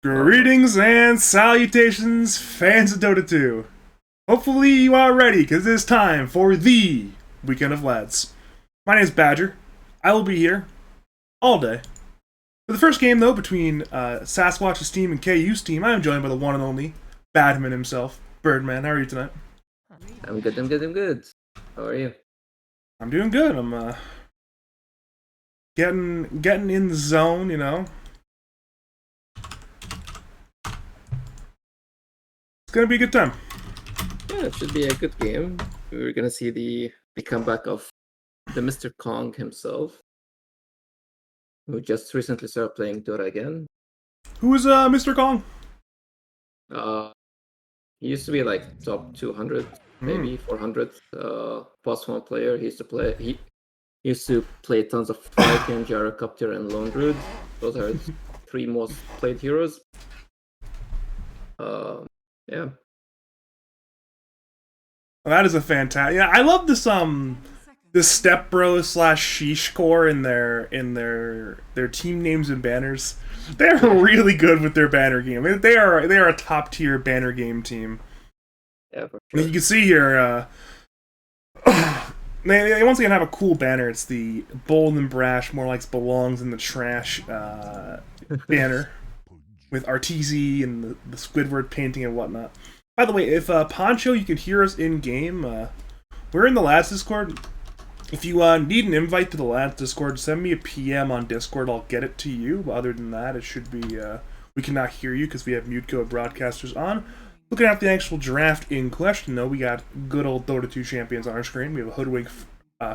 Oh, Greetings and salutations, fans of Dota 2. Hopefully you are ready, because it is time for the Weekend of Lads. My name is Badger. I will be here all day. For the first game, though, between Sasquatch's team and KU's team, I am joined by the one and only Badman himself, Birdman. How are you tonight? I'm good, I'm good, I'm good. How are you? I'm doing good. I'm getting in the zone, you know. It's gonna be a good time. Yeah, it should be a good game. We're gonna see the comeback of the Mr. Kong himself, who just recently started playing Dota again. Who is Mr. Kong? Uh, he used to be like top 200, maybe 400 plus one player. He used to play tons of Falcon, Gyrocopter, and Lone Druid. Those are his three most played heroes. Yeah. Well, that is a fantastic. Yeah, I love this Step Bro slash Sheesh Core in their team names and banners. They're really good with their banner game. They are a top tier banner game team. Yeah, for And sure. you can see here, they once again have a cool banner. It's the bold and brash, more like belongs in the trash banner with Arteezy and the Squidward painting and whatnot. By the way, if Poncho, you can hear us in game. We're in the Lads Discord. If you need an invite to the Lads Discord, send me a PM on Discord. I'll get it to you. But other than that, it should be we cannot hear you because we have mute code broadcasters on. Looking at the actual draft in question, though, we got good old Dota 2 champions on our screen. We have a Hoodwink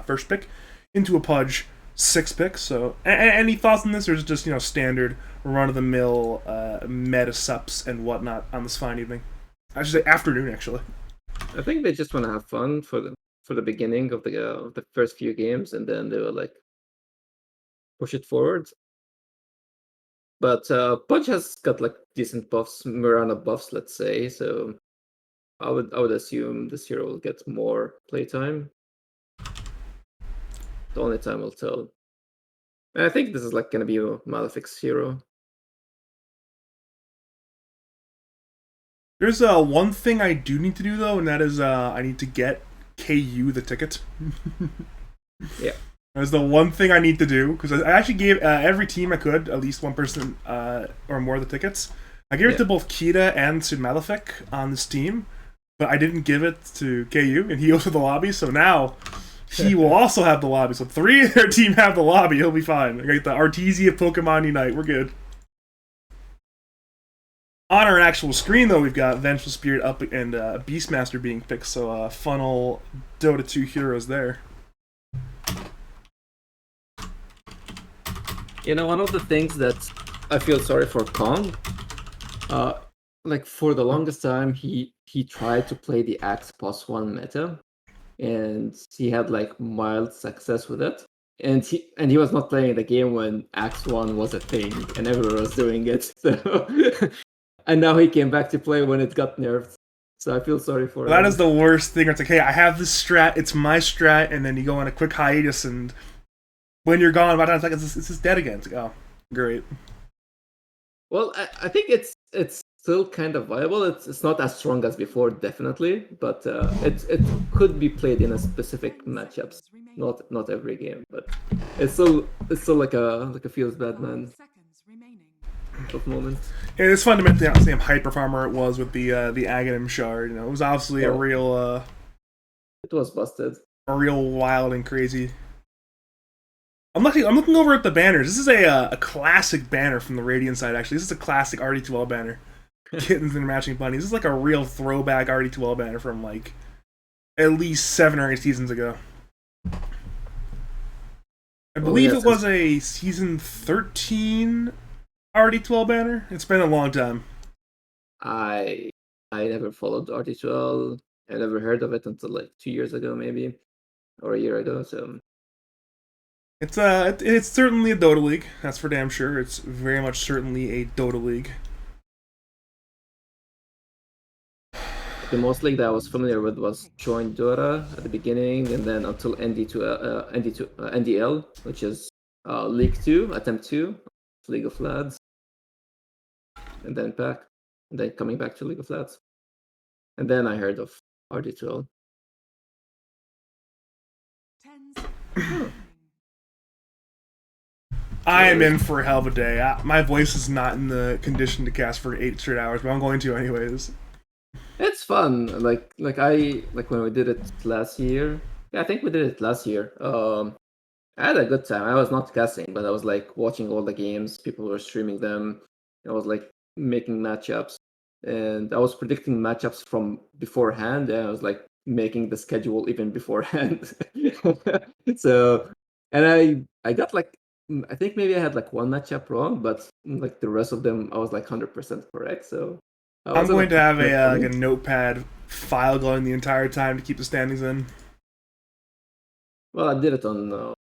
first pick, into a Pudge 6th pick. So, any thoughts on this, or is it just standard run of the mill meta sups and whatnot on this fine evening? I should say afternoon, actually. I think they just want to have fun for the beginning of the first few games, and then they will like push it forward. But Pudge has got like decent buffs, Mirana buffs, let's say. So I would assume this hero will get more playtime. The only time will tell. And I think this is like gonna be a Malefic's hero. There's one thing I do need to do though, and that is I need to get KU the ticket. Yeah. That's the one thing I need to do because I actually gave every team I could at least one person or more of the tickets. I gave it to both Kita and Sid Malefic on this team, but I didn't give it to KU, and he also the lobby. So now he will also have the lobby. So 3 of their team have the lobby. He'll be fine. I got the Arteezy of Pokemon Unite. We're good. On our actual screen, though, we've got Vengeful Spirit up and Beastmaster being picked. So funnel Dota 2 heroes there. You know, one of the things that I feel sorry for Kong, like for the longest time, he tried to play the Axe +1 meta, and he had like mild success with it. And he was not playing the game when Axe 1 was a thing, and everyone was doing it. So, and now he came back to play when it got nerfed. So I feel sorry for him. That is the worst thing. It's like, hey, I have this strat. It's my strat, and then you go on a quick hiatus, and when you're gone, by the time it's just dead again. It's like, oh, great. Well, I think it's still kind of viable. It's not as strong as before, definitely, but it could be played in a specific matchups. Not every game, but it's still like a feels bad man of moment. Yeah, it's fundamentally the same hyper farmer it was with the Aghanim shard. It was obviously a real it was busted. A real wild and crazy. I'm looking over at the banners. This is a classic banner from the Radiant side. Actually, this is a classic RD2L banner. Kittens and matching bunnies. This is like a real throwback RD2L banner from like at least 7 or 8 seasons ago. I believe it was a season 13 RD2L banner. It's been a long time. I never followed RD2L. I never heard of it until like 2 years ago, maybe, or a year ago. So it's certainly a Dota League. That's for damn sure. It's very much certainly a Dota League. the most league that I was familiar with was Join Dota at the beginning, and then until NDL, which is League 2, Attempt 2, League of Lads. and then back, and then coming back to League of Legends. And then I heard of RD12. I am in for a hell of a day. My voice is not in the condition to cast for 8 straight hours, but I'm going to anyways. It's fun. Like when we did it last year. Yeah, I think we did it last year. I had a good time. I was not casting, but I was like watching all the games. People were streaming them. I was like making matchups, and I was predicting matchups from beforehand. And I was like making the schedule even beforehand. So, and I got like I think maybe I had like one matchup wrong, but like the rest of them I was like 100% correct. So I'm going to have a like like a notepad file going the entire time to keep the standings in. Well, I did it on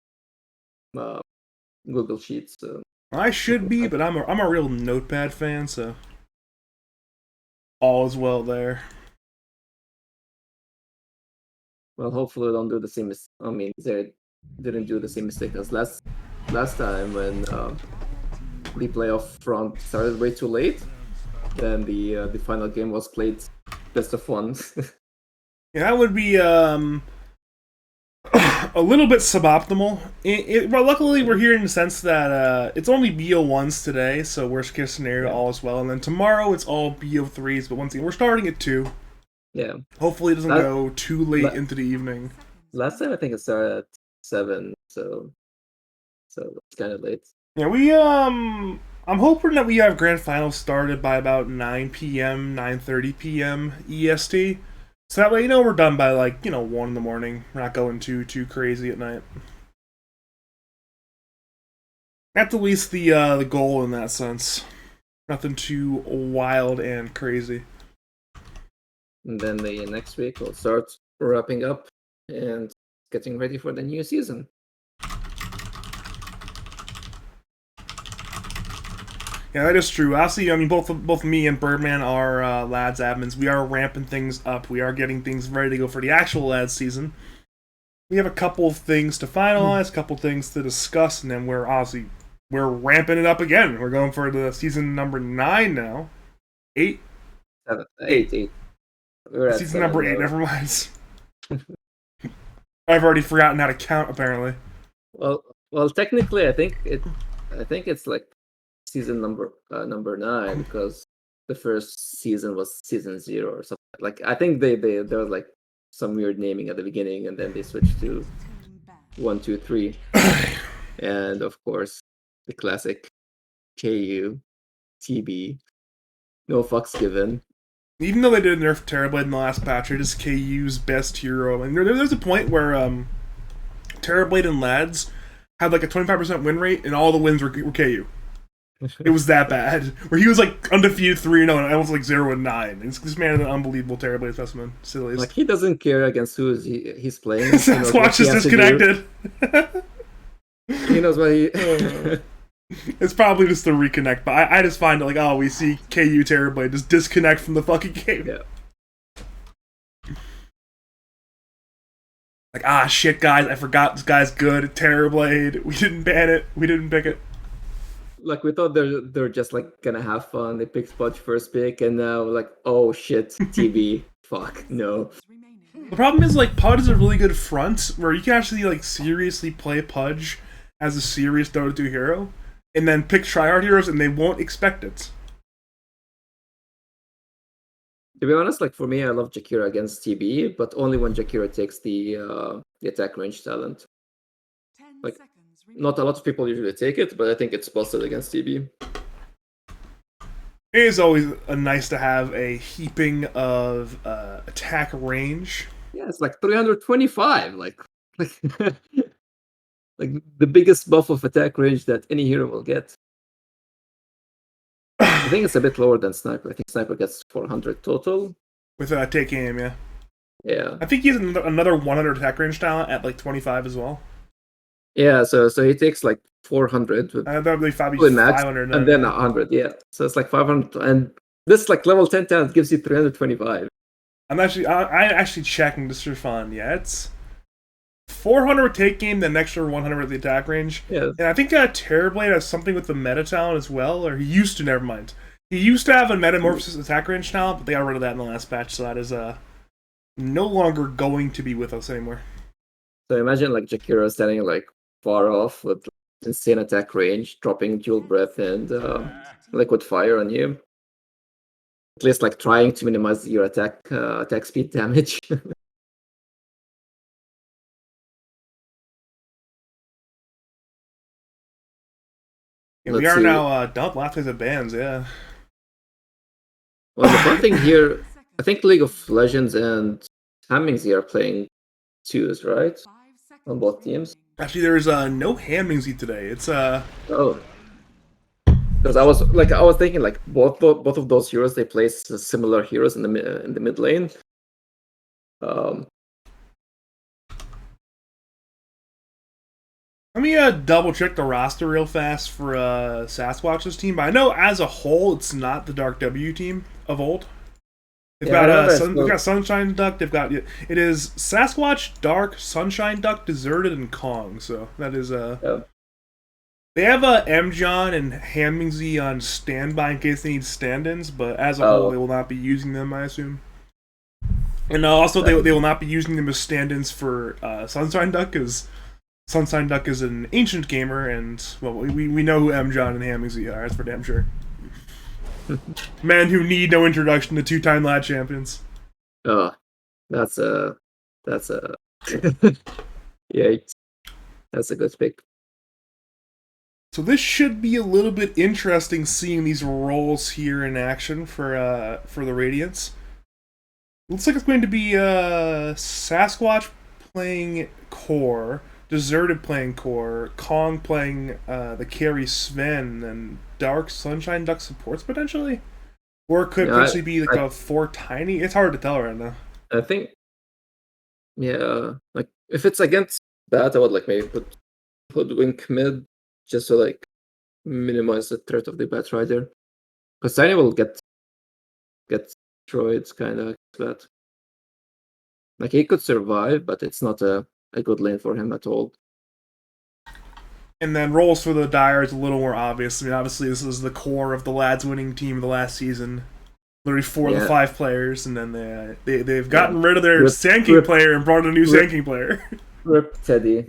Google Sheets. So. I should be, but I'm a real notepad fan, so all is well there. Well, hopefully, don't do the same. I mean, they didn't do the same mistake as last time when the playoff round started way too late. Then the final game was played best of one. Yeah, that would be a little bit suboptimal. Well, luckily, we're here in the sense that it's only BO1s today, so worst case scenario, all is well. And then tomorrow, it's all BO3s, but once again, we're starting at 2. Yeah. Hopefully, it doesn't go too late into the evening. Last time, I think it started at 7, so it's kind of late. Yeah, I'm hoping that we have grand finals started by about 9 p.m., 9:30 p.m. EST. So that way, we're done by 1 in the morning. We're not going too crazy at night. That's at least the goal in that sense. Nothing too wild and crazy. And then the next week we'll start wrapping up and getting ready for the new season. Yeah, that is true. Obviously, I mean, both me and Birdman are Lads admins. We are ramping things up. We are getting things ready to go for the actual Lads season. We have a couple of things to finalize, a couple things to discuss, and then we're ramping it up again. We're going for the season number 9 now. 8? 7, 8. Season number 8, never mind. I've already forgotten how to count, apparently. Well, technically, I think it's like season number 9 because the first season was season 0 or something. Like I think there was like some weird naming at the beginning, and then they switched to 1, 2, 3, and of course the classic KU, TB, no fucks given. Even though they did nerf Terrorblade in the last patch, it is KU's best hero. And there's a point where Terrorblade and Lads had like a 25% win rate, and all the wins were KU. It was that bad. Where he was like undefeated 3-0, and I was like 0-9. This man is an unbelievable Terrorblade specimen. Silliest. Like he doesn't care against who he's playing. His watch is disconnected. He knows what he. It's probably just the reconnect, but I just find it like, we see KU Terrorblade just disconnect from the fucking game. Yeah. Like, shit, guys, I forgot this guy's good at Terrorblade. We didn't ban it. We didn't pick it. Like, we thought they're just, like, gonna have fun. They picked Pudge first pick, and now, like, oh, shit, TB. Fuck, no. The problem is, like, Pudge is a really good front, where you can actually, like, seriously play Pudge as a serious Dota 2 hero, and then pick tryhard heroes, and they won't expect it. To be honest, like, for me, I love Jakiro against TB, but only when Jakiro takes the attack range talent. Like, not a lot of people usually take it, but I think it's busted against TB. It is always nice to have a heaping of attack range. Yeah, it's like 325, like like the biggest buff of attack range that any hero will get. I think it's a bit lower than Sniper. I think Sniper gets 400 total. With take aim, yeah. Yeah. I think he has another 100 attack range talent at like 25 as well. Yeah, so he takes like 400 with that would be 500 and then 100, yeah. So it's like 500, and this like level 10 talent gives you 325. I'm actually checking just for fun. Yeah, it's 400 take game, then extra 100 with the attack range. Yeah. And I think Terrorblade has something with the meta talent as well, or he used to, never mind. He used to have a Metamorphosis attack range now, but they got rid of that in the last patch, so that is no longer going to be with us anymore. So imagine like Jakiro standing like far off with insane attack range, dropping dual breath and liquid fire on you. At least like trying to minimize your attack speed damage. Yeah, we are now last place of bans, yeah. Well, the fun thing here, I think League of Legends and Hammingsy are playing twos, right? On both teams. Actually, there's no Hammingsy today. It's Oh, because I was thinking like both of those heroes, they play similar heroes in the mid lane. Let me double check the roster real fast for Sasquatch's team. But I know as a whole, it's not the Dark W team of old. They've got Sunshine Duck. They've got it is Sasquatch, Dark, Sunshine Duck, Deserted, and Kong. So that is Yeah. They have Mjon and Hammingsy on standby in case they need stand-ins, but as a whole, they will not be using them, I assume. And also, they will not be using them as stand-ins for Sunshine Duck, because Sunshine Duck is an ancient gamer, and, well, we know who Mjon and Hammingsy are, that's for damn sure. Men who need no introduction to two-time lad champions. Oh, that's a yikes. That's a good pick. So this should be a little bit interesting seeing these roles here in action for the Radiants. Looks like it's going to be Sasquatch playing core, Deserted playing core, Kong playing the carry Sven, and Dark Sunshine Duck supports potentially? Or it could potentially be like a 4 tiny. It's hard to tell right now. I think, yeah, like if it's against that, I would like maybe put Hoodwink mid just to like minimize the threat of the Batrider, because Tiny will get destroyed kind of bad. Like he could survive, but it's not a good lane for him at all. And then roles for the Dire is a little more obvious. I mean, obviously this is the core of the lads winning team of the last season. Literally 4 of the 5 players, and then they've gotten rid of their Sand King player and brought in a new Sand King player. Rip Teddy.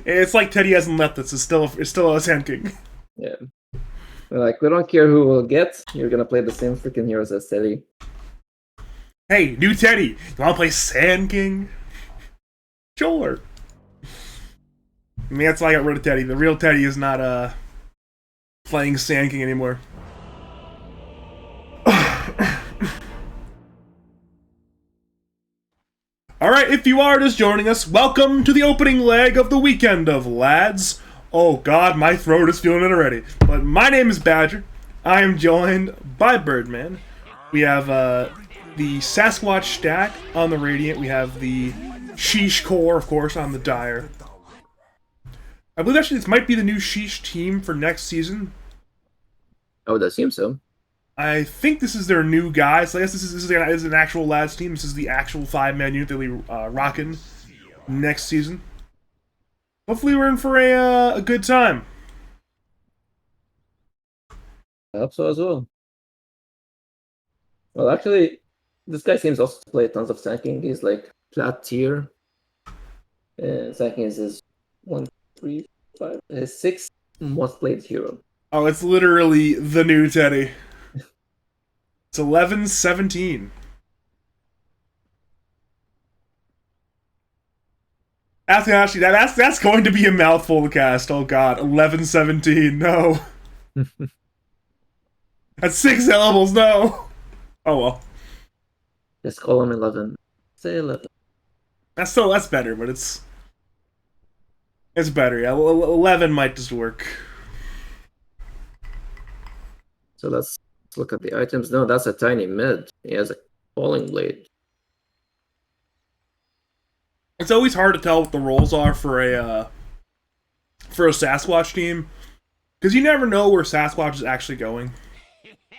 It's like Teddy hasn't left us. It's still a Sand King. Yeah. Like, we don't care who will get. You're gonna play the same freaking heroes as Teddy. Hey, new Teddy. You wanna play Sand King? Sure. I mean, that's why I got rid of Teddy. The real Teddy is not playing Sand King anymore. Alright, if you are just joining us, welcome to the opening leg of the weekend of Lads. Oh god, my throat is feeling it already. But my name is Badger. I am joined by Birdman. We have the Sasquatch stack on the Radiant. We have the Sheesh core, of course, on the Dire. I believe actually this might be the new Sheesh team for next season. Oh, that seems so. I think this is their new guy, so I guess this is an actual Lads team. This is the actual 5-man unit they'll be rocking next season. Hopefully we're in for a good time. I hope so as well. Well, actually, this guy seems also to play tons of Sand King. He's like flat tier. And Sand King is his 1, 3, 5, his 6th most played hero. Oh, it's literally the new Teddy. It's 11-17. That's going to be a mouthful to cast. Oh god, 11-17. No. That's 6 syllables. No. Oh well. Just call him 11. Say 11. That's better, but it's better. Yeah, 11 might just work. So let's look at the items. No, that's a tiny mid. He has a falling blade. It's always hard to tell what the roles are for a Sasquatch team, because you never know where Sasquatch is actually going.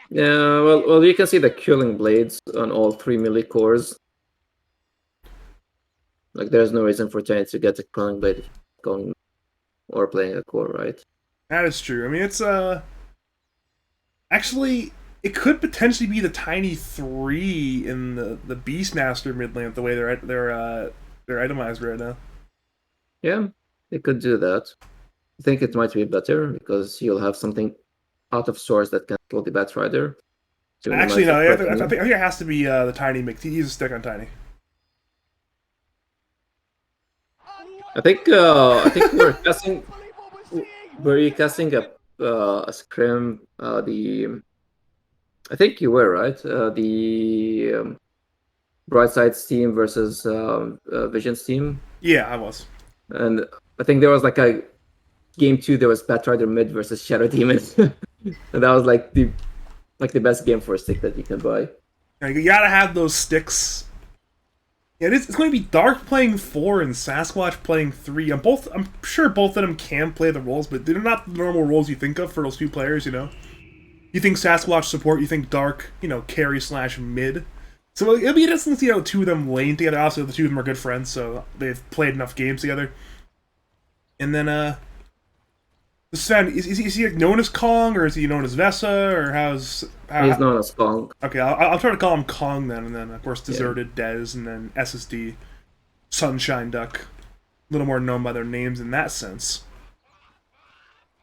Yeah, well, you can see the killing blades on all 3 melee cores. Like, there's no reason for Tiny to get a killing blade going or playing a core, right? That is true. I mean, it's actually, It could potentially be the Tiny 3 in the Beastmaster mid lane, the way they're itemized right now. Yeah, they could do that. I think it might be better because you'll have something out of source that can kill the Batrider. To Actually, minimize no. the I threat. think it has to be the Tiny mix. He's a stick on Tiny. I think we're casting. Were you casting a scrim? I think you were right. The Brightside team versus Vision's team, Yeah, I was. and I think there was like a game 2. There was Batrider mid versus Shadow Demon, and that was like the best game for a stick that you can buy. Yeah, you gotta have those sticks. Yeah, it's going to be Dark playing 4 and Sasquatch playing 3. I'm sure both of them can play the roles, but they're not the normal roles you think of for those two players. You know, you think Sasquatch support, you think Dark, carry / mid. So it'll be interesting to see how the two of them lane together. Also, the two of them are good friends, so they've played enough games together. And then, Sven, is he known as Kong, or is he known as Vesa, or He's known as Kong. Okay, I'll try to call him Kong then, and then of course Deserted, Dez, and then SSD, Sunshine Duck. A little more known by their names in that sense.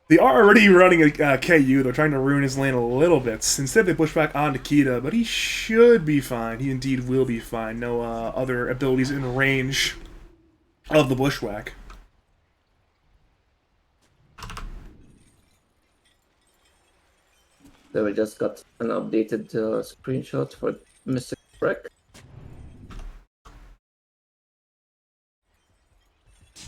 They are already running a KU. They're trying to ruin his lane a little bit. Instead, they push back on Kita, but he should be fine. He indeed will be fine. No other abilities in range of the Bushwhack. So we just got an updated screenshot for Mr. Freck.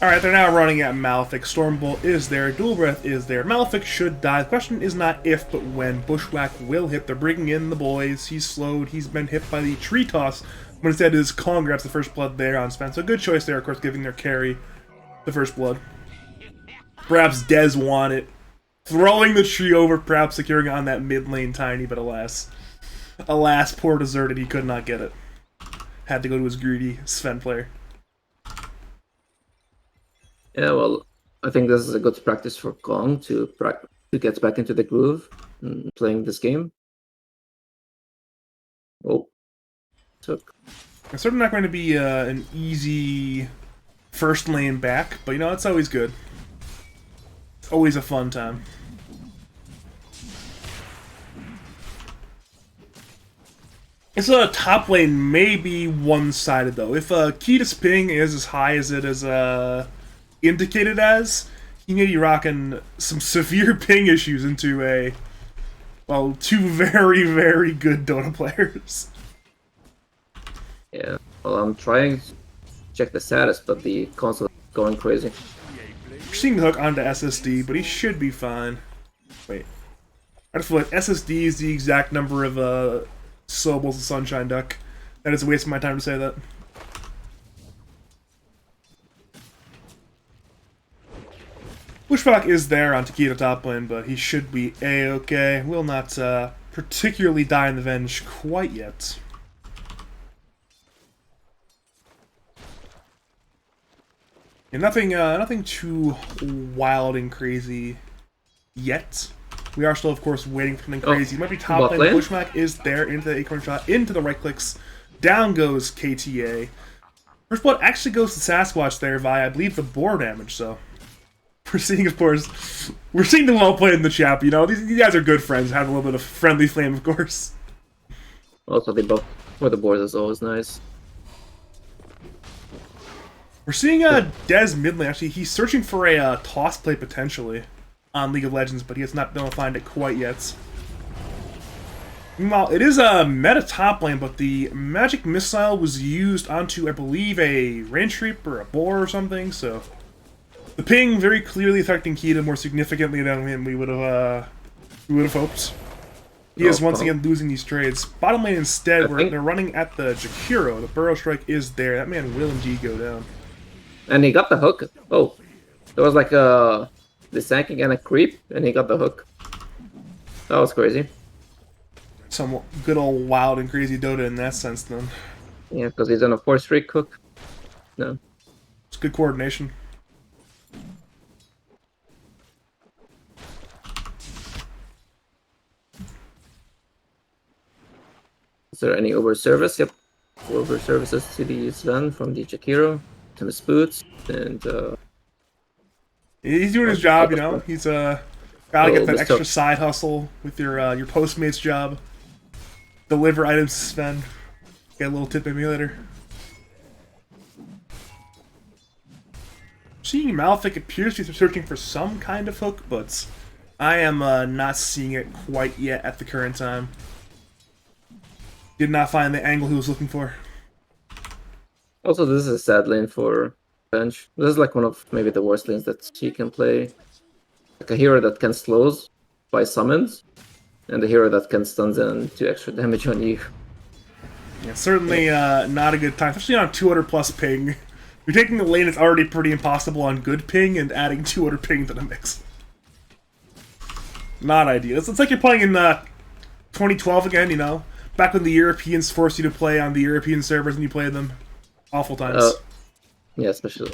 Alright, they're now running at Malefic. Stormbolt is there. Dual Breath is there. Malefic should die. The question is not if, but when. Bushwhack will hit. They're bringing in the boys. He's slowed. He's been hit by the tree toss. But instead, is Kong grabs the first blood there on Spen. So good choice there, of course, giving their carry the first blood. Perhaps Dez won it. Throwing the tree over, perhaps securing on that mid lane Tiny, but alas. Alas, poor Deserted, he could not get it. Had to go to his greedy Sven player. Yeah, well, I think this is a good practice for Kong to get back into the groove and playing this game. Oh, took. It's certainly not going to be an easy first lane back, but it's always good. It's always a fun time. It's a top lane may be one-sided though. If Kita's ping is as high as it is indicated as, he may be rocking some severe ping issues into two very, very good Dota players. Yeah, well, I'm trying to check the status, but the console is going crazy. We're seeing the hook onto SSD, but he should be fine. Wait. I just feel like SSD is the exact number of syllables of Sunshine Duck. That is a waste of my time to say that. Bushwhack is there on Takeda top lane, but he should be A-okay. Will not particularly die in the Venge quite yet. And nothing too wild and crazy yet. We are still, of course, waiting for something crazy. It might be top lane. Bushwhack is there into the acorn shot, into the right clicks. Down goes KTA. First blood actually goes to Sasquatch there via, I believe, the boar damage, so. We're seeing, of course, them well played in the chat. These guys are good friends. Have a little bit of friendly flame, of course. Also, they both for the boards is always nice. We're seeing Dez mid lane. Actually, he's searching for a toss play potentially on League of Legends, but he has not been able to find it quite yet. Meanwhile, it is a meta top lane, but the magic missile was used onto, I believe, a range creep or a boar or something. So the ping very clearly affecting Kita more significantly than we would have hoped. He is once again losing these trades. Bottom lane instead, where they're running at the Jakiro. The Burrow Strike is there. That man will indeed go down. And he got the hook. Oh, there was like the sanking and a creep, and he got the hook. That was crazy. Some good old wild and crazy Dota in that sense, then. Yeah, because he's on a 4-streak hook. No. It's good coordination. Is there any over service? Yep. Over services to the Sven from the Jakiro, to his boots, and He's doing his job, you know. He's gotta get that Mr. extra side hustle with your Postmates job. Deliver items to Sven. Get a little tip maybe later. Seeing Malefic appears to be searching for some kind of hook, but I am not seeing it quite yet at the current time. Did not find the angle he was looking for. Also, this is a sad lane for bench. This is like one of maybe the worst lanes that she can play. Like a hero that can slows by summons, and a hero that can stuns and do extra damage on you. Yeah, certainly not a good time, especially on 200 plus ping. You're taking a lane that's already pretty impossible on good ping and adding 200 ping to the mix. Not ideal. It's like you're playing in 2012 again, you know? Back when the Europeans forced you to play on the European servers and you played them. Awful times. Yeah, especially.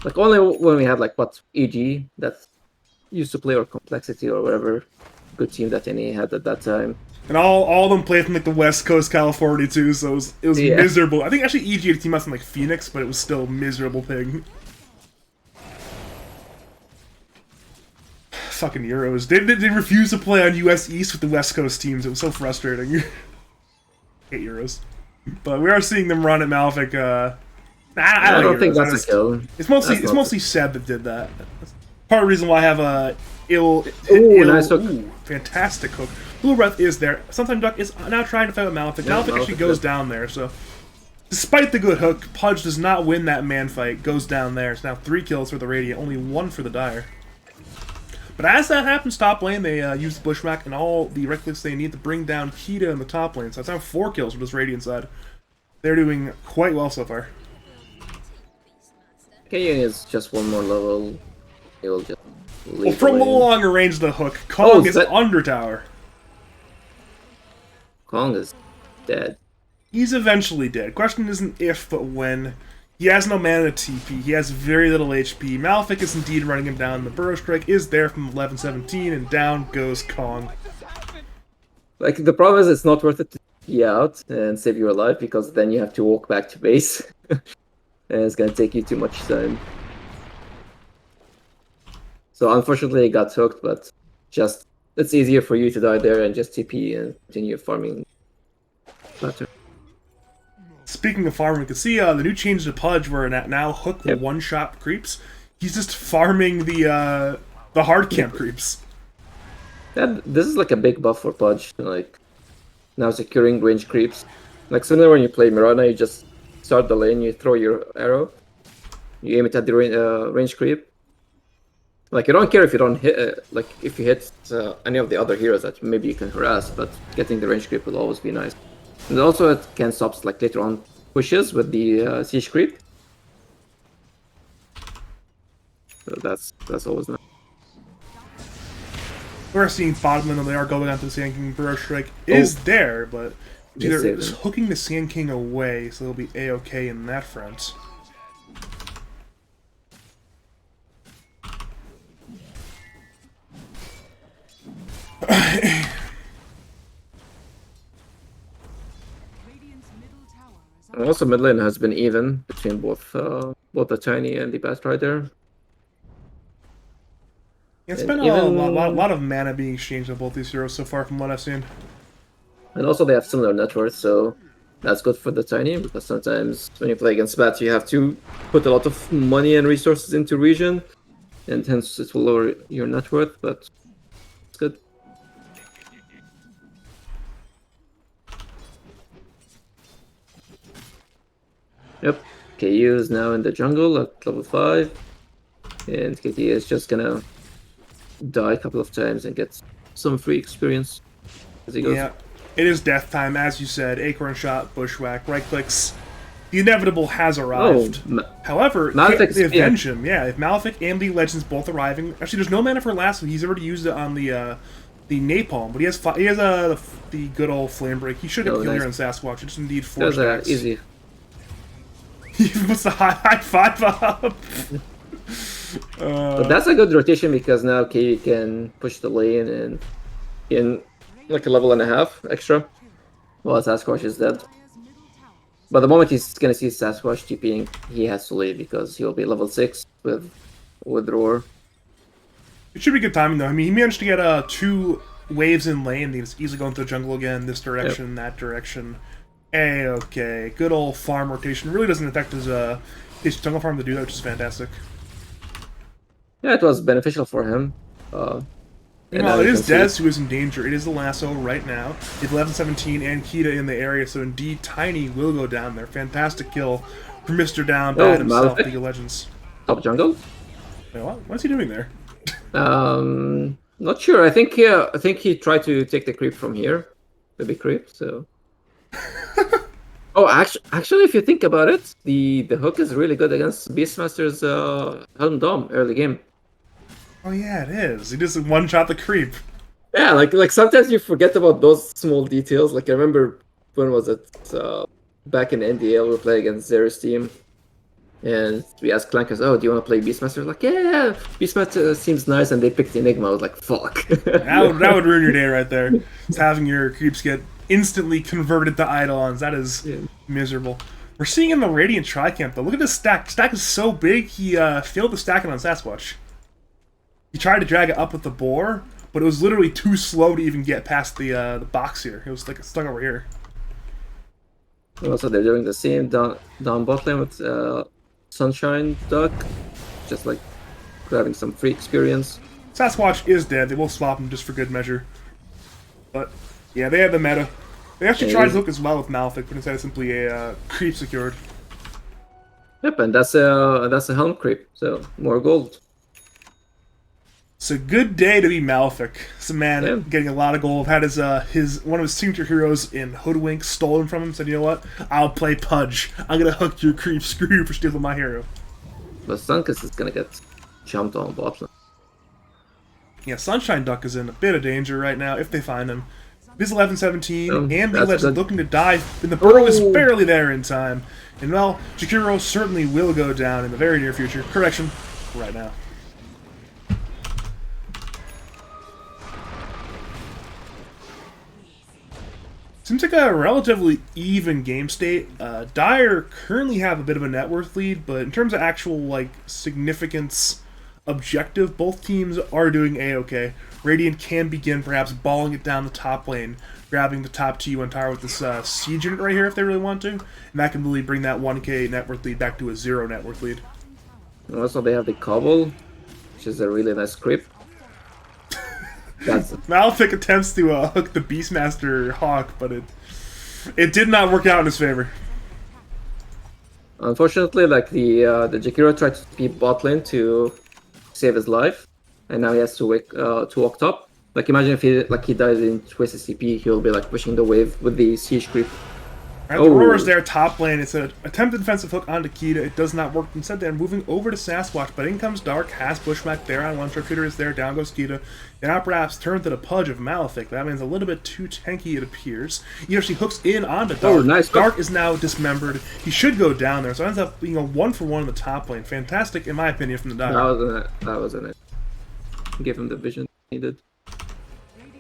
Like only when we had like what, EG that used to play, or Complexity or whatever good team that NA had at that time. And all of them played from like the West Coast, California too, so it was miserable. I think actually EG had a team out from like Phoenix, but it was still miserable ping. Fucking Euros. They refused to play on US East with the West Coast teams. It was so frustrating. Hate Euros. But we are seeing them run at Malefic. I don't think that's a kill. It's mostly Seb that did that. That's part of the reason why I have a nice hook. Fantastic hook. Blue Breath is there. Sometimes Duck is now trying to fight with Malefic. Malefic actually goes down there, so despite the good hook, Pudge does not win that man fight. Goes down there. It's now 3 kills for the Radiant, only 1 for the Dire. But as that happens, top lane, they use the Bushwhack and all the reckless they need to bring down Kita in the top lane. So that's now 4 kills for this Radiant side. They're doing quite well so far. Kenyon is just one more level. He'll just well, from longer range, the hook. Kong is under tower. Kong is dead. He's eventually dead. Question isn't if, but when. He has no mana to TP. He has very little HP. Malefic is indeed running him down. The Burrow Strike is there from 11-17, and down goes Kong. Like, the problem is it's not worth it to be out and save your life, because then you have to walk back to base. And it's gonna take you too much time. So unfortunately it got hooked, but just it's easier for you to die there and just TP and continue farming better. Speaking of farming, you can see the new change to Pudge where now Hook will one-shot creeps. He's just farming the hard camp creeps. This is like a big buff for Pudge, like now securing range creeps. Like similar when you play Mirana, you just start the lane, you throw your arrow, you aim it at the range creep. Like you don't care if you don't hit, like if you hit any of the other heroes that maybe you can harass, but getting the range creep will always be nice. And also it can stop like later on pushes with the siege creep. So that's always nice. We're seeing bottom and they are going after the Sand King. Burrow Strike is there, but they're hooking the Sand King away, so they'll be A-okay in that front. Also, mid lane has been even between both the Tiny and the Batrider. It's been a lot of mana being exchanged on both these heroes so far from what I've seen. And also they have similar net worth, so that's good for the Tiny, because sometimes when you play against Bat, you have to put a lot of money and resources into region, and hence it will lower your net worth, but it's good. Yep, KU is now in the jungle at level 5, and KT is just gonna die a couple of times and get some free experience as he goes. Yeah, it is death time, as you said. Acorn Shot, Bushwhack, right clicks. The inevitable has arrived. However, they avenge him. Yeah, if Malefic and the Legends both arriving. Actually, there's no mana for Lasso. He's already used it on the Napalm, but he has the good old Flame Break. He should have killed here on Sasquatch. It's indeed 4 stacks. Easy. He puts the high five up. But that's a good rotation because now KU can push the lane and in like a level and a half extra Well, Sasquatch is dead. But the moment he's gonna see Sasquatch TPing, he has to leave because he'll be level 6 with Roar. It should be good timing though. I mean, he managed to get 2 waves in lane. He's easily going to the jungle again, this direction, that direction. Okay, good old farm rotation. Really doesn't affect his jungle farm to do that, which is fantastic. Yeah, it was beneficial for him. Well, it is Dez who is in danger. It is the lasso right now. It's 11-17 and Kita in the area, so indeed Tiny will go down there. Fantastic kill for Mr. Down Bad himself, League of Legends. Top jungle? Wait, what is he doing there? Not sure. I think he tried to take the creep from here, the big creep. So. Oh, actually, if you think about it, the hook is really good against Beastmaster's Helm Dome early game. Oh yeah, it is. He just one-shot the creep. Yeah, like sometimes you forget about those small details. Like I remember when was it? Back in NDL, we played against Zera's team, and we asked Clankers, "Oh, do you want to play Beastmaster?" Like, yeah, Beastmaster seems nice, and they picked Enigma. I was like, "Fuck." that would ruin your day right there. Just having your creeps get instantly converted to Eidolons. That is miserable. We're seeing in the Radiant Tri-Camp though. Look at this stack. Stack is so big. He failed to stack it on Sasquatch. He tried to drag it up with the boar, but it was literally too slow to even get past the box here. It was like stuck over here. Also, they're doing the same down bot lane with Sunshine Duck, just like grabbing some free experience. Sasquatch is dead. They will swap him just for good measure. But yeah, they have the meta. They actually tried to hook as well with Malefic, but instead of simply a creep secured. Yep, and that's a helm creep, so more gold. It's a good day to be Malefic. It's a man getting a lot of gold. Had his one of his signature heroes in Hoodwink stolen from him. Said, "You know what? I'll play Pudge. I'm gonna hook your creep. Screw you for stealing my hero." But Sunkus is gonna get jumped on bot lane. Yeah, Sunshine Duck is in a bit of danger right now if they find him. Biz 11-17 and the Legend looking to die, and the burrow is barely there in time. And well, Jakiro certainly will go down in the very near future. Correction, right now. Seems like a relatively even game state. Dire currently have a bit of a net worth lead, but in terms of actual like significance objective, both teams are doing A-okay. Radiant can begin perhaps balling it down the top lane, grabbing the top T1 tower with this siege unit right here if they really want to, and that can really bring that 1k net worth lead back to a 0 net worth lead. And also they have the Cobble, which is a really nice creep. Malefic attempts to hook the Beastmaster Hawk, but it did not work out in his favor. Unfortunately, like the Jakiro tried to keep bot lane to save his life, and now he has to walk top. Like imagine if he dies in Twisted CP, he'll be like pushing the wave with the siege creep. Alright, the Roar's there, top lane. It's an attempted defensive hook onto Kita. It does not work. Instead, they're moving over to Sasquatch, but in comes Dark, has Bushwhack there on one. Sharpshooter is there, down goes Kita. And now perhaps turn to the Pudge of Malefic. That man's a little bit too tanky, it appears. He actually hooks in onto Dark. Oh, nice. Dark is now dismembered. He should go down there, so it ends up being a 1-for-1 in the top lane. Fantastic, in my opinion, from the Dire. That was in it. Give him the vision he needed.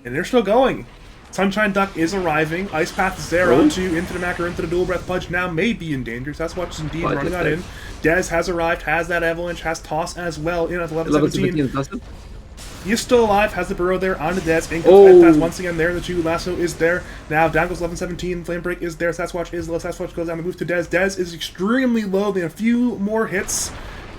And they're still going. Sunshine Duck is arriving. Ice Path is there onto into the Macro, into the Dual Breath Pudge. Now may be in danger. Sasquatch is indeed running that in. Dez has arrived, has that Avalanche, has Toss as well in at 11-17. He is still alive, has the Burrow there onto Dez. In comes Ice Path once again there. The 2 Lasso is there. Now down goes 11-17. Flame Break is there. Sasquatch is low. Sasquatch goes down the move to Dez. Dez is extremely low. They have a few more hits.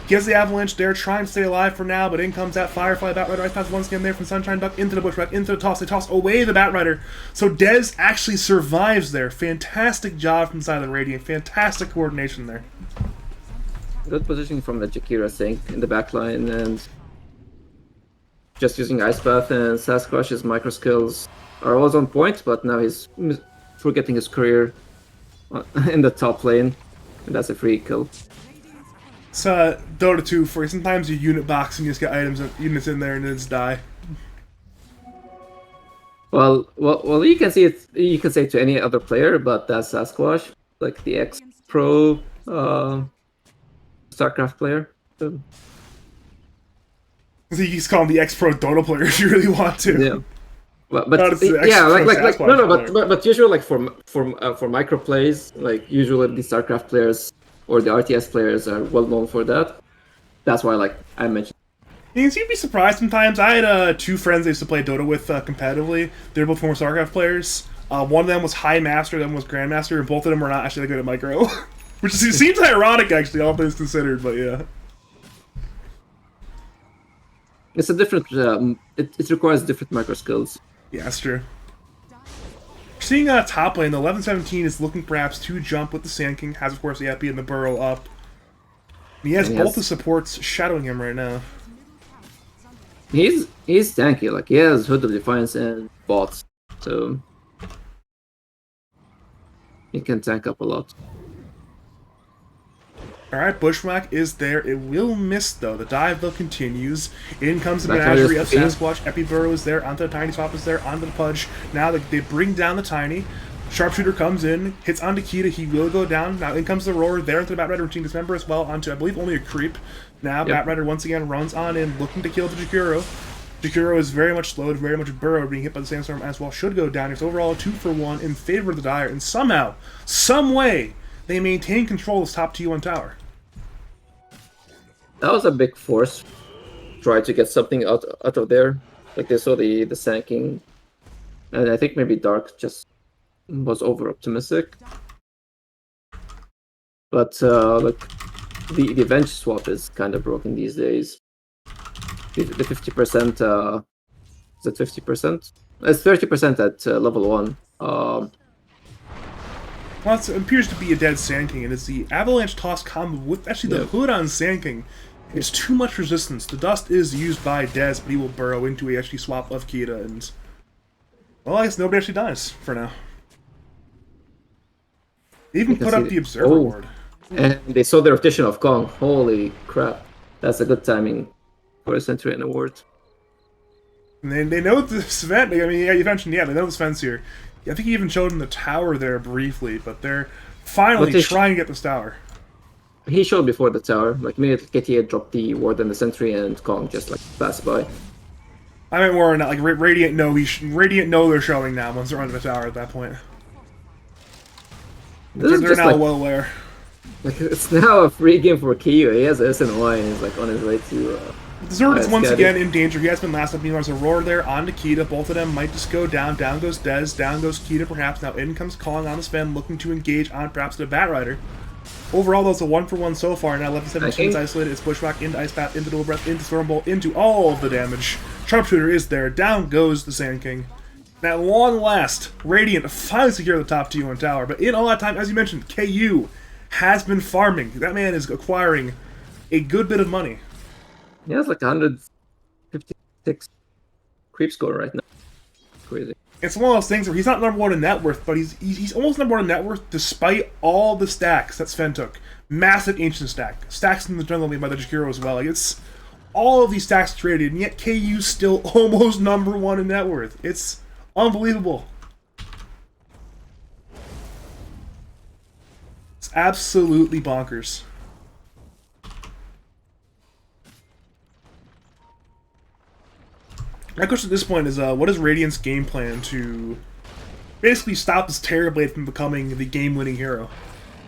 Gets the Avalanche there, trying to stay alive for now, but in comes that Firefly Batrider. Ice Path once again there from Sunshine Duck into the Bushwhack, into the Toss. They toss away the Batrider. So Dez actually survives there. Fantastic job from side of the Radiant. Fantastic coordination there. Good positioning from the Jakiro Sync in the backline, and just using Ice Path and Sasquatch's micro skills are always on point, but now he's forgetting his career in the top lane, and that's a free kill. It's Dota 2 for sometimes you unit box and you just get units in there and then just die. Well, you can see it. You can say it to any other player, but that's Sasquatch, like the ex-pro StarCraft player. So. He's calling the ex-pro Dota player if you really want to. Yeah. but Not as the yeah, extra like no, Sasquatch no, player. but usually like for micro plays, like usually the StarCraft players or the RTS players are well known for that. That's why like I mentioned. You'd be surprised sometimes. I had two friends I used to play Dota with competitively. They're both former StarCraft players. One of them was High Master, the other one was Grandmaster, and both of them were not actually that good at micro. Which seems ironic, actually, all things considered, but yeah. It's a different. It requires different micro skills. Yeah, that's true. Seeing top lane, the 11-17 is looking perhaps to jump with the Sand King. Has, of course, the Epi and the Burrow up. And he has both the supports shadowing him right now. He's tanky. Like he has Hood of Defiance and bots, so he can tank up a lot. Alright, Bushwhack is there. It will miss, though. The dive, though, continues. In comes the menagerie of Sasquatch. Epi Burrow is there. Onto the Tiny Swap is there. Onto the Pudge. Now they bring down the Tiny. Sharpshooter comes in. Hits on Nikita. He will go down. Now in comes the Roar. There into the Batrider routine. Dismember as well. Onto, I believe, only a creep. Now Batrider once again runs on in, looking to kill the Jakiro. Jakiro is very much slowed. Very much Burrow being hit by the Sandstorm as well. Should go down. It's overall a 2-for-1 in favor of the Dire. And somehow, some way, they maintain control of this top T1 tower. That was a big force. Try to get something out of there. Like they saw the Sand King, and I think maybe Dark just was over optimistic. But like the Venge swap is kind of broken these days. The 50%. Is it 50%? It's 30% at level 1. Well, it appears to be a dead Sand King, and it's the Avalanche Toss combo with actually the Hood on Sand King. It's too much resistance. The Dust is used by Dez, but he will burrow into a actually swap of Kita, and well, I guess nobody actually dies for now. They even put up the Observer Ward. And they saw the rotation of Kong. Holy crap. That's a good timing for a Sentry and a Ward. And they know this event. I mean, yeah, you mentioned, they know this fence here. I think he even showed him the tower there briefly, but they're finally trying to get this tower. He showed before the tower. Like, immediately KT dropped the Ward and the Sentry, and Kong just, like, passed by. I meant more not like Radiant know Radiant know they're showing now once they're under the tower at that point. They're now like, well aware. Like, it's now a free game for KU. He has SNY and he's like on his way to the Zord is once again in danger. He has been last up. There's a Roar there on Nikita. Both of them might just go down. Down goes Dez. Down goes Kita perhaps. Now in comes Kong on the Sven, looking to engage on perhaps the Batrider. Overall, though, it's a 1-for-1 so far. Now 11-17 is isolated. It's Bushwhack into Ice Path, into Dual Breath, into Storm Bolt, into all of the damage. Sharpshooter is there. Down goes the Sand King. At long last, Radiant finally secure the top T1 tower. But in all that time, as you mentioned, KU has been farming. That man is acquiring a good bit of money. He has like 156 creep score right now. Crazy. It's one of those things where he's not number one in net worth, but he's almost number one in net worth despite all the stacks that Sven took. Massive ancient stack. Stacks in the jungle made by the Jakiro as well. Like, it's all of these stacks traded, and yet KU's still almost number one in net worth. It's unbelievable. It's absolutely bonkers. My question at this point is, what is Radiant's game plan to basically stop this Terrorblade from becoming the game-winning hero?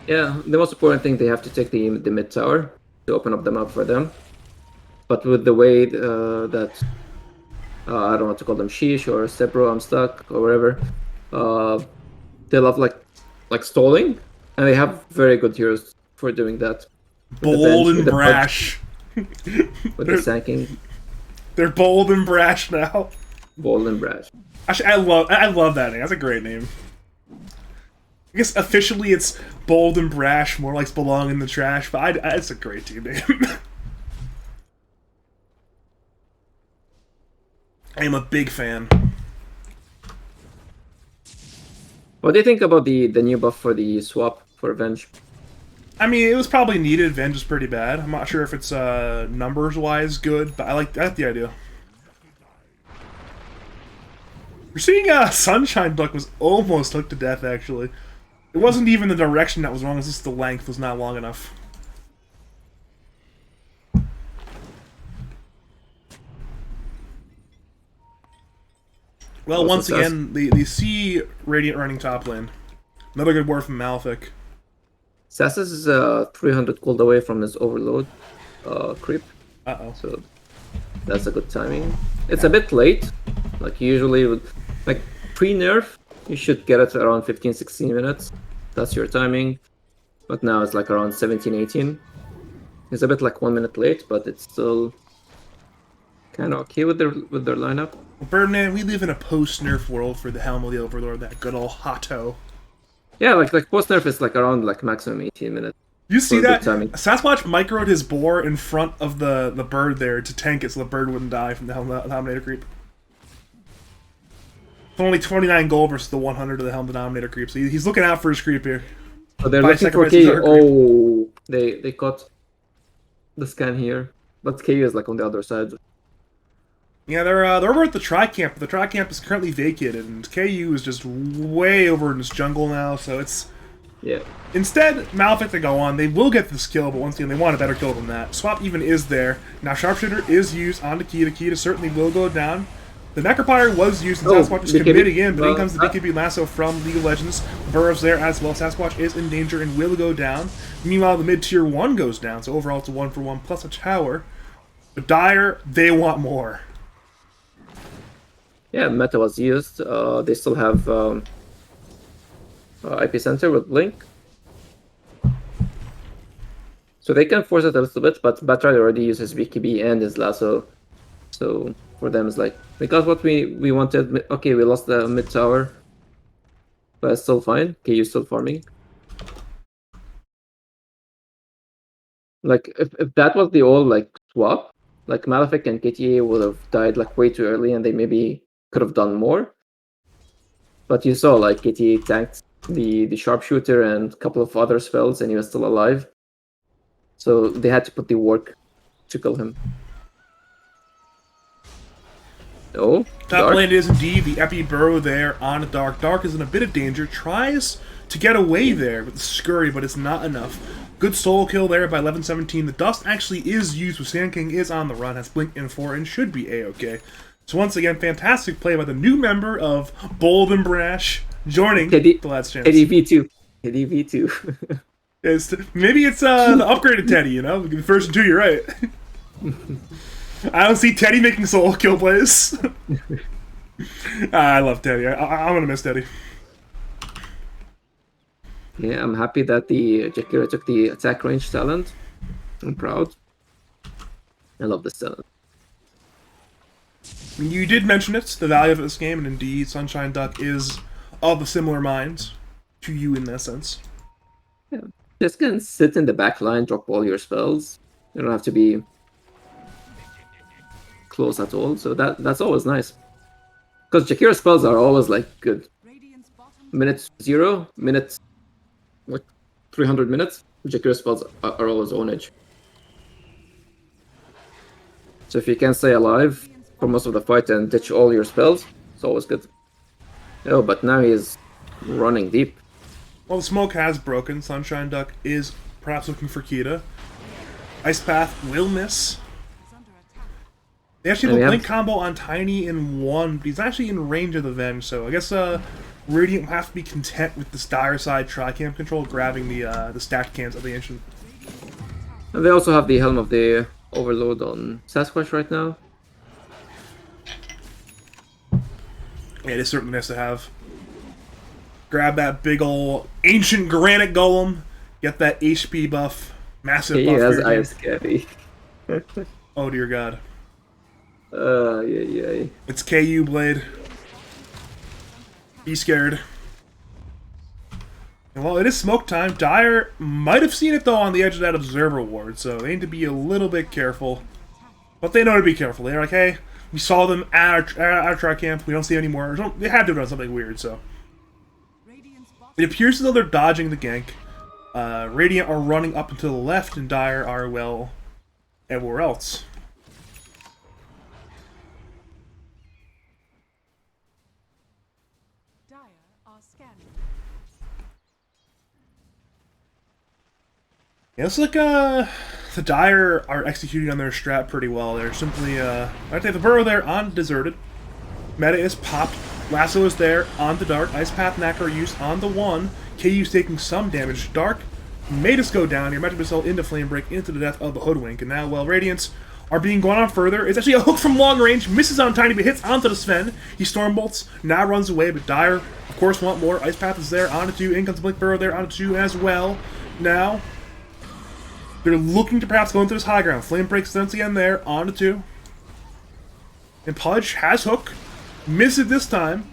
Yeah, the most important thing, they have to take the mid tower to open up the map for them. But with the way that I don't know what to call them, Sheesh or Stepbro, I'm stuck or whatever, they love like stalling, and they have very good heroes for doing that. Bold and brash. With the Sand King. They're bold and brash now. Bold and brash. Actually, I love that name. That's a great name. I guess officially it's bold and brash, more like belong in the trash, but it's a great team name. I am a big fan. What do you think about the new buff for the swap for Venge? I mean, it was probably needed. Venge is pretty bad. I'm not sure if it's numbers-wise good, but I like the idea. We're seeing Sunshine Duck was almost hooked to death, actually. It wasn't even the direction that was wrong, it's just the length was not long enough. Well, Also once again, they see Radiant running top lane. Another good word from Malefic. Sass is 300 gold away from his overload creep, Uh-oh. so that's a good timing. It's a bit late, like usually with like pre-nerf, you should get it around 15-16 minutes. That's your timing. But now it's like around 17-18. It's a bit like 1 minute late, but it's still kind of okay with their lineup. Birdman, we live in a post-nerf world for the Helm of the Overlord, that good old Hato. Yeah, like post nerf is like around like maximum 18 minutes. You see that? Timing. Sasquatch microed his boar in front of the bird there to tank it so the bird wouldn't die from the Helminator creep. It's only 29 gold versus the 100 of the Helm Denominator creep, so he's looking out for his creep here. So they're looking for KU. Oh, they caught the scan here, but KU is like on the other side. Yeah, they're over at the Tri-Camp, but the Tri-Camp is currently vacated, and KU is just way over in this jungle now, so it's... Yeah. Instead, Malefic to go on. They will get this kill, but once again, they want a better kill than that. Swap even is there. Now, Sharpshooter is used on Nikita. Nikita certainly will go down. The Necropire was used, and Sasquatch is committing in, but in comes the BKB Lasso from League of Legends. Burrows there as well. Sasquatch is in danger and will go down. Meanwhile, the mid-tier 1 goes down, so overall it's a 1-for-1 plus a tower. But Dire, they want more. Yeah, meta was used. They still have Epicenter with Blink. So they can force it a little bit, but Batride already uses BKB and his Lasso. So for them, it's like, we got what we wanted. Okay, we lost the mid tower, but it's still fine. KU still farming. Like, if that was the old, like, swap, like, Malefic and KTA would have died, like, way too early, and they maybe could have done more. But you saw, like, KTA tanked the Sharpshooter and a couple of other spells, and he was still alive. So they had to put the work to kill him. Oh, Top lane is indeed the Epi Burrow there on Dark. Dark is in a bit of danger, tries to get away there with the Scurry, but it's not enough. Good solo kill there by 11-17. The Dust actually is used with Sand King is on the run, has Blink in 4, and should be A-okay. So once again, fantastic play by the new member of Bold and Brash, joining the Last Chance. Teddy V2. Teddy V2. Maybe it's the upgraded Teddy, you know? The first 2, you're right. I don't see Teddy making solo kill plays. I love Teddy. I'm gonna miss Teddy. Yeah, I'm happy that the Jakiro took the attack range talent. I'm proud. I love this talent. You did mention it, the value of this game, and indeed, Sunshine Duck is of a similar mind to you in that sense. Yeah, just can sit in the back line, drop all your spells. You don't have to be close at all, so that's always nice. Because Jakiro spells are always like good. Minute 0, minute like 300 minutes. Jakiro spells are always on edge. So if you can stay alive for most of the fight and ditch all your spells, it's always good. Oh, but now he's running deep. Well, the smoke has broken. Sunshine Duck is perhaps looking for Kita. Ice Path will miss. They actually have a Blink combo on Tiny in 1, but he's actually in range of the Venge, so I guess Radiant will have to be content with this Dire side Tri-Camp control, grabbing the stacked cams of the Ancient. And they also have the Helm of the Overload on Sasquatch right now. Yeah, it is certainly nice to have. Grab that big ol' Ancient Granite Golem, get that HP buff, massive buff. He has Ice Candy. Oh dear god. Yeah. It's KU Blade. Be scared. And while it is smoke time, Dire might have seen it though on the edge of that Observer Ward, so they need to be a little bit careful. But they know to be careful. They're like, hey, we saw them at our Tri-Camp, we don't see any more. They had to have done something weird, so. It appears as though they're dodging the gank. Radiant are running up and to the left, and Dire are, well, everywhere else. Yeah, looks like the Dire are executing on their strat pretty well. They're simply, right, they have the Burrow there on Deserted. Meta is popped. Lasso is there on the Dark. Ice Path Knacker used on the 1. KU's taking some damage. Dark made us go down here. Magic Missile into Flame Break, into the death of the Hoodwink. And now, well, Radiants are being gone on further. It's actually a hook from long range. Misses on Tiny, but hits onto the Sven. He Stormbolts, now runs away, but Dire, of course, want more. Ice Path is there, onto 2. In comes Blink Burrow there, onto 2 as well. Now, they're looking to perhaps go into this high ground. Flame Breaks once again there, onto 2. And Pudge has hook. Misses this time.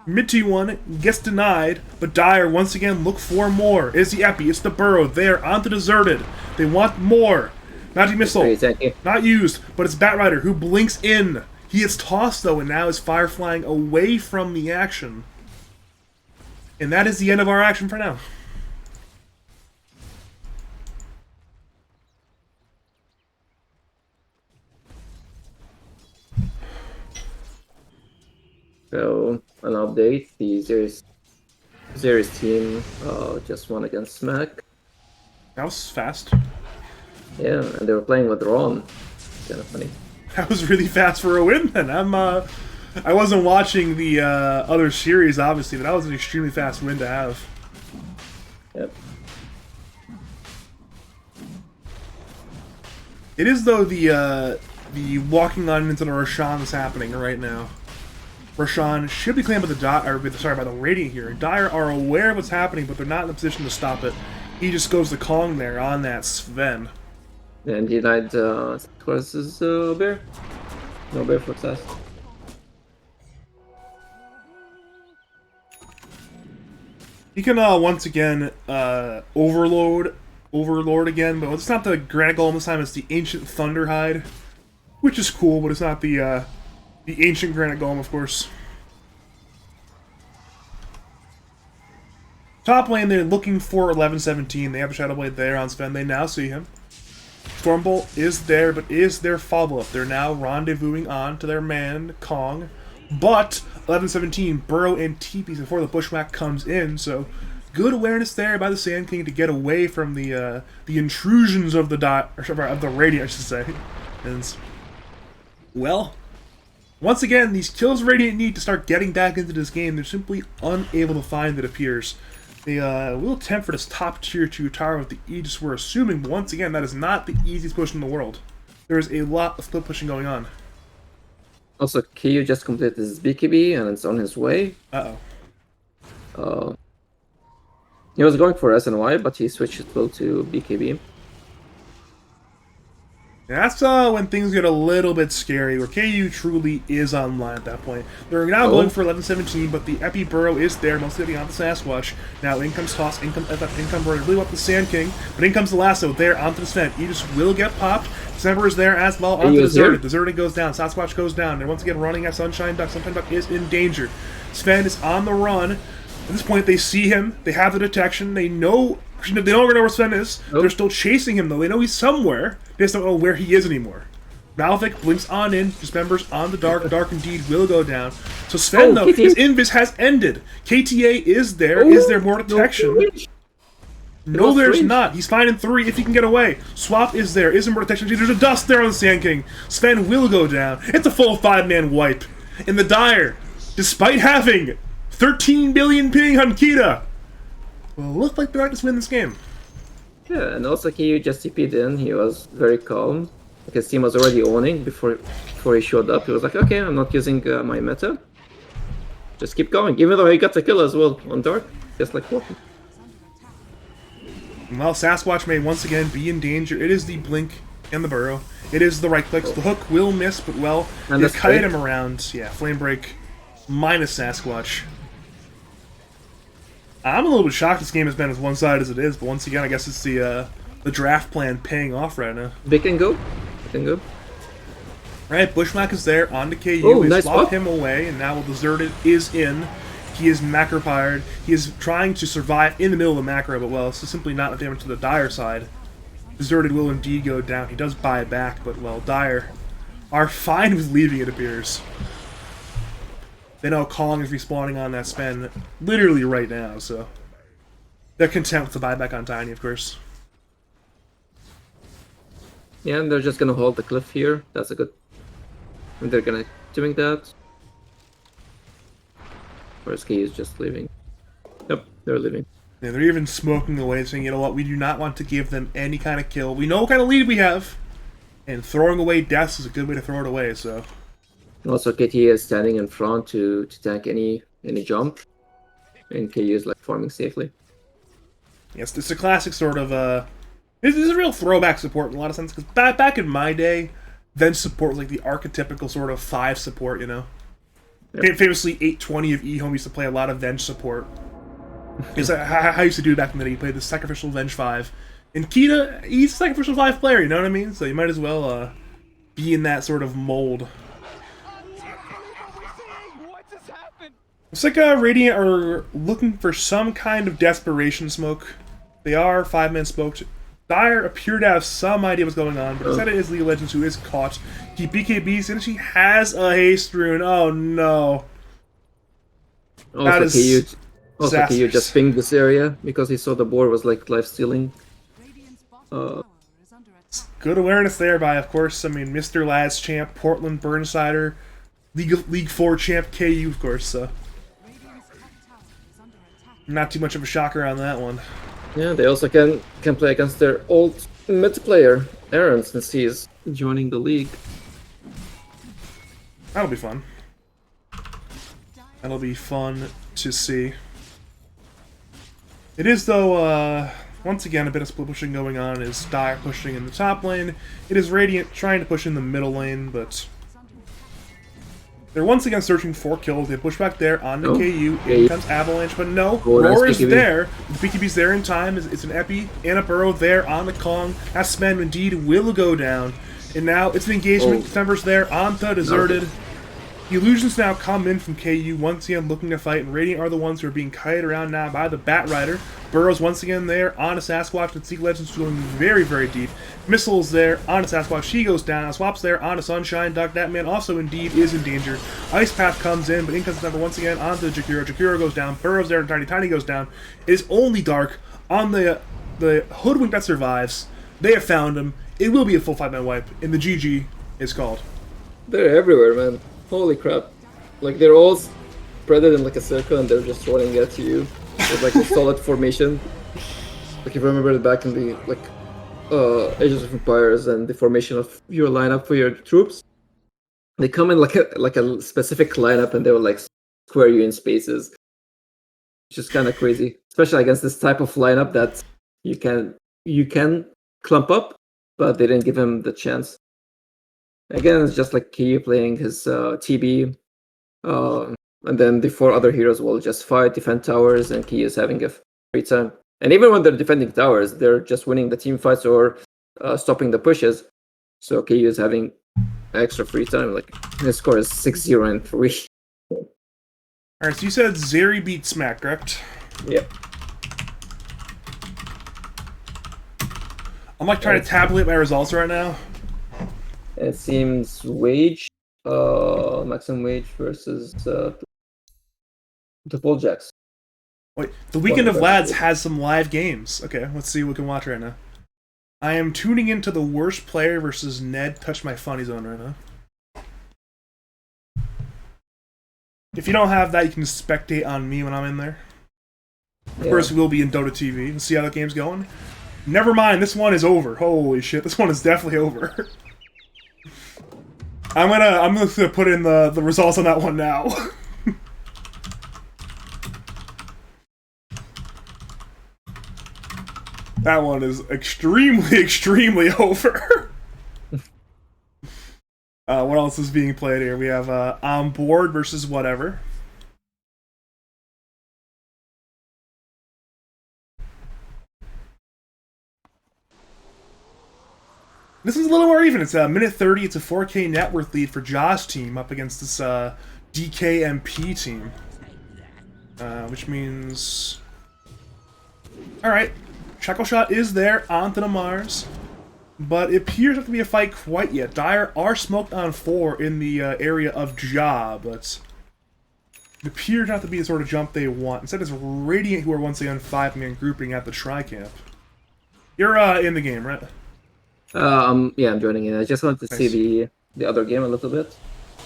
Mid T1 gets denied, but Dire once again look for more. It's the Epi, it's the Burrow there onto Deserted. They want more. Magic Missile, not used, but it's Batrider who blinks in. He is tossed though, and now is fire flying away from the action. And that is the end of our action for now. So, an update, the Xerxes team just won against Smack. That was fast. Yeah, and they were playing with Ron. Kind of funny. That was really fast for a win then. I wasn't watching the other series, obviously, but that was an extremely fast win to have. Yep. It is, though, the walking on into the Roshan is happening right now. Roshan should be claimed by the Radiant here. Dire are aware of what's happening, but they're not in a position to stop it. He just goes to Kong there on that Sven. And he died, versus Bear? No Bear for Sass. He can once again Overlord again, but it's not the Granite Golem this time, it's the Ancient Thunderhide. Which is cool, but it's not the Ancient Granite Golem, of course. Top lane, they're looking for 1117. They have a Shadow Blade there on Sven. They now see him. Stormbolt is there, but is their follow-up. They're now rendezvousing on to their man, Kong. But 1117, Burrow and TPs before the Bushwhack comes in, so good awareness there by the Sand King to get away from the intrusions of the Radiant, I should say. And, well, once again, these kills Radiant need to start getting back into this game. They're simply unable to find, it appears. They will attempt for this top tier 2 tower with the Aegis, we're assuming, but once again, that is not the easiest push in the world. There is a lot of split pushing going on. Also, KU just completed his BKB and it's on his way. He was going for SNY, but he switched it to BKB. That's when things get a little bit scary, where KU truly is online at that point. They're now going for 1117, but the Epi Burrow is there, mostly on the Sasquatch. Now in comes Toss, in comes Burrow, really want the Sand King, but in comes the Lasso there onto the Sven. Aegis will get popped. December is there as well onto Deserted. Deserted goes down, Sasquatch goes down. They're once again running at Sunshine Duck. Sunshine Duck is in danger. Sven is on the run. At this point, they see him. They have the detection. They know. They don't even know where Sven is. They're still chasing him, though. They know he's somewhere. They just don't know where he is anymore. Malvik blinks on in. Dismembers on the Dark. Dark indeed will go down. So Sven, though, his invis has ended. KTA is there. Is there more detection? No, there's not. He's fine in 3 if he can get away. Swap is there. Is there more detection? There's a dust there on the Sand King. Sven will go down. It's a full 5-man wipe. In the Dire, despite having 13 billion ping on Kita, well, look like they're not just win this game. Yeah, and also KU just TP'd in. He was very calm. Like his team was already owning before he showed up. He was like, okay, I'm not using my meta. Just keep going. Even though he got the kill as well on Dark. Just like walking. Well, Sasquatch may once again be in danger. It is the Blink and the Burrow. It is the right clicks. The hook will miss, but well, they kite him around. Yeah, Flame Break minus Sasquatch. I'm a little bit shocked this game has been as one-sided as it is, but once again, I guess it's the draft plan paying off right now. They can go. They can go. Right, Bushwhack is there, on to KU. Oh, they nice swap him away, and now Deserted is in. He is macro-pired. He is trying to survive in the middle of the macro, but well, it's simply not enough damage to the Dire side. Deserted will indeed go down. He does buy back, but well, Dire are fine with leaving, it appears. They know Kong is respawning on that Sven literally right now, so they're content with the buyback on Tiny, of course. Yeah, and they're just gonna hold the cliff here. That's a good. And they're gonna doing that. Or is KU just leaving? Yep, they're leaving. Yeah, they're even smoking away, saying, you know what, we do not want to give them any kind of kill. We know what kind of lead we have, and throwing away deaths is a good way to throw it away, so... Also, KT is standing in front to tank any jump, and KU is like farming safely. Yes, it's a classic sort of, this is a real throwback support in a lot of sense, because back in my day, Venge support was like the archetypical sort of 5 support, you know? Yep. Famously, 820 of eHome used to play a lot of Venge support. Is how I used to do it back in the day. You played the Sacrificial Venge 5. And Kita, he's a Sacrificial 5 player, you know what I mean? So you might as well be in that sort of mold. Looks like Radiant are looking for some kind of desperation smoke. They are 5-man smoked. Dire appeared to have some idea what's going on, but instead it is League of Legends who is caught. He BKBs and she has a haste rune. Oh no. That is KU just pinged this area because he saw the board was like life stealing. Good awareness there by, of course, I mean, Mr. Lads champ, Portland Burnsider, League 4 champ KU, of course, so. Not too much of a shocker on that one. Yeah, they also can play against their old mid player, Aaron, since he's joining the league. That'll be fun. That'll be fun to see. It is, though, once again, a bit of split pushing going on. It is Dire pushing in the top lane. It is Radiant trying to push in the middle lane, but... They're once again searching for kills. They push back there on the KU. In comes Avalanche, but no. Roar is there. The BKB's there in time. It's an Epi and a Burrow there on the Kong. That Sven indeed will go down. And now it's an engagement. December's there on the Deserted. The illusions now come in from KU, once again looking to fight, and Radiant are the ones who are being kited around now by the Bat Rider. Burrow's once again there on a Sasquatch, and League of Legends going very, very deep. Missile's there on a Sasquatch, she goes down. Swap's there on a Sunshine. Doc Datman also indeed is in danger. Ice Path comes in, but in comes number once again onto Jakiro. Jakiro goes down. Burrow's there, and Tiny goes down. It is only Dark on the Hoodwink that survives. They have found him. It will be a full 5-man wipe, and the GG is called. They're everywhere, man. Holy crap. Like, they're all spreaded in like a circle and they're just running at you with like a solid formation. Like, if you remember back in the like Ages of Empires and the formation of your lineup for your troops, they come in like a specific lineup and they will like square you in spaces. Which is kind of crazy. Especially against this type of lineup that you can clump up, but they didn't give him the chance. Again, it's just like KU playing his TB, and then the 4 other heroes will just fight, defend towers, and KU is having a free time. And even when they're defending towers, they're just winning the team fights or stopping the pushes. So KU is having extra free time. Like, his score is 6-0 and 3. Alright, so you said Zeri beat Smack, correct? Yep. I'm like trying to tabulate my results right now. It seems Wage, Maximum Wage versus the Bulljacks. Wait, the Weekend of Lads has some live games. Okay, let's see what we can watch right now. I am tuning into the worst player versus Ned Touch My Funny Zone right now. If you don't have that, you can spectate on me when I'm in there. Of course, we will be in Dota TV and see how the game's going. Never mind, this one is over. Holy shit, this one is definitely over. I'm gonna put in the results on that one now. That one is extremely over. What else is being played here? We have On Board versus whatever. This is a little more even. It's a minute 30. It's a 4K net worth lead for Josh's team up against this DKMP team. Which means... Alright. Shackle Shot is there onto the Mars. But it appears not to be a fight quite yet. Dire are smoked on 4 in the area of Ja, but... It appears not to be the sort of jump they want. Instead, it's Radiant who are once again 5-man grouping at the Tri-Camp. You're in the game, right? Yeah, I'm joining in. I just wanted to see the other game a little bit,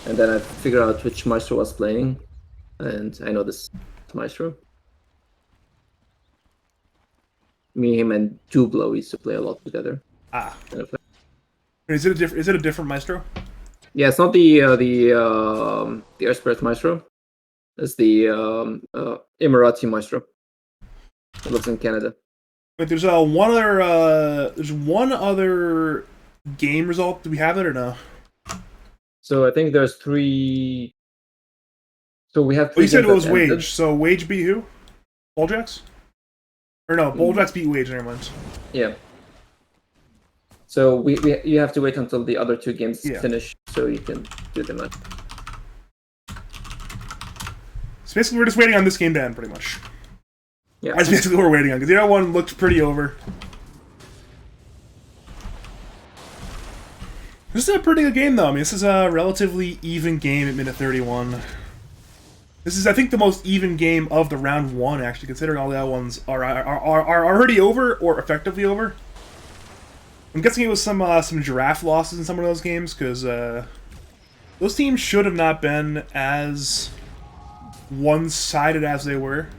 and then I figured out which Maestro was playing. and I know this Maestro. Me, him, and Jublo used to play a lot together. Ah, And if- is it a different? Is it a different Maestro? Yeah, it's not the Air Spirit Maestro. It's the Emirati Maestro. It lives in Canada. But there's one other game result. Do we have it or no? So I think there's 3. So we have Oh, 3 you said games it was that ended. Wage. So Wage beat who? Boljax? Or no, Boljax beat Wage. Never mind. Yeah. So we you have to wait until the other 2 games Yeah. finish so you can do the match. So basically, we're just waiting on this game to end, pretty much. Yeah. That's basically what we're waiting on, because the other one looked pretty over. This is a pretty good game, though. I mean, this is a relatively even game at minute 31. This is, I think, the most even game of the round 1, actually, considering all the other ones are already over, or effectively over. I'm guessing it was some giraffe losses in some of those games, because those teams should have not been as one-sided as they were.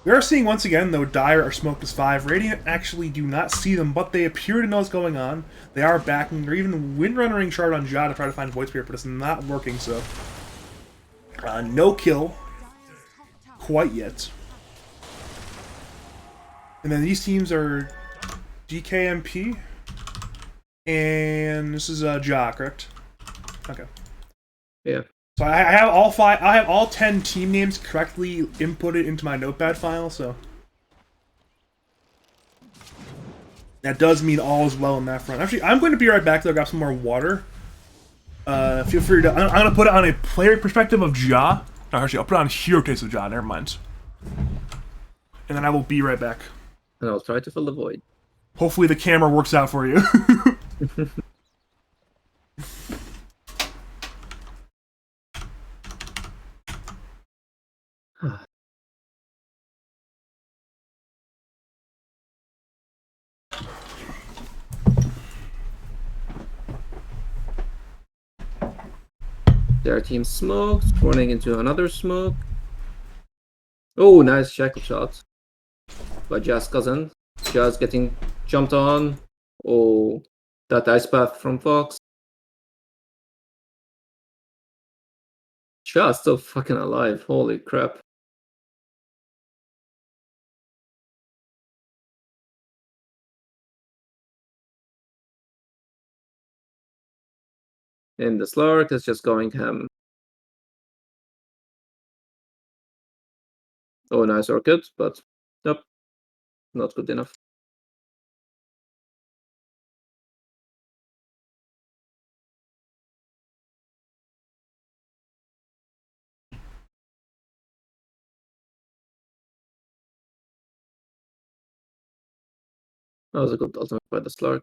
We are seeing once again, though, Dire are smoked as 5. Radiant actually do not see them, but they appear to know what's going on. They are backing. They're even windrunnering Shard on Ja to try to find Void Spirit, but it's not working, so. No kill. Quite yet. And then these teams are GKMP. And this is Ja, correct? Okay. Yeah. So I have all 5. I have all 10 team names correctly inputted into my notepad file. So that does mean all is well on that front. Actually, I'm going to be right back to grab some more water. Feel free to. I'm going to put it on a player perspective of Ja. No, actually, I'll put it on hero case of Ja. Never mind. And then I will be right back. And I'll try to fill the void. Hopefully, the camera works out for you. Their team smoked, running into another smoke. Oh, nice shackle shot by Jazz cousin. Jazz getting jumped on. Oh, that ice path from Fox. Jazz still fucking alive. Holy crap. And the Slark is just going ham. Oh, nice Orchid, but nope, not good enough. That was a good ultimate by the Slark.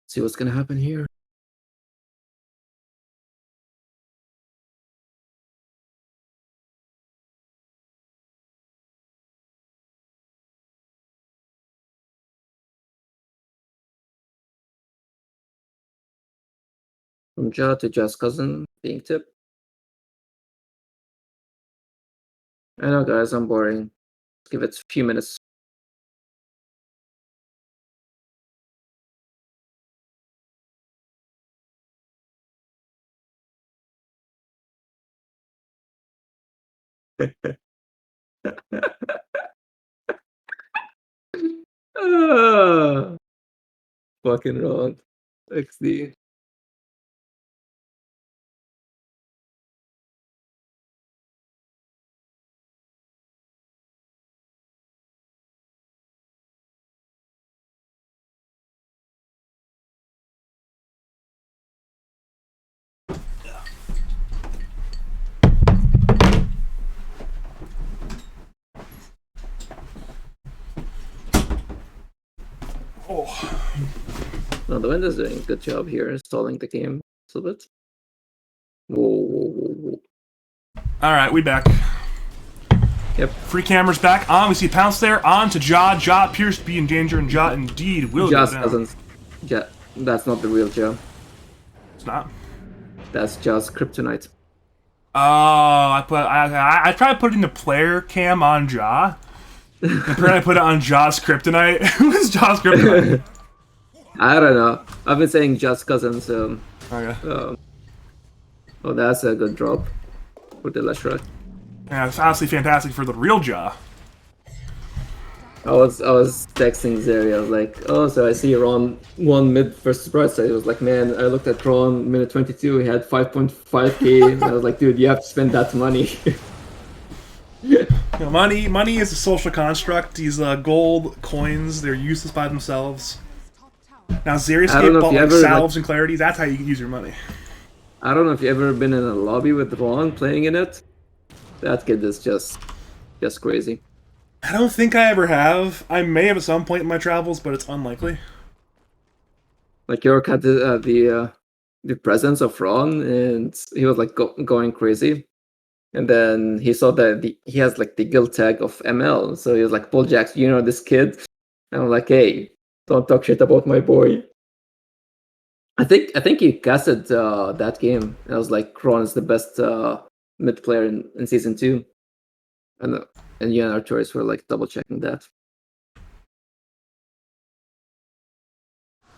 See what's gonna happen here. From Ja to Ja's cousin being tipped. I know, guys, I'm boring. Let's give it a few minutes. Ah, fucking wrong. XD. Oh. No, the Windows doing a good job here installing the game a little bit. Whoa. Alright, we back. Yep. Free cameras back on. We see Pounce there. On to Ja. Ja appears to be in danger, and Ja indeed will Ja's go down. cousins. Ja, that's not the real Ja. It's not. That's Ja's kryptonite. Oh, I tried putting the player cam on Ja. Apparently I put it on Ja's kryptonite. Who is Ja's kryptonite? I don't know. I've been saying Ja's cousins. Okay. Oh, that's a good drop for the Leshrac. Yeah, it's honestly fantastic for the real Ja. I was texting Zeri. I was like, oh, so I see Ron won mid versus bright side. It was like, man, I looked at Ron minute 22. He had 5.5k. And I was like, dude, you have to spend that money. You know, money is a social construct. These gold coins, they're useless by themselves. Now, Xeriscape bought like salves and clarities. That's how you can use your money. I don't know if you've ever been in a lobby with Ron playing in it. That kid is just crazy. I don't think I ever have. I may have at some point in my travels, but it's unlikely. Like, York had the presence of Ron, and he was like going crazy. And then he saw that he has like the guild tag of ML, so he was like, Paul Jackson, you know this kid? And I'm like, hey, don't talk shit about my boy. I think he casted that game. I was like, Ron is the best mid player in season 2, and you and Arturis were like double checking that.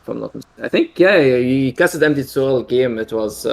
If I'm not mistaken. I think he casted Empty Soul game. It was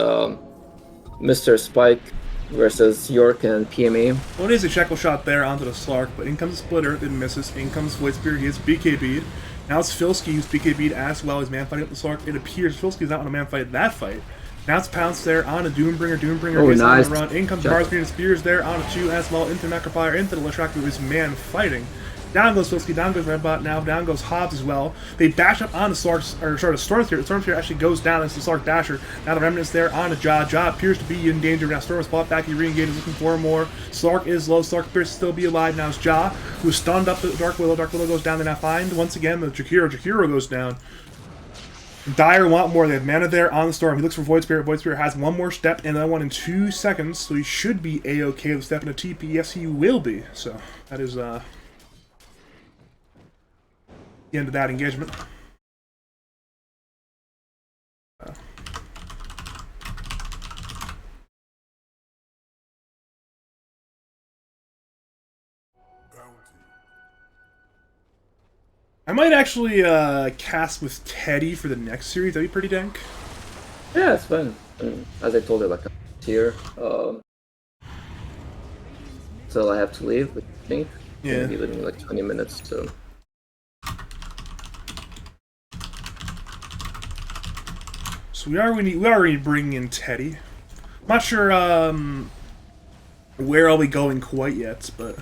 Mr. Spike versus York and PMA. Well, it is a Shekel shot there onto the Slark, but in comes Splitter, it misses. In comes Void Spear, he is BKB'd. Now it's Filsky who's BKB'd as well as man fighting up the Slark. It appears Filsky's not on a man fight that fight. Now it's Pounce there on a Doombringer. Doombringer is nice. on the run. In comes Barsby and Spears there on a 2 as well into Macrophire, into the Leshrac who is man fighting. Down goes Filsky, down goes Redbot, now down goes Hobbs as well. They dash up on the Slark, or sorry, the Stormsphere. The Stormsphere actually goes down as the Slark Dasher. Now the Remnant's there on a Ja. Ja appears to be in danger. Now Storm is bought back, he re-engages looking for more. Slark is low, Slark appears to still be alive. Now it's Ja, who's stunned up the Dark Willow. Dark Willow goes down, they now find once again the Jakiro. Jakiro goes down. Dire want more. They have mana there on the Storm. He looks for Void Spirit. Void Spirit has one more step and another one in 2 seconds, so he should be A-OK with step in a TP. Yes, he will be. So that is the end of that engagement. I might actually cast with Teddy for the next series. That'd be pretty dank. Yeah, it's fun. As I told you, like a tier. So I have to leave, I think. Yeah. Maybe leaving in like 20 minutes, so. So we already bring in Teddy. I'm not sure where I'll be going quite yet, but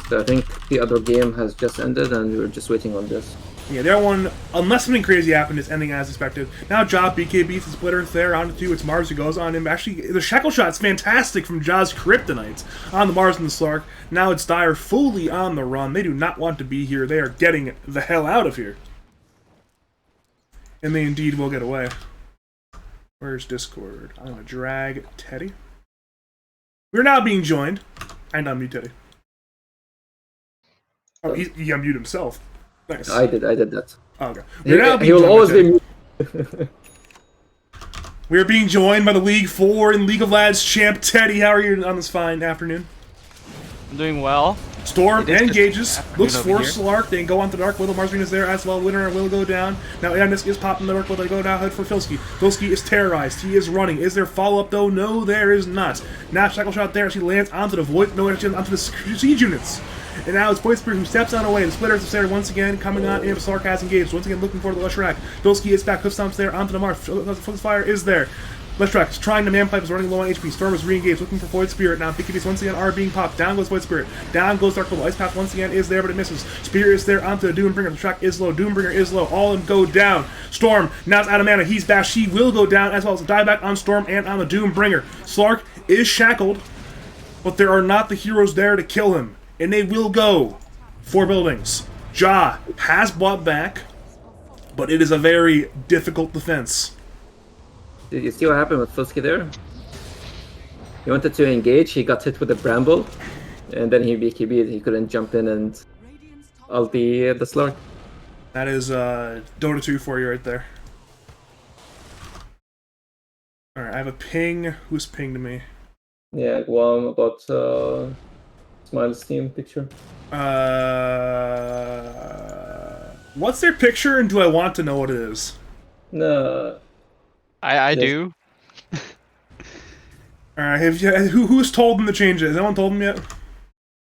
So I think the other game has just ended, and we're just waiting on this. yeah, the other one, unless something crazy happened, is ending as expected. Now Ja BK beats the Splitter there on to 2. It's Mars who goes on him. Actually, the Shekel shot's fantastic from Ja's Kryptonites on the Mars and the Slark. Now it's Dire fully on the run. They do not want to be here. They are getting the hell out of here. And they indeed will get away. Where's Discord? I'm gonna drag Teddy. We're now being joined. And unmute Teddy. Oh, he unmuted himself. Nice. I did that. Oh, okay. He will always be muted. We're being joined by the League 4 and League of Lads champ Teddy. How are you on this fine afternoon? I'm doing well. Storm engages, looks for over here. Slark, they go on to Dark Widow, Marsvine is there as well, Winter will go down. Now Yannis is popping the Dark Widow, they go down, head for Filski. Filski is terrorized, he is running. Is there follow-up though? No, there is not. Now Shackle Shot there, she lands onto the Void, no, actually onto the siege units. And now it's Void Spirit who steps on away. The Splitters is there once again, coming on in. Slark has engaged, once again looking for the Leshrac. Filski is back, Hoof Stomps there, onto the Mars. Fire is there. Leshrac is trying to manpipe, is running low on HP. Storm is re-engaged, looking for Void Spirit. Now BKBs once again are being popped. Down goes Void Spirit. Down goes Dark Widow. Ice Path once again is there, but it misses. Spear is there onto the Doombringer. The track is low. Doombringer is low. All of them go down. Storm, now it's out of mana. He's back. She will go down, as well as a dieback on Storm and on the Doombringer. Slark is shackled, but there are not the heroes there to kill him. And they will go. 4 buildings. Ja has bought back, but it is a very difficult defense. Did you see what happened with Filski there? He wanted to engage, he got hit with a bramble, and then he BKB'd, he couldn't jump in and ult the Slark. That is Dota 2 for you right there. Alright, I have a ping. Who's pinged me? Yeah, Guam about Smile's team picture. What's their picture, and do I want to know what it is? No. I do. Alright, who's told them to change it? Has anyone told them yet?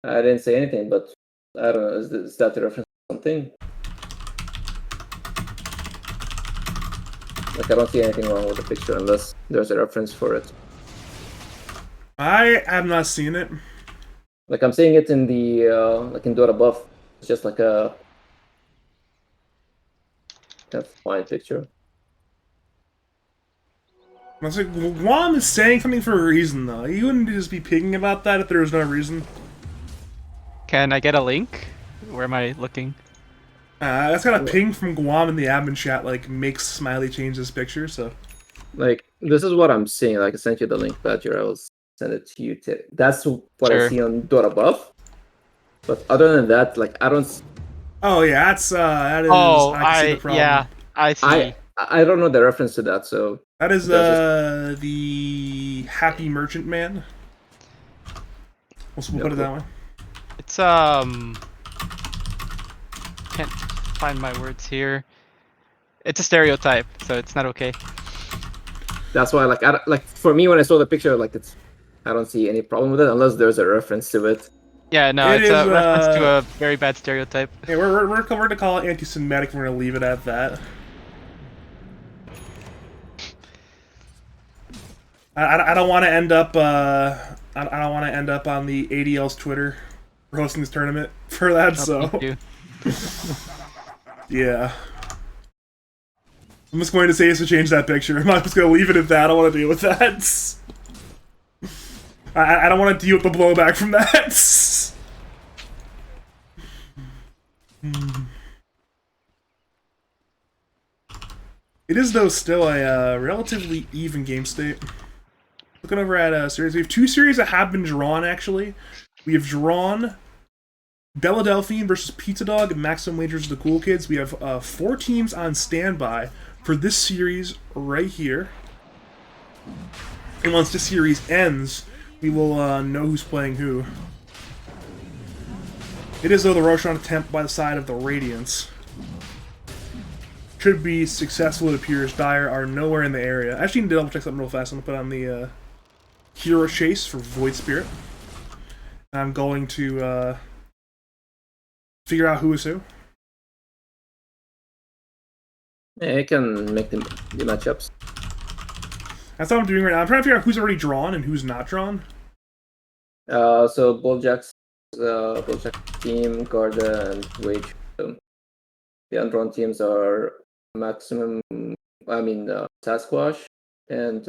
I didn't say anything, but I don't know, is that a reference to something? Like, I don't see anything wrong with the picture unless there's a reference for it. I have not seen it. Like, I'm seeing it in the, like in Dota Buff. It's just like a fine picture. I was like, Guam is saying something for a reason, though. You wouldn't just be pinging about that if there was no reason. Can I get a link? Where am I looking? That's got a ping from Guam in the admin chat, like, makes Smiley change his picture, so... Like, this is what I'm seeing. Like, I sent you the link, Badger. I will send it to you. That's what Sure. I see on Dota Buff. But other than that, like, I don't... Oh, yeah, that is... Oh, I can see the problem. yeah, I see. I don't know the reference to that, so... That is, the Happy Merchant Man. We'll put it that way. It's can't find my words here. It's a stereotype, so it's not okay. That's why, like, like for me, when I saw the picture, like, I don't see any problem with it unless there's a reference to it. Yeah, no, It it's a is, reference to a very bad stereotype. Hey, we're to call it anti-Semitic. We're gonna leave it at that. I don't want to end up. I don't want to end up on the ADL's Twitter for hosting this tournament for that. So Me too. yeah, I'm just going to say is to change that picture. I'm not just going to leave it at that. I don't want to deal with that. I don't want to deal with the blowback from that. It is, though, still a relatively even game state. Looking over at series, we have 2 series that have been drawn, actually. We have drawn Bella Delphine versus Pizza Dog and Maximum Wagers of the Cool Kids. We have 4 teams on standby for this series right here. And once this series ends, we will know who's playing who. It is, though, the Roshan attempt by the side of the Radiance. Should be successful, it appears. Dire are nowhere in the area. I actually need to double check something real fast. I'm going to put on the Hero Chase for Void Spirit. I'm going to figure out who is who. Yeah, I can make the matchups. That's what I'm doing right now. I'm trying to figure out who's already drawn and who's not drawn. So Bulljack's team, Garda, and Wage. So the undrawn teams are Maximum. Sasquatch, and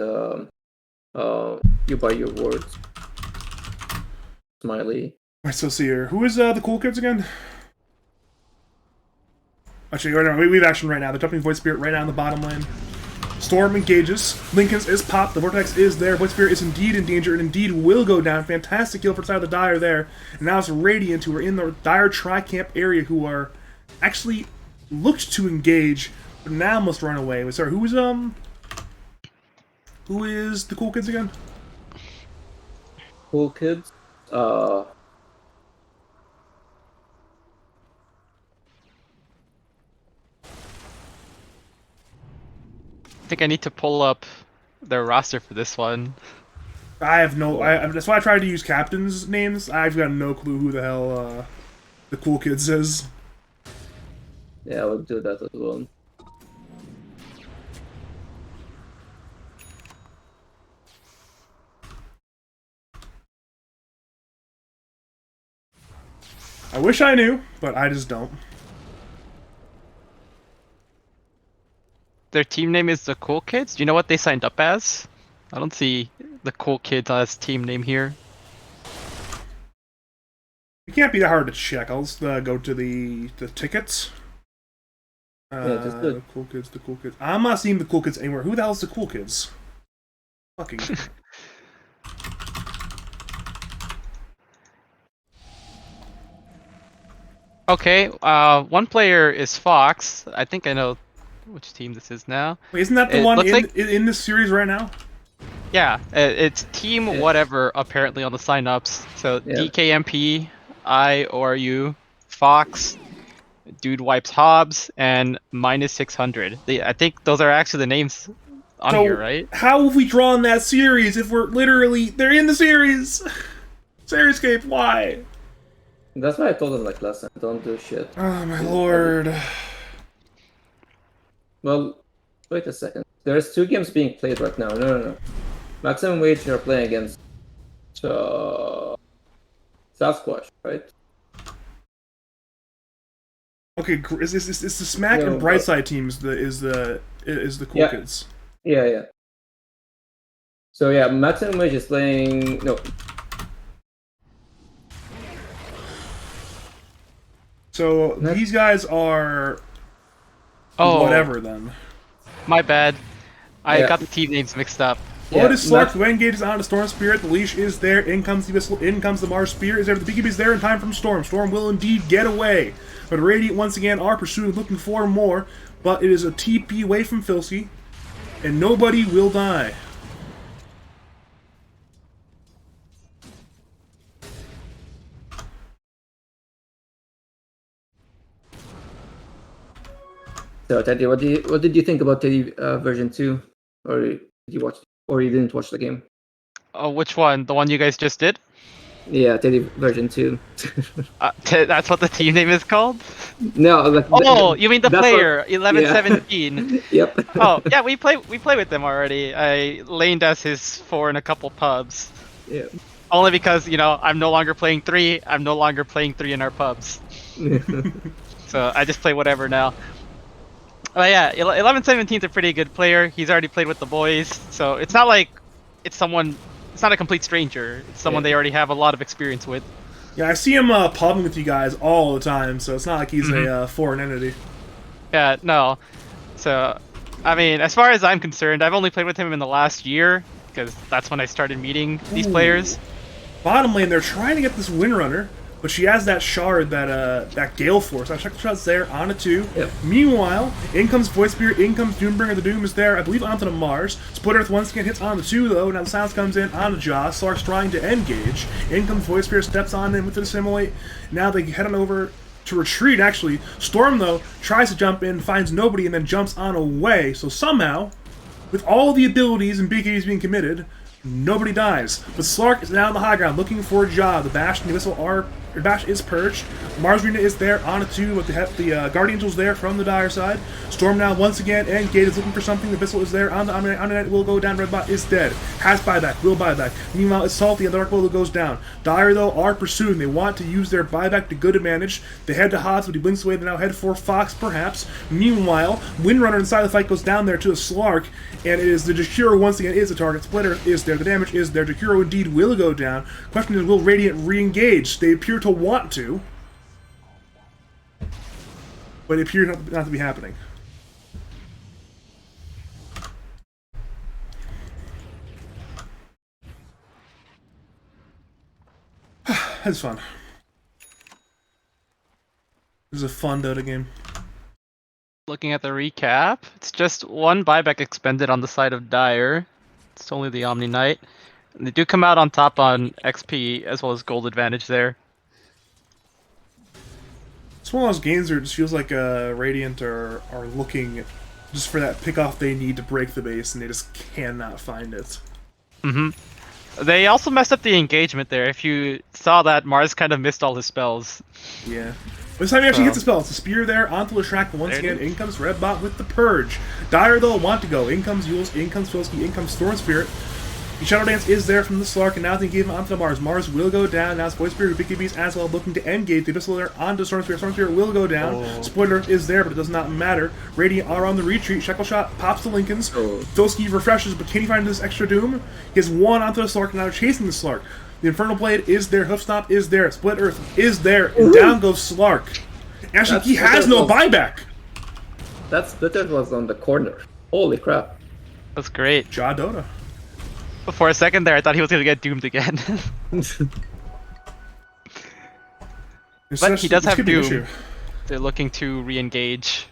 You Buy Your Words. Smiley. Alright, so let's see here. Who is the Cool Kids again? Actually, right now, we have action right now. They're jumping Void Spirit right now in the bottom lane. Storm engages. Linken's is popped. The Vortex is there. Void Sphere is indeed in danger and indeed will go down. Fantastic kill for side of the Dire there. And now it's Radiant who are in the Dire Tri-Camp area who are actually looked to engage, but now must run away. Sorry, who is the Cool Kids again? Cool Kids. I think I need to pull up their roster for this one. I have no. That's why I tried to use captains' names. I've got no clue who the hell the Cool Kids is. Yeah, we'll do that as well. I wish I knew, but I just don't. Their team name is the Cool Kids. Do you know what they signed up as? I don't see the Cool Kids as team name here. It can't be that hard to check. I'll just go to the tickets. Yeah, just do The it. Cool Kids, the Cool Kids. I'm not seeing the Cool Kids anywhere. Who the hell's the Cool Kids? Fucking. Okay, one player is Fox. I think I know which team this is now. Wait, isn't that the It one looks in, like- in this series right now? Yeah, it's team Yeah. whatever apparently on the signups. So Yeah. DKMP, IORU, Fox, Dude Wipes Hobbs, and -600. I think those are actually the names on So, here, right? how have we drawn that series if we're literally... They're in the series! Seriescape, why? That's why I told him like last time, don't do shit. Oh my lord. Well, wait a second. There's 2 games being played right now. No. Maximum Wage are playing against Sasquatch, right? Okay, is the Smack No, and Brightside team is the Cool Yeah. Kids. Yeah. So yeah, Maximum Wage is playing. No, So That- these guys are Oh, whatever then. my bad. I Yeah. got the team names mixed up. Yeah, What is Slark? Max- The Wayne Gate is on the Storm Spirit. The Leash is there. In comes the Abyssal. In comes the Mars Spear. Is there? The BKB is there in time from Storm. Storm will indeed get away. But Radiant once again are pursuing, looking for more. But it is a TP away from Filthy. And nobody will die. So Teddy, what did you think about Teddy version 2? Or did you watch? Or you didn't watch the game? Oh, which one? The one you guys just did? Yeah, Teddy version 2. That's what the team name is called? No, like. Oh, you mean the that's what- player, 1117. Yep. Oh, yeah, we play with them already. I laned as his 4 in a couple pubs. Yeah. Only because, I'm no longer playing 3. I'm no longer playing 3 in our pubs. So I just play whatever now. But yeah, 1117 is a pretty good player. He's already played with the boys. So it's not like it's not a complete stranger. It's someone Yeah. they already have a lot of experience with. Yeah, I see him pubbing with you guys all the time. So it's not like he's Mm-hmm. a foreign entity. Yeah, no. So, I mean, as far as I'm concerned, I've only played with him in the last year, because that's when I started meeting these Ooh. players. Bottom lane, they're trying to get this Windrunner, but she has that shard, that Gale Force. That check shot's there, on a 2. Yep. Meanwhile, in comes Void Spirit, in comes Doombringer. The Doom is there, I believe, onto the Mars. Split Earth once again hits on the 2, though. Now the Silence comes in on the Jaw. Slark's trying to engage. In comes Void Spirit, steps on in with the Assimilate. Now they head on over to retreat, actually. Storm, though, tries to jump in, finds nobody, and then jumps on away. So somehow, with all the abilities and BKBs being committed, nobody dies. But Slark is now on the high ground looking for a job. The Bash and the Abyssal Bash is purged. Mars Arena is there on a 2, but the Guardian Angel's there from the Dire side. Storm now once again, and Gate is looking for something. The Abyssal is there on the Omninet, will go down. Redbot is dead. Has buyback, will buyback. Meanwhile, it's Salty and the Dark Willow goes down. Dire, though, are pursuing. They want to use their buyback to good advantage. They head to Hobbs, but he blinks away. They now head for Fox, perhaps. Meanwhile, Windrunner inside the fight goes down there to a Slark, and it is the Jakiro once again is the target. Splitter is there. The damage is there. Jakiro indeed will go down. Question is, will Radiant re-engage? They appear to want to, but it appears not to be happening. That's fun. This is a fun Dota game. Looking at the recap, it's just one buyback expended on the side of Dire. It's only the Omni Knight. And they do come out on top on XP as well as gold advantage there. It's one of those games where it just feels like Radiant are looking just for that pick-off they need to break the base, and they just cannot find it. They also messed up the engagement there. If you saw that, Mars kind of missed all his spells. Yeah. This time he actually hits the spell. It's a spear there onto Leshrac, but once again, in comes Redbot with the Purge. Dire, though, want to go. In comes Yules, in comes Filski, in comes Storm Spirit. The Shadow Dance is there from the Slark, and now they gave him onto the Mars. Mars will go down. Now it's Void Spirit with BKBs as well, looking to engage. The Abyssal there onto Storm Spirit. Storm Spirit will go down. Spoiler is there, but it does not matter. Radiant are on the retreat. Shackle Shot pops the Lincolns. Filski refreshes, but can he find this extra Doom? He has one onto the Slark, and now chasing the Slark. The Infernal Blade is there. Hoofstomp is there. Split Earth is there. And down goes Slark. Actually, he has no buyback. That was on the corner. Holy crap. That's great. Ja Dota. For a second there, I thought he was going to get doomed again. But he does have Doom. They're looking to re-engage.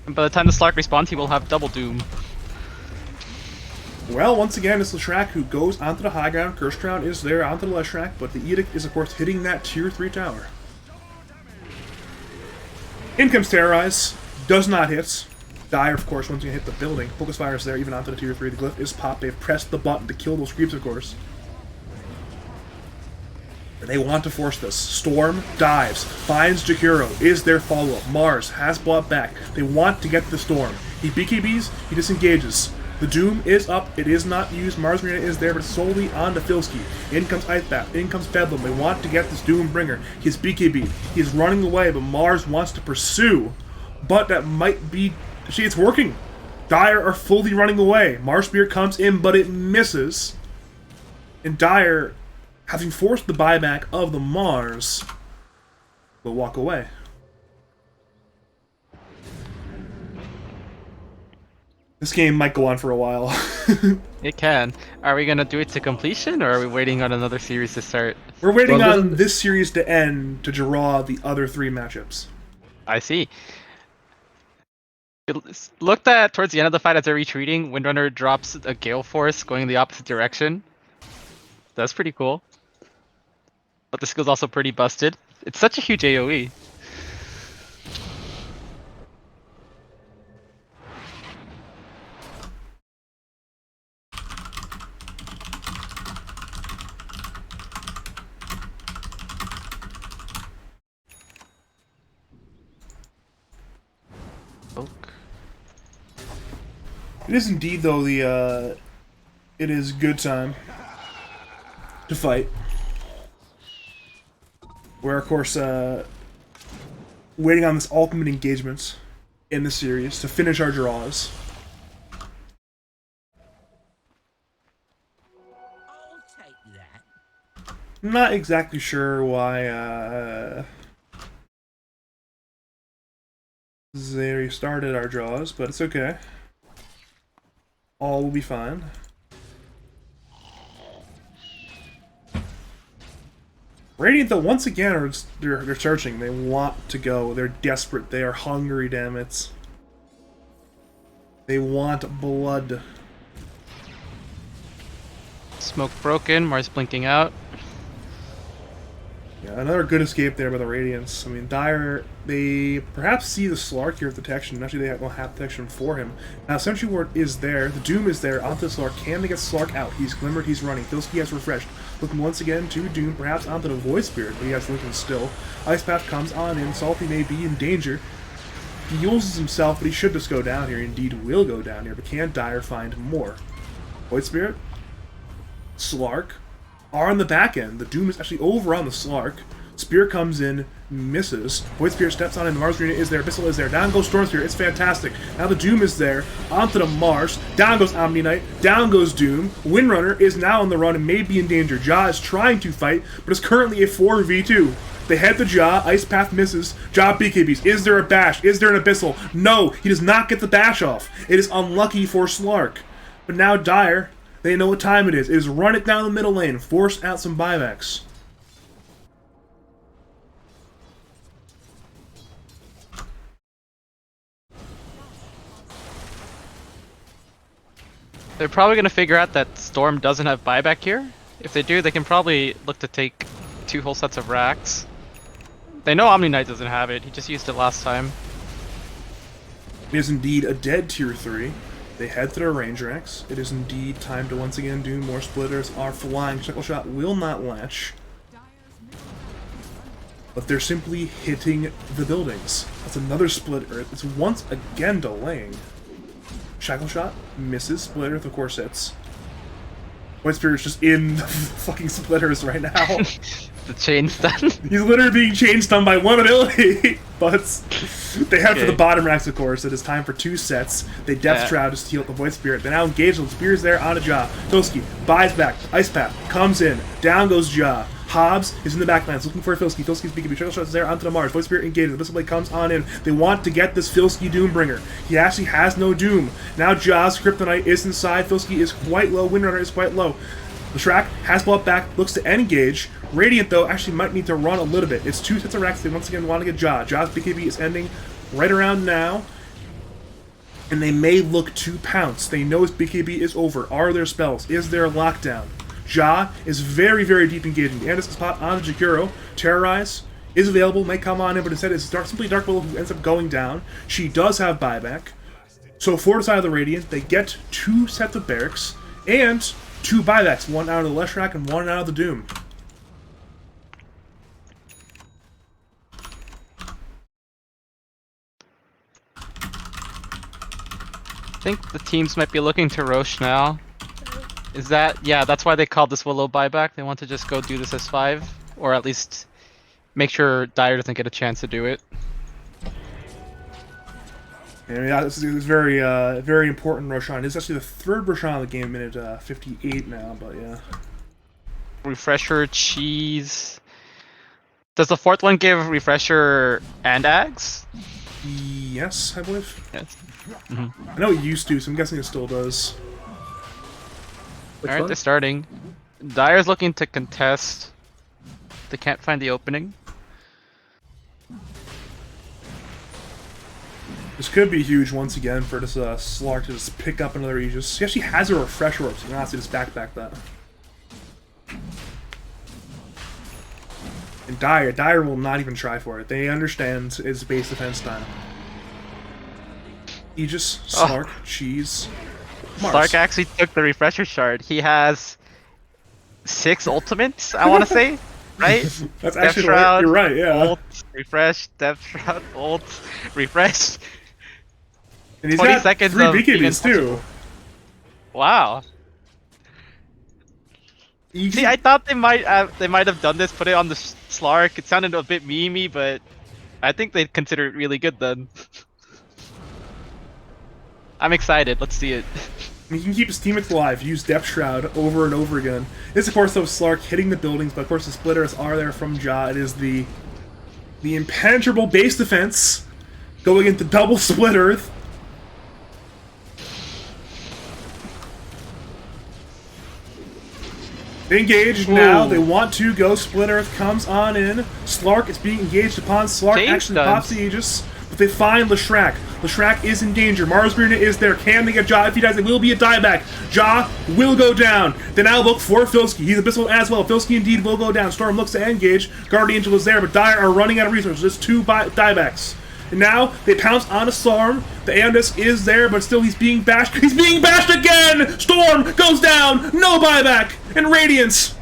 And by the time the Slark respawns, he will have double Doom. Well, once again, it's Leshrac who goes onto the high ground. Curse Crown is there onto the Leshrac, but the Edict is, of course, hitting that tier 3 tower. In comes Terrorize. Does not hit. Dire, of course, once again hit the building. Focus Fire is there, even onto the tier 3. The Glyph is popped. They've pressed the button to kill those creeps, of course. And they want to force this. Storm dives. Finds Jakiro. Is their follow-up. Mars has brought back. They want to get the Storm. He BKBs. He disengages. The Doom is up. It is not used. Mars Marina is there, but solely on to Filski. In comes Ice Bath. In comes Bedlam. They want to get this Doom Bringer. He's BKB. He's running away, but Mars wants to pursue. But that might be... See, it's working. Dire are fully running away. Mars Spirit comes in, but it misses. And Dire, having forced the buyback of the Mars, will walk away. This game might go on for a while. It can. Are we going to do it to completion, or are we waiting on another series to start? We're waiting on this series to end to draw the other 3 matchups. I see. Looked at towards the end of the fight as they're retreating, Windrunner drops a Gale Force going in the opposite direction. That's pretty cool. But the skill's also pretty busted. It's such a huge AoE. It is indeed, though, it is good time to fight. We're, of course, waiting on this ultimate engagement in the series to finish our draws. I'll take that. I'm not exactly sure why they started our draws, but it's okay. All will be fine. Radiant, though, once again, they're searching. They want to go. They're desperate. They are hungry, damn it. They want blood. Smoke broken, Mars blinking out. Yeah, another good escape there by the Radiants. I mean, Dire, they perhaps see the Slark here with detection. Actually, they don't have detection for him. Now, Sentry Ward is there. The Doom is there onto the Slark. Can they get Slark out? He's glimmered. He's running. Filski has refreshed. Looking once again to Doom, perhaps onto the Void Spirit, but he has Lincoln still. Ice Path comes on in. Salty may be in danger. He uses himself, but he should just go down here. Indeed, will go down here, but can Dire find more? Void Spirit, Slark are on the back end. The Doom is actually over on the Slark. Spear comes in, misses. Void Spirit steps on in. The Mars Arena is there. Abyssal is there. Down goes Storm Spirit. It's fantastic. Now the Doom is there. Onto the Mars. Down goes Omni Knight. Down goes Doom. Windrunner is now on the run and may be in danger. Ja is trying to fight, but it's currently a 4v2. They head the Ja. Ice Path misses. Ja BKBs. Is there a bash? Is there an Abyssal? No, he does not get the bash off. It is unlucky for Slark. But now Dire, They know what time it is. It is run it down the middle lane. Force out some buybacks. They're probably gonna figure out that Storm doesn't have buyback here. If they do, they can probably look to take 2 whole sets of racks. They know Omni Knight doesn't have it. He just used it last time. It is indeed a dead tier 3. They head to their range racks. It is indeed time to once again do more splitters. Are flying. Shackle Shot will not latch. But they're simply hitting the buildings. That's another splitter. It's once again delaying. Shackle Shot misses. Splitter, of course, hits. White Spirit's just in the fucking splitters right now. The chain stun. He's literally being chain stunned by one ability. But they head for the bottom racks, of course. It is time for 2 sets. They Death Shroud to steal the Void Spirit. They now engage the Spear's there on a Jaw. Filski buys back. Ice Path comes in. Down goes Jaw. Hobbs is in the backlines looking for Filski. Filski's BKB. Shackle Shot's there onto the Mars. Void Spirit engages. The Abyssal Blade comes on in. They want to get this Filski Doombringer. He actually has no Doom. Now Jaw's Kryptonite is inside. Filski is quite low. Windrunner is quite low. Leshrac has brought back, looks to engage. Radiant, though, actually might need to run a little bit. It's 2 sets of racks. They once again want to get Jaw. Jaw's BKB is ending right around now. And they may look to pounce. They know his BKB is over. Are there spells? Is there a lockdown? Jaw is very, very deep engaging. The Anderson spot on the Jakiro. Terrorize is available, may come on in, but instead it's simply Dark Willow who ends up going down. She does have buyback. So for the side of the Radiant, they get 2 sets of barracks and 2 buybacks. 1 out of the Leshrac and 1 out of the Doom. I think the teams might be looking to Roche now. Is that... yeah, that's why they called this Willow buyback. They want to just go do this as 5. Or at least make sure Dire doesn't get a chance to do it. Yeah, this is very, very important Roshan. It's actually the 3rd Roshan of the game, minute 58 now, but yeah. Refresher, cheese... Does the 4th one give Refresher and Ags? Yes, I believe. Yes. I know it used to, so I'm guessing it still does. Alright, they're starting. Dire's looking to contest. They can't find the opening. This could be huge once again for this Slark to just pick up another Aegis. He actually has a Refresher rope, so you can honestly just backpack that. And Dire will not even try for it. They understand it's base defense time. Aegis, Slark, Cheese, Mars. Slark actually took the Refresher shard. He has 6 ultimates, I want to say, right? That's Depth actually Shroud, right. You're right, yeah. Ult, refresh, Depth Shroud, ult, refresh. And he's 20 got seconds 3 of BKBs too. Wow. See, I thought they might have done this, put it on the Slark. It sounded a bit memey, but I think they'd consider it really good then. I'm excited. Let's see it. He can keep his teammates alive, use Depth Shroud over and over again. This, of course, though, Slark hitting the buildings, but of course the splitters are there from Jaw. It is the impenetrable base defense going into double split Earth. They engaged now. They want to go. Split Earth comes on in. Slark is being engaged upon. Slark Chain actually stuns. pops the Aegis. But they find Leshrac. Leshrac is in danger. Mars Bruna is there. Can they get Jaw? If he does, it will be a dieback. Jaw will go down. They now look for Filski. He's Abyssal as well. Filski indeed will go down. Storm looks to engage. Guardian Angel is there, but Dire are running out of resources. There's 2 diebacks. And now they pounce on a Storm. The Aeondis is there, but still he's being bashed. He's being bashed again! Storm goes down. No buyback. And Radiance,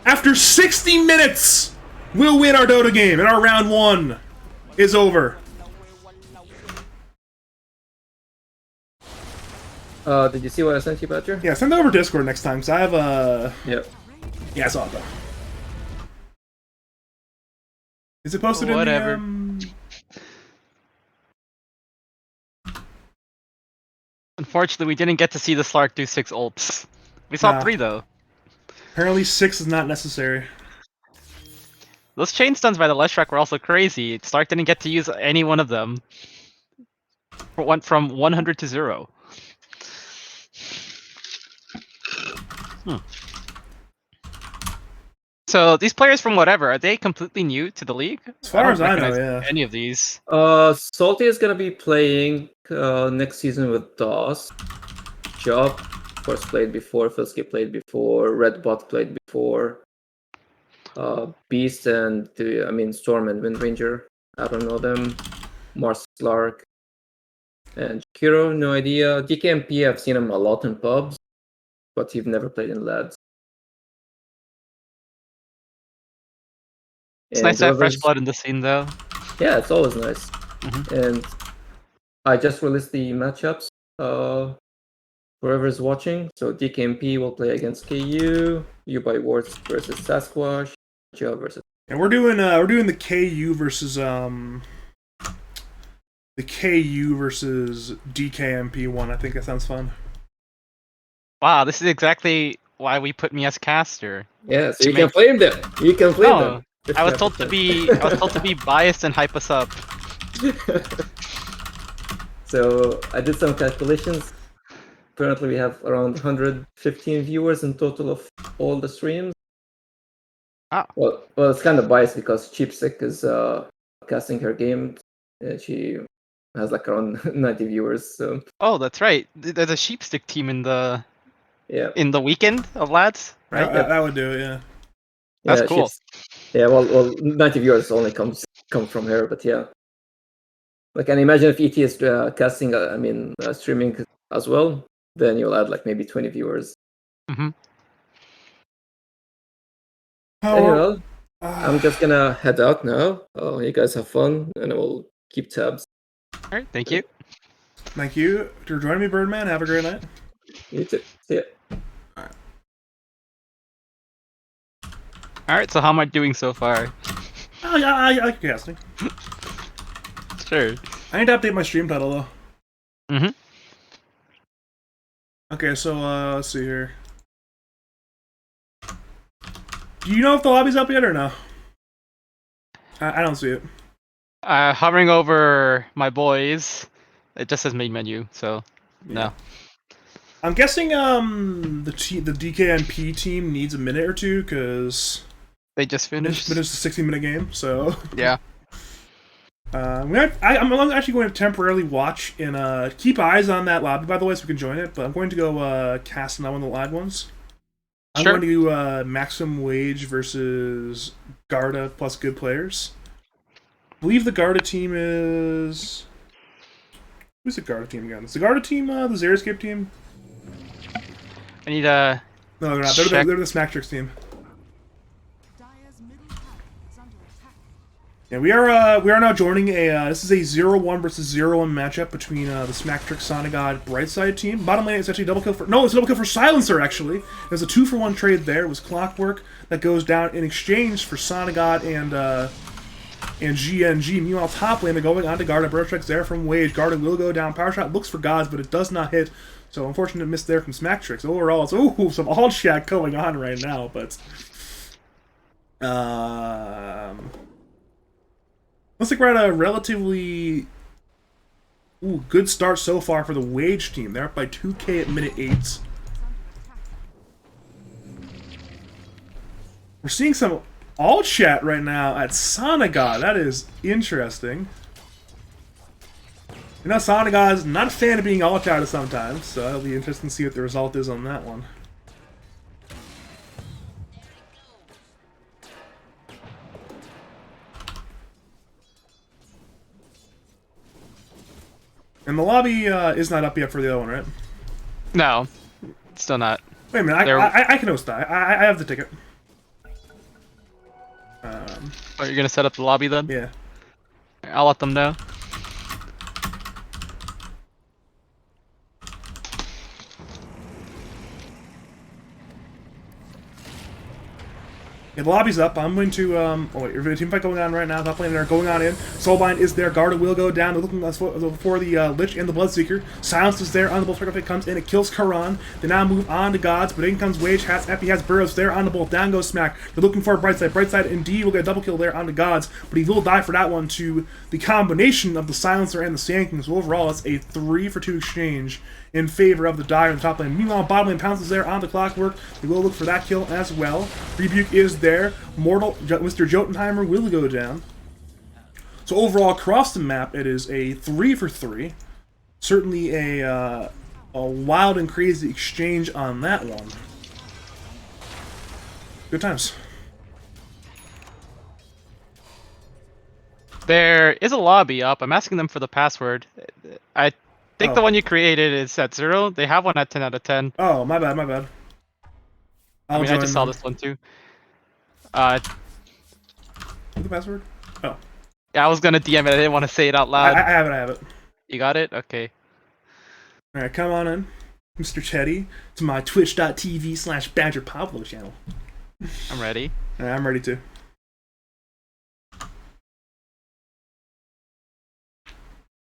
after 60 minutes, will win our Dota game. And our round 1 is over. Did you see what I sent you, Badger? Yeah, send it over Discord next time, because I have a... Yep. Yeah, I saw it, though. Is it posted Whatever. in the... Unfortunately, we didn't get to see the Slark do 6 ults. We saw Nah. 3 though. Apparently 6 is not necessary. Those chain stuns by the Leshrac were also crazy. Slark didn't get to use any one of them. It went from 100 to 0. So these players from whatever, are they completely new to the league? As far as I know, recognize yeah. any of these. Salty is gonna be playing next season with DOS. Job, of course, played before. Filsky played before. Redbot played before. Beast and Storm and Windranger. I don't know them. Mars Lark and Kiro, no idea. DKMP, I've seen him a lot in pubs, but he've never played in lads. It's nice to have fresh blood in the scene, though. Yeah, it's always nice. And I just released the matchups. Whoever's watching, so DKMP will play against KU, U by Wards versus Sasquatch, Joe versus. And we're doing the KU versus DKMP one. I think that sounds fun. Wow, this is exactly why we put me as caster. Yeah, so you can flame them. You can flame them. I was told to be biased and hype us up. So I did some calculations. Currently, we have around 115 viewers in total of all the streams. Well, it's kind of biased because Cheapsick is casting her game. She has like around 90 viewers. So. Oh, that's right. There's a Sheepstick team in the weekend of lads, right? That would do it. Yeah. That's cool. Well, 90 viewers only come from her, but yeah. Like, and imagine if ET is casting, streaming as well, then you'll add like maybe 20 viewers. Anyway, I'm just gonna head out now. You guys have fun, and I will keep tabs. All right, thank you. Thank you for joining me, Birdman. Have a great night. You too. See ya. All right, so how am I doing so far? Oh yeah, I like your casting. Sure. I need to update my stream title though. Okay, so let's see here. Do you know if the lobby's up yet or no? I don't see it. Hovering over my boys, it just says main menu, so no. I'm guessing the DKMP team needs a minute or two because they just finished. But it's a 60-minute game, so yeah. I'm actually going to temporarily watch and keep eyes on that lobby, by the way, so we can join it. But I'm going to go cast on one of the live ones. I'm going to do Maximum Wage versus Garda plus good players. I believe the Garda team is... Who's the Garda team again? Is the Garda team the Xeriscape team? I need a... No, they're not. They're the Smacktrix team. Yeah, we are now joining a this is a 0-1 versus 0-1 matchup between the Smacktrix Sonagod Brightside team. Bottom lane is actually double kill for it's a double kill for Silencer actually. There's a 2-for-1 trade there. It was Clockwork that goes down in exchange for Sonagod and GNG. Meanwhile, top lane they're going on to Garda. Burstrikes there from Wage. Garda will go down. Power shot looks for Gods, but it does not hit. So unfortunate miss there from Smacktrix. Overall, it's some all chat going on right now, but looks like we're at a relatively good start so far for the Wage team. They're up by 2k at minute 8. We're seeing some all chat right now at Sonagod. That is interesting. You know, Sonagod is not a fan of being all chatted sometimes, so it'll be interesting to see what the result is on that one. And the lobby is not up yet for the other one, right? No, still not. Wait a minute, I can host that. I have the ticket. Oh, you're gonna set up the lobby then? Yeah. I'll let them know. Yeah, the lobby's up. I'm going to, oh wait, there's a team fight going on right now. Top lane they're going on in. Soulbind is there. Garda will go down. They're looking for the Lich and the Bloodseeker. Silence is there on the bolt. It comes in. It kills Karan. They now move on to Gods, but in comes Wage. Epi has Burrows there on the bolt. Down goes Smack. They're looking for a Brightside. Brightside indeed will get a double kill there on the Gods, but he will die for that one to the combination of the Silencer and the Sand King. So overall, it's a 3-for-2 exchange in favor of the Dire in the top lane. Meanwhile, bottom lane pounces there on the Clockwork. They will look for that kill as well. Rebuke is there. Mr. Jotunheimer will go down. So overall, across the map, it is a 3 for 3. Certainly a wild and crazy exchange on that one. Good times. There is a lobby up. I'm asking them for the password. I think the one you created is at 0. They have one at 10 out of 10. Oh, my bad, my bad. I mean, I just saw this one too. What's the password? Oh. Yeah, I was gonna DM it. I didn't want to say it out loud. I have it. You got it? Okay. Alright, come on in, Mr. Teddy, to my twitch.tv/BadgerPablo channel. I'm ready. Alright, I'm ready too.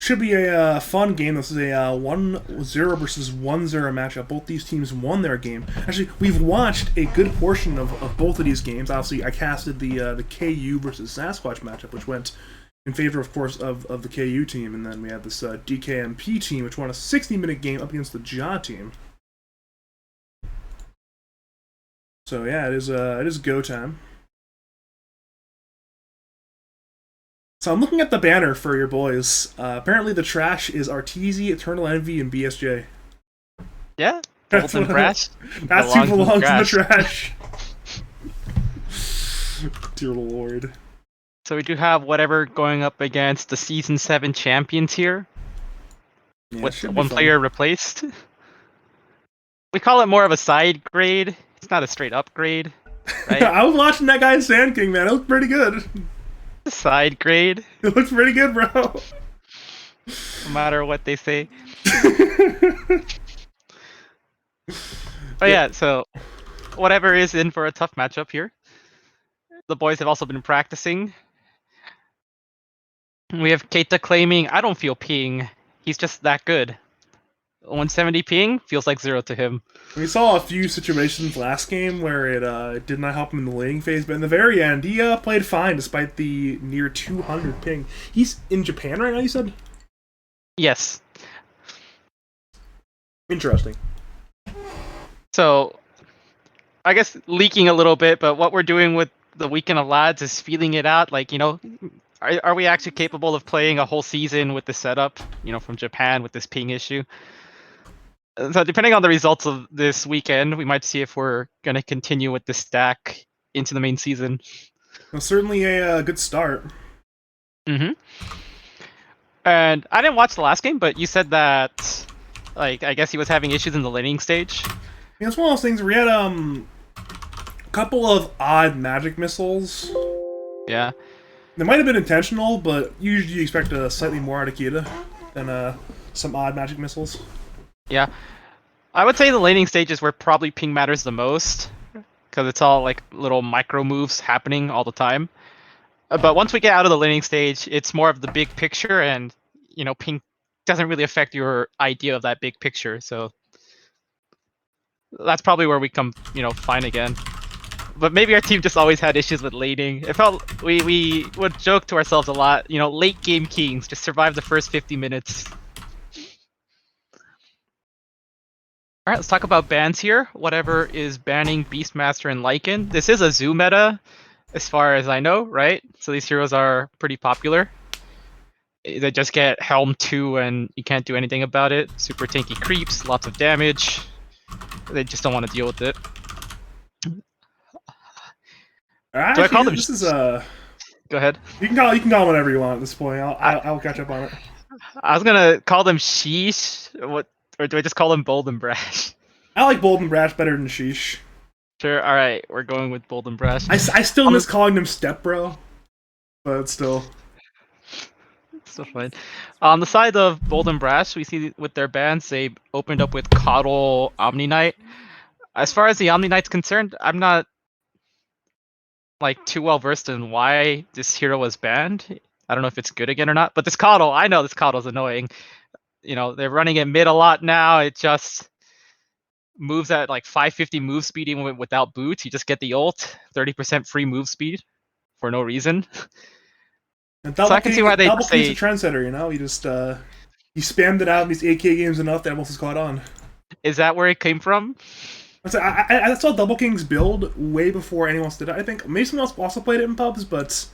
Should be a fun game. This is a 1-0 versus 1-0 matchup. Both these teams won their game. Actually, we've watched a good portion of both of these games. Obviously, I casted the KU versus Sasquatch matchup, which went in favor, of course, of the KU team. And then we had this DKMP team, which won a 60-minute game up against the Jaw team. So yeah, it is go time. So I'm looking at the banner for your boys. Apparently the trash is Arteezy, Eternal Envy, and BSJ. Yeah. Bolden Brash. That's who belongs in the trash. Dear Lord. So we do have whatever going up against the Season 7 champions here. Yeah, with one player replaced. We call it more of a side grade. It's not a straight upgrade. Right? I was watching that guy in Sand King, man. It looked pretty good. Side grade. It looks pretty good, bro. No matter what they say. But yeah, so whatever is in for a tough matchup here. The boys have also been practicing. We have Keita claiming, I don't feel ping. He's just that good. 170 ping feels like 0 to him. We saw a few situations last game where it did not help him in the laning phase, but in the very end, he played fine despite the near 200 ping. He's in Japan right now, you said? Yes. Interesting. So, I guess leaking a little bit, but what we're doing with the Weekend of Lads is feeling it out. Like, you know, are we actually capable of playing a whole season with the setup, you know, from Japan with this ping issue? So depending on the results of this weekend, we might see if we're going to continue with this stack into the main season. Well, certainly a good start. Mm-hmm. And I didn't watch the last game, but you said that, like, I guess he was having issues in the laning stage. Yeah, it's one of those things where he had a couple of odd magic missiles. Yeah. They might have been intentional, but usually you expect a slightly more out of Keita than some odd magic missiles. Yeah. I would say the laning stage is where probably ping matters the most, because it's all like little micro moves happening all the time. But once we get out of the laning stage, it's more of the big picture, and, you know, ping doesn't really affect your idea of that big picture. So that's probably where we come, you know, fine again. But maybe our team just always had issues with laning. It felt we would joke to ourselves a lot, you know, late game kings, just survive the first 50 minutes. Alright, let's talk about bans here. Whatever is banning Beastmaster and Lycan. This is a zoo meta, as far as I know, right? So these heroes are pretty popular. They just get Helm 2 and you can't do anything about it. Super tanky creeps, lots of damage. They just don't want to deal with it. Actually, Do I call them? This is Go ahead. You can call them whatever you want at this point. I'll catch up on it. I was gonna call them Sheesh. What? Or do I just call them Bold and Brash? I like Bold and Brash better than Sheesh. Sure. All right, we're going with Bold and Brash. I still miss calling them Step Bro, but still. Still fine. On the side of Bold and Brash, we see with their bans, they opened up with Coddle Omni Knight. As far as the Omni Knight's concerned, I'm not like too well versed in why this hero was banned. I don't know if it's good again or not. But this Coddle, I know this Coddle's annoying. You know, they're running it mid a lot now. It just moves at like 550 move speed even without boots. You just get the ult, 30% free move speed for no reason. And So I can see why they double say a trendsetter. You know, you just He spammed it out in these 8K games enough that almost has caught on. Is that where it came from? I saw Double King's build way before anyone else did it. I think maybe someone else also played it in pubs, but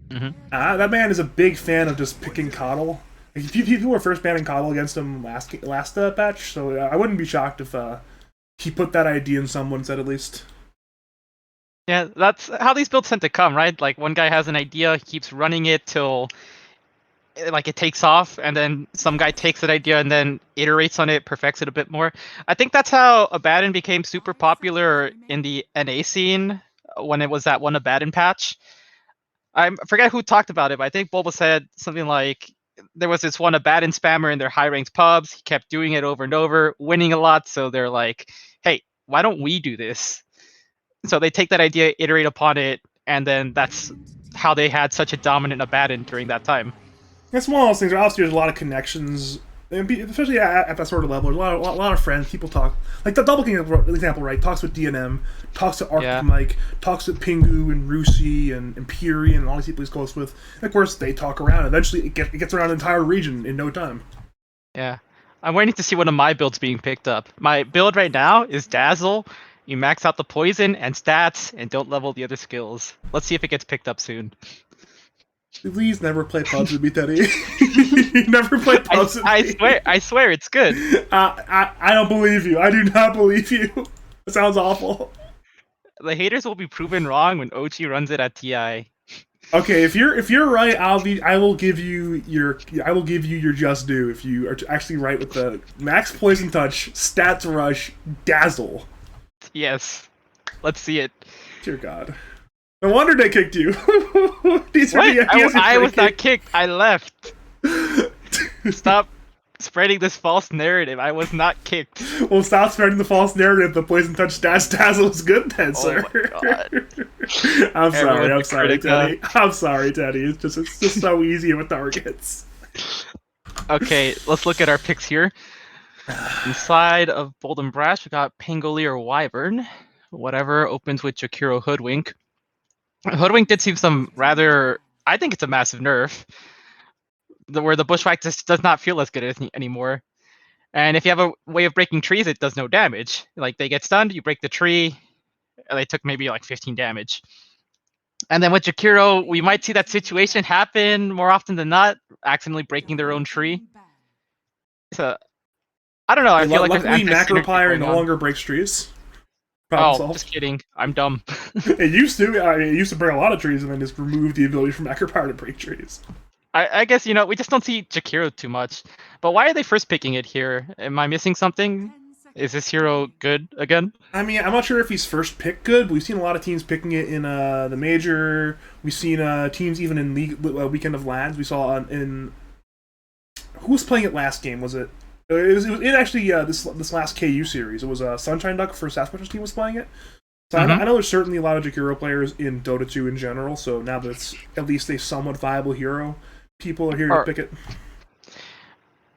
that man is a big fan of just picking Coddle. Like, people were first banning Coddle against him last patch, so I wouldn't be shocked if he put that idea in someone's head at least. Yeah, that's how these builds tend to come, right? Like one guy has an idea, he keeps running it till like it takes off, and then some guy takes that idea and then iterates on it, perfects it a bit more. I think that's how Abaddon became super popular in the NA scene when it was that one Abaddon patch. I forget who talked about it, but I think Bulba said something like there was this one Abaddon spammer in their high ranked pubs. He kept doing it over and over, winning a lot. So they're like, hey, why don't we do this? So they take that idea, iterate upon it, and then that's how they had such a dominant Abaddon during that time. It's one of those things where obviously there's a lot of connections, especially at that sort of level. There's a lot of friends, people talk. Like the Double King example, right? Talks with DNM, talks to Arctic Mike, talks with Pingu and Rusi and Imperium and all these people he's close with. And of course, they talk around. Eventually, it gets around the entire region in no time. Yeah. I'm waiting to see one of my builds being picked up. My build right now is Dazzle. You max out the poison and stats and don't level the other skills. Let's see if it gets picked up soon. Please never play pubs with me, Teddy. Never play pubs with me. I swear it's good. I don't believe you. I do not believe you. It sounds awful. The haters will be proven wrong when OG runs it at TI. Okay, if you're right, I will give you your just due if you are actually right with the max poison touch, stats rush, dazzle. Yes. Let's see it. Dear God. No wonder they kicked you. I was not kicked. I left. Stop spreading this false narrative. I was not kicked. Well, stop spreading the false narrative. The poison touch dash dazzle was good then, sir. Oh my God. I'm sorry, Teddy. I'm sorry, Teddy. It's just so easy with targets. Okay, let's look at our picks here. Inside of Bold and Brash, we got Pangolier Wyvern. Whatever opens with Jakiro Hoodwink. Hoodwink did see some rather, I think it's a massive nerf, where the Bushwhack just does not feel as good anymore. And if you have a way of breaking trees, it does no damage. Like they get stunned, you break the tree, and they took maybe like 15 damage. And then with Jakiro, we might see that situation happen more often than not, accidentally breaking their own tree. So, I don't know, I feel like luckily Macropyre no longer breaks trees. Just kidding. I'm dumb. It used to. It used to break a lot of trees and then just remove the ability for Macropyre to break trees. I guess, we just don't see Jakiro too much. But why are they first picking it here? Am I missing something? Is this hero good again? I mean, I'm not sure if he's first pick good, but we've seen a lot of teams picking it in the Major. We've seen teams even in League Weekend of Lads. We saw in... Who was playing it last game? Was it... It was actually this last KU series. It was Sunshine Duck for Sasquatch's team was playing it. So I know there's certainly a lot of Jakiro players in Dota 2 in general. So now that it's at least a somewhat viable hero, people are here to pick it.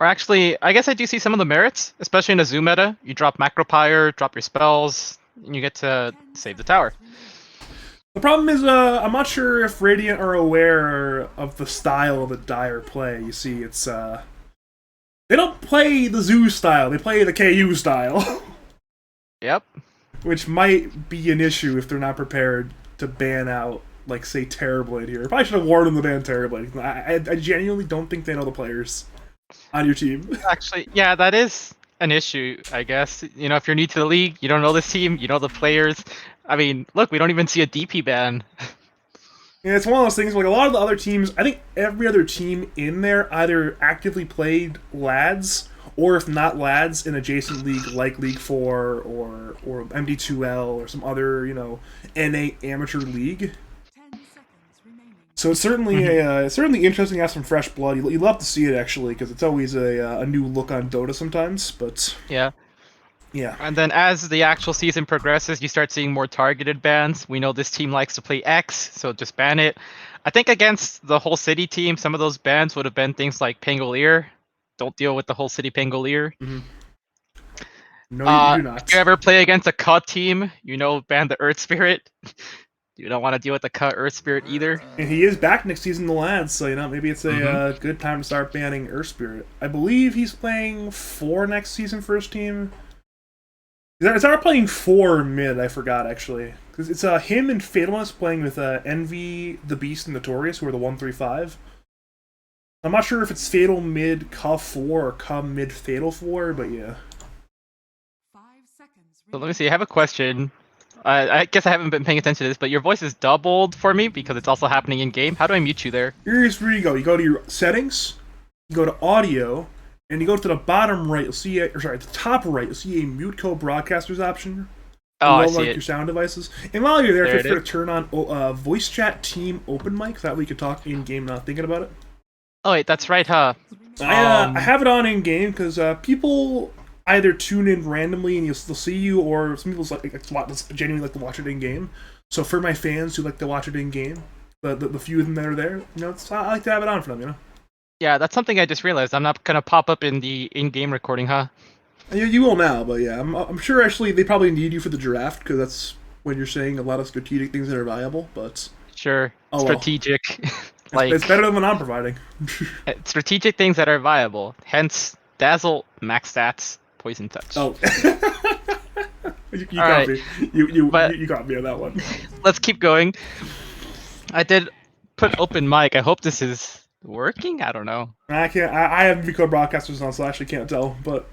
Or actually, I guess I do see some of the merits, especially in a Zoo meta. You drop Macropyre, drop your spells, and you get to save the tower. The problem is, I'm not sure if Radiant are aware of the style that Dire play. You see, it's they don't play the Zoo style, they play the KU style. Yep. Which might be an issue if they're not prepared to ban out, like, say, Terrorblade here. Probably should have warned them to ban Terrorblade. I genuinely don't think they know the players on your team. Actually, yeah, that is an issue, I guess. If you're new to the league, you don't know this team, you know the players. I mean, look, we don't even see a DP ban. Yeah, it's one of those things, like a lot of the other teams, I think every other team in there either actively played Lads, or if not Lads, an adjacent league like League 4 or MD2L or some other, NA amateur league. So it's certainly certainly interesting to have some fresh blood. You love to see it, actually, because it's always a new look on Dota sometimes, but... Yeah. Yeah. And then as the actual season progresses, you start seeing more targeted bans. We know this team likes to play X, so just ban it. I think against the whole city team, some of those bans would have been things like Pangolier. Don't deal with the whole city Pangolier. Mm-hmm. No, you do not. If you ever play against a CUD team, ban the Earth Spirit. You don't want to deal with the cut Earth Spirit either. And he is back next season in the Lads, so maybe it's a good time to start banning Earth Spirit. I believe he's playing 4 next season for his team. Is that playing 4 mid? I forgot actually, because it's him and Fatalist playing with Envy, the Beast, and Notorious, who are the 1-3-5. I'm not sure if it's Fatal mid Cuff 4 or Cuff mid Fatal 4, but yeah. 5 seconds. So let me see. I have a question. I guess I haven't been paying attention to this, but your voice is doubled for me because it's also happening in game. How do I mute you there? Here's where you go. You go to your settings, you go to audio, and you go to the bottom right. You'll see, the top right. You'll see a mute co-broadcasters option. Oh, I All, see like it. your sound devices. And while you're there, There feel it free to turn on voice chat team open mic. That way you can talk in game, not thinking about it. Oh wait, that's right, huh? I have it on in game because people either tune in randomly and they'll see you, or some people genuinely like to watch it in game. So for my fans who like to watch it in game, the few of them that are there, I like to have it on for them. Yeah, that's something I just realized. I'm not gonna pop up in the in-game recording, huh? You will now, but yeah, I'm sure actually they probably need you for the draft because that's when you're saying a lot of strategic things that are viable. But Sure. Oh, well. Strategic. Like it's better than what I'm providing. strategic things that are viable. Hence, Dazzle, Max Stats, Poison Touch. Oh, you got Alright. me. You got me on that one. Let's keep going. I did put open mic. I hope this is working. I don't know. I can't. I have Vico broadcasters on, so I actually can't tell. But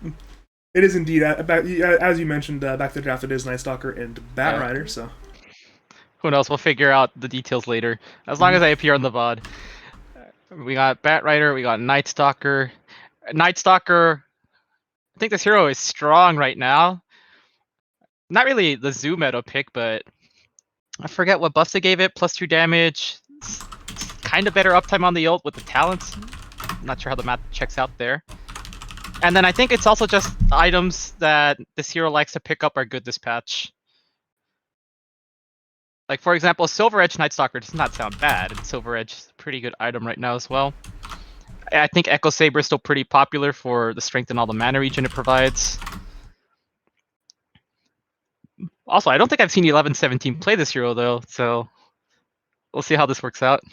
it is indeed, as you mentioned, back to the draft. It is Night Stalker and Bat Rider. So Who knows? We'll figure out the details later. As long as I appear on the VOD. We got Bat Rider. We got Night Stalker. Night Stalker. I think this hero is strong right now. Not really the Zoo meta pick, but I forget what buffs they gave it. +2 damage. Kind of better uptime on the ult with the talents. I'm not sure how the math checks out there. And then I think it's also just items that this hero likes to pick up are good this patch. Like, for example, Silver Edge Night Stalker does not sound bad, and Silver Edge is a pretty good item right now as well. I think Echo Saber is still pretty popular for the strength and all the mana regen it provides. Also, I don't think I've seen 11-17 play this hero, though, so we'll see how this works out.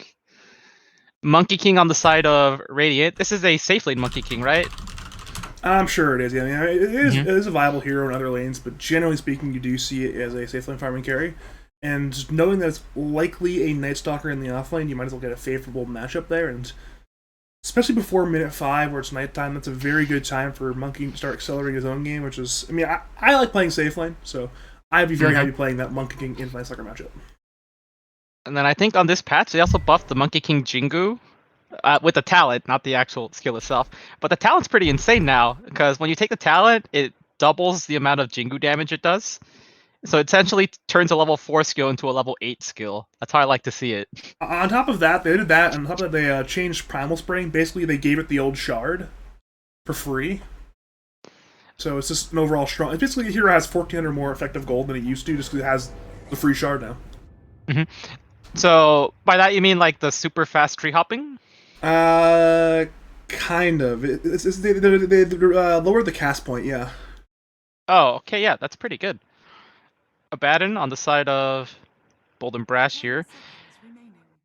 Monkey King on the side of Radiant. This is a safe lane Monkey King, right? I'm sure it is. Yeah, I mean, it is a viable hero in other lanes, but generally speaking, you do see it as a safe lane farming carry. And knowing that it's likely a Night Stalker in the offlane, you might as well get a favorable matchup there. And especially before minute 5, where it's nighttime, that's a very good time for Monkey to start accelerating his own game. Which is, I mean, I like playing safe lane, so I'd be very happy playing that Monkey King in Night Stalker matchup. And then I think on this patch, they also buffed the Monkey King Jingu with the talent, not the actual skill itself. But the talent's pretty insane now, because when you take the talent, it doubles the amount of Jingu damage it does. So it essentially turns a level 4 skill into a level 8 skill. That's how I like to see it. On top of that, they did that, and on top of that, they changed Primal Spring. Basically, they gave it the old shard for free. So it's just an overall strong... Basically, the hero has 1,400 more effective gold than it used to, just because it has the free shard now. So by that you mean like the super fast tree hopping? Kind of. They lowered the cast point, yeah. Oh, okay, yeah, that's pretty good. Abaddon on the side of Bold and Brash here.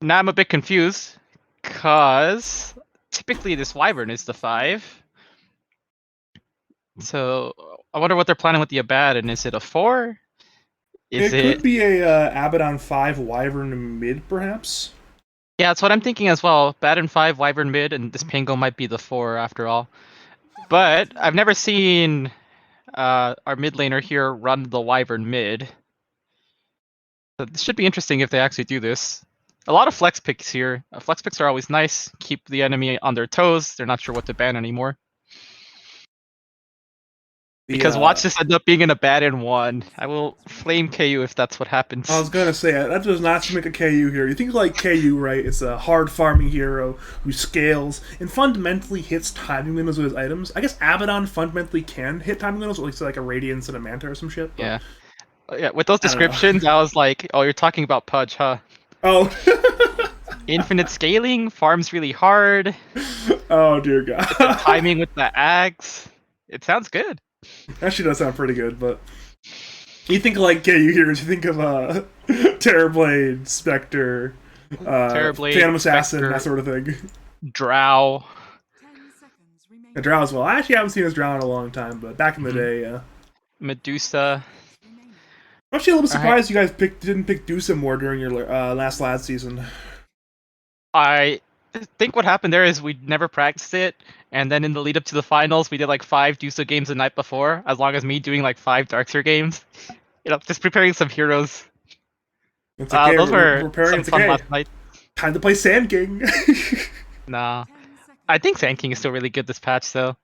Now I'm a bit confused, because typically this Wyvern is the 5. So I wonder what they're planning with the Abaddon. Is it a 4? It could be a Abaddon 5 Wyvern mid, perhaps? Yeah, that's what I'm thinking as well. Abaddon 5, Wyvern mid, and this Pango might be the 4 after all. But I've never seen our mid laner here run the Wyvern mid. So this should be interesting if they actually do this. A lot of flex picks here. Flex picks are always nice. Keep the enemy on their toes. They're not sure what to ban anymore. Because watch this end up being an Abaddon 1. I will flame KU if that's what happens. I was gonna say, that does not make a KU here. You think like KU, right? It's a hard farming hero who scales and fundamentally hits timing windows with his items. I guess Abaddon fundamentally can hit timing windows, at least like a Radiance and a Manta or some shit. But... Yeah, with those descriptions, I was like, oh, you're talking about Pudge, huh? Oh. Infinite scaling, farms really hard. Oh, dear God. Timing with the axe. It sounds good. Actually does sound pretty good, but... You think like KU heroes, you think of Terrorblade, Spectre, Terrorblade, Phantom Assassin, Spectre. that sort of thing. Drow. 10 seconds remaining. And Drow as well. I actually haven't seen this Drow in a long time, but back in the day, Medusa. Remaining. I'm actually a little bit Alright. surprised you guys didn't pick Dusa more during your last season. I think what happened there is we never practiced it, and then in the lead up to the finals, we did like 5 Dusa games the night before, as long as me doing like 5 Darkseer games. You know, just preparing some heroes. It's okay, Those we're were preparing. some It's fun okay. last night. Time to play Sand King. Nah. 10 seconds. I think Sand King is still really good this patch, though.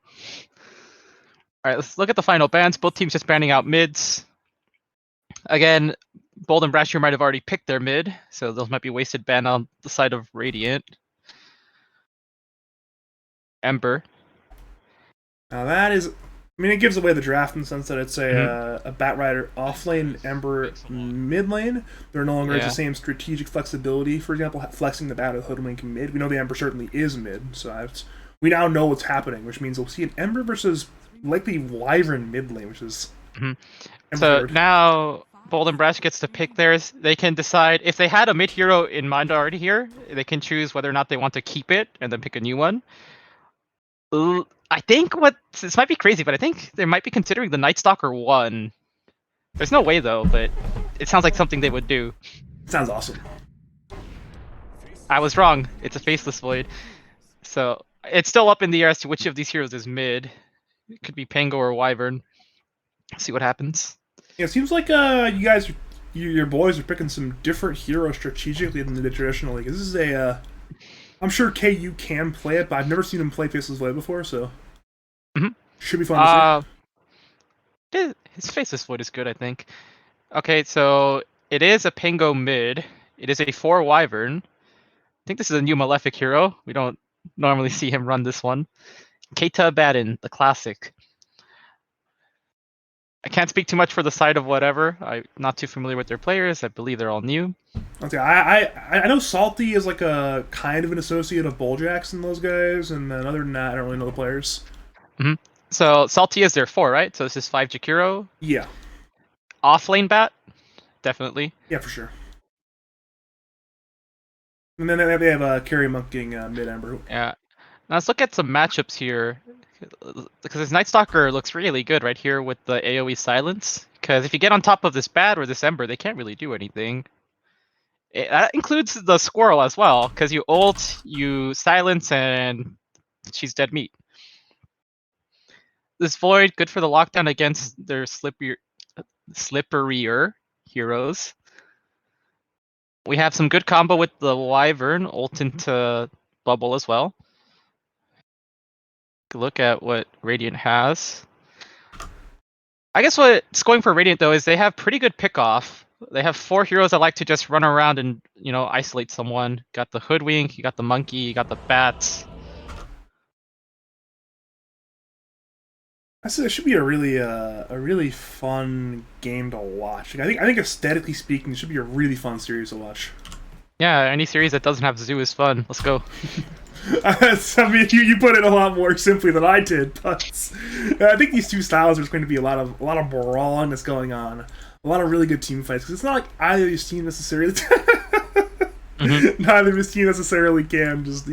Alright, let's look at the final bans. Both teams just banning out mids. Again, Bold and Brasher might have already picked their mid, so those might be wasted ban on the side of Radiant. Ember. Now that is, I mean, it gives away the draft in the sense that it's a Bat Rider off lane, Ember mid lane. There no longer is Yeah. the same strategic flexibility. For example, flexing the Bat with Hoodwink mid. We know the Ember certainly is mid, so we now know what's happening, which means we'll see an Ember versus likely Wyvern mid lane, which is Mhm. Ember So forward. now Bold and Brash gets to pick theirs. They can decide if they had a mid hero in mind already here, they can choose whether or not they want to keep it and then pick a new one. I think this might be crazy, but I think they might be considering the Night Stalker 1. There's no way though, but it sounds like something they would do. Sounds awesome. I was wrong. It's a Faceless Void. So it's still up in the air as to which of these heroes is mid. It could be Pango or Wyvern. See what happens. Yeah, it seems like you guys, your boys are picking some different heroes strategically than they did traditionally. Because this is I'm sure KU can play it, but I've never seen him play Faceless Void before, so should be fun to see. His Faceless Void is good, I think. Okay, so it is a Pango mid. It is a 4 Wyvern. I think this is a new Malefic hero. We don't normally see him run this one. Keita Abaddon, the classic. I can't speak too much for the side of whatever. I'm not too familiar with their players. I believe they're all new. Okay, I know Salty is like a kind of an associate of Bulljax and those guys, and then other than that, I don't really know the players. So Salty is their 4, right? So this is 5 Jakiro. Yeah, Offlane Bat, definitely. yeah, for sure. And then they have Carry Monking mid Ember. Yeah. Now let's look at some matchups here. Because this Night Stalker looks really good right here with the AoE silence. Because if you get on top of this Bat or this Ember, they can't really do anything. That includes the Squirrel as well. Because you ult, you silence, and she's dead meat. This Void, good for the lockdown against their slipperier heroes. We have some good combo with the Wyvern, ult into Bubble as well. Look at what Radiant has. I guess what's going for Radiant though is they have pretty good pick-off. They have 4 heroes that like to just run around and, you know, isolate someone. You got the Hoodwink, you got the Monkey, you got the Bats. I said it should be a really fun game to watch. I think aesthetically speaking, it should be a really fun series to watch. Yeah, any series that doesn't have Zoo is fun. Let's go. I mean, you put it a lot more simply than I did, but I think these two styles there's going to be a lot of brawliness going on, a lot of really good team fights. Because it's not like either of these teams necessarily, neither of these teams necessarily can just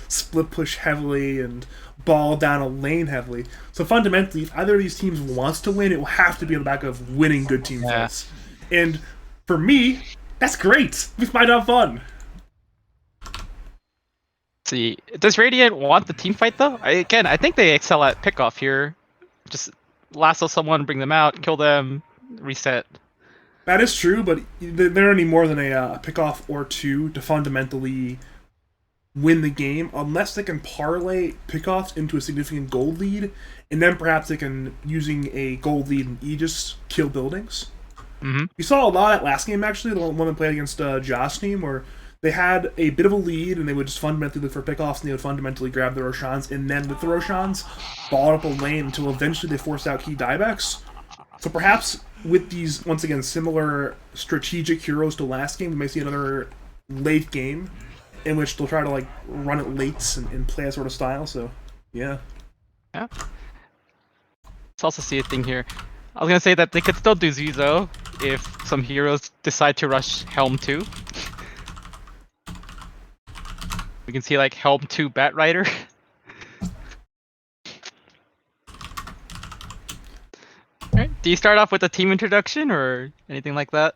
split push heavily and ball down a lane heavily. So fundamentally, if either of these teams wants to win, it will have to be on the back of winning good team fights. And for me, that's great. We find out fun. See, does Radiant want the team fight though? I think they excel at pick-off here. Just lasso someone, bring them out, kill them, reset. That is true, but they're not any more than a pick-off or two to fundamentally win the game, unless they can parlay pickoffs into a significant gold lead, and then perhaps they can, using a gold lead in Aegis, kill buildings. We saw a lot of that last game, actually, the one that played against Josh team, where they had a bit of a lead, and they would just fundamentally look for pickoffs, and they would fundamentally grab the Roshans, and then with the Roshans, ball up a lane until eventually they forced out key diebacks. So perhaps with these, once again, similar strategic heroes to last game, we may see another late game in which they'll try to run it late and play a sort of style. So, yeah. Yeah. Let's also see a thing here. I was gonna say that they could still do Zizo if some heroes decide to rush Helm 2. We can see like Helm 2 Bat Rider. Alright, do you start off with a team introduction or anything like that?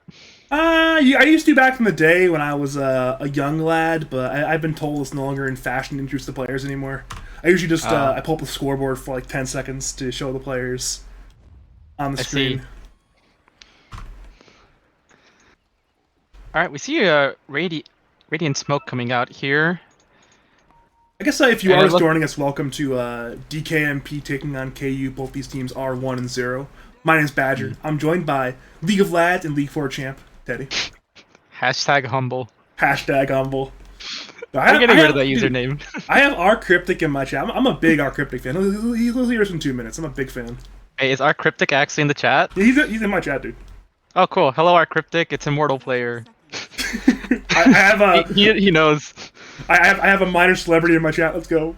Yeah, I used to back in the day when I was a young lad, but I've been told it's no longer in fashion to introduce the players anymore. I usually just I pull up the scoreboard for like 10 seconds to show the players on the I screen. see. Alright, we see Radiant Smoke coming out here. I guess if you And are it just look- joining us, welcome to DKMP taking on KU. Both these teams are 1-0. My name's Badger. I'm joined by League of Lads and League 4 champ, Teddy. Hashtag humble. Hashtag humble. I'm getting rid of that dude, username. I have R Cryptic in my chat. I'm a big R Cryptic fan. He'll hear us in 2 minutes. I'm a big fan. Hey, is our Cryptic actually in the chat? He's in my chat, dude. Oh, cool. Hello, our Cryptic. It's Immortal Player. I have a He knows. I have a minor celebrity in my chat. Let's go.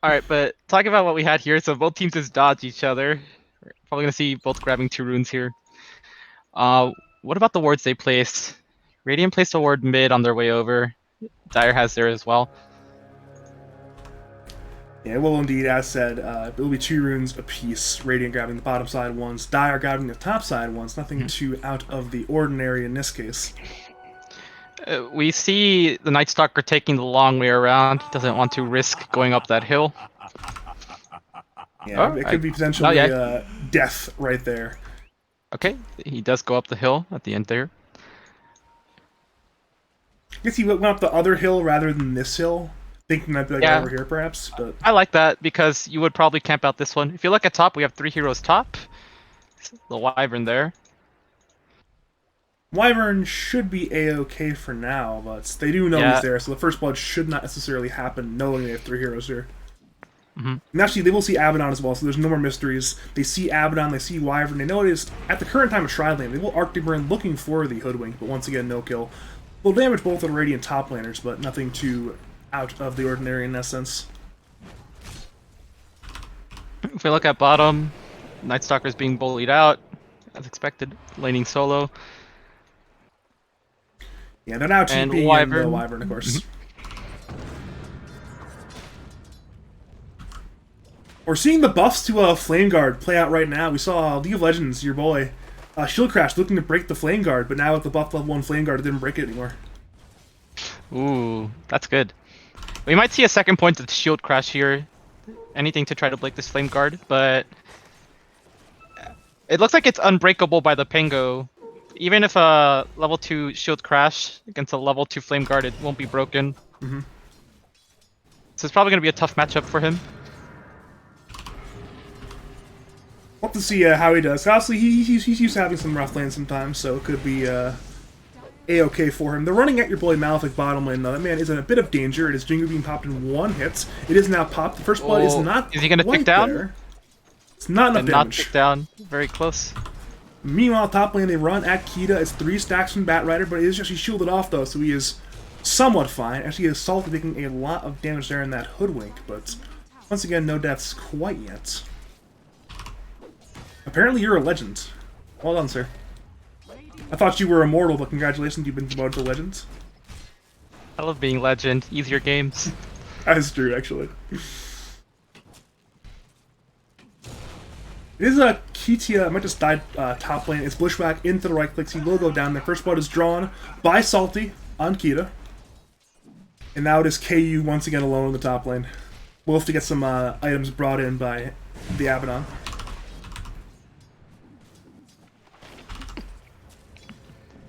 Alright, but talking about what we had here, so both teams just dodge each other. We're probably gonna see both grabbing 2 runes here. What about the wards they placed? Radiant placed a ward mid on their way over. Dire has there as well. Yeah, well, indeed, as said, it will be 2 runes apiece. Radiant grabbing the bottom side ones, Dire grabbing the top side ones. Nothing too out of the ordinary in this case. We see the Night Stalker taking the long way around. He doesn't want to risk going up that hill. Yeah, Oh, it could be potentially yeah. death right there. Okay, he does go up the hill at the end there. I guess he went up the other hill rather than this hill, thinking that'd be like Yeah. over here perhaps, but I like that because you would probably camp out this one. If you look at top, we have 3 heroes top. The Wyvern there. Wyvern should be A-okay for now, but they do know Yeah. he's there, so the first blood should not necessarily happen knowing they have 3 heroes here. Mhm. And actually, they will see Abaddon as well, so there's no more mysteries. They see Abaddon, they see Wyvern, they know it is, at the current time of Shroud Lane, they will Arctic Burn looking for the Hoodwink, but once again, no kill. Will damage both of the Radiant top laners, but nothing too out of the ordinary in that sense. If we look at bottom, Night Stalker's being bullied out, as expected, laning solo. Yeah, they're now And TP and Wyvern. the Wyvern, of course. We're seeing the buffs to Flame Guard play out right now. We saw League of Legends, your boy, Shield Crash looking to break the Flame Guard, but now with the buff level 1 Flame Guard, it didn't break it anymore. Ooh, that's good. We might see a second point of shield crash here. Anything to try to break this flame guard, but it looks like it's unbreakable by the Pengo. Even if a level 2 shield crash against a level 2 flame guard, it won't be broken. Mhm. So it's probably going to be a tough matchup for him. We'll have to see how he does. Obviously, he's used to having some rough lanes sometimes, so it could be A-okay for him. They're running at your boy Malefic bottom lane, though. That man is in a bit of danger. It is Jingu being popped in 1 hit. It is now popped. The first blood is Oh, not is he gonna tick quite down? there. It's not enough And not damage. tick down. Very close. Meanwhile, top lane, they run at Kita. It's 3 stacks from Bat Rider, but it is actually shielded off, though, so he is somewhat fine. Actually, he is Salty taking a lot of damage there in that Hoodwink, but once again, no deaths quite yet. Apparently, you're a legend. Well done, sir. I thought you were immortal, but congratulations, you've been promoted to legend. I love being legend. Easier games. That is true, actually. It is a Kitia, I might just die top lane. It's Bushwhack into the right clicks. He will go down there. First blood is drawn by Salty on Kita. And now it is KU once again alone in the top lane. We'll have to get some items brought in by the Abaddon.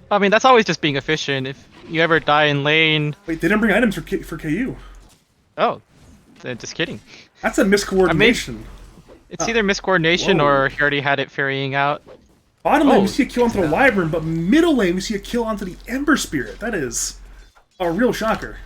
I mean, that's always just being efficient. If you ever die in lane... Wait, they didn't bring items for KU. Oh, just kidding. That's a miscoordination. It's either miscoordination whoa. or he already had it ferrying out. Bottom lane, Oh, we see a kill onto the Wyvern, but middle lane, we see a kill onto the Ember Spirit. That is a real shocker.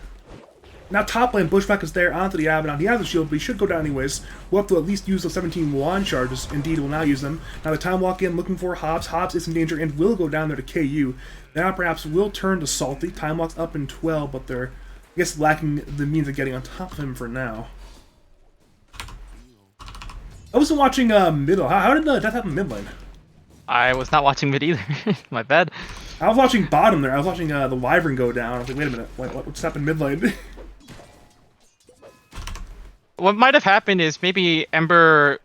Now top lane, Bushwhack is there onto the Abaddon. He has a shield, but he should go down anyways. We'll have to at least use the 17 wand charges. Indeed, we'll now use them. Now the time walk in, looking for Hobbs. Hobbs is in danger and will go down there to KU. Now perhaps will turn to Salty. Time walk's up in 12, but they're, I guess, lacking the means of getting on top of him for now. I wasn't watching middle. How did that happen mid lane? I was not watching mid either. My bad. I was watching bottom there. I was watching the Wyvern go down. I was like, wait a minute, what's happened mid lane? What might have happened is maybe Ember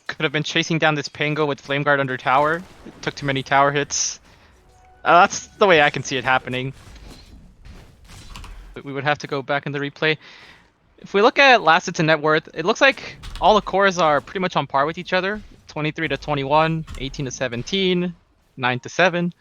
could have been chasing down this Pango with Flame Guard under tower. It took too many tower hits. That's the way I can see it happening. But we would have to go back in the replay. If we look at last hits and net worth, it looks like all the cores are pretty much on par with each other. 23 to 21, 18 to 17, 9 to 7.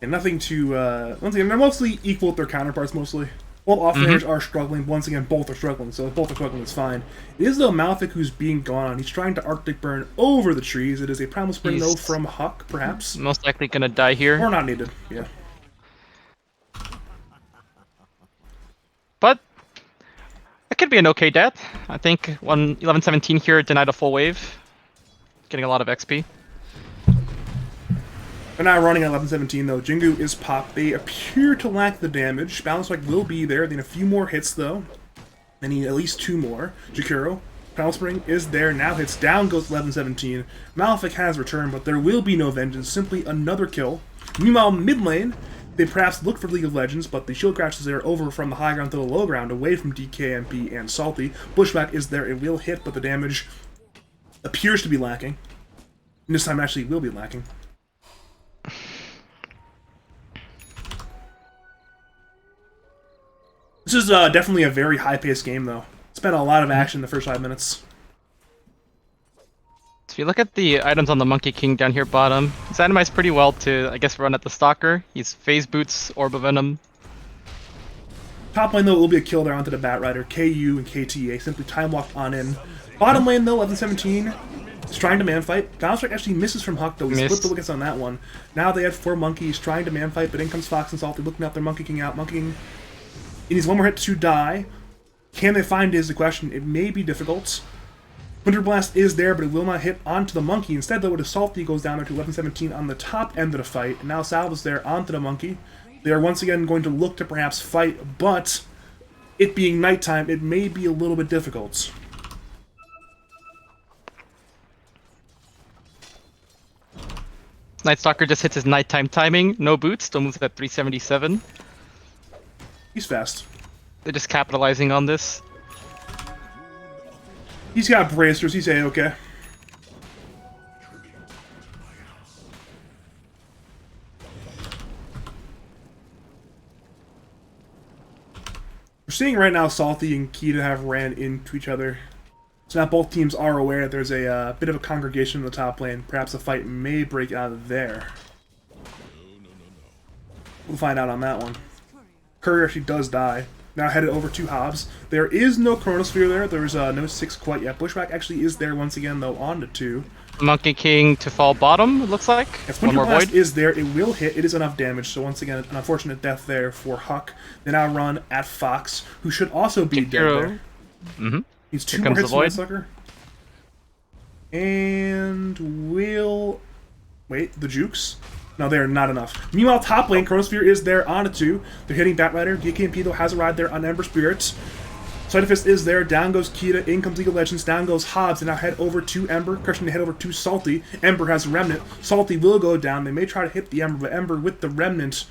And nothing to, once again, they're mostly equal with their counterparts, mostly. Both offlaners are struggling. Once again, both are struggling, so if both are struggling, it's fine. It is, though, Malefic who's being gone. He's trying to Arctic Burn over the trees. It is a Primal Spring, though, from Huck, perhaps. Most likely gonna die here. Or not needed, yeah. But it could be an okay death. I think 11-17 here denied a full wave. Getting a lot of XP. They're not running at 11-17 though. Jingu is popped. They appear to lack the damage. Balance Strike will be there. They need a few more hits though. They need at least 2 more. Jakiro, Primal Spring is there. Now hits down goes 11-17. Malefic has returned, but there will be no vengeance. Simply another kill. Meanwhile, mid lane, they perhaps look for League of Legends, but the shield crashes there over from the high ground to the low ground, away from DKMP and Salty. Bushwhack is there. It will hit, but the damage appears to be lacking. And this time actually will be lacking. This is definitely a very high-paced game, though. It's been a lot of action in the first 5 minutes. So if you look at the items on the Monkey King down here bottom, he's itemized pretty well to, I guess, run at the Stalker. He's Phase Boots, Orb of Venom. Top lane, though, will be a kill there onto the Batrider. KU and KTA simply time-walked on in. Bottom lane, though, 11-17 is trying to man-fight. Downstrike actually misses from Huck, though. He split the wickets on that one. Now they have 4 monkeys trying to man-fight, but in comes Fox and Salty looking out their Monkey King out. Monkey King, he needs 1 more hit to die. Can they find it is the question. It may be difficult. Winter Blast is there, but it will not hit onto the monkey. Instead, though, with a Salty goes down there to 11-17 on the top end of the fight. And now Salve is there onto the monkey. They are once again going to look to perhaps fight, but it being nighttime, it may be a little bit difficult. Night Stalker just hits his nighttime timing. No boots, still moves at 377. He's fast. They're just capitalizing on this. He's got bracers, he's A-okay. We're seeing right now Salty and Kita have ran into each other. So now both teams are aware that there's a bit of a congregation in the top lane. Perhaps a fight may break out of there. We'll find out on that one. Courier actually does die. Now headed over to Hobbs. There is no Chronosphere there. There's no 6 quite yet. Bushwhack actually is there once again, though, on to 2. Monkey King to fall bottom, it looks like. If One Winter more Blast void. is there, it will hit. It is enough damage. So once again, an unfortunate death there for Huck. They now run at Fox, who should also be dead there. Mm-hmm. He's 2 Here more comes hits the from that void. sucker. And will... Wait, the Jukes? No, they are not enough. Meanwhile, top lane, Chronosphere is there on a 2. They're hitting Batrider. DKMP, though, has a ride there on Ember Spirits. Sightifist is there. Down goes Kita. In comes League of Legends. Down goes Hobbs. And now head over to Ember. Crushing to head over to Salty. Ember has a Remnant. Salty will go down. They may try to hit the Ember, but Ember with the Remnant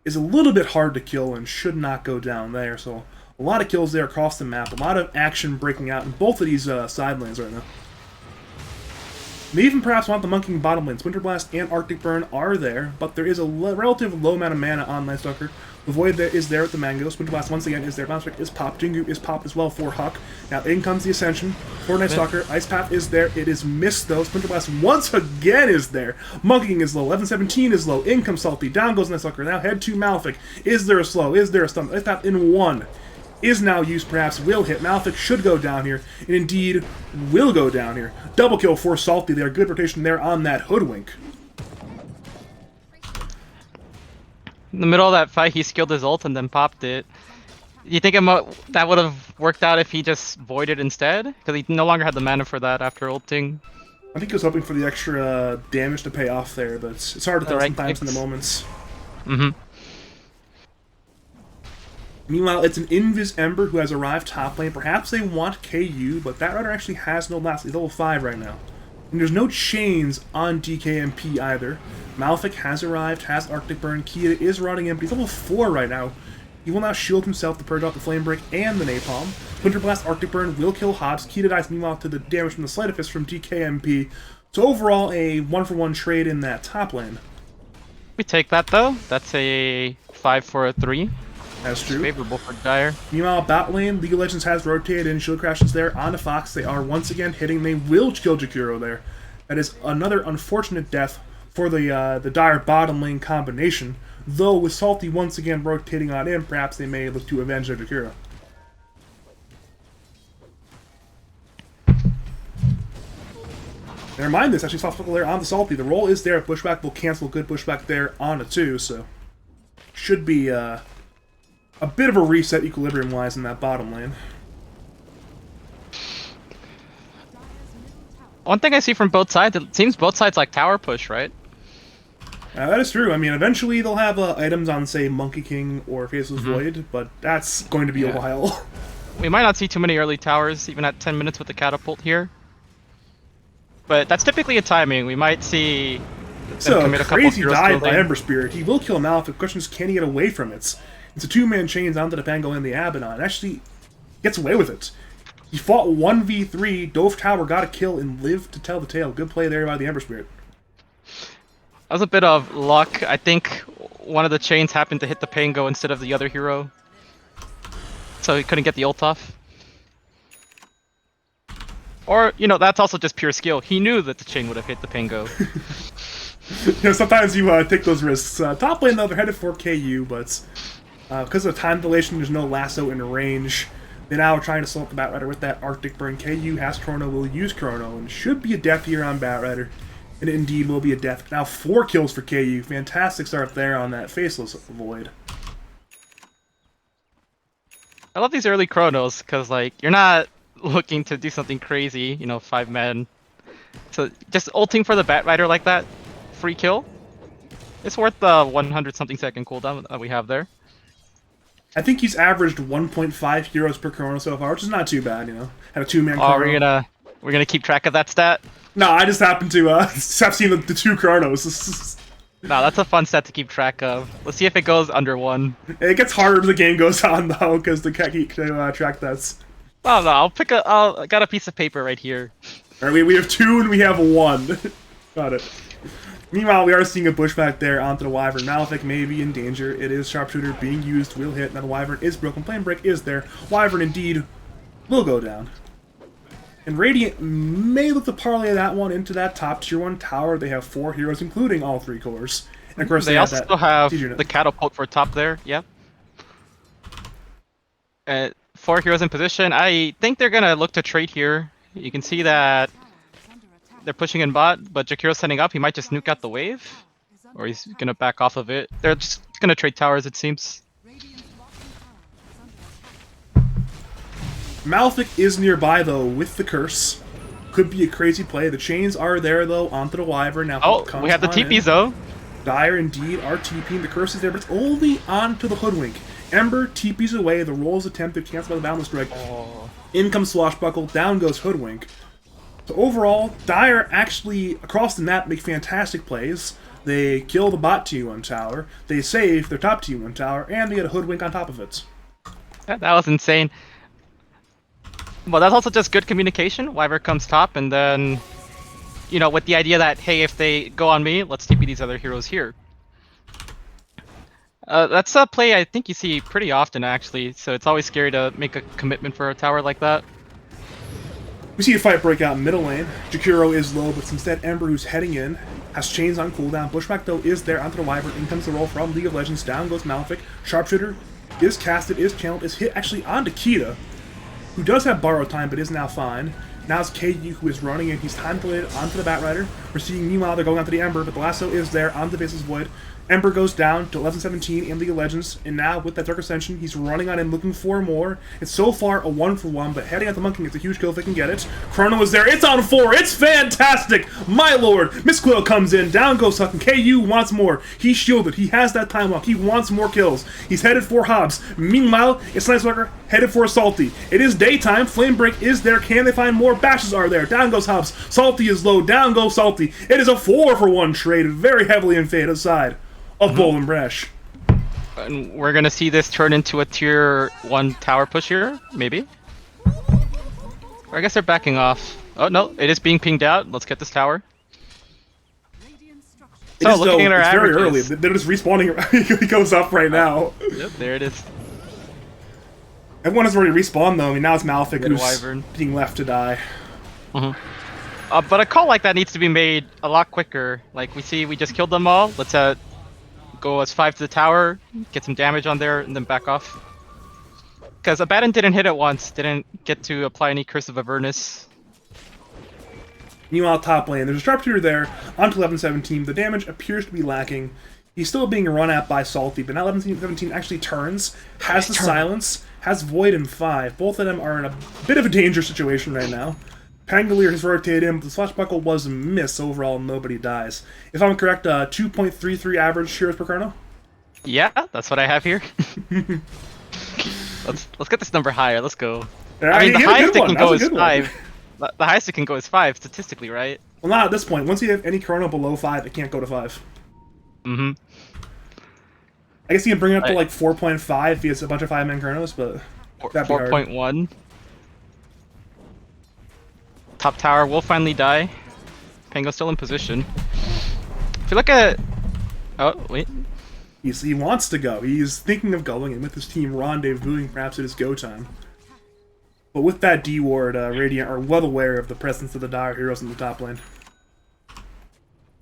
is a little bit hard to kill and should not go down there. So a lot of kills there across the map. A lot of action breaking out in both of these side lanes right now. They even perhaps want the Monkey King bottom lanes. Winter Blast and Arctic Burn are there, but there is a relative low amount of mana on Night Stalker. The Void there is there with the Mangoes. Winter Blast once again is there. Bounce Strike is popped. Jingu is popped as well for Huck. Now in comes the Ascension for Night Stalker. Ice Path is there. It is missed though. Winter Blast once again is there. Monkey King is low. 11-17 is low. In comes Salty. Down goes Night Stalker. Now head to Malefic. Is there a slow? Is there a stun? Ice Path in 1. Is now used, perhaps will hit. Malefic should go down here, and indeed will go down here. Double kill for Salty there. Good rotation there on that Hoodwink. In the middle of that fight, he skilled his ult and then popped it. You think that would have worked out if he just voided instead? Because he no longer had the mana for that after ulting. I think he was hoping for the extra damage to pay off there, but it's hard to tell right sometimes in the clicks. moments. Mm-hmm. Meanwhile, it's an Invis Ember who has arrived top lane. Perhaps they want KU, but that Rider actually has no last. He's level 5 right now. And there's no chains on DKMP either. Malefic has arrived, has Arctic Burn. Kia is running in, but he's level 4 right now. He will now shield himself to purge off the Flame Break and the Napalm. Winter Blast Arctic Burn will kill Hobbs. Kita dies meanwhile to the damage from the Sleight of Fist from DKMP. So overall, a 1-for-1 trade in that top lane. We take that though. That's a 5 for a 3. That's true. Favorable for Dire. Meanwhile, bot lane, League of Legends has rotated in, Shield Crashes there onto Fox. They are once again hitting. They will kill Jakiro there. That is another unfortunate death for the Dire bottom lane combination. Though with Salty once again rotating on in, perhaps they may look to avenge their Jakiro. Never mind this, actually soft buckle there on the Salty. The roll is there. Pushback will cancel. Good pushback there on a 2, so should be a bit of a reset equilibrium-wise in that bottom lane. One thing I see from both sides, it seems both sides like tower push, right? That is true. I mean, eventually they'll have items on, say, Monkey King or Faceless Void, but that's going to be a while. We might not see too many early towers, even at 10 minutes with the catapult here. But that's typically a timing. We might see them So, commit a couple crazy heroes dive by building. Ember Spirit. He will kill Malefic. The question is, can he get away from it? It's a 2-man chains onto the Pango and the Abaddon. Actually, gets away with it. He fought 1v3, Dove Tower, got a kill, and lived to tell the tale. Good play there by the Ember Spirit. That was a bit of luck. I think one of the chains happened to hit the Pango instead of the other hero. So he couldn't get the ult off. Or, you know, that's also just pure skill. He knew that the chain would have hit the Pango. You know, sometimes you take those risks. Top lane, though, they're headed for KU, but because of time dilation, there's no lasso in range. They now are trying to slow up the Batrider with that Arctic Burn. KU has Chrono, will use Chrono, and should be a death here on Batrider. And it indeed will be a death. Now 4 kills for KU. Fantastic start there on that Faceless Void. I love these early Chronos, because, like, you're not looking to do something crazy, you know, 5 men. So just ulting for the Batrider like that, free kill, it's worth the 100-something second cooldown that we have there. I think he's averaged 1.5 heroes per Chrono so far, which is not too bad, you know. Had a 2-man Oh, Chrono. we're gonna keep track of that stat? No, I just happened to have seen the 2 Chronos. No, that's a fun stat to keep track of. Let's see if it goes under 1. It gets harder as the game goes on, though, because the keep track that's... Oh no, I got a piece of paper right here. Alright, we have 2 and we have 1. Got it. Meanwhile, we are seeing a pushback there onto the Wyvern. Malefic may be in danger. It is Sharpshooter being used, will hit. Now the Wyvern is broken. Flame Break is there. Wyvern indeed will go down. And Radiant may look to parlay that one into that top tier 1 tower. They have 4 heroes, including all 3 cores. And of course, They also that have siege unit. the catapult for top there, yep. 4 heroes in position. I think they're gonna look to trade here. You can see that they're pushing in bot, but Jakiro's setting up. He might just nuke out the wave, or he's gonna back off of it. They're just gonna trade towers, it seems. Malefic is nearby, though, with the curse. Could be a crazy play. The chains are there, though, onto the Wyvern. Now, Oh, comes we have the on TPs in. though. Dire indeed are TPing. The curse is there, but it's only onto the Hoodwink. Ember TPs away. The roll is attempted, canceled by the Boundless Strike. In comes Swashbuckle. Down goes Hoodwink. So overall, Dire actually, across the map, make fantastic plays. They kill the bot T1 tower. They save their top T1 tower, and they get a Hoodwink on top of it. That was insane. Well, that's also just good communication. Wyvern comes top, and then, you know, with the idea that, hey, if they go on me, let's TP these other heroes here. That's a play I think you see pretty often, actually, so it's always scary to make a commitment for a tower like that. We see a fight break out in middle lane. Jakiro is low, but instead Ember, who's heading in, has chains on cooldown. Bushwhack, though, is there onto the Wyvern. In comes the roll from League of Legends. Down goes Malefic. Sharpshooter is casted, is channeled, is hit actually onto Kita, who does have borrow time, but is now fine. Now it's KU, who is running in. He's time delayed onto the Batrider. We're seeing, meanwhile, they're going onto the Ember, but the lasso is there on the Faceless Void. Ember goes down to 11-17 in League of Legends, and now with that Dark Ascension, he's running on him looking for more. It's so far a 1-for-1, but heading out the Monkey, it's a huge kill if they can get it. Chrono is there, it's on 4, it's fantastic! My lord! Miss Quill comes in, down goes Huck, and KU wants more. He's shielded, he has that time walk, he wants more kills. He's headed for Hobbs. Meanwhile, it's Nicewalker headed for Salty. It is daytime, Flame Break is there, can they find more? Bashes are there, down goes Hobbs. Salty is low, down goes Salty. It is a 4-for-1 trade, very heavily in favor side of Bold and Brash. And we're gonna see this turn into a tier 1 tower push here, maybe? Or I guess they're backing off. Oh no, it is being pinged out. Let's get this tower. Radiant structure. So looking at our it's very early. averages. They're just respawning. He goes up right now. Yep, there it is. Everyone has already respawned though. I mean, now it's Malefic Get a who's Wyvern. being left to die. But a call like that needs to be made a lot quicker. Like we just killed them all. Let's go as 5 to the tower, get some damage on there, and then back off. Because Abaddon didn't hit it once, didn't get to apply any Curse of Avernus. Meanwhile, top lane, there's a Sharpshooter there onto 11-17. The damage appears to be lacking. He's still being run at by Salty, but now 11-17 actually turns, has the silence, has Void and 5. Both of them are in a bit of a danger situation right now. Pangolier has rotated in, but the Swashbuckle was a miss overall, nobody dies. If I'm correct, 2.33 average heroes per chrono? Yeah, that's what I have here. let's get this number higher. Let's go. Yeah, I mean, the he hit a highest good it one. can That go was a is good one. 5. The highest it can go is 5 statistically, right? Well, not at this point. Once you have any chrono below 5, it can't go to 5. Mm-hmm. I guess you can bring it up to Right. like 4.5 if he has a bunch of 5-man chronos, but that'd be hard. 4.1. Top tower will finally die. Pango's still in position. If you look at... Oh, wait. He wants to go. He's thinking of going, and with his team rendezvousing, perhaps it is go time. But with that D ward, Radiant are well aware of the presence of the Dire Heroes in the top lane.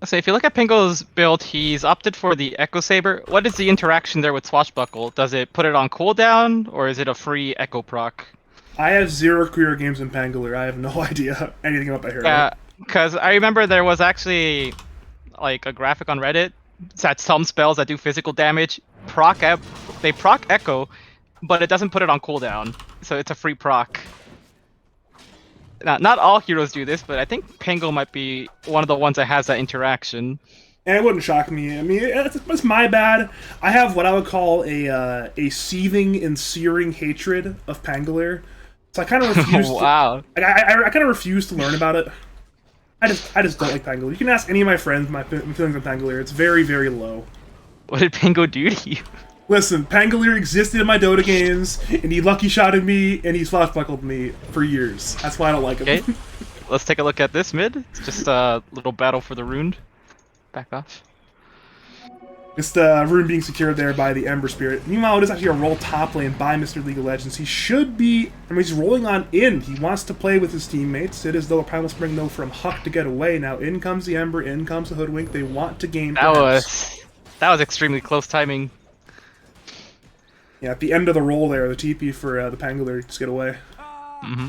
So if you look at Pango's build, he's opted for the Echo Saber. What is the interaction there with Swashbuckle? Does it put it on cooldown, or is it a free Echo proc? I have 0 career games in Pangolier. I have no idea anything about that hero. Yeah, because I remember there was actually like a graphic on Reddit that some spells that do physical damage they proc Echo, but it doesn't put it on cooldown, so it's a free proc. Now, not all heroes do this, but I think Pango might be one of the ones that has that interaction. And it wouldn't shock me. I mean, it's my bad. I have what I would call a seething and searing hatred of Pangolier. So I kind of refuse. Wow. I kind of refuse to learn about it. I just don't like Pangolier. You can ask any of my friends my feelings on Pangolier. It's very, very low. What did Pango do to you? Listen, Pangolier existed in my Dota games, and he lucky shotted me, and he swashbuckled me for years. That's why I don't like him. Okay, let's take a look at this mid. It's just a little battle for the rune. Back off. It's the rune being secured there by the Ember Spirit. Meanwhile, it is actually a roll top lane by Mr. League of Legends. He should be... I mean, he's rolling on in. He wants to play with his teammates. It is though a Primal Spring, though, from Huck to get away. Now, in comes the Ember, in comes the Hoodwink. They want to gain... That was extremely close timing. Yeah, at the end of the roll there, the TP for the Pangolier just get away. Mm-hmm.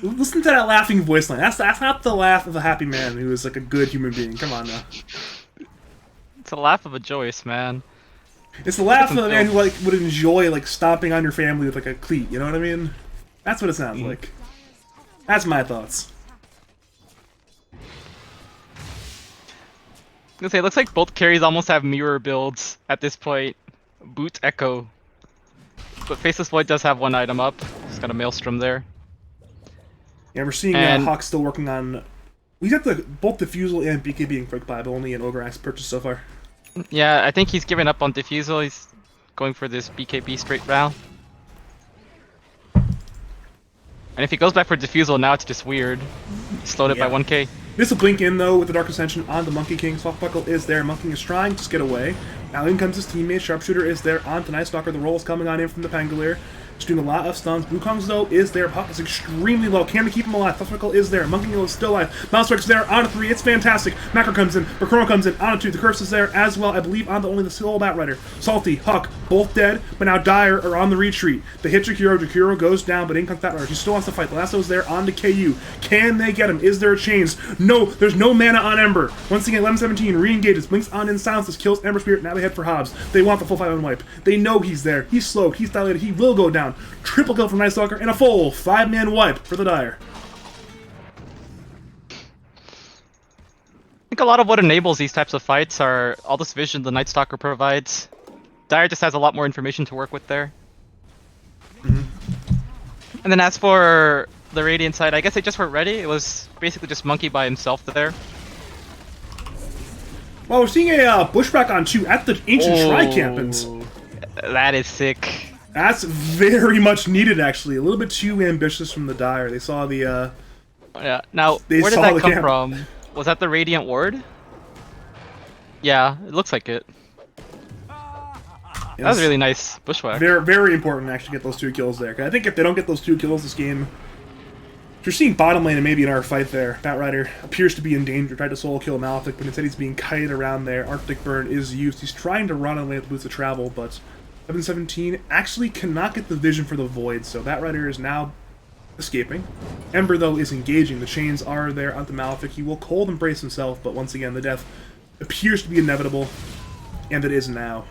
Listen to that laughing voice line. That's not the laugh of a happy man who is like a good human being. Come on now. It's a laugh of a joyous man. It's the laugh of a man who like would enjoy like stomping on your family with like a cleat. You know what I mean? That's what it sounds like. That's my thoughts. I was gonna say, it looks like both carries almost have mirror builds at this point. Boot Echo. But Faceless Void does have one item up. He's got a Maelstrom there. Yeah, we're seeing And- Hawk still working on. We got both Diffusal and BK being quick buy, but only an Ogre-Axe purchase so far. Yeah, I think he's given up on Diffusal. He's going for this BKB straight round. And if he goes back for Diffusal, now it's just weird. He slowed it by Yeah. 1k. This will blink in though with the Dark Ascension on the Monkey King. Swashbuckle is there. Monkey King is trying to just get away. Now in comes his teammate. Sharpshooter is there on to Nice Stalker. The roll is coming on in from the Pangolier. Just doing a lot of stuns. Wukong's, though, is there. Puck is extremely low. Can we keep him alive? Thundercrackle is there. Monkey is still alive. Mousestrike's there on a 3. It's fantastic. Macro comes in. Bakuro comes in on a 2. The Curse is there as well. I believe on the only the solo Batrider. Salty, Huck, both dead, but now Dire are on the retreat. They hit Jakiro. Jakiro goes down, but in comes Batrider. He still wants to fight. The Lasso's there on the KU. Can they get him? Is there a chains? No, there's no mana on Ember. Once again, 11-17 re-engages. Blinks on in silences. Kills Ember Spirit. Now they head for Hobbs. They want the full 5-1 wipe. They know he's there. He's slowed. He's dilated. He will go down. Triple kill from Night Stalker and a full 5-man wipe for the Dire. I think a lot of what enables these types of fights are all this vision the Night Stalker provides. Dire just has a lot more information to work with there. And then as for the Radiant side, I guess they just weren't ready. It was basically just Monkey by himself there. Well, we're seeing a Bushwhack on 2 at the Ancient Tri-Camp, and That is sick. that's very much needed, actually. A little bit too ambitious from the Dire. They saw the, Yeah. Now, They where did saw that the come camp. from? Was that the Radiant Ward? Yeah, it looks like it. That was really nice Bushwhack. Very, very important to actually get those 2 kills there. 'Cause I think if they don't get those 2 kills this game, you're seeing bottom lane and maybe in our fight there. Batrider appears to be in danger. Tried to solo kill Malefic, but instead he's being kited around there. Arctic Burn is used. He's trying to run away with Boots of Travel, but 11-17 actually cannot get the vision for the Void, so Batrider is now escaping. Ember, though, is engaging. The chains are there onto Malefic. He will cold embrace himself, but once again, the death appears to be inevitable, and it is now.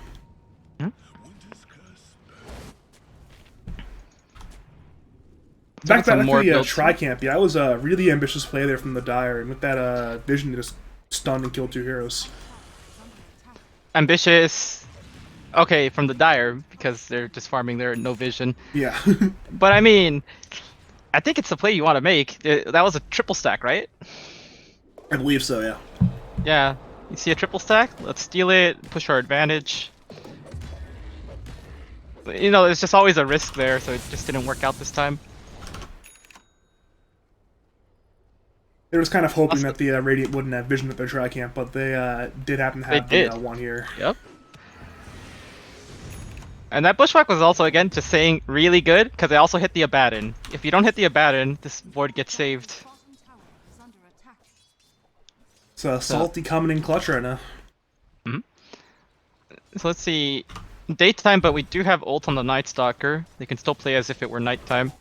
Back to the Tri-Camp, yeah, that was a really ambitious play there from the Dire, and with that vision, they just stunned and killed 2 heroes. Ambitious. Okay, from the Dire, because they're just farming their no vision. Yeah. But I mean, I think it's the play you want to make. That was a triple stack, right? I believe so, yeah. Yeah. You see a triple stack? Let's steal it, push our advantage. You know, there's just always a risk there, so it just didn't work out this time. They was kind of hoping that the Radiant wouldn't have vision at their Tri-Camp, but they did happen to have the one here. Yep. And that Bushwhack was also, again, just saying really good, because they also hit the Abaddon. If you don't hit the Abaddon, this board gets saved. Bottom tower is under attack. It's a salty coming in clutch right now. So let's see. Daytime, but we do have ult on the Night Stalker. They can still play as if it were nighttime.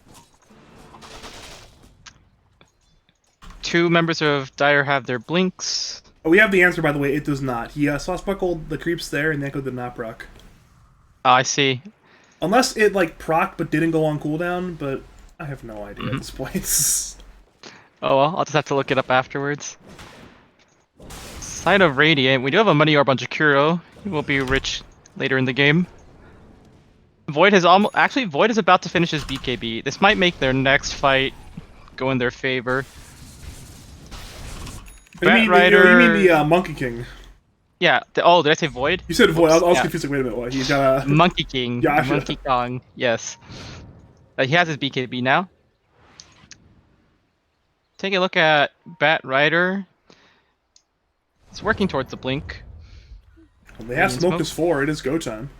2 members of Dire have their blinks. Oh, we have the answer, by the way. It does not. He swashbuckled the creeps there, and the Echo did not proc. Oh, I see. Unless it, like, procced but didn't go on cooldown, but I have no idea at this point. Oh well, I'll just have to look it up afterwards. Side of Radiant, we do have a money orb on Jakiro. He will be rich later in the game. Void has actually Void is about to finish his BKB. This might make their next fight go in their favor. You mean the Monkey King? Yeah. Oh, did I say Void? You said Void. I was Yeah. confused. Like, wait a minute. What? He's got a Monkey King. Yeah, Monkey Kong. Yes. He has his BKB now. Take a look at Batrider. It's working towards the blink. They have smoke as 4. It is go time.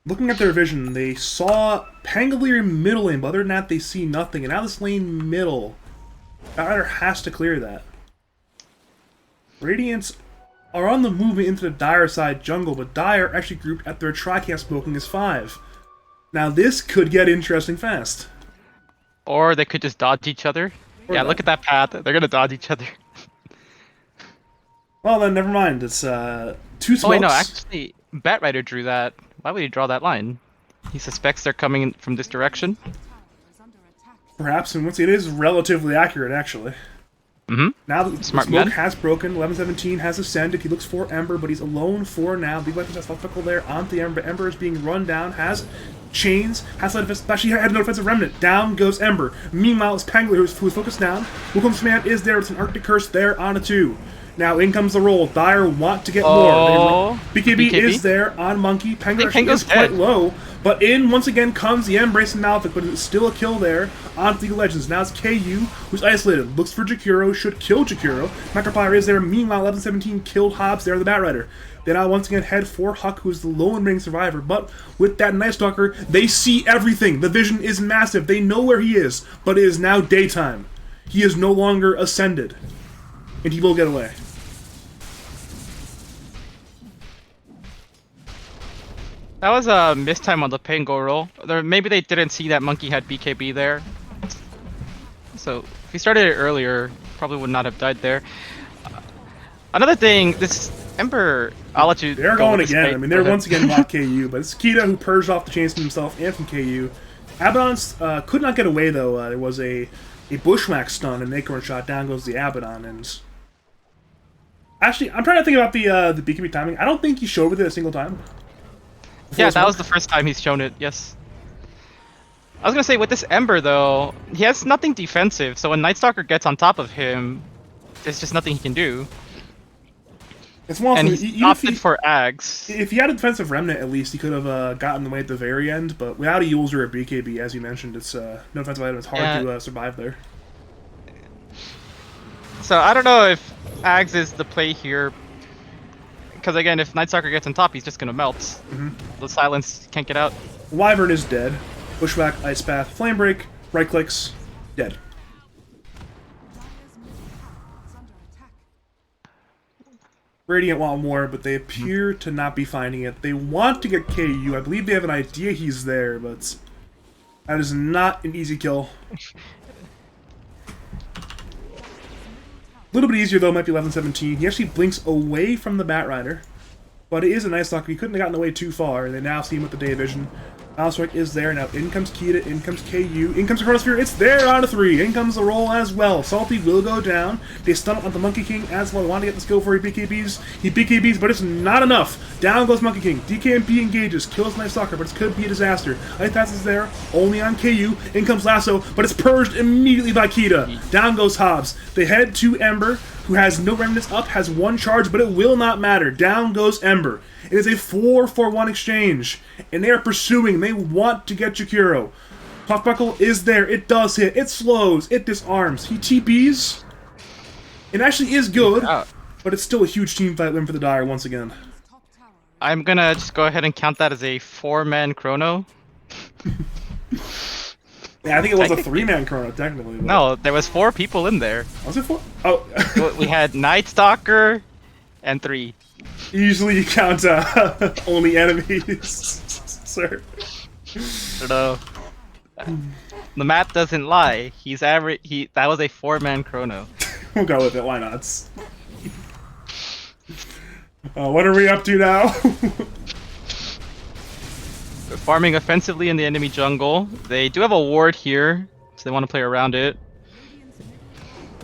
Looking at their vision, they saw Pangolier middle lane, but other than that, they see nothing. And now this lane middle, Batrider has to clear that. Radiants are on the movement into the Dire side jungle, but Dire actually grouped at their Tri-Camp smoking as 5. Now this could get interesting fast. Or they could just dodge each other. Or Yeah, that. look at that path. They're gonna dodge each other. Well then, never mind. It's 2 smokes. Oh wait, no, actually, Batrider drew that. Why would he draw that line? He suspects they're coming in from this direction. Tower is under attack. Perhaps, and once it is relatively accurate, actually. Mm-hmm. Now that the Smart smoke man. has broken, 11-17 has ascended. He looks for Ember, but he's alone for now. Big weapons has spectacle there onto the Ember. Ember is being run down, has chains, has light defense. Actually, had no defensive remnant. Down goes Ember. Meanwhile, it's Pangolier who is focused down. Wukong's command is there. It's an Arctic Curse there on a 2. Now in comes the roll. Dire want to get more. BKB is there on Monkey. Pangolier Pango's is quite dead. low, But in, once again, comes the Embrace and Malefic, but it's still a kill there on League of Legends. Now it's KU, who's isolated. Looks for Jakiro, should kill Jakiro. Macropire is there. Meanwhile, 1117 killed Hobbs there, the Batrider. They now once again head for Huck, who's the lone remaining survivor. But with that Night Stalker, they see everything. The vision is massive. They know where he is, but it is now daytime. He is no longer ascended, and he will get away. That was a mistime on the Pango roll. Maybe they didn't see that Monkey had BKB there. So if he started it earlier, probably would not have died there. Another thing, this Ember, I'll let you. They're go going with this again. fight. I mean, Go they're ahead. once again not KU, but it's Kita who purged off the chains from himself and from KU. Abaddon could not get away though. There was a bushwhack stun and Acorn shot. Down goes the Abaddon, and actually, I'm trying to think about the BKB timing. I don't think he showed with it a single time. Yeah, that was the first time he's shown it, yes. I was gonna say, with this Ember though, he has nothing defensive, so when Night Stalker gets on top of him, there's just nothing he can do. It's one And of he's opted for Ags. If he had a defensive remnant, at least he could have gotten away at the very end. But without a Yules or a BKB, as you mentioned, it's no defensive item. It's hard to survive there. So I don't know if Ags is the play here. Because again, if Night Stalker gets on top, he's just gonna melt. The silence can't get out. Wyvern is dead. Bushwhack, Ice Path, Flame Break, right clicks, dead. Dire's middle tower is under attack. Radiant want more, but they appear to not be finding it. They want to get KU. I believe they have an idea he's there, but that is not an easy kill. A little bit easier though might be 1117. He actually blinks away from the Batrider, but it is a Night Stalker. He couldn't have gotten away too far, and they now see him with the Day of Vision. Strike is there. Now in comes Kita, in comes KU, in comes the Chronosphere. It's there on a 3. In comes the roll as well. Salty will go down. They stun up on the Monkey King as well. Want to get the skill for he BKBs. He BKBs, but it's not enough. Down goes Monkey King. DKMP engages, kills Night Stalker, but it could be a disaster. Ice Pass is there, only on KU. In comes Lasso, but it's purged immediately by Kita. Down goes Hobbs. They head to Ember, who has no remnants up, has 1 charge, but it will not matter. Down goes Ember. It is a 4-for-1 exchange, and they are pursuing. They want to get Jakiro. Puffbuckle is there. It does hit. It slows. It disarms. He TPs. It actually is good, but it's still a huge team fight win for the Dire once again. Top tower is I'm gonna just go ahead and count that as a 4-man chrono. Yeah, I think it was a 3-man chrono, technically. But... No, there was 4 people in there. Was it 4? Oh. We had Night Stalker and 3. Usually you count only enemies, sir. I don't know. The map doesn't lie. He's average. That was a 4-man chrono. We'll go with it. Why not? What are we up to now? They're farming offensively in the enemy jungle. They do have a ward here, so they want to play around it.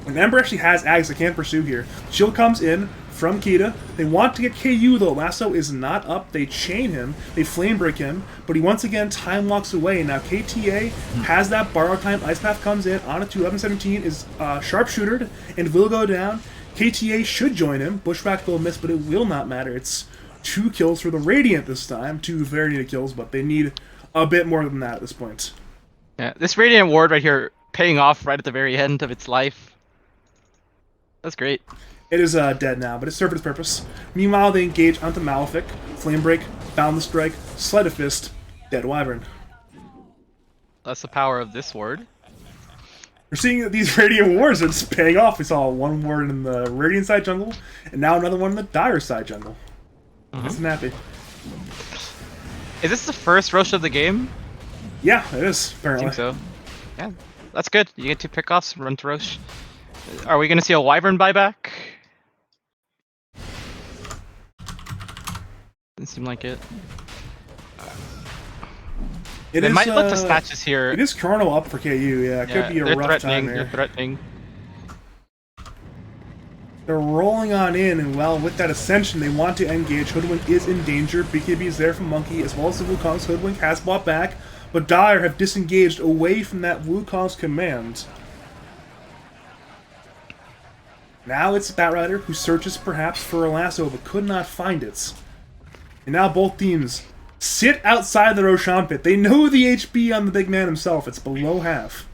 And Ember actually has Ags that can't pursue here. Shield comes in from Kita. They want to get KU though. Lasso is not up. They chain him. They flame break him. But he once again time walks away. Now KTA has that borrow time. Ice Path comes in on it to 1117. Is sharpshootered and will go down. KTA should join him. Bushwhack will miss, but it will not matter. It's 2 kills for the Radiant this time. 2 very needed kills, but they need a bit more than that at this point. Yeah, this Radiant ward right here paying off right at the very end of its life. That's great. It is dead now, but it served its purpose. Meanwhile, they engage onto Malefic, Flame Break, Boundless Strike, Sleight of Fist, Dead Wyvern. That's the power of this ward. We're seeing that these Radiant wars are just paying off. We saw one ward in the Radiant side jungle, and now another one in the Dire side jungle. That's snappy. Is this the first Rosh of the game? Yeah, it is, I apparently. think so. Yeah, that's good. You get 2 pickoffs, run to Rosh. Are we gonna see a Wyvern buyback? Doesn't seem like it. It They is, might let the snatches here. It is Chrono up for KU, yeah. It could be a they're rough threatening. time They're here. threatening. They're rolling on in, and well, with that Ascension, they want to engage. Hoodwink is in danger. BKB is there from Monkey, as well as the Wukong's. Hoodwink has bought back, but Dire have disengaged away from that Wukong's command. Now it's Batrider, who searches perhaps for a lasso, but could not find it. And now both teams sit outside the Roshan pit. They know the HP on the big man himself. It's below half.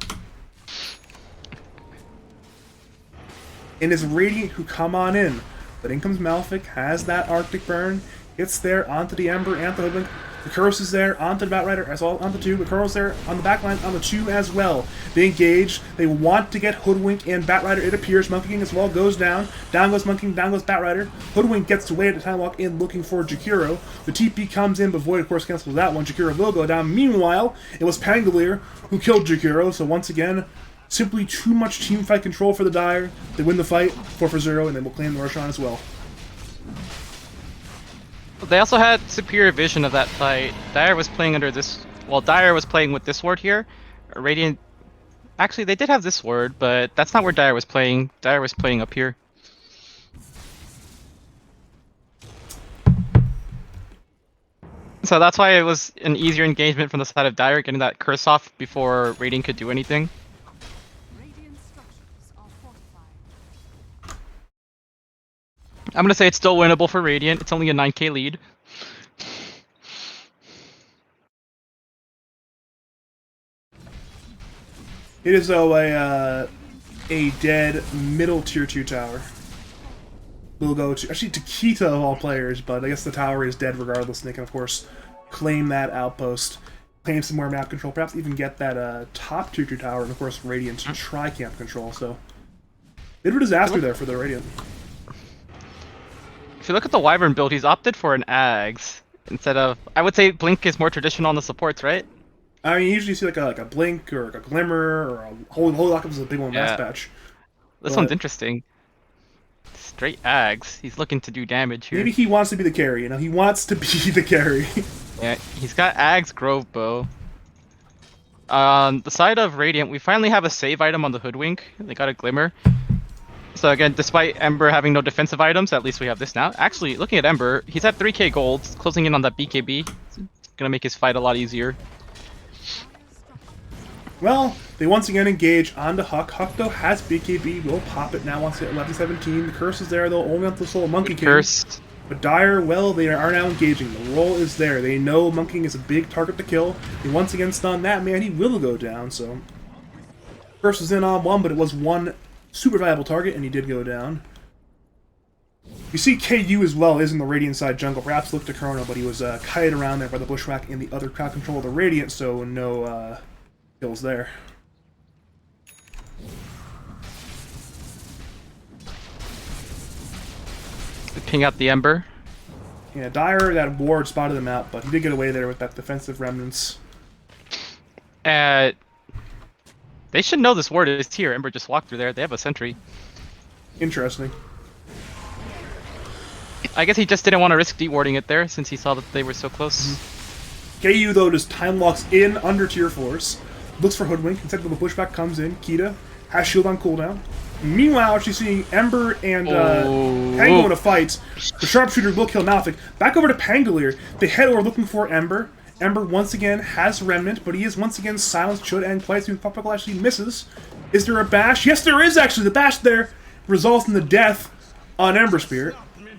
And it's Radiant who come on in. But in comes Malefic, has that Arctic Burn, gets there onto the Ember and the Hoodwink. The Curse is there, onto the Batrider, as well onto 2. The Curl's there on the backline, on the 2 as well. They engage, they want to get Hoodwink and Batrider, it appears. Monkey King as well goes down. Down goes Monkey King, down goes Batrider. Hoodwink gets away at the time walk in looking for Jakiro. The TP comes in, but Void of course cancels that one. Jakiro will go down. Meanwhile, it was Pangolier who killed Jakiro, so once again, simply too much team fight control for the Dire. They win the fight, 4-0, and then we'll claim the Roshan as well. They also had superior vision of that fight. Dire was playing under this. Well, Dire was playing with this ward here. Radiant. Actually, they did have this ward, but that's not where Dire was playing. Dire was playing up here. So that's why it was an easier engagement from the side of Dire, getting that curse off before Radiant could do anything. Radiant structures are fortified. I'm gonna say it's still winnable for Radiant. It's only a 9k lead. It is, though, a dead middle tier 2 tower. We'll go to, actually, to Kita of all players, but I guess the tower is dead regardless, and they can, of course, claim that outpost, claim some more map control, perhaps even get that top tier 2 tower, and, of course, Radiant to try camp control, so... Bit of a disaster there for the Radiant. If you look at the Wyvern build, he's opted for an Ags instead of. I would say Blink is more traditional on the supports, right? I mean, you usually see like a Blink or like a Glimmer or a Holy Lockup is a big one last patch. This one's interesting. Straight Ags. He's looking to do damage here. Maybe he wants to be the carry, you know? He wants to be the carry. Yeah, he's got Ags Grove Bow. On the side of Radiant, we finally have a save item on the Hoodwink. They got a Glimmer. So again, despite Ember having no defensive items, at least we have this now. Actually, looking at Ember, he's at 3k gold, closing in on that BKB. It's gonna make his fight a lot easier. Well, they once again engage onto Huck. Huck, though, has BKB, will pop it now once at 11-17. The curse is there, though, only on the soul of Monkey King. Cursed. But Dire, well, they are now engaging. The roll is there. They know Monkey King is a big target to kill. They once again stun that man. He will go down, so... Curse is in on one, but it was one super valuable target, and he did go down. You see KU as well is in the Radiant side jungle. Perhaps looked to Chrono, but he was kited around there by the Bushwhack in the other crowd control of the Radiant, so no kills there. Ping out the Ember. Yeah, Dire, that ward spotted him out, but he did get away there with that defensive remnants. They should know this ward is here. Ember just walked through there. They have a sentry. Interesting. I guess he just didn't want to risk dewarding it there since he saw that they were so close. KU, though, just time locks in under tier 4s. Looks for Hoodwink. Instead, the pushback comes in. Kita has shield on cooldown. Meanwhile, actually seeing Ember and Pango in a fight. The sharpshooter will kill Malefic. Back over to Pangolier. They head over looking for Ember. Ember once again has Remnant, but he is once again silenced, should end quite soon. Popsicle actually misses. Is there a bash? Yes, there is actually. The bash there results in the death on Ember Spirit.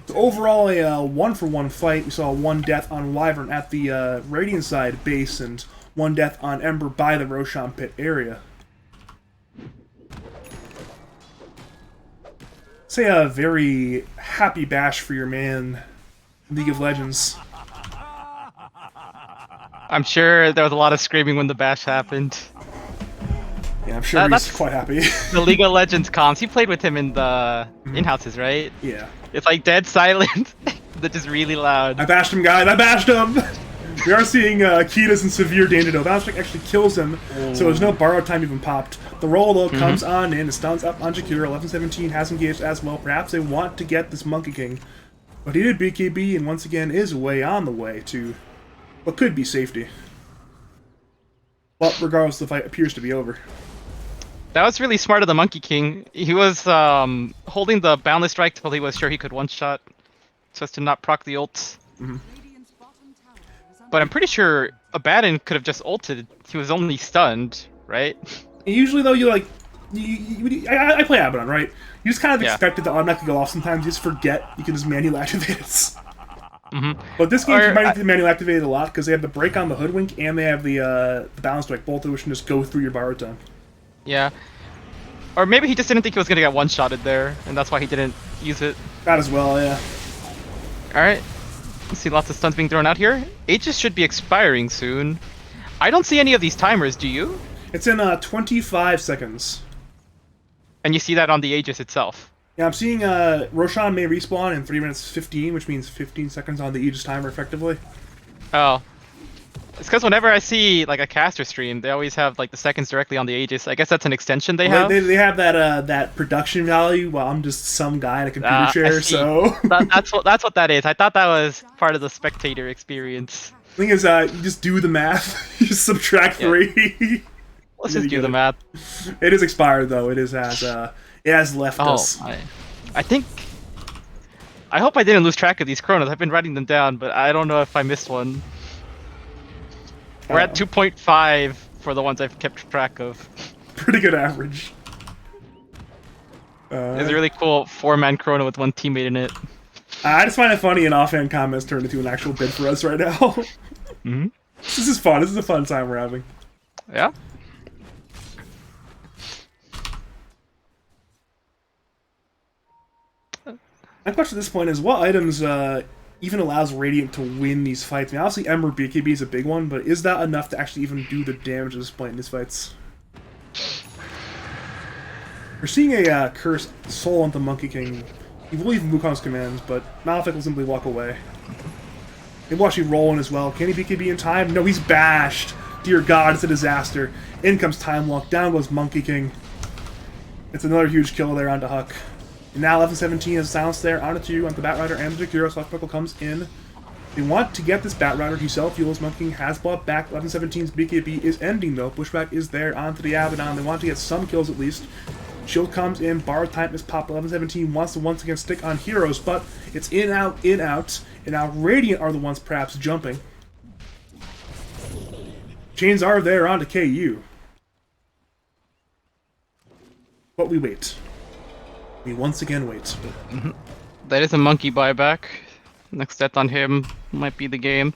So overall, a 1-for-1 fight. We saw one death on Wyvern at the Radiant side base, and one death on Ember by the Roshan pit area. Say a very happy bash for your man, League of Legends. I'm sure there was a lot of screaming when the bash happened. Yeah, I'm sure he's quite happy. The League of Legends comms, you played with him in the in-houses, right? Yeah. It's like dead silent. They're just really loud. I bashed him, guys. I bashed him! We are seeing Kita's in severe danger, though. Bounce actually kills him, so there's no borrowed time even popped. The roll, though, comes on in. It stuns up on Jakiro. 11-17 has engaged as well. Perhaps they want to get this Monkey King. But he did BKB, and once again is way on the way to what could be safety. But regardless, the fight appears to be over. That was really smart of the Monkey King. He was holding the Boundless Strike till he was sure he could one-shot, so as to not proc the ult. Radiant's bottom tower is under But I'm pretty sure Abaddon could have just ulted. He was only stunned, right? Usually, though, you like... I play Abaddon, right? You just kind of Yeah. expect it to automatically go off sometimes. You just forget. You can just manually activate it. But this game, you Or, might need to manually activate it a lot because they have the break on the Hoodwink and they have the balance strike, both of which can just go through your borrowed time. yeah. Or maybe he just didn't think he was gonna get one-shotted there, and that's why he didn't use it. That as well, yeah. Alright. See lots of stuns being thrown out here. Aegis should be expiring soon. I don't see any of these timers, do you? It's in 25 seconds. And you see that on the Aegis itself. Yeah, I'm seeing Roshan may respawn in 3 minutes 15, which means 15 seconds on the Aegis timer effectively. Oh. It's because whenever I see like a caster stream, they always have like the seconds directly on the Aegis. I guess that's an extension they have. They have that production value while I'm just some guy in a computer I chair, see. so... that's what that is. I thought that was part of the spectator experience. The thing is, you just do the math. You just subtract 3. Let's There just you do go. the math. It is expired, though. It has left Oh, us. I think. I hope I didn't lose track of these chronos. I've been writing them down, but I don't know if I missed one. We're at 2.5 for the ones I've kept track of. Pretty good average. It's a really cool 4-man chrono with one teammate in it. I just find it funny and offhand comments turned into an actual bid for us right now. Mm-hmm. This is fun. This is a fun time we're having. Yeah. My question at this point is, what items even allows Radiant to win these fights? I mean, obviously Ember BKB is a big one, but is that enough to actually even do the damage at this point in these fights? We're seeing a Curse Soul on the Monkey King. You believe Wukong's commands, but Malphite will simply walk away. Maybe we'll actually roll in as well. Can he BKB in time? No, he's bashed! Dear God, it's a disaster. In comes Time Walk, down goes Monkey King. It's another huge kill there onto Huck. And now 11-17 is silence there, onto 2, onto Batrider and the Jakiro. Swashbuckle comes in. They want to get this Batrider. He self-fuels. Monkey King has bought back. 11-17's BKB is ending though. Pushback is there onto the Abaddon. They want to get some kills at least. Shield comes in. Bar time is popped. 11-17 wants to once again stick on heroes, but it's in, out, in, out. And now Radiant are the ones perhaps jumping. Chains are there onto KU. But we wait. We once again wait. That is a monkey buyback. Next step on him might be the game.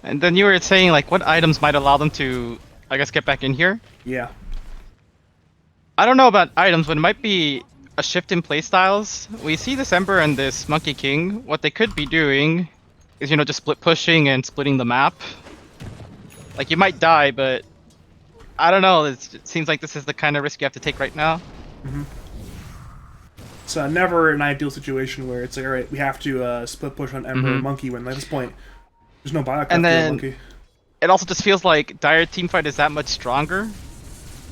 And then you were saying like what items might allow them to, I guess, get back in here. Yeah. I don't know about items, but it might be a shift in playstyles. We see this Ember and this Monkey King. What they could be doing is, you know, just split pushing and splitting the map. Like, you might die, but I don't know. It seems like this is the kind of risk you have to take right now. It's never an ideal situation where it's like, alright, we have to split push on Ember and Monkey when at this point, there's no bioc And left for then Monkey. it also just feels like Dire teamfight is that much stronger.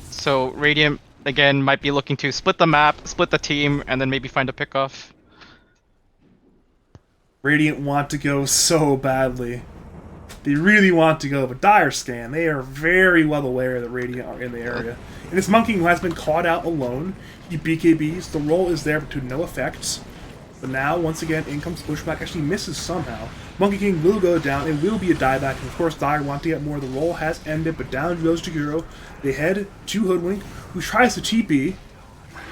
So Radiant, again, might be looking to split the map, split the team, and then maybe find a pickoff. Radiant want to go so badly. They really want to go, but Dire scan. They are very well aware that Radiant are in the area. And it's Monkey who has been caught out alone. He BKBs. The roll is there to no effect. But now, once again, in comes Pushback. Actually misses somehow. Monkey King will go down. It will be a dieback. And of course, Dire want to get more. The roll has ended, but down goes Jaguro. They head to Hoodwink, who tries to TP.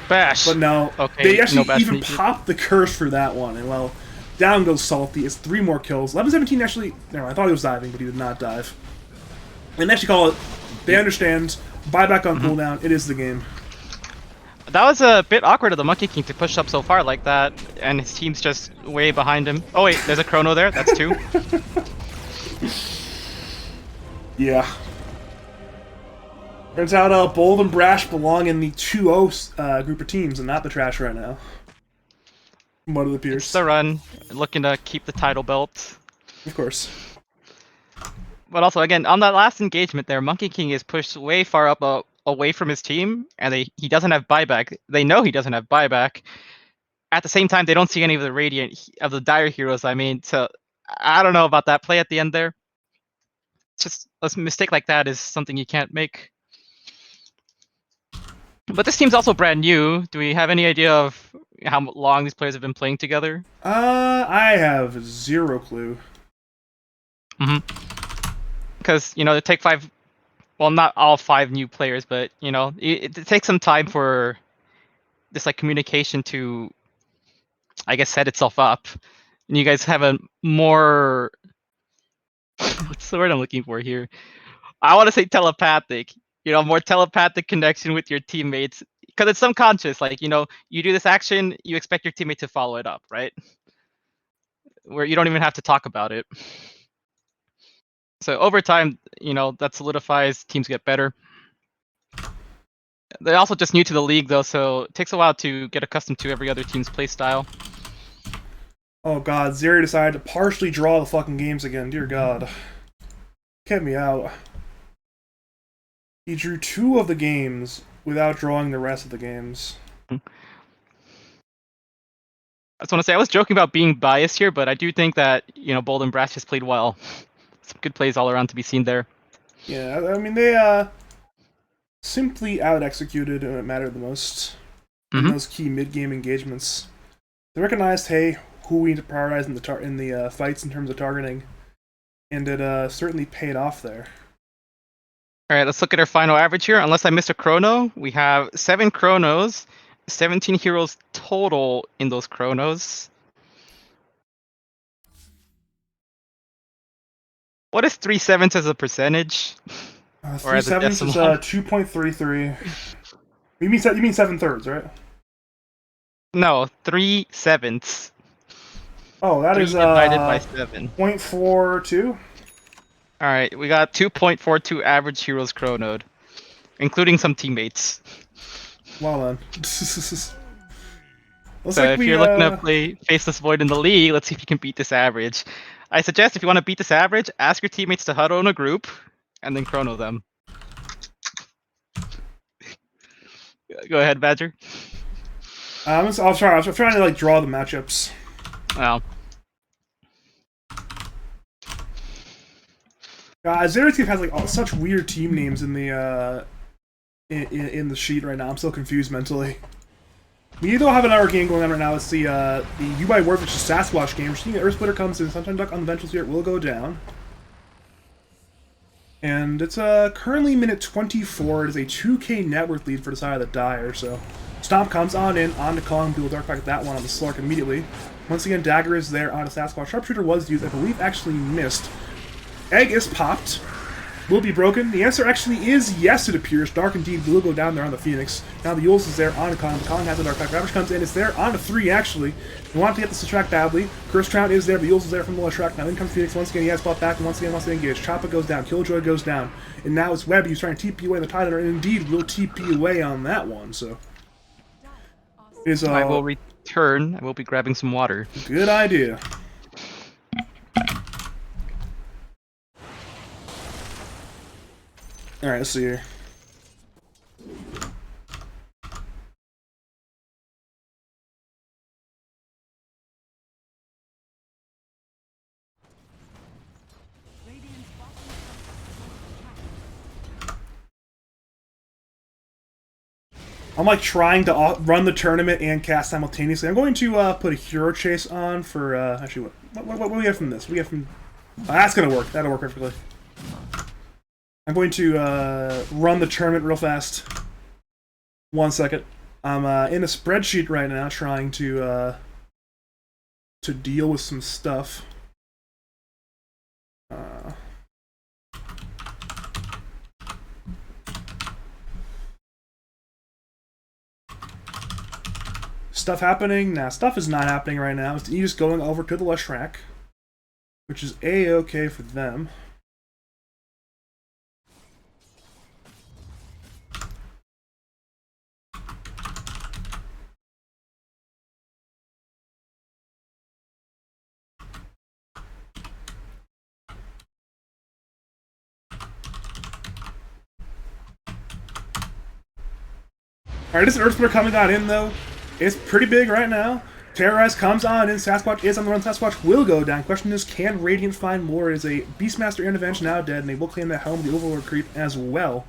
Bash! But no, Okay, they actually no bash even needed. popped the curse for that one. And well, down goes Salty. It's 3 more kills. 11-17 actually... Never mind, I thought he was diving, but he did not dive. And actually call it... They understand. Buyback on cooldown. It is the game. That was a bit awkward of the Monkey King to push up so far like that, and his team's just way behind him. Oh wait, there's a chrono there. That's 2. Yeah. Turns out Bold and Brash belong in the 2-0 group of teams and not the trash right now. From what it appears. It's the run, looking to keep the title belt. Of course. But also, again, on that last engagement there, Monkey King is pushed way far up away from his team, and he doesn't have buyback. They know he doesn't have buyback. At the same time, they don't see any of the Radiant, of the Dire heroes, I mean, so I don't know about that play at the end there. Just a mistake like that is something you can't make. But this team's also brand new. Do we have any idea of how long these players have been playing together? I have 0 clue. Because, you know, it take 5... Well, not all 5 new players, but, you know, it takes some time for this, like, communication to, I guess, set itself up. and you guys have a more what's the word I'm looking for here? I want to say telepathic. You know, more telepathic connection with your teammates because it's subconscious. Like, you know, you do this action, you expect your teammate to follow it up, right? Where you don't even have to talk about it. So over time, you know, that solidifies, teams get better. They're also just new to the league though, so it takes a while to get accustomed to every other team's play style. Oh god, Zeri decided to partially draw the fucking games again. Dear god. Get me out. He drew 2 of the games without drawing the rest of the games. I just want to say I was joking about being biased here, but I do think that, you know, Bold and Brash just played well. Some good plays all around to be seen there. Yeah, I mean, they simply out-executed when it mattered the most in those key mid-game engagements. They recognized, hey, who we need to prioritize in the fights in terms of targeting, and it certainly paid off there. All right, let's look at our final average here. Unless I missed a chrono, we have 7 chronos, 17 heroes total in those chronos. What is 3/7 as a percentage? Or as a 3/7 is decimal? 2.33. You mean 7/3, right? No, 3/7. Oh, that 3 is divided by 7. 0.42. All right, we got 2.42 average heroes chronoed, including some teammates. Well done. Looks So like if we, you're looking to play Faceless Void in the league, let's see if you can beat this average. I suggest if you want to beat this average, ask your teammates to huddle in a group, and then chrono them. Go ahead, Badger. I'll try. I'm trying to like draw the matchups. Well, Zera's team has like such weird team names in the in the sheet right now. I'm so confused mentally. We do have another game going on right now. It's the UI War vs Sasquatch game. We're seeing the Earth Splitter comes in. Sunshine Duck on the Vengeful Spirit will go down. And it's currently minute 24. It is a 2k net worth lead for the side of the Dire. So Stomp comes on in, on to Kong, Dual Dark Pack that one on the Slark immediately. Once again, Dagger is there on a Sasquatch. Sharpshooter was used, I believe actually missed. Egg is popped. Will be broken. The answer actually is yes, it appears. Dark indeed will go down there on the Phoenix. Now the Yules is there on Kong. Kong has the Dark Pack. Ravage comes in. It's there on a 3, actually. We want to get this to track badly. Curse Crown is there. The Yules is there from the left track. Now in comes Phoenix. Once again, he has bought back. And once again, wants to engage. Choppa goes down. Killjoy goes down. And now it's Web. He's trying to TP away the Tidelander. And indeed will TP away on that one. So it is I will return. I will be grabbing some water. good idea. Alright, let's see here. Radiant's bottom I'm like trying to run the tournament and cast simultaneously. I'm going to put a Hero Chase on for actually what do we get from this? We get from that's gonna work. That'll work perfectly. I'm going to run the tournament real fast. 1 second. I'm in a spreadsheet right now trying to deal with some stuff. Stuff happening? Nah, stuff is not happening right now. He's just going over to the left track, which is a-okay for them. Alright, this Earth Splitter coming on in, though. It's pretty big right now. Terrorize comes on in. Sasquatch is on the run. Sasquatch will go down. Question is, can Radiant find more? It is a Beastmaster and Avenge now dead, and they will claim that helm, the Overlord creep, as well.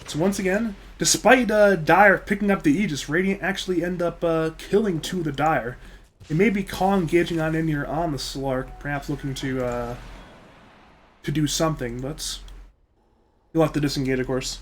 So once again, despite Dire picking up the Aegis, Radiant actually end up killing 2 of the Dire. It may be Kong engaging on in here on the Slark, perhaps looking to do something, but you'll have to disengage, of course.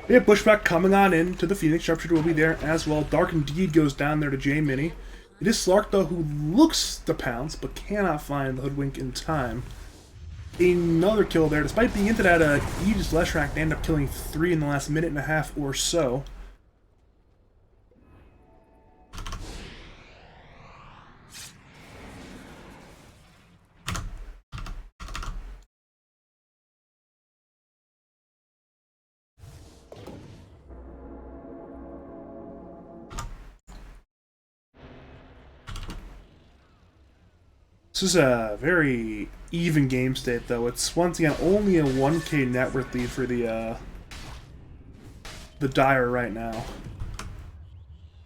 We have Bushwhack coming on in to the Phoenix. Sharpshooter will be there as well. Dark Indeed goes down there to J-Mini. It is Slark, though, who looks to pounce, but cannot find the Hoodwink in time. Another kill there. Despite being into that Aegis Leshrac, they end up killing 3 in the last minute and a half or so. This is a very even game state, though. It's once again only a 1k net worth lead for the Dire right now.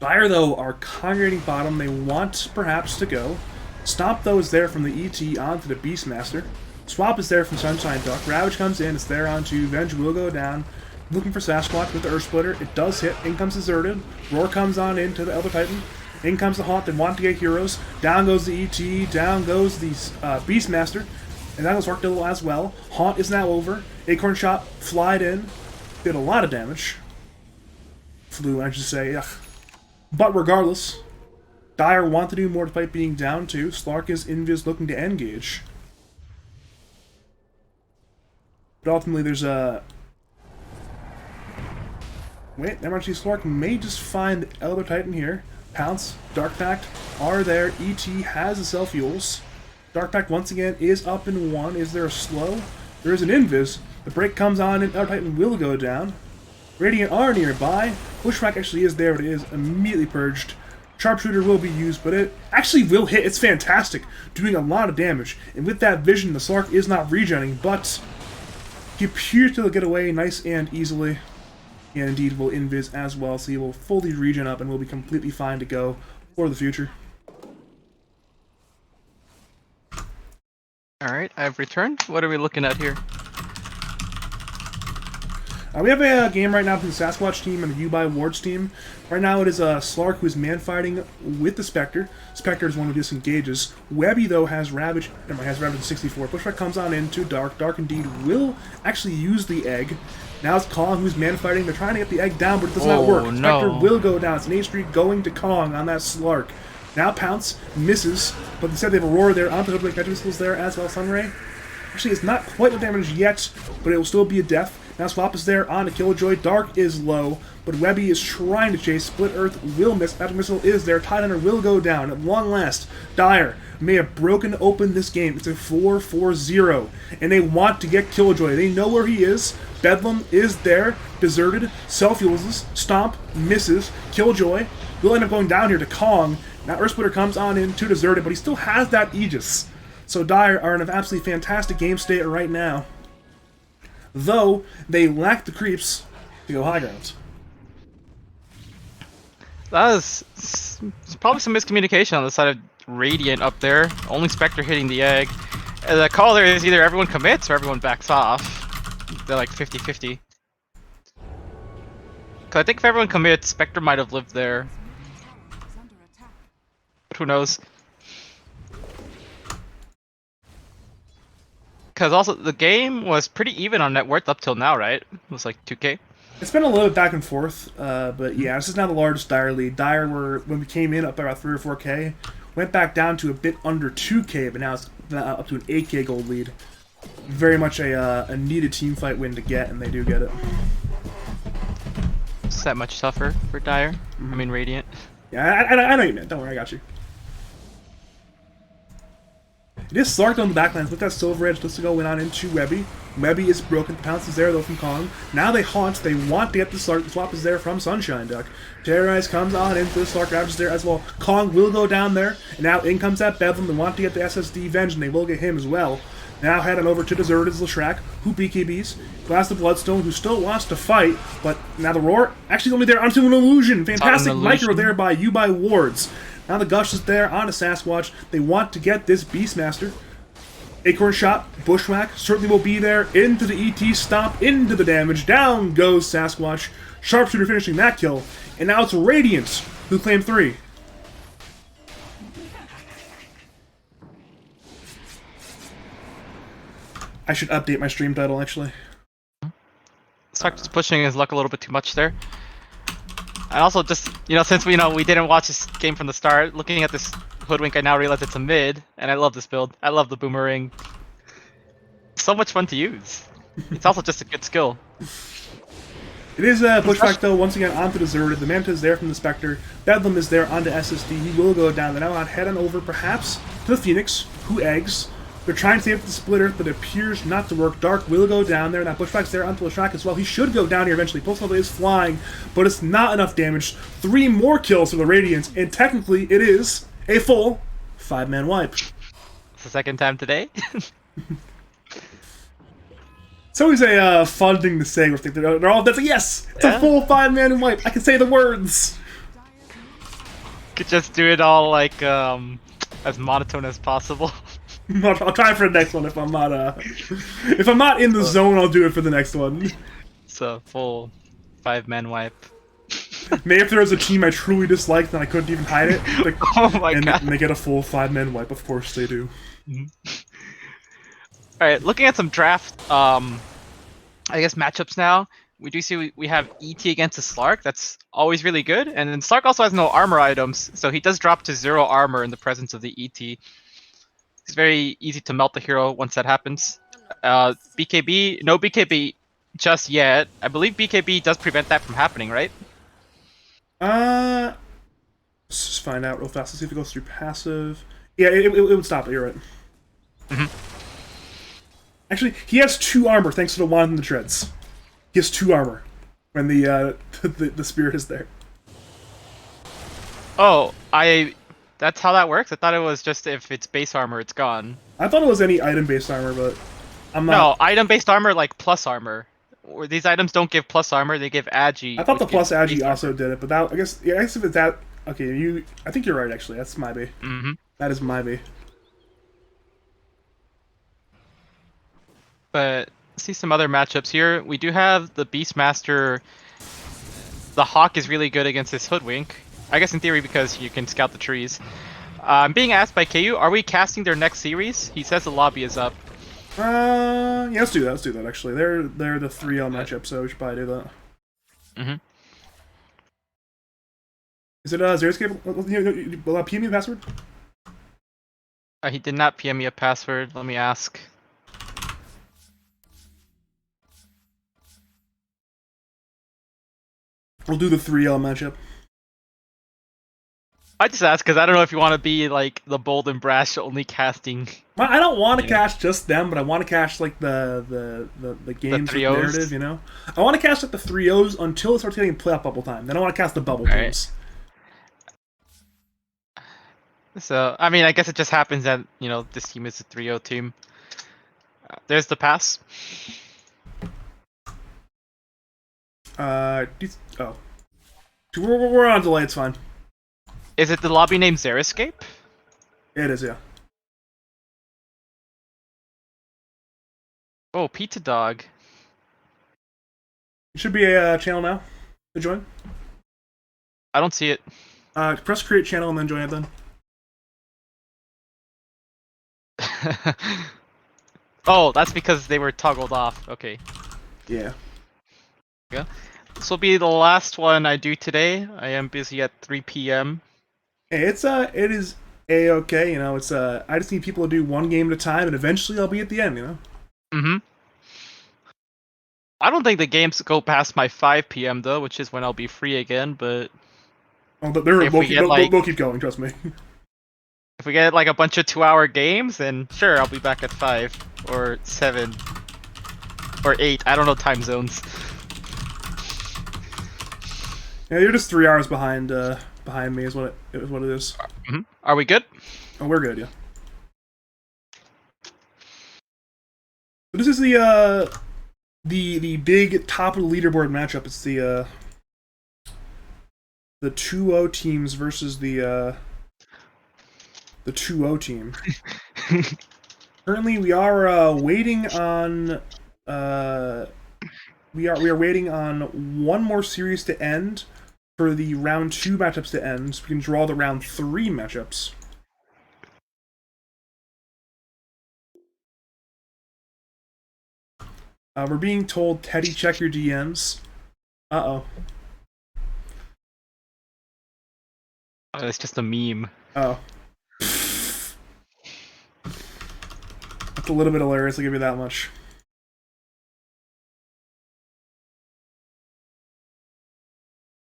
Dire, though, are congregating bottom. They want perhaps to go. Stomp, though, is there from the ET onto the Beastmaster. Swap is there from Sunshine Duck. Ravage comes in. It's there onto Venge. Will go down. Looking for Sasquatch with the Earth Splitter. It does hit. In comes Deserted. Roar comes on into the Elder Titan. In comes the Haunt. They want to get heroes. Down goes the ET. Down goes the Beastmaster. And down goes Arcdiddle as well. Haunt is now over. Acorn Shot flied in. Did a lot of damage. Flew, I should say. Ugh. But regardless, Dire want to do more despite being down 2. Slark is Invis looking to engage. But ultimately there's a... Wait, actually Slark may just find the Elder Titan here. Pounce, Dark Pact are there. ET has the self-fuels. Dark Pact once again is up in 1. Is there a slow? There is an Invis. The break comes on and Elder Titan will go down. Radiant are nearby. Bushwhack actually is there, but it is immediately purged. Sharpshooter will be used, but it actually will hit. It's fantastic, doing a lot of damage. And with that vision, the Slark is not regenerating, but he appears to get away nice and easily. And indeed will Invis as well, so he will fully regen up and will be completely fine to go for the future. Alright, I've returned. What are we looking at here? We have a game right now between the Sasquatch team and the Ubai Wards team. Right now it is Slark who is man-fighting with the Spectre. Spectre is one who disengages. Webby, though, has Ravage. Has Ravage in 64. Bushwhack comes on into Dark. Dark indeed will actually use the egg. Now it's Kong who's man-fighting. They're trying to get the egg down, but it does not work. No. Spectre will go down. It's an 8 streak going to Kong on that Slark. Now Pounce misses, but instead they have Aurora there onto Hoodwink. Magic Missiles there as well. Sunray. Actually, it's not quite the damage yet, but it will still be a death. Now Swap is there on to Killjoy. Dark is low, but Webby is trying to chase. Split Earth will miss. Magic Missile is there. Tidehunter will go down. At long last, Dire may have broken open this game. It's a 4-4-0, and they want to get Killjoy. They know where he is. Bedlam is there. Deserted. Self-fuels. Stomp misses. Killjoy will end up going down here to Kong. Now Earthsplitter comes on in to Deserted, but he still has that Aegis. So Dire are in an absolutely fantastic game state right now. Though they lack the creeps to go high ground. That was probably some miscommunication on the side of Radiant up there. Only Spectre hitting the egg. And the call there is either everyone commits or everyone backs off. They're like 50-50. Cause I think if everyone commits, Spectre might have lived there. Is under attack. But who knows? Because also the game was pretty even on net worth up till now, right? It was like 2k. It's been a little bit back and forth, but yeah, this is now the largest Dire lead. Dire were, when we came in, up by about 3 or 4k. Went back down to a bit under 2k, but now it's up to an 8k gold lead. Very much a needed team fight win to get, and they do get it. Is that much tougher for Dire? I mean Radiant. Yeah, I know you meant. Don't worry, I got you. It is Slark on the backlands with that Silver Edge just to go on into Webby. Webby is broken. Pounce is there though from Kong. Now they haunt. They want to get the Slark. The swap is there from Sunshine Duck. Terrorize comes on into the Slark. Ravage is there as well. Kong will go down there. And now in comes that Bedlam. They want to get the SSD Venge, and they will get him as well. Now head on over to Deserted Leshrac, who BKBs. Glass the Bloodstone, who still wants to fight, but now the Roar actually only there onto an illusion. Fantastic micro there by Ubai Wards. Now the Gush is there on a Sasquatch. They want to get this Beastmaster. Acorn Shot, Bushwhack certainly will be there. Into the ET Stomp, into the damage. Down goes Sasquatch. Sharpshooter finishing that kill. And now it's Radiant who claim 3. I should update my stream title, actually. Slark just pushing his luck a little bit too much there. And also just, since we didn't watch this game from the start, looking at this Hoodwink, I now realize it's a mid, and I love this build. I love the boomerang. So much fun to use. It's also just a good skill. It is a pushback though, once again onto Deserted. The Manta is there from the Spectre. Bedlam is there onto SSD. He will go down. They're now on head on over perhaps to the Phoenix, who eggs. They're trying to save the splitter, but it appears not to work. Dark will go down there, and that pushback's there onto Leshrac as well. He should go down here eventually. Pulse Nova is flying, but it's not enough damage. 3 more kills for the Radiants, and technically it is a full 5-man wipe. It's the second time today. It's always a fun thing to say. They're all dancing. Yes, it's a full 5-man wipe. I can say the words. Could just do it all like as monotone as possible. I'll try for the next one if I'm not in the zone. I'll do it for the next one. It's a full 5-man wipe. Maybe if there was a team I truly disliked, then I couldn't even hide it. Like, Oh my god! and they get a full 5-man wipe. Of course they do. All right, looking at some draft, I guess matchups now. We do see we have ET against the Slark. That's always really good. And then Slark also has no armor items, so he does drop to 0 armor in the presence of the ET. It's very easy to melt the hero once that happens. BKB, no BKB just yet. I believe BKB does prevent that from happening, right? Let's just find out real fast. Let's see if it goes through passive. Yeah, it would stop it. You're right. Actually, he has 2 armor thanks to the wand and the treads. He has 2 armor when the the spirit is there. Oh, that's how that works? I thought it was just if it's base armor, it's gone. I thought it was any item-based armor, but I'm not. No, item-based armor like plus armor. Or these items don't give plus armor; they give agi. I thought the which plus gives agi base also did it, but that I guess if it's that okay, I think you're right actually. That's my B. armor. That is my B. But see some other matchups here. We do have the Beastmaster. The Hawk is really good against this Hoodwink. I guess in theory because you can scout the trees. I'm being asked by KU, are we casting their next series? He says the lobby is up. Yeah, let's do that. Let's do that. Actually, they're the 3L matchup, so we should probably do that. Is it Xeriscape? PM me the password. He did not PM me a password. Let me ask. We'll do the 3L matchup. I just asked because I don't know if you want to be like the bold and brash only casting. Well, I don't want to cash just them, but I want to cash like the games with 3-0s? narrative. You know, I want to cash like the 3Os until it starts getting playoff bubble time. Then I want to cast the bubble Alright. teams. So I mean, I guess it just happens that this team is a 3-0 team. There's the pass. Oh, we're on delay. It's fine. Is it the lobby named Xeriscape? It is, yeah. Oh, Pizza Dog. It should be a channel now to join. I don't see it. Press create channel and then join it then. Oh, that's because they were toggled off. Okay. Yeah. Yeah. This will be the last one I do today. I am busy at 3 p.m. Hey, it is a-okay, you know, I just need people to do one game at a time, and eventually I'll be at the end, you know? I don't think the games go past my 5 p.m. though, which is when I'll be free again, but... Oh, but If we get, like- we'll keep going, trust me. If we get like a bunch of 2-hour games, then sure, I'll be back at 5, or 7, or 8. I don't know time zones. Yeah, you're just 3 hours behind me is what it is. Are we good? Oh, we're good, yeah. So this is the big top of the leaderboard matchup. It's the 2-0 teams versus the 2-0 team. Currently, we are waiting on we are waiting on one more series to end for the round 2 matchups to end, so we can draw the round 3 matchups. We're being told, Teddy, check your DMs. Uh-oh. Oh, it's just a meme. Oh. That's a little bit hilarious, I'll give you that much.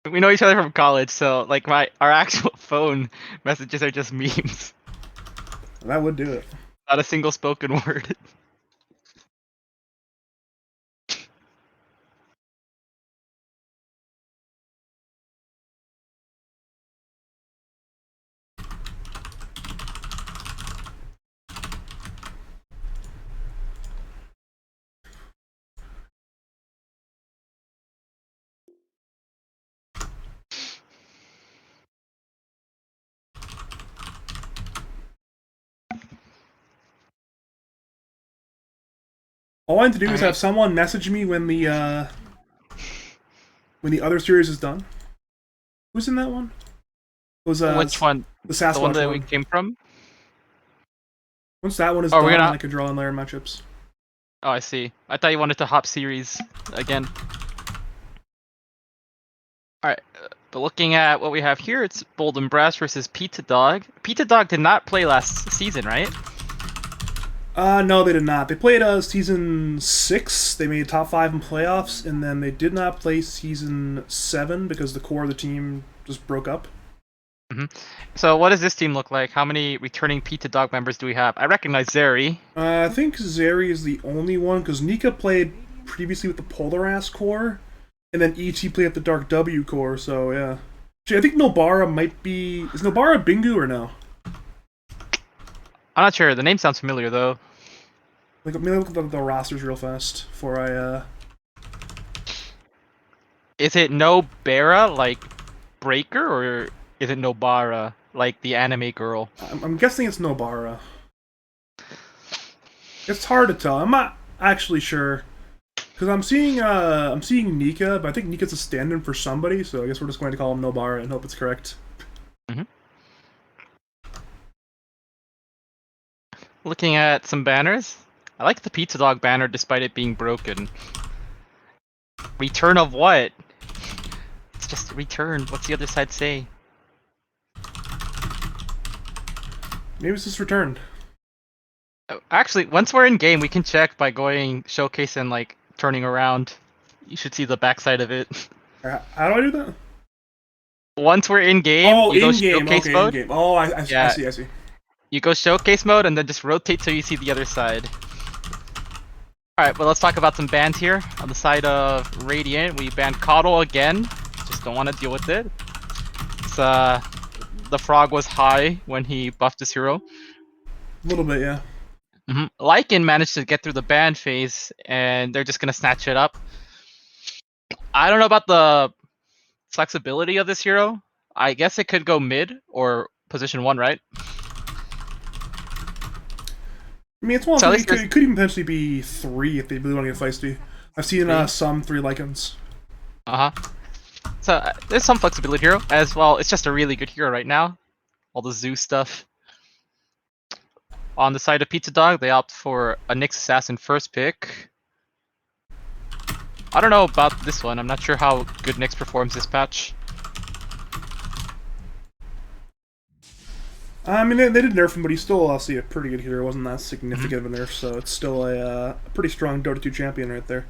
We know each other from college, so like our actual phone messages are just memes. That would do it. Not a single spoken word. All I need to do is Alright. have someone message me when the other series is done. Who's in that one? It was Which one? The Sasquatch The one that one. we came from? Once that one is Oh, done, we're gonna- then I can draw in layer matchups. Oh, I see. I thought you wanted to hop series again. Alright, but looking at what we have here, it's Bold and Brass versus Pizza Dog. Pizza Dog did not play last season, right? No, they did not. They played season 6. They made top 5 in playoffs, and then they did not play season 7 because the core of the team just broke up. So what does this team look like? How many returning Pizza Dog members do we have? I recognize Zeri. I think Zeri is the only one because Nika played previously with the Polar Ass core, and then ET played at the Dark W core. So yeah, actually, I think Nobara might be. Is Nobara Bingu or no? I'm not sure. The name sounds familiar though. Like, let me look at the rosters real fast before I. Is it Nobara like Breaker, or is it Nobara like the anime girl? I'm guessing it's Nobara. It's hard to tell. I'm not actually sure because I'm seeing Nika, but I think Nika's a stand-in for somebody, so I guess we're just going to call him Nobara and hope it's correct. Looking at some banners, I like the Pizza Dog banner despite it being broken. Return of what? It's just a return. What's the other side say? Maybe it's just returned. Actually, once we're in game, we can check by going showcase and like turning around. You should see the backside of it. How do I do that? Once we're in game, Oh, you go in game. showcase Okay, mode. in game. Oh, I Yeah. see. You go showcase mode and then just rotate till you see the other side. Alright, well let's talk about some bans here. On the side of Radiant, we banned Coddle again. Just don't want to deal with it. It's, the frog was high when he buffed his hero. A little bit, yeah. Lycan managed to get through the ban phase, and they're just gonna snatch it up. I don't know about the flexibility of this hero. I guess it could go mid or position 1, right? I mean, it's one So at thing. least It could even potentially be 3 if they really want to get feisty. I've seen some 3 Lycans. So there's some flexibility here as well. It's just a really good hero right now. All the Zoo stuff. On the side of Pizza Dog, they opt for a Nyx Assassin first pick. I don't know about this one. I'm not sure how good Nyx performs this patch. I mean, they did nerf him, but he's still obviously a pretty good hero. It wasn't that significant of a nerf, so it's still a pretty strong Dota 2 champion right there.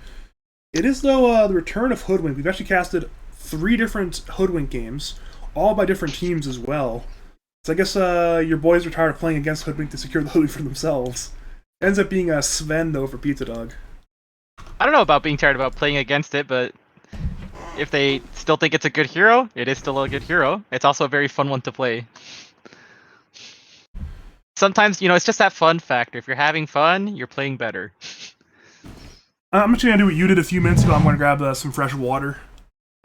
It is, though, the return of Hoodwink. We've actually casted 3 different Hoodwink games, all by different teams as well. So I guess your boys are tired of playing against Hoodwink to secure the Hoodwink for themselves. It ends up being Sven, though, for Pizza Dog. I don't know about being tired about playing against it, but if they still think it's a good hero, it is still a good hero. It's also a very fun one to play. Sometimes, you know, it's just that fun factor. If you're having fun, you're playing better. I'm actually going to do what you did a few minutes ago. I'm going to grab some fresh water.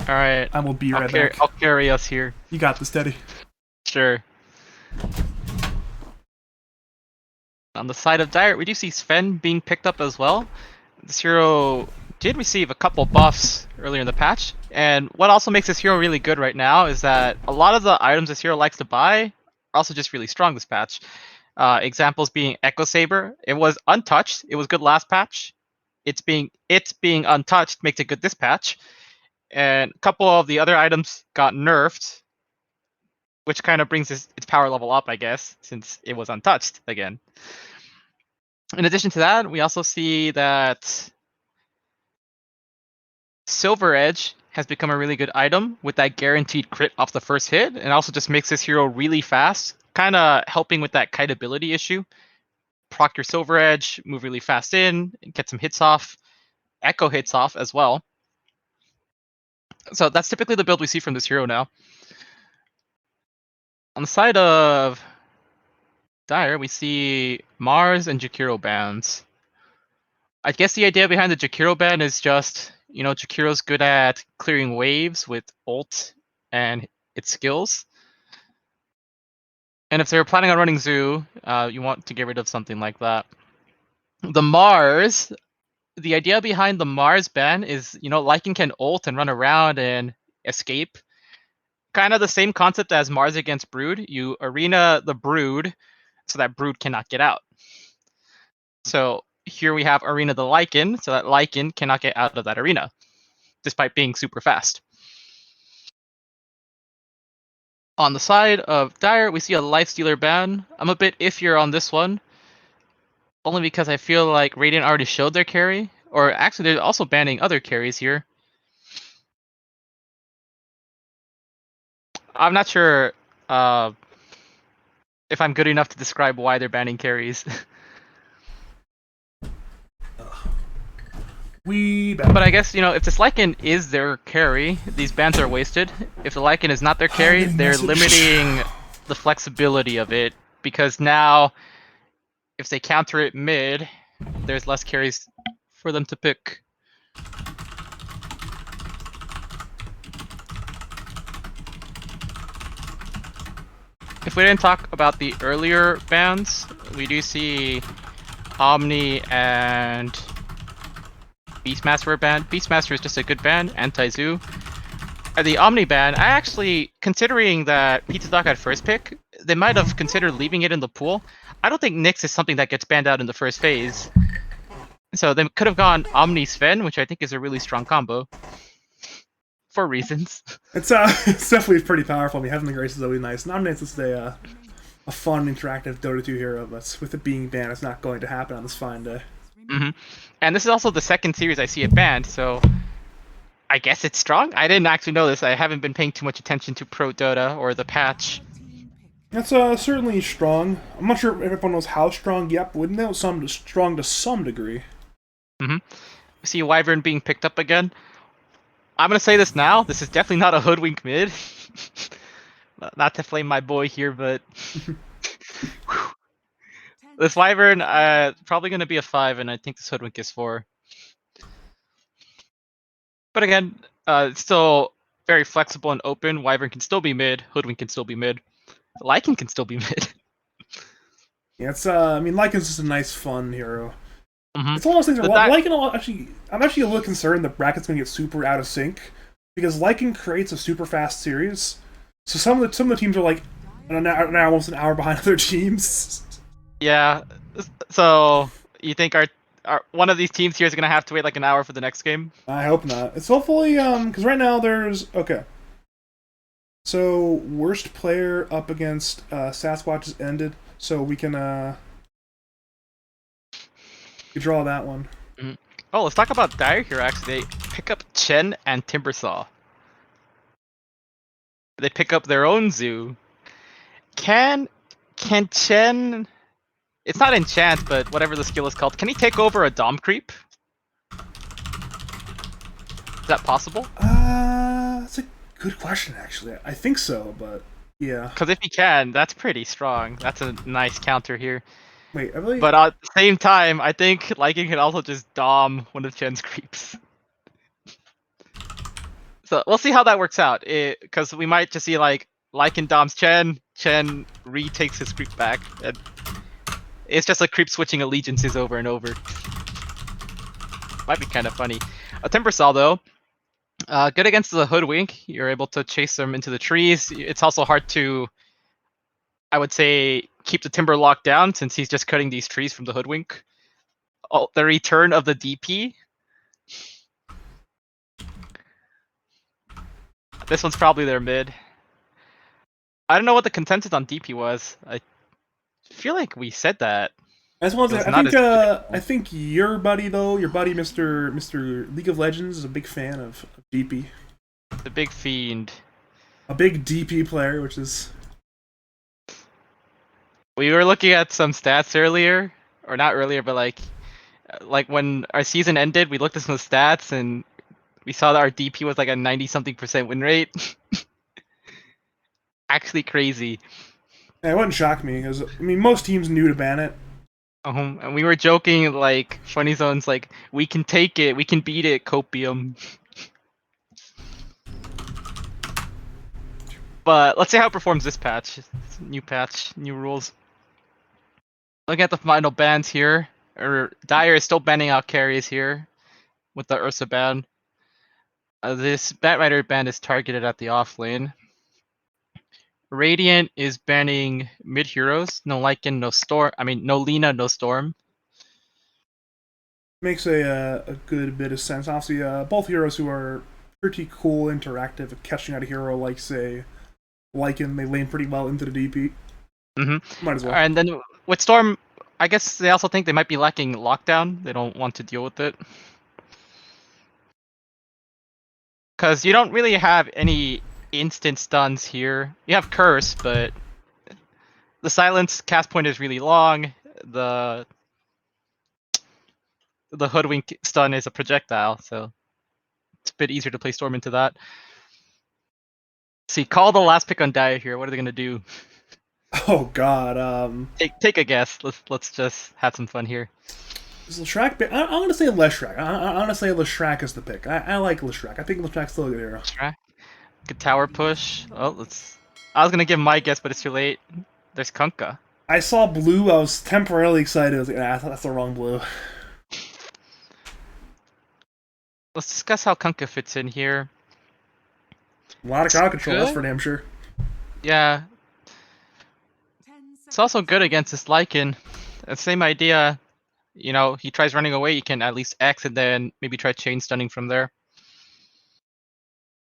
Alright. I will be right back. I'll carry us here. You got this, Teddy. Sure. On the side of Dire, we do see Sven being picked up as well. This hero did receive a couple buffs earlier in the patch, and what also makes this hero really good right now is that a lot of the items this hero likes to buy are also just really strong this patch. Examples being Echo Saber. It was untouched. It was good last patch. it's being untouched makes a good dispatch, and a couple of the other items got nerfed, which kind of brings its power level up, I guess, since it was untouched again. In addition to that, we also see that Silver Edge has become a really good item with that guaranteed crit off the first hit, and also just makes this hero really fast, kind of helping with that kiteability issue. Proc your Silver Edge, move really fast in, get some hits off, echo hits off as well. So that's typically the build we see from this hero now. On the side of Dire, we see Mars and Jakiro bans. I guess the idea behind the Jakiro ban is just, Jakiro's good at clearing waves with ult and its skills. And if they're planning on running Zoo, you want to get rid of something like that. The Mars, the idea behind the Mars ban is, Lycan can ult and run around and escape. Kind of the same concept as Mars against Brood. You arena the Brood so that Brood cannot get out. So here we have arena the Lycan, so that Lycan cannot get out of that arena, despite being super fast. On the side of Dire, we see a Lifestealer ban. I'm a bit iffier on this one, only because I feel like Radiant already showed their carry, or actually they're also banning other carries here. I'm not sure if I'm good enough to describe why they're banning carries. But I guess, if this Lycan is their carry, these bans are wasted. If the Lycan is not their carry, they're limiting the flexibility of it, because now, if they counter it mid, there's less carries for them to pick. If we didn't talk about the earlier bans, we do see Omni and Beastmaster were banned. Beastmaster is just a good ban, anti-Zoo. The Omni ban, I actually, considering that Pizza Dog had first pick, they might have considered leaving it in the pool. I don't think Nyx is something that gets banned out in the first phase. So they could have gone Omni Sven, which I think is a really strong combo. For reasons. It's definitely pretty powerful. I mean, having the Grace is always nice. And Omni is just a fun, interactive Dota 2 hero, but with it being banned, it's not going to happen on this fine day. Mm-hmm. And this is also the second series I see it banned, so I guess it's strong? I didn't actually know this. I haven't been paying too much attention to Pro Dota or the patch. That's certainly strong. I'm not sure if everyone knows how strong yet, but wouldn't know strong to some degree. Mm-hmm. See Wyvern being picked up again. I'm gonna say this now. This is definitely not a Hoodwink mid. Not to flame my boy here, but this Wyvern probably gonna be a 5, and I think this Hoodwink is 4. But again, it's still very flexible and open. Wyvern can still be mid. Hoodwink can still be mid. Lycan can still be mid. Yeah, it's I mean, Lycan's just a nice, fun hero. Mm-hmm. It's one of those things where Lycan I'm actually a little concerned that Bracket's gonna get super out of sync, because Lycan creates a super fast series. So some of the teams are like almost an hour behind other teams. Yeah. So you think our one of these teams here is gonna have to wait like an hour for the next game? I hope not. It's hopefully because right now there's So worst player up against Sasquatch has ended, so we can draw that one. Mm-hmm. Oh, let's talk about Dire here. Actually, they pick up Chen and Timbersaw. They pick up their own Zoo. Can Chen? It's not enchant, but whatever the skill is called. Can he take over a Dom creep? Is that possible? That's a good question, actually. I think so, but yeah. Because if he can, that's pretty strong. That's a nice counter here. Wait, I really... But at the same time, I think Lycan can also just Dom one of Chen's creeps. So we'll see how that works out. Because we might just see like Lycan Dom's Chen, Chen retakes his creep back, and it's just like creep switching allegiances over and over. Might be kind of funny. A Timbersaw though, good against the Hoodwink. You're able to chase them into the trees. It's also hard to, I would say, keep the Timber locked down since he's just cutting these trees from the Hoodwink. Oh, the return of the DP. This one's probably their mid. I don't know what the consensus on DP was. I feel like we said that. I just want to It was say, not as predictable. I think your buddy though, your buddy Mr. League of Legends is a big fan of DP. The big fiend. A big DP player, which is We were looking at some stats earlier, or not earlier, but like when our season ended, we looked at some stats and we saw that our DP was like a 90-something% win rate. Actually crazy. yeah, it wouldn't shock me because I mean most teams knew to ban it. And we were joking like Funny Zone's like, we can take it, we can beat it, Copium. But let's see how it performs this patch. New patch, new rules. Looking at the final bans here, Dire is still banning out carries here with the Ursa ban. This Batrider ban is targeted at the off lane. Radiant is banning mid heroes. No Lycan, no Storm. I mean, no Lina, no Storm. Makes a good bit of sense. Obviously, both heroes who are pretty cool, interactive, at catching out a hero like say Lycan, they lane pretty well into the DP. Mm-hmm. Might as well. And then with Storm, I guess they also think they might be lacking lockdown. They don't want to deal with it. Because you don't really have any instant stuns here. You have Curse, but the silence cast point is really long. The Hoodwink stun is a projectile, so it's a bit easier to play Storm into that. See, call the last pick on Dire here. What are they gonna do? Oh God. Take a guess. Let's just have some fun here. Is Leshrac? I'm gonna say Leshrac. I'm gonna say Leshrac is the pick. I like Leshrac. I think Leshrac's still a good hero. Good tower push. Oh, I was gonna give my guess, but it's too late. There's Kunkka. I saw blue. I was temporarily excited. I was like, that's the wrong blue. Let's discuss how Kunkka fits in here. A lot of crowd control. That's Good. for damn sure. Yeah, 10 it's also seconds good against this Lycan. Same idea. You know, he tries running away, you can at least X and then maybe try chain stunning from there.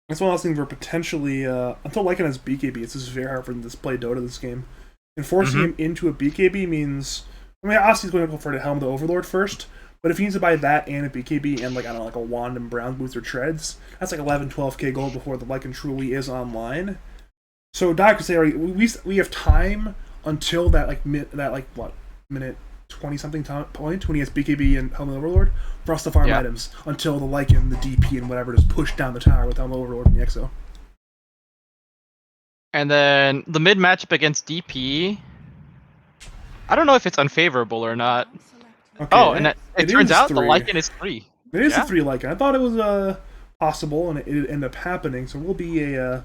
That's one of those things where potentially, until Lycan has BKB, it's just very hard for him to play Dota this game. And forcing him into a BKB means, I mean, obviously he's going to go for the Helm of the Overlord first, but if he needs to buy that and a BKB and, like, I don't know, like a Wand and Brown Boots or Treads, that's like 11, 12k gold before the Lycan truly is online. So Dire could say, all right, we have time until that, like, minute 20-something point when he has BKB and Helm of the Overlord for us to farm items until the Lycan, the DP, and whatever is pushed down the tower with Helm of the Overlord and the EXO. And then the mid matchup against DP, I don't know if it's unfavorable or not. selected. Okay, Oh, and it turns is out the 3. Lycan is 3. It is Yeah. a 3 Lycan. I thought it was possible, and it ended up happening. So we'll be okay.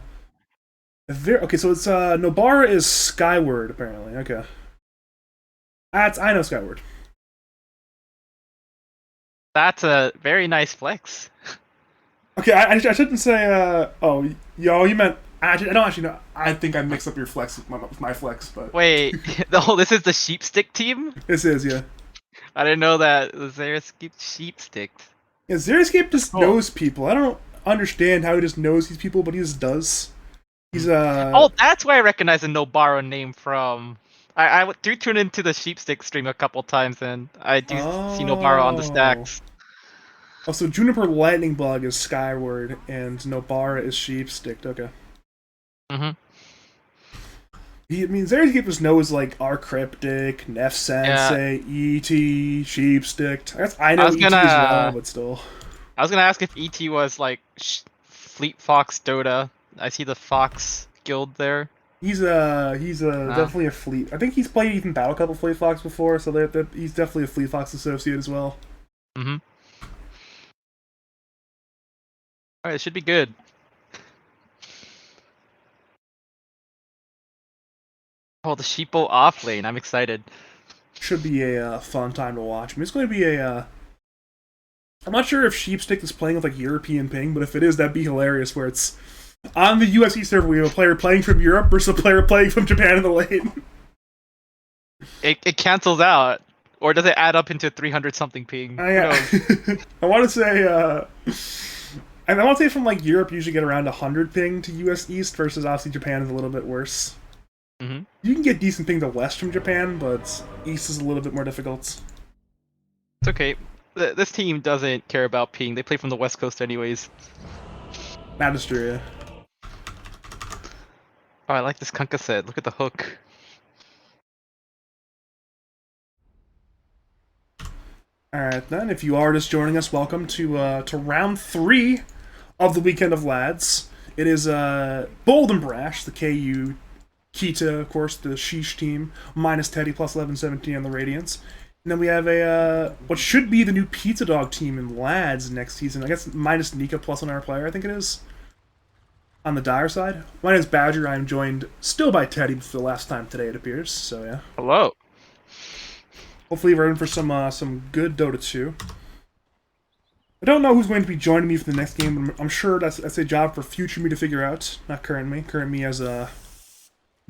So it's Nobara is Skyward apparently. Okay, I know Skyward. That's a very nice flex. Okay, I shouldn't say. You meant. I don't actually know. I think I mixed up your flex with my flex, but Wait, no, this is the Sheepstick team? this is I didn't know that Xerath Sheepsticked. Yeah, Xeriscape just Oh. knows people. I don't understand how he just knows these people, but he just does. He's Oh, that's where I recognize the Nobara name from. I do tune into the Sheepstick stream a couple times, and I do see Nobara on the stacks. Oh, so Juniper Lightning Bug is Skyward, and Nobara is Sheepsticked. Okay. Mhm. Xeriscape just knows like R Cryptic, Nef Sensei, ET, Sheepsticked. I know I was ET as gonna- well, but still. I was gonna ask if ET was like Fleet Fox Dota. I see the Fox guild there. He's definitely a Fleet. I think he's played even Battle Cup of Fleet Fox before, so he's definitely a Fleet Fox associate as well. Mhm. Alright, it should be good. Oh, the Sheepo off lane. I'm excited. Should be a fun time to watch. I mean, it's going to be a. I'm not sure if Sheepstick is playing with like European ping, but if it is, that'd be hilarious. Where it's on the UFC server, we have a player playing from Europe versus a player playing from Japan in the lane. It cancels out. Or does it add up into 300 something ping? Who Yeah. knows? I want to say, and I want to say from like Europe, you usually get around 100 ping to US East versus obviously Japan is a little bit worse. hmm You can get decent ping to West from Japan, but East is a little bit more difficult. It's okay. This team doesn't care about ping. They play from the West Coast anyways. That is true. Yeah. Oh, I like this Kunkka set. Look at the hook. All right, then. If you are just joining us, welcome to round 3 of the Weekend of Lads. It is Bold and Brash, the KU, Kita, of course, the Sheesh team, minus Teddy, plus 1117 on the Radiance. And then we have a what should be the new Pizza Dog team in Lads next season. I guess minus Nika, plus 1 hour player, I think it is. On the Dire side. My name is Badger. I am joined still by Teddy for the last time today, it appears. So, yeah. Hello. Hopefully we're in for some good Dota 2. I don't know who's going to be joining me for the next game, but I'm sure that's a job for future me to figure out, not current me. Current me has a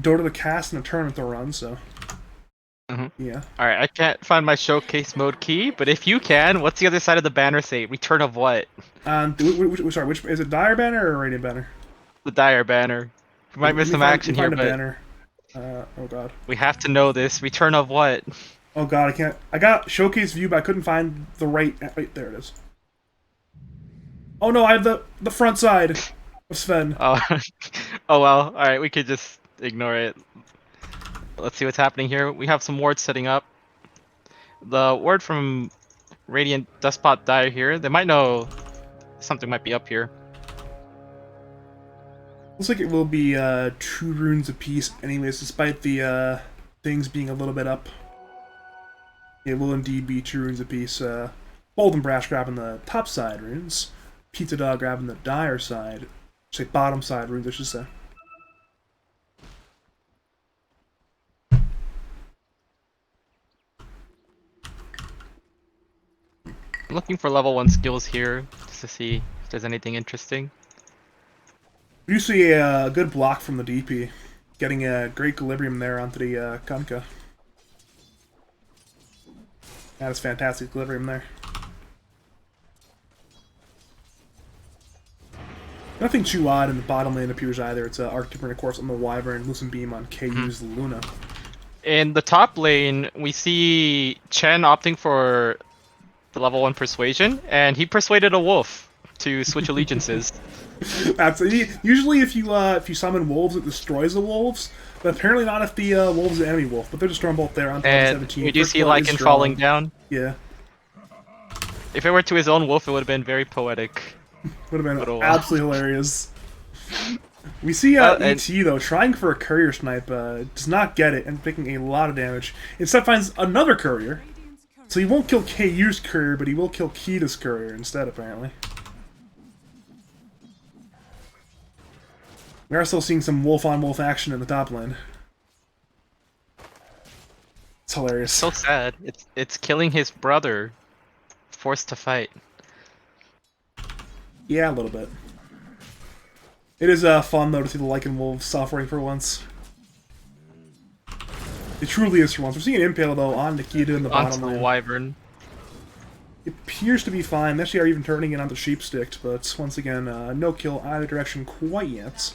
Dota the cast and a tournament to run, so yeah. All right, I can't find my showcase mode key, but if you can, what's the other side of the banner say? Return of what? Sorry, which is it? Dire banner or Radiant banner? The Dire banner. We might miss some action here, find a but banner. Oh god. we have to know this. Return of what? Oh god, I can't. I got showcase view, but I couldn't find the right. Wait, there it is. Oh no, I have the front side of Sven. Oh, oh well. All right, we could just ignore it. Let's see what's happening here. We have some wards setting up. The ward from Radiant Dustpot Dire here. They might know something might be up here. Looks like it will be 2 runes apiece, anyways, despite the things being a little bit up. It will indeed be 2 runes apiece. Bold and Brash grabbing the top side runes. Pizza Dog grabbing the Dire side. Say bottom side runes, I should say. I'm looking for level 1 skills here just to see if there's anything interesting. You see a good block from the DP. Getting a great equilibrium there onto the Kunkka. That is fantastic equilibrium there. Nothing too odd in the bottom lane appears either. It's Arctic of course, on the Wyvern, Lucent Beam on KU's Luna. In the top lane, we see Chen opting for the level 1 persuasion, and he persuaded a wolf to switch allegiances. That's usually if you summon wolves, it destroys the wolves. But apparently not if the wolf is an enemy wolf. But they're just throwing both there on And 17. we do First see blood is Lycan strong. falling down. Yeah, If it were to his own wolf, it would have been very poetic. would have Little been while. absolutely hilarious. We see and- ET though trying for a courier snipe, does not get it and taking a lot of damage. Instead finds another courier, Radiant's courier so he won't kill KU's courier, but he will kill Kita's courier instead apparently. We are still seeing some wolf-on-wolf action in the top lane. It's hilarious. So sad. It's killing his brother, forced to fight. Yeah, a little bit. It is fun though to see the Lycan Wolves suffering for once. It truly is for once. We're seeing an Impale though on Nikita in the Onto bottom the lane. Wyvern. It appears to be fine. They actually are even turning it onto Sheepstick, but once again, no kill either direction quite yet.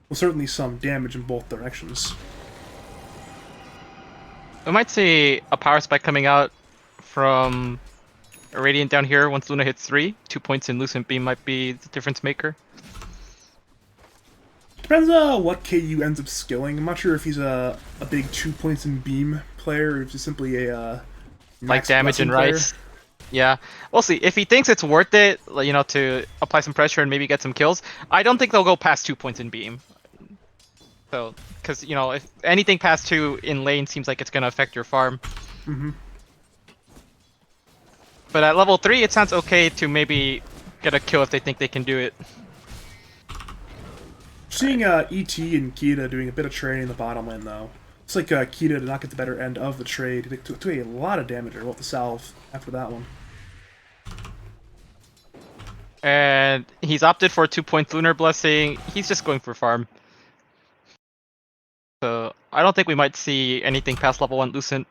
Well, certainly some damage in both directions. We might see a power spike coming out from a Radiant down here once Luna hits 3. 2 points in Lucent Beam might be the difference maker. Depends what KU ends up skilling. I'm not sure if he's a big 2 points in beam player or if he's simply a Like max damage and blessing player. rice. Yeah, we'll see. If he thinks it's worth it, like, you know, to apply some pressure and maybe get some kills, I don't think they'll go past 2 points in beam. So, because, you know, if anything past 2 in lane seems like it's going to affect your farm. Mhm. But at level 3, it sounds okay to maybe get a kill if they think they can do it. Seeing ET and Kita doing a bit of trading in the bottom lane, though. Looks like Kita did not get the better end of the trade. He took a lot of damage, or what the salve after that one. And he's opted for 2 points Lunar Blessing. He's just going for farm. So I don't think we might see anything past level 1 Lucent.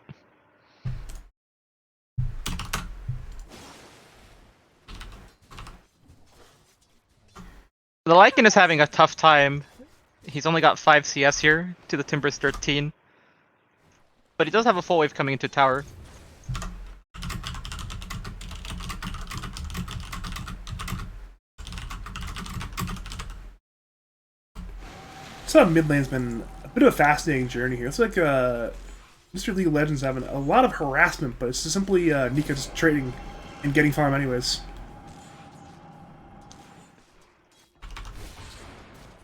The Lycan is having a tough time. He's only got 5 CS here to the Timber's 13. But he does have a full wave coming into tower. So mid lane's been a bit of a fascinating journey here. It's like Mr. League of Legends having a lot of harassment, but it's just simply Nika just trading and getting farm anyways.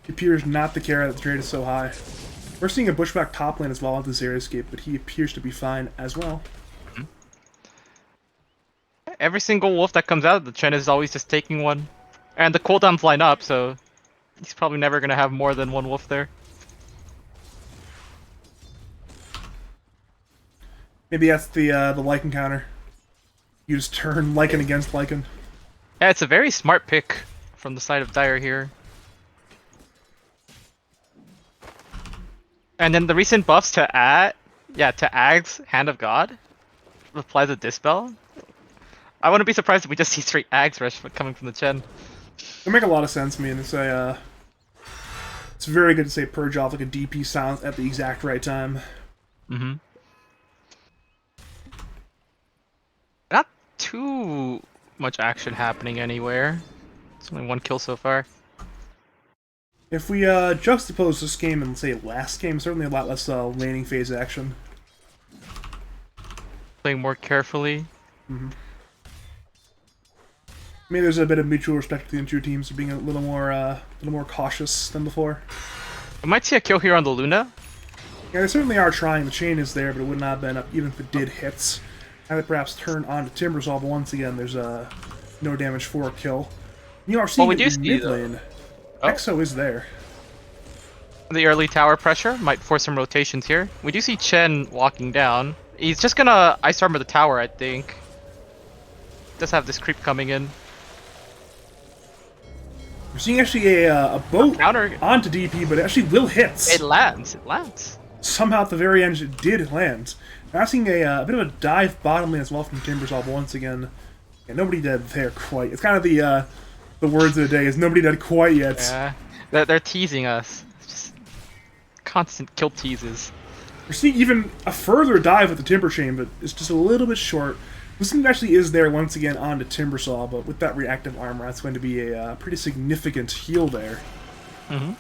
He appears not to care that the trade is so high. We're seeing a Bushwhack top lane as well at this Escape, but he appears to be fine as well. Every single wolf that comes out, the Chen is always just taking one. And the cooldowns line up, so he's probably never going to have more than one wolf there. Maybe that's the Lycan counter. You just turn Lycan against Lycan. Yeah, it's a very smart pick from the side of Dire here. And then the recent buffs to Ag's Hand of God applies a Dispel. I wouldn't be surprised if we just see straight Ag's Rush coming from the Chen. It make a lot of sense to me, and it's very good to say purge off like a DP silence at the exact right time. Mm-hmm. Not too much action happening anywhere. It's only 1 kill so far. If we juxtapose this game and say last game, certainly a lot less laning phase action. Playing more carefully. Mm-hmm. I mean, there's a bit of mutual respect between the two teams, being a little more cautious than before. We might see a kill here on the Luna. Yeah, they certainly are trying. The chain is there, but it would not have been up even if it did hits. Now they perhaps turn on to Timbersaw, but once again, there's no damage for a kill. You are seeing we do in see, mid lane. Oh. Exo is there. The early tower pressure might force some rotations here. We do see Chen walking down. He's just gonna ice armor the tower, I think. Does have this creep coming in. We're seeing actually a boat Counter. onto DP, but it actually will hit. It lands. It lands. Somehow at the very end it did land. Now seeing a bit of a dive bottom lane as well from Timbersaw once again. Yeah, nobody dead there quite. It's kind of the words of the day is nobody dead quite yet. Yeah. They're teasing us. It's just constant kill teases. We're seeing even a further dive with the Timber Chain, but it's just a little bit short. This thing actually is there once again onto Timbersaw, but with that reactive armor, that's going to be a pretty significant heal there. Mm-hmm.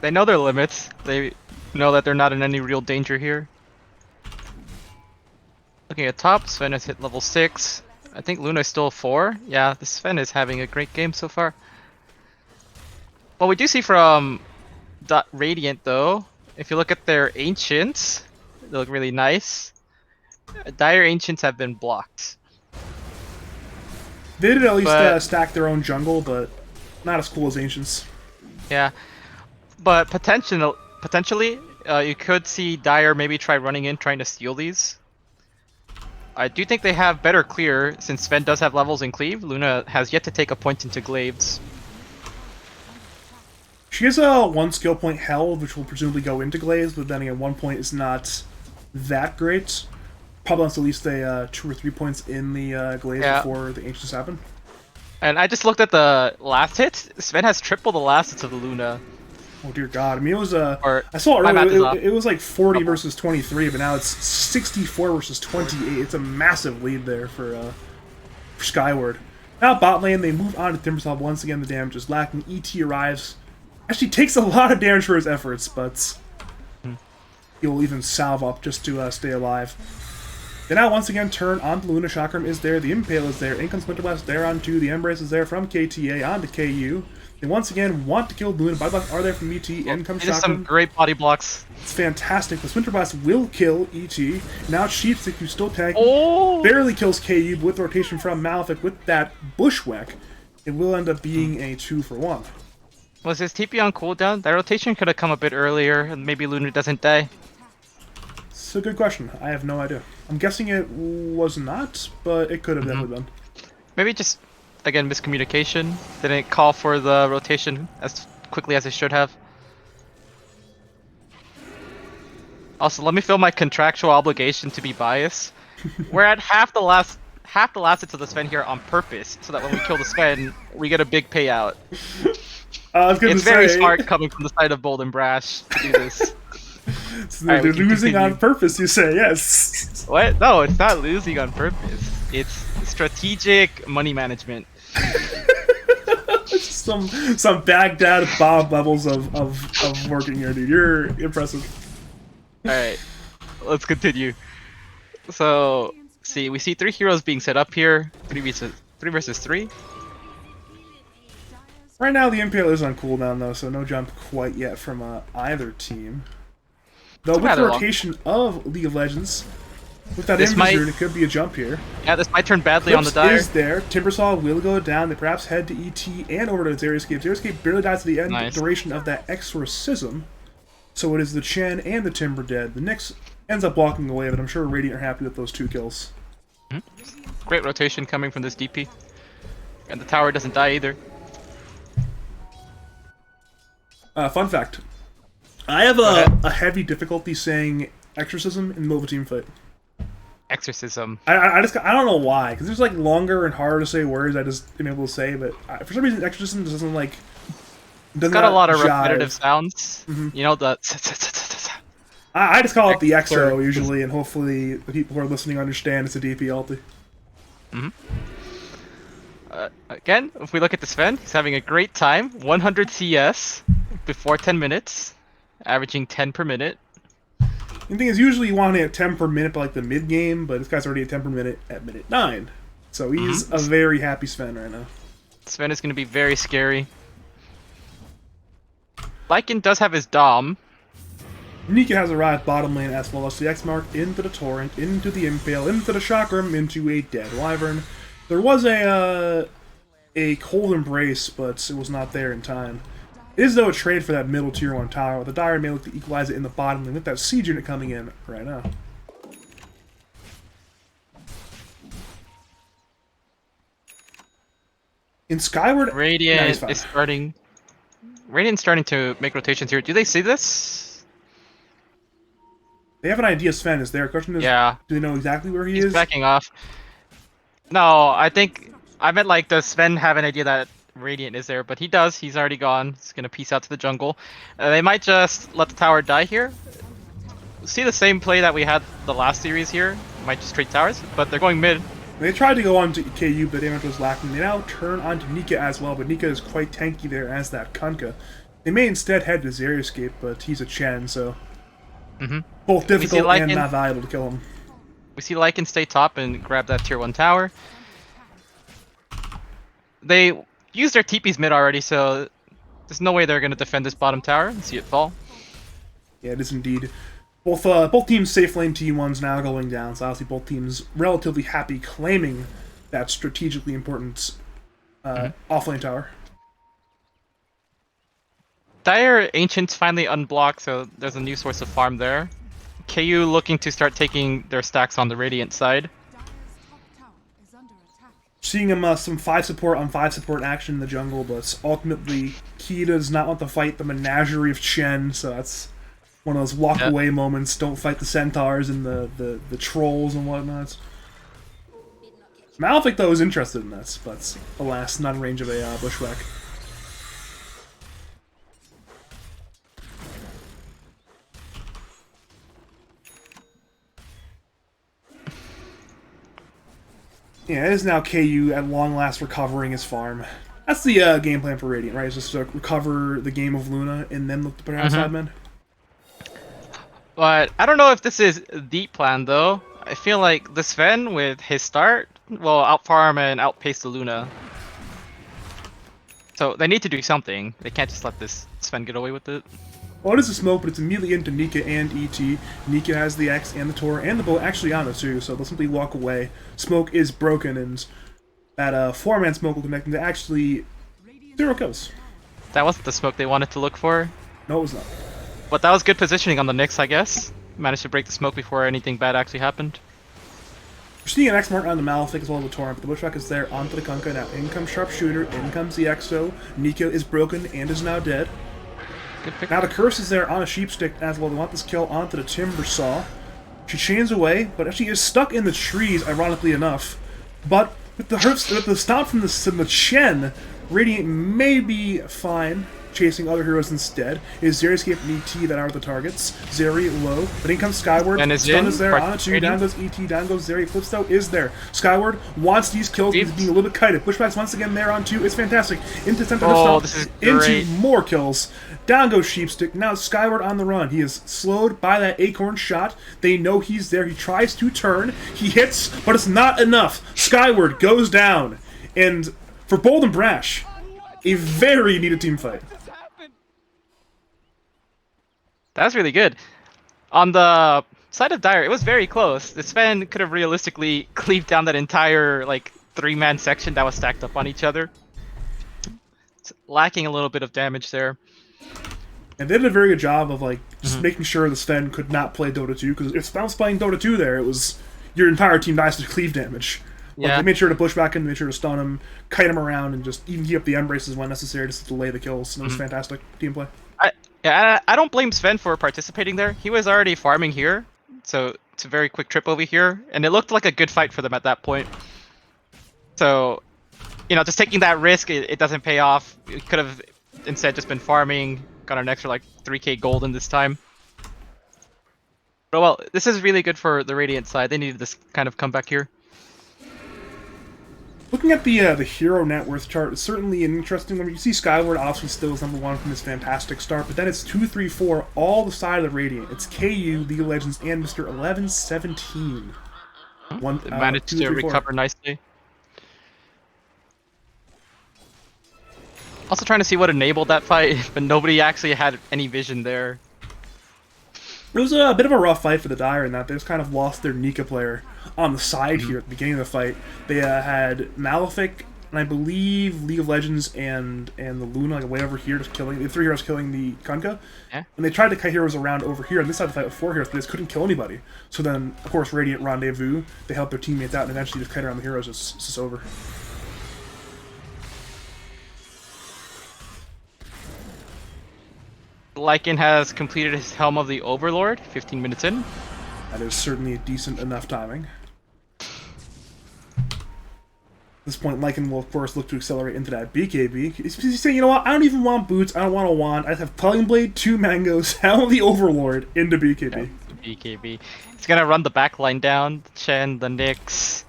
They know their limits. They know that they're not in any real danger here. Looking at top, Sven has hit level 6. I think Luna is still 4. Yeah, this Sven is having a great game so far. What we do see from Radiant, though, if you look at their Ancients, they look really nice. Dire Ancients have been blocked. They did at least stack their own jungle, but not as cool as Ancients. Yeah, but potentially, you could see Dire maybe try running in, trying to steal these. I do think they have better clear, since Sven does have levels in cleave. Luna has yet to take a point into glaives. She has a 1 skill point held, which will presumably go into glaives, but then again, 1 point is not that great. Probably wants at least a 2 or 3 points in the glaives before the Ancients happen. And I just looked at the last hit. Sven has triple the last hits of the Luna. Oh dear God! I mean, it was Or, I saw my math is earlier. off. It was like 40 versus 23, but now it's 64 versus 28. It's a massive lead there for Skyward. Now bot lane, they move on to Timbersaw once again. The damage is lacking. ET arrives. Actually takes a lot of damage for his efforts, but he will even salve up just to stay alive. They now once again turn on to Luna. Chakram is there. The Impale is there. In comes Winterblast there on 2. The Embrace is there from KTA on to KU. They once again want to kill Luna. Buyblock are there from ET. In comes It is some Chakram. great body blocks. It's fantastic. This Winterblast will kill ET. Now Sheepstick, who's still tanking, Oh! barely kills KU, but with rotation from Malefic with that Bushwhack, it will end up being a 2-for-1. Was his TP on cooldown? That rotation could have come a bit earlier, and maybe Luna doesn't die. It's a good question. I have no idea. I'm guessing it was not, but it could have definitely been. Maybe just, again, miscommunication. Didn't call for the rotation as quickly as it should have. Also, let me feel my contractual obligation to be biased. We're at half the last hits of the Sven here on purpose, so that when we kill the Sven, we get a big payout. I was gonna It's say, very smart coming from the side of Bold and Brash to do this. so Alright, they're we can losing on continue. purpose. You say yes. What? No, it's not losing on purpose. It's strategic money management. Some Baghdad Bob levels of working here, dude. You're impressive. Alright, let's continue. So, see, we see 3 heroes being set up here. 3 versus 3. Right now, the Impale is on cooldown though, so no jump quite yet from either team. Though with rather the long. rotation of League of Legends, with that This Invis might- rune, it could be a jump here. Yeah, this might turn badly on the Clips Dire. is there. Timbersaw will go down. They perhaps head to ET and over to Xerioscape. Xerioscape barely dies to the end Nice. duration of that Exorcism. So it is the Chen and the Timber dead. The Nyx ends up walking away, but I'm sure Radiant are happy with those 2 kills. Great rotation coming from this DP. And the tower doesn't die either. Fun fact. I have a heavy difficulty saying Exorcism in the middle of a team fight. Exorcism. I don't know why, because there's like longer and harder to say words I just am able to say, but for some reason Exorcism doesn't like. Doesn't It's got a lot of jive. repetitive sounds. You know, the... I just call it the EXO Exor- usually, and hopefully the people who are listening understand it's a DP ulti. Again, if we look at the Sven, he's having a great time. 100 CS before 10 minutes. Averaging 10 per minute. The thing is, usually you want to at 10 per minute by like the mid game, but this guy's already at 10 per minute at minute 9. So he's a very happy Sven right now. Sven is going to be very scary. Lycan does have his Dom. Nika has arrived bottom lane as well as the X-Mark into the Torrent, into the Impale, into the Chakram, into a dead Wyvern. There was a Cold Embrace, but it was not there in time. It is, though, a trade for that middle tier 1 tower. The Dire may look to equalize it in the bottom lane with that Siege unit coming in right now. In Skyward, Radiant he's fine. is starting. Radiant's starting to make rotations here. Do they see this? They have an idea Sven is there. Question is, Yeah, do they know exactly where he he's is? backing off. No, I meant like, does Sven have an idea that Radiant is there? But he does. He's already gone. He's gonna peace out to the jungle. They might just let the tower die here. See the same play that we had the last series here. Might just trade towers, but they're going mid. They tried to go on to KU, but damage was lacking. They now turn on to Nika as well, but Nika is quite tanky there as that Kunkka. They may instead head to Xerioscape, but he's a Chen, so both difficult and Lycan- not valuable to kill him. We see Lycan stay top and grab that tier 1 tower. They used their TP's mid already, so there's no way they're going to defend this bottom tower and see it fall. Yeah, it is indeed. Both teams safe lane T1's now going down, so obviously both teams relatively happy claiming that strategically important offlane tower. Dire Ancients finally unblocked, so there's a new source of farm there. KU looking to start taking their stacks on the Radiant side. Dire's top tower is under attack. Seeing him some 5 support on 5 support action in the jungle, but ultimately Ki does not want to fight the menagerie of Chen, so that's one of those walk away moments. Don't fight the centaurs and the trolls and whatnot. Malefic though is interested in this, but alas, not in range of a bushwhack. Yeah, it is now KU at long last recovering his farm. That's the game plan for Radiant, right? It's just to recover the game of Luna and then look to put out side men. But I don't know if this is the plan though. I feel like the Sven with his start will outfarm and outpace the Luna. So they need to do something. They can't just let this Sven get away with it. Well, it is a smoke, but it's immediately into Nika and ET. Nika has the X and the Tor and the bow actually on it too, so they'll simply walk away. Smoke is broken, and that 4-man smoke will connect into actually 0 kills. That wasn't the smoke they wanted to look for. No, it was not. But that was good positioning on the Nyx, I guess. Managed to break the smoke before anything bad actually happened. We're seeing an X mark on the Malefic as well as the Torrent, but the Bushwhack is there onto the Kunkka. Now in comes Sharpshooter, in comes the Exo. Nika is broken and is now dead. Good pick. Now the Curse is there on a Sheepstick as well. They want this kill onto the Timber Saw. She chains away, but actually is stuck in the trees, ironically enough. But with the stomp from the Chen, Radiant may be fine. chasing other heroes instead. Is Xerioscape and ET that are the targets. Zeri low, but in comes Skyward. And Stun in, is there on it too. Down goes ET, down goes Zeri. Flips though is there. Skyward wants these kills, he's being a little bit kited. Pushback's once again there on 2. It's fantastic. Into center Oh, of this is stop. Into great. more kills. Down goes Sheepstick. Now Skyward on the run. He is slowed by that acorn shot. They know he's there. He tries to turn. He hits, but it's not enough. Skyward goes down. And for Bold and Brash, a very needed team fight. That's really good. On the side of Dire, it was very close. The Sven could have realistically cleaved down that entire like 3-man section that was stacked up on each other. It's lacking a little bit of damage there. And they did a very good job of like just making sure the Sven could not play Dota 2, because if Sven was playing Dota 2 there, it was your entire team dies to cleave damage. Like, Yeah. they made sure to push back in, made sure to stun him, kite him around, and just even keep up the embraces when necessary just to delay the kills. And it was fantastic team play. I don't blame Sven for participating there. He was already farming here, so it's a very quick trip over here, and it looked like a good fight for them at that point. So, you know, just taking that risk, it doesn't pay off. We could have instead just been farming, got an extra like 3k gold in this time. But well, this is really good for the Radiant side. They needed this kind of comeback here. Looking at the hero net worth chart, it's certainly an interesting one. You see Skyward obviously still is #1 from his fantastic start, but then it's 2, 3, 4 all the side of the Radiant. It's KU, League of Legends, and Mr. 1117. They managed 2, to 3, 4. recover nicely. Also trying to see what enabled that fight, but nobody actually had any vision there. It was a bit of a rough fight for the Dire in that they just kind of lost their Nika player on the side here at the beginning of the fight. They had Malefic, and I believe League of Legends and the Luna like way over here, just killing the 3 heroes killing the Kunkka. Yeah. And they tried to cut heroes around over here on this side of the fight with 4 heroes, but they just couldn't kill anybody. So then, of course, Radiant Rendezvous, they helped their teammates out, and eventually just cut around the heroes. It's just over. Lycan has completed his Helm of the Overlord, 15 minutes in. That is certainly a decent enough timing. At this point, Lycan will, of course, look to accelerate into that BKB. He's saying, you know what, I don't even want boots, I don't want a wand, I just have Pelling Blade, 2 mangoes, Helm of the Overlord, into BKB. BKB. He's gonna run the backline down, the Chen, the Nyx.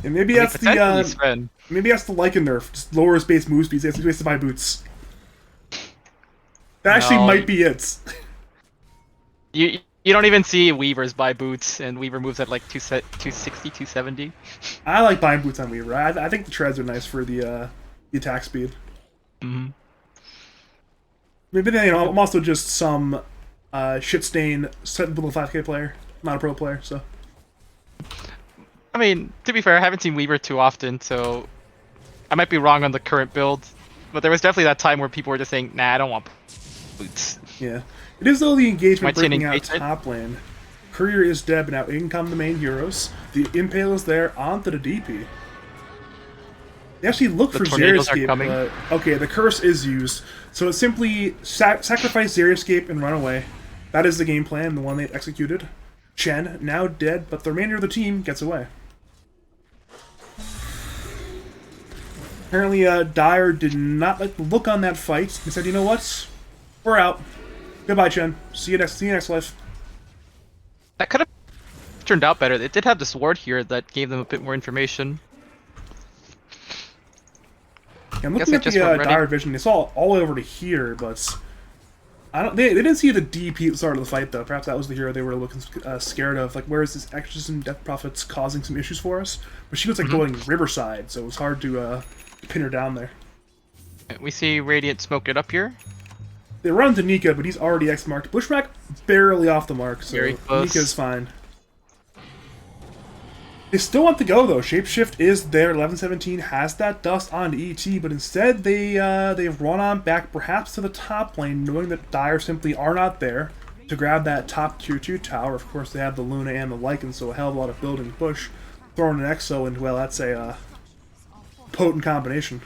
And maybe I mean, that's potentially the, Sven. maybe that's the Lycan nerf, just lower his base move speed, so he has to buy boots. That actually No. might be it. You don't even see Weavers buy boots, and Weaver moves at like 260, 270. I like buying boots on Weaver. I think the treads are nice for the attack speed. Mm-hmm. Maybe then, you know, I'm also just some shit stain below 5k player, not a pro player, so. I mean, to be fair, I haven't seen Weaver too often, so I might be wrong on the current build. But there was definitely that time where people were just saying, nah, I don't want boots. Yeah. It is though the engagement Might see an breaking out engagement. top lane. Courier is dead, but now in come the main heroes. The Impale is there onto the DP. They actually look The for tornadoes are Xerioscape, coming. but okay, the curse is used. So it's simply sacrifice Xerioscape and run away. That is the game plan, the one they executed. Chen, now dead, but the remainder of the team gets away. Apparently, Dire did not like the look on that fight. He said, you know what? We're out. Goodbye, Chen. See you next life. That could have turned out better. They did have this ward here that gave them a bit more information. Yeah, I'm Guess looking I at the just went ready. Dire vision. They saw all the way over to here, but I don't. They didn't see the DP at the start of the fight though. Perhaps that was the hero they were looking scared of. Like, where is this Exorcism Death Prophet's causing some issues for us? But she was like going Riverside, so it was hard to pin her down there. We see Radiant smoke it up here. They run to Nika, but he's already X-marked. Bushwhack barely off the mark, so Very close. Nika's fine. They still want to go though. Shapeshift is there. 1117 has that dust on ET, but instead they've run on back, perhaps to the top lane, knowing that Dire simply are not there to grab that top tier 2 tower. Of course, they have the Luna and the Lycan, so a hell of a lot of building push. Throwing an Exo, and well, that's a potent combination.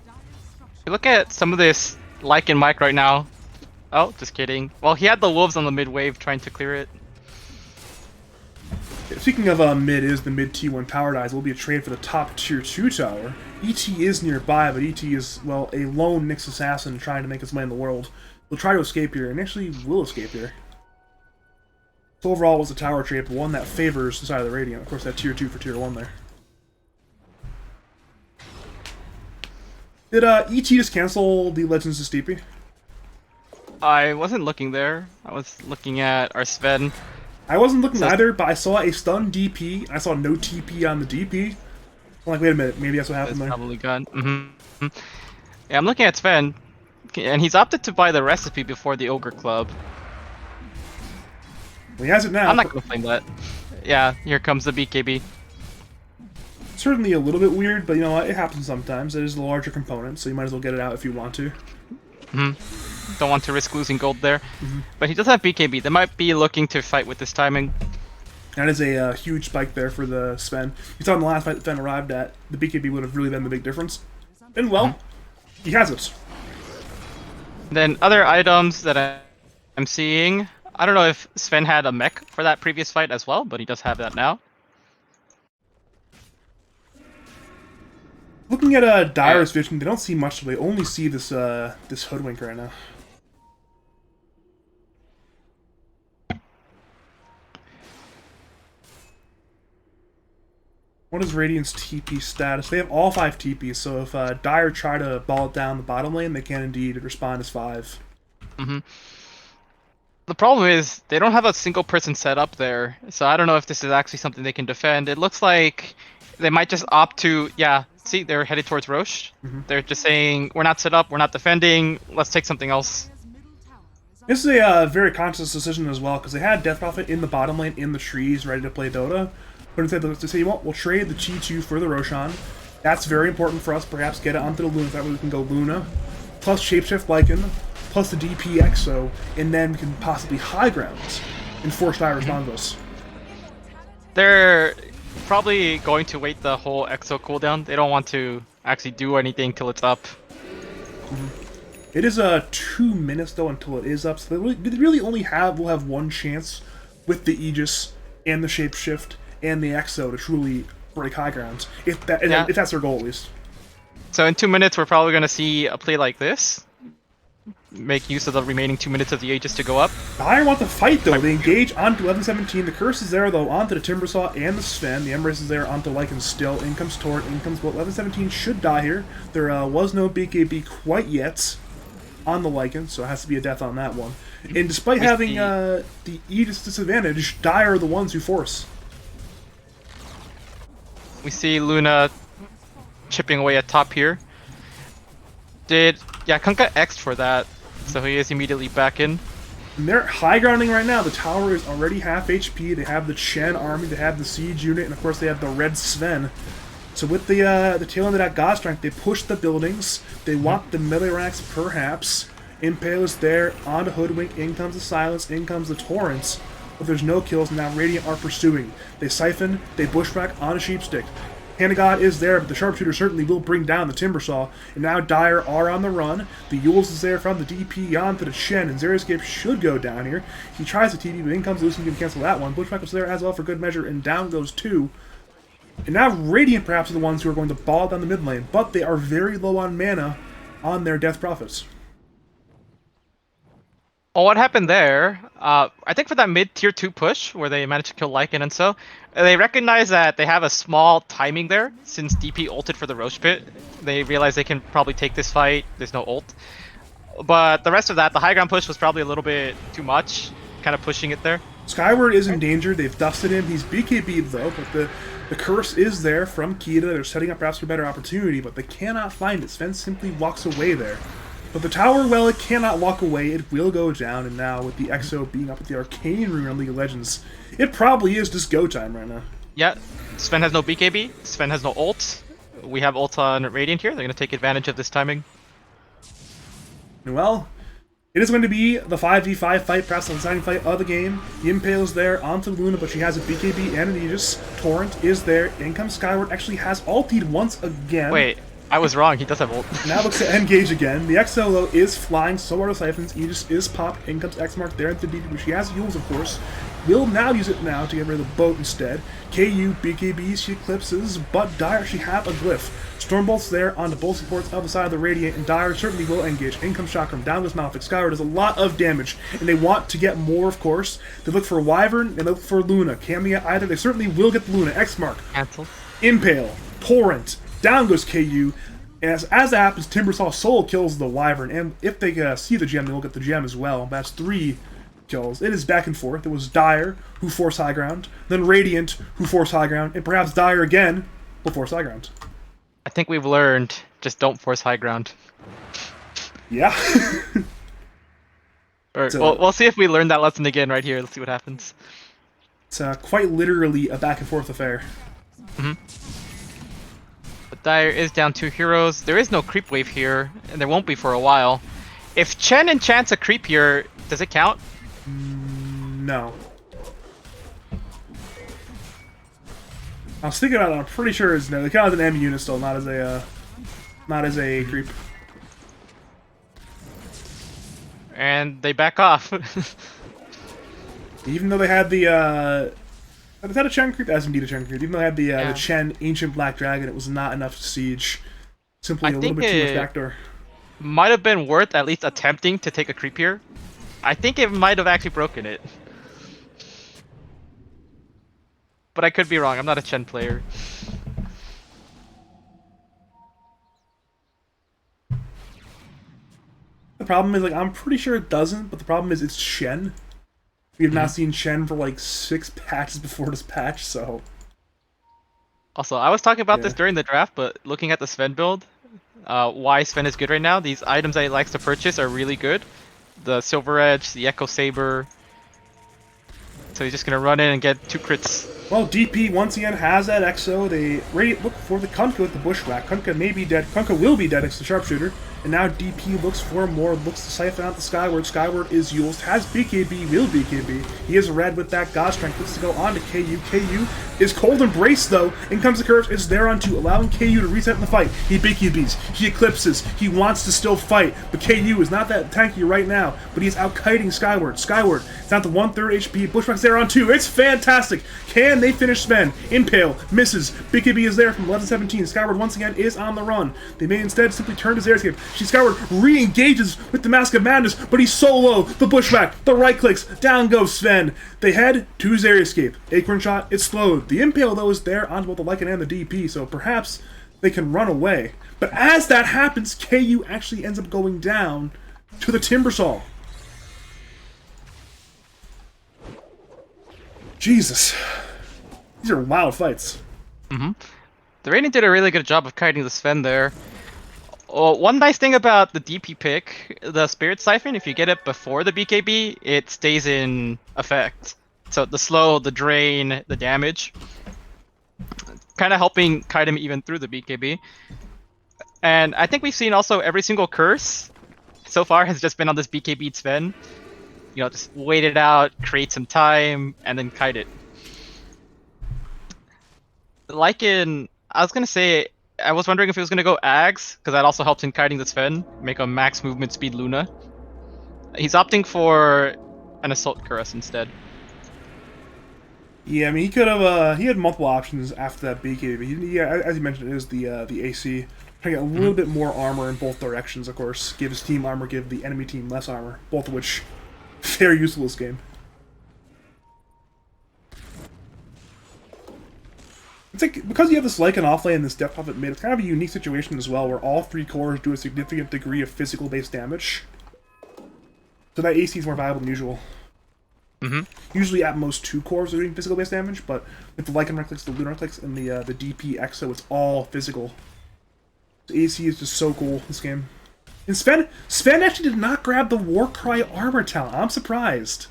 If you look at some of this Lycan Mike right now. Oh, just kidding. Well, he had the wolves on the mid wave trying to clear it. Speaking of mid, is the mid T1 power dies. It will be a trade for the top tier 2 tower. ET is nearby, but ET is, well, a lone Nyx assassin trying to make his way in the world. He'll try to escape here, and actually will escape here. So overall, it was a tower trade, but one that favors the side of the Radiant. Of course, that tier 2 for tier 1 there. Did ET just cancel the Legends of Steepy? I wasn't looking there. I was looking at our Sven. I wasn't looking either, but I saw a stun DP. I saw no TP on the DP. I'm like, wait a minute, maybe that's what happened It's there. probably gone. Yeah, I'm looking at Sven, and he's opted to buy the recipe before the Ogre Club. Well, he has it now. I'm not gonna blame that. Yeah, here comes the BKB. Certainly a little bit weird, but you know what? It happens sometimes. It is the larger component, so you might as well get it out if you want to. Don't want to risk losing gold there. But he does have BKB. They might be looking to fight with this timing. That is a huge spike there for the Sven. You saw in the last fight that Sven arrived at, the BKB would have really been the big difference. And well, he has it. Then other items that I'm seeing. I don't know if Sven had a mech for that previous fight as well, but he does have that now. Looking at Dire's vision, they don't see much. They only see this this Hoodwink right now. What is Radiant's TP status? They have all 5 TPs, so if Dire try to ball it down the bottom lane, they can indeed respond as 5. The problem is they don't have a single person set up there, so I don't know if this is actually something they can defend. It looks like they might just opt to, yeah, see, they're headed towards Roche. They're just saying, we're not set up, we're not defending, let's take something else. This is a very conscious decision as well, because they had Death Prophet in the bottom lane, in the trees, ready to play Dota. But instead they say, well, we'll trade the Chi 2 for the Roshan. That's very important for us, perhaps get it onto the Luna, that way we can go Luna, plus Shapeshift Lycan, plus the DP Exo, and then we can possibly high grounds and force Dire Respondos. They're probably going to wait the whole Exo cooldown. They don't want to actually do anything till it's up. It is 2 minutes though until it is up, so they really only will have one chance with the Aegis and the Shapeshift and the Exo to truly break high grounds, if that's their goal at least. So in 2 minutes, we're probably going to see a play like this. Make use of the remaining 2 minutes of the Aegis to go up. Dire want to fight though. They engage onto 1117. The Curse is there though, onto the Timbersaw and the Sven. The Embrace is there onto Lycan still. In comes Torrent, in comes 1117 should die here. There was no BKB quite yet on the Lycan, so it has to be a death on that one. And despite having the Aegis disadvantage, Dire are the ones who force. We see Luna chipping away at top here. Kunkka X'd for that, so he is immediately back in. And they're high grounding right now. The tower is already half HP. They have the Chen army, they have the siege unit, and of course they have the red Sven. So with the tail end of that God Strength, they push the buildings. They want the melee ranks, perhaps. Impale is there, onto Hoodwink, in comes the Silence, in comes the Torrents. But there's no kills, and now Radiant are pursuing. They siphon, they bushwhack on a Sheepstick. Hand of God is there, but the Sharpshooter certainly will bring down the Timbersaw. And now Dire are on the run. The Yules is there from the DP onto the Shen, and Xeriscape should go down here. He tries the TP, but in comes Lucian, can cancel that one. Bushwhack is there as well for good measure, and down goes 2. And now Radiant perhaps are the ones who are going to ball down the mid lane, but they are very low on mana on their Death Prophets. Well, what happened there, I think for that mid-tier 2 push, where they managed to kill Lycan and so, they recognize that they have a small timing there, since DP ulted for the Roche Pit. They realize they can probably take this fight, there's no ult. But the rest of that, the high ground push was probably a little bit too much, kind of pushing it there. Skyward is in danger, they've dusted him, he's BKB'd though, but the curse is there from Kita. They're setting up perhaps for better opportunity, but they cannot find it. Sven simply walks away there. But the tower, well, it cannot walk away. It will go down, and now with the Exo being up at the Arcane Room on League of Legends, it probably is just go time right now. Yeah, Sven has no BKB, Sven has no ult. We have ult on Radiant here, they're going to take advantage of this timing. And well, it is going to be the 5v5 fight, perhaps the deciding fight of the game. The Impale is there onto Luna, but she has a BKB and an Aegis. Torrent is there. In comes Skyward, actually has ultied once again. Wait, I was wrong, he does have ult. Now looks to engage again. The Exo, though, is flying, so are the Siphons. Aegis is popped. In comes X-Mark there into DP, but she has Yules, of course. will now use it now to get rid of the boat instead. KU, BKB, she eclipses, but Dire she have a glyph. Stormbolt's there on the bolt supports of the side of the Radiant, and Dire certainly will engage. In comes Chakram, down goes Malefic. Skyward does a lot of damage, and they want to get more, of course. They look for Wyvern, and they look for Luna. Can they get either? They certainly will get the Luna. X-Mark, Cancel. Impale, Torrent, down goes KU. As that happens, Timbersaw solo kills the Wyvern, and if they see the gem, they will get the gem as well. That's 3 kills. It is back and forth. It was Dire who forced high ground, then Radiant who forced high ground, and perhaps Dire again will force high ground. I think we've learned, just don't force high ground. Yeah. Or, So- we'll see if we learn that lesson again right here. Let's see what happens. It's quite literally a back and forth affair. But Dire is down 2 heroes. There is no creep wave here, and there won't be for a while. If Chen enchants a creep here, does it count? No. I was thinking about it. I'm pretty sure it's no. They count as an M unit still, not as a creep. And they back off. Even though they had the is that a Chen creep? That's indeed a Chen creep. Even though they had the Chen Ancient Black Dragon, it was not enough to siege. Simply I a little think bit too much backdoor. Might have been worth at least attempting to take a creep here. I think it might have actually broken it. But I could be wrong. I'm not a Chen player. The problem is, like, I'm pretty sure it doesn't, but the problem is it's Shen. We have not seen Shen for like 6 patches before this patch, so Also, I was talking about this Yeah. during the draft, but looking at the Sven build, why Sven is good right now, these items that he likes to purchase are really good. The Silver Edge, the Echo Saber. So he's just gonna run in and get 2 crits. well, DP once again has that Exo. They look for the Kunkka with the Bushwhack. Kunkka may be dead. Kunkka will be dead. It's the Sharpshooter. And now DP looks for more, looks to siphon out the Skyward. Skyward is Yules, has BKB, will BKB. He is red with that God Strength. Looks to go on to KU. KU is Cold Embrace though. In comes the Curse. It's there on 2, allowing KU to reset in the fight. He BKBs, he eclipses, he wants to still fight. But KU is not that tanky right now, but he's out kiting Skyward. Skyward, it's down to 1/3 HP. Bushwhack's there on 2. It's fantastic. Can they finish Sven? Impale, misses. BKB is there from 11-17. Skyward once again is on the run. They may instead simply turn to Xeriscape. Skyward re-engages with the Mask of Madness, but he's solo. The Bushwhack, the right clicks, down goes Sven. They head to Xeriscape. Acorn Shot, it's slowed. The Impale, though, is there onto both the Lycan and the DP, so perhaps they can run away. But as that happens, KU actually ends up going down to the Timbersaw. Jesus. These are wild fights. The Radiant did a really good job of kiting the Sven there. Oh, one nice thing about the DP pick, the Spirit Siphon, if you get it before the BKB, it stays in effect. So the slow, the drain, the damage. Kind of helping kite him even through the BKB. And I think we've seen also every single curse so far has just been on this BKB Sven. You know, just wait it out, create some time, and then kite it. Like in, I was gonna say, I was wondering if it was gonna go Ags, because that also helps in kiting the Sven, make a max movement speed Luna. He's opting for an Assault Cuirass instead. Yeah, I mean, he could have. He had multiple options after that BKB. As you mentioned, it is the AC. Trying to get a little bit more armor in both directions, of course. Give his team armor, give the enemy team less armor. Both of which, very useful this game. It's like, because you have this Lycan offlane and this Death Prophet mid, it's kind of a unique situation as well, where all 3 cores do a significant degree of physical-based damage. So that AC is more valuable than usual. Usually at most 2 cores are doing physical-based damage, but with the Lycan right-clicks, the Lunar clicks, and the DP Exo, it's all physical. The AC is just so cool, this game. And Sven actually did not grab the Warcry armor talent. I'm surprised.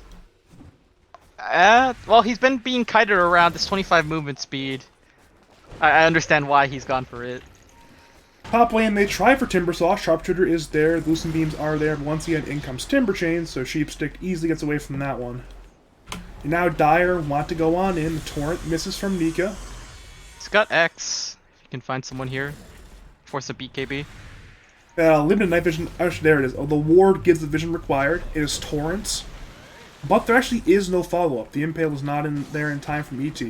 Well, he's been being kited around this 25 movement speed. I understand why he's gone for it. Top lane, they try for Timbersaw. Sharpshooter is there. Lucent Beams are there. But once again, in comes Timber Chain, so Sheepstick easily gets away from that one. And now Dire want to go on in. The Torrent misses from Nika. He's got X. If you can find someone here. Force a BKB. Limited night vision. Actually, there it is. Oh, the ward gives the vision required. It is Torrents. But there actually is no follow-up. The Impale was not in there in time from ET.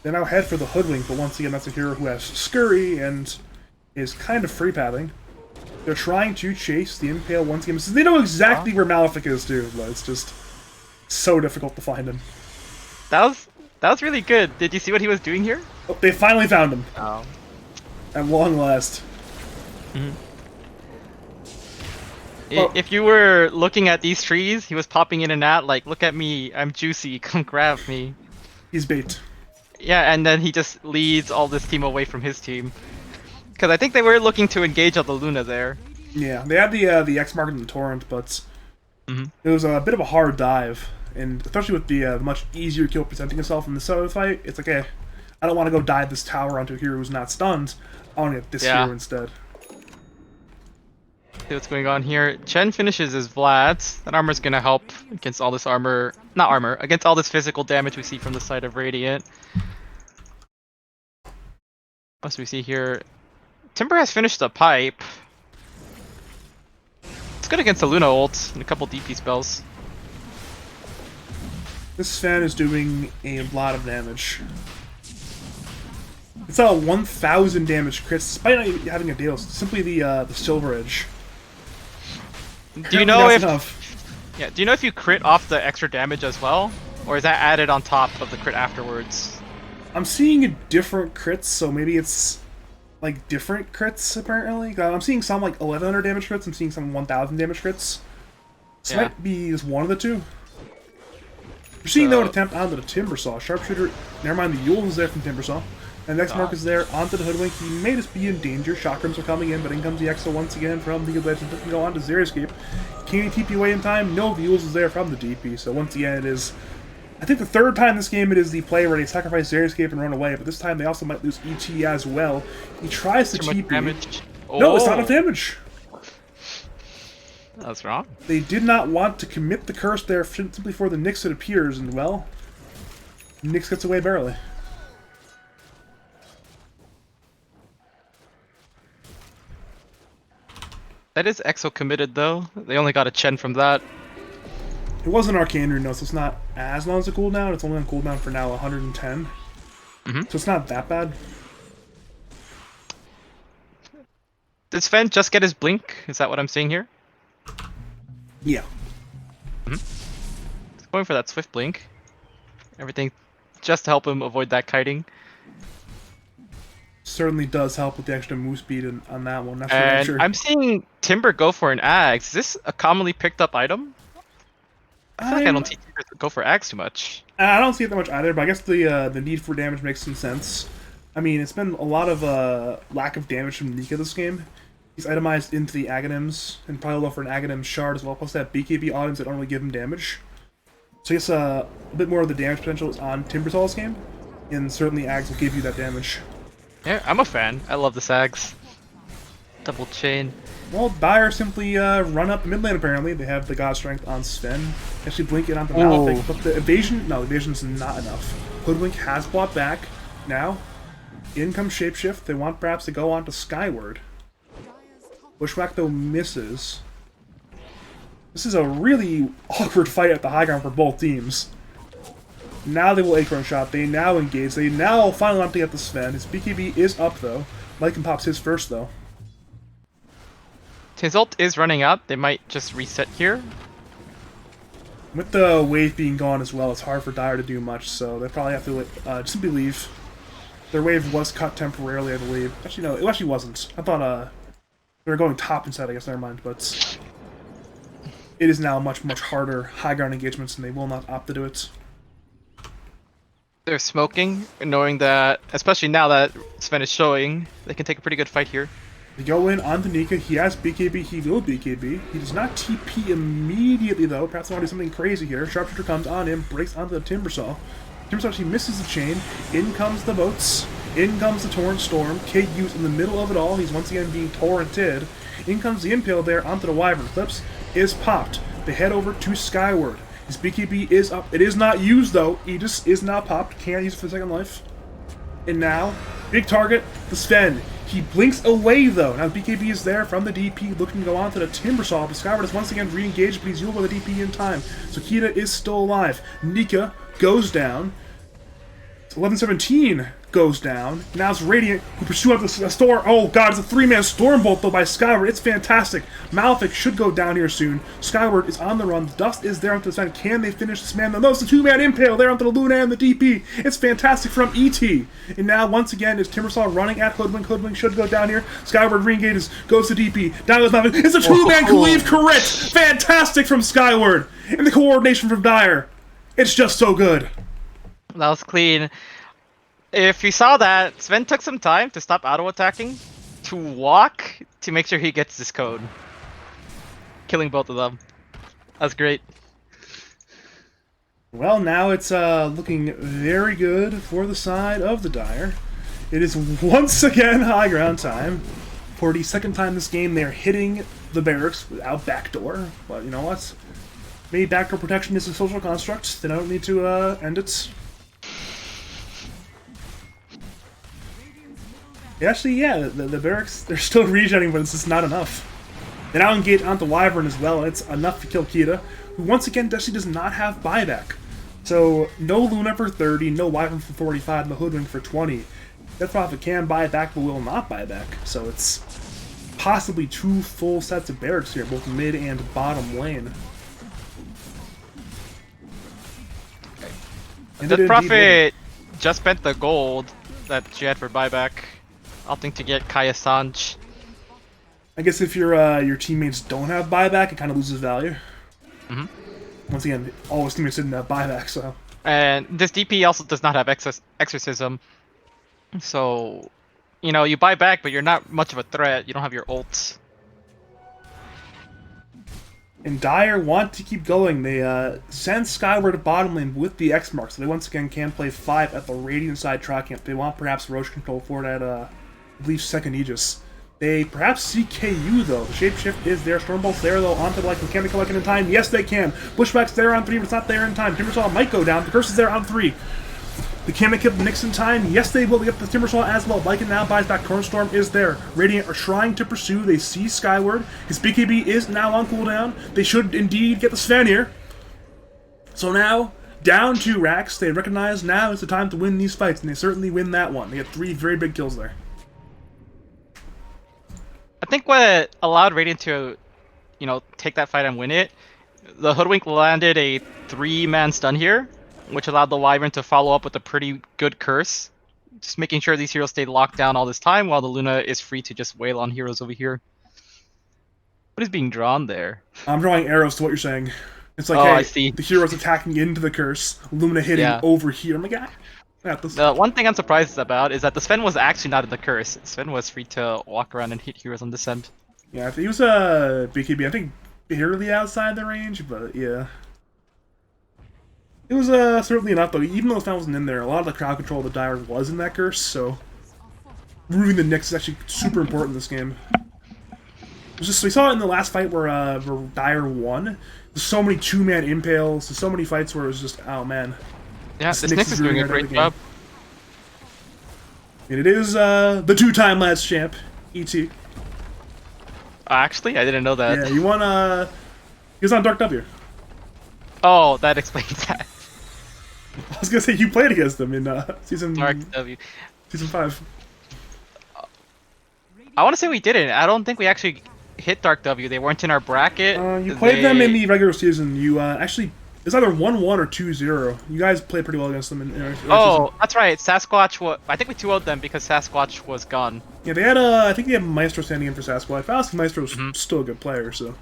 They now head for the Hoodwink, but once again, that's a hero who has Scurry and is kind of free pathing. They're trying to chase the Impale once again. They know exactly where Malefic is too, but it's just so difficult to find him. That was really good. Did you see what he was doing here? Oh, they finally found him. Oh. At long last. Well- If you were looking at these trees, he was popping in and out like, look at me, I'm juicy, come grab me. He's bait. Yeah, and then he just leads all this team away from his team. Because I think they were looking to engage on the Luna there. Yeah, they had the X market in the Torrent, but it was a bit of a hard dive, and especially with the much easier kill presenting itself in the solo fight, it's like, I don't want to go dive this tower onto a hero who's not stunned. I want to get this hero instead. See what's going on here. Chen finishes his Vlad. That armor's gonna help against all this armor. Not armor, against all this physical damage we see from the side of Radiant. What do we see here? Timber has finished the pipe. It's good against the Luna ult and a couple DP spells. This Sven is doing a lot of damage. It's a 1,000 damage crit, despite not even having a deal. It's simply the Silver Edge. Do you know That's if enough. Yeah, do you know if you crit off the extra damage as well? Or is that added on top of the crit afterwards? I'm seeing a different crits, so maybe it's like different crits apparently. I'm seeing some like 1,100 damage crits. I'm seeing some 1,000 damage crits. This Yeah. might be just one of the two. You're seeing though an attempt onto the Timbersaw. Sharpshooter, never mind, the Yule is there from Timbersaw. And next mark is there onto the Hoodwink. He may just be in danger. Chakrams are coming in, but in comes the Exo once again from the Legend. Doesn't go on to Xeriscape. Can he TP away in time? No, the Yules is there from the DP. So once again, it is, I think the third time this game it is the play where they sacrifice Xeriscape and run away, but this time they also might lose ET as well. He tries to Too much TP. damage. No, it's not enough damage. That's wrong. They did not want to commit the curse there simply for the Nyx that appears, and well, Nyx gets away barely. That is Exo committed though. They only got a Chen from that. It was an Arcane Rune, though, so it's not as long as a cooldown. It's only on cooldown for now 110. So it's not that bad. Did Sven just get his blink? Is that what I'm seeing here? Yeah. He's going for that swift blink. Everything just to help him avoid that kiting. Certainly does help with the extra move speed on that one. That's for damn And sure. I'm seeing Timber go for an axe. Is this a commonly picked up item? I feel like I don't see Timber go for axe too much. I don't see it that much either, but I guess the need for damage makes some sense. I mean, it's been a lot of lack of damage from Nika this game. He's itemized into the Aghanims, and probably look for an Aghanim shard as well, plus that BKB items that don't really give him damage. So I guess a bit more of the damage potential is on Timbersaw's game, and certainly Ags will give you that damage. Yeah, I'm a fan. I love the sags. Double chain. Well, Dire simply run up the mid lane apparently. They have the God Strength on Sven. Actually blink it onto Malefic, but the evasion, no, evasion's not enough. Hoodwink has bought back. Now, in comes Shapeshift. They want perhaps to go on to Skyward. Bushwhack though misses. This is a really awkward fight at the high ground for both teams. Now they will Acorn Shot. They now engage. They now finally want to get the Sven. His BKB is up though. Lycan pops his first though. His ult is running out. They might just reset here. With the wave being gone as well, it's hard for Dire to do much, so they probably have to simply leave. Their wave was cut temporarily, I believe. Actually, no, it actually wasn't. I thought they were going top instead, I guess, never mind, but it is now much, much harder high ground engagements, and they will not opt to do it. They're smoking, knowing that, especially now that Sven is showing, they can take a pretty good fight here. They go in onto Nika. He has BKB. He will BKB. He does not TP immediately, though. Perhaps they want to do something crazy here. Sharpshooter comes on him, breaks onto the Timbersaw. Timbersaw actually misses the chain. In comes the boats. In comes the Torrent Storm. KU's in the middle of it all. He's once again being torrented. In comes the Impale there onto the Wyvern. Clips is popped. They head over to Skyward. His BKB is up. It is not used, though. Aegis is not popped. Can't use it for the second life. And now, big target, the Sven. He blinks away, though. Now BKB is there from the DP, looking to go on to the Timbersaw, but Skyward is once again re-engaged, but he's healed by the DP in time. So Kita is still alive. Nika goes down. 11-17 goes down. Now it's Radiant, who pursue out the storm. Oh god, it's a 3-man Stormbolt, though, by Skyward. It's fantastic. Malefic should go down here soon. Skyward is on the run. Dust is there onto the side. Can they finish this man? No, it's a 2-man Impale there onto the Luna and the DP. It's fantastic from ET. And now, once again, is Timbersaw running at Hoodwink. Hoodwink should go down here. Skyward re-engages, goes to DP. Down goes Malefic. It's a 2-man Khalif Correct. Fantastic from Skyward. And the coordination from Dire. It's just so good. That was clean. If you saw that, Sven took some time to stop auto-attacking, to walk, to make sure he gets this code. Killing both of them. That's great. Well, now it's looking very good for the side of the Dire. It is once again high ground time. For the second time this game, they're hitting the barracks without backdoor. But you know what? Maybe backdoor protection is a social construct. They don't need to end it. Actually, yeah, the barracks, they're still regenerating, but it's just not enough. They now engage onto Wyvern as well, and it's enough to kill Kita, who once again actually does not have buyback. So, no Luna for 30, no Wyvern for 45, and the Hoodwink for 20. Death Prophet can buy back, but will not buy back. So it's possibly 2 full sets of barracks here, both mid and bottom lane. And Death Prophet just spent the gold that she had for buyback, opting to get Kaya Sanj. I guess if your teammates don't have buyback, it kind of loses value. Mm-hmm. Once again, all his teammates didn't have buyback, so... And this DP also does not have Exorcism. So, you know, you buy back, but you're not much of a threat. You don't have your ults. And Dire want to keep going. They send Skyward to bottom lane with the X mark, so they once again can play 5 at the Radiant side Tri Camp. They want perhaps Roche control for it at, I believe, second Aegis. They perhaps see KU, though. The Shapeshift is there. Stormbolt's there, though. Onto, like, can they collect it in time? Yes, they can. Bushwhack's there on 3, but it's not there in time. Timbersaw might go down. The Curse is there on 3. The can they kill the Nyx in time? Yes, they will. They get the Timbersaw as well. Lycan now buys back. Tornstorm is there. Radiant are trying to pursue. They see Skyward. His BKB is now on cooldown. They should indeed get the Sven here. So now, down 2 racks. They recognize now is the time to win these fights, and they certainly win that one. They get 3 very big kills there. I think what allowed Radiant to, you know, take that fight and win it, the Hoodwink landed a 3-man stun here, which allowed the Wyvern to follow up with a pretty good curse. Just making sure these heroes stayed locked down all this time while the Luna is free to just wail on heroes over here. What is being drawn there? I'm drawing arrows to what you're saying. It's like, Oh, hey, I see. the hero's attacking into the curse, Luna hitting Yeah. over here. I'm like, got this. The one thing I'm surprised about is that the Sven was actually not in the curse. Sven was free to walk around and hit heroes on descent. Yeah, if he was a BKB, I think barely outside the range, but yeah. It was certainly enough, though. Even though Sven wasn't in there, a lot of the crowd control of the Dire was in that curse, so removing the Nyx is actually super important in this game. It was just, we saw it in the last fight where Dire won. There's so many 2-man impales, there's so many fights where it was just, oh man. Yeah, This this Nyx Nyx is is doing really a hard great every job. And it is the 2-time lads champ, ET. Actually, I didn't know that. Yeah, you won, he was on Dark W. Oh, that explains that. I was gonna say you played against them in season Dark W. season 5. I want to say we didn't. I don't think we actually hit Dark W. They weren't in our bracket. You played them in the regular season. You actually, it's either 1-1 or 2-0. You guys played pretty well against them in our Oh, season. that's right. Sasquatch was. I think we 2-0'd them because Sasquatch was gone. Yeah, they had I think they had Maestro standing in for Sasquatch. Faust Maestro's Mm-hmm. still a good player, so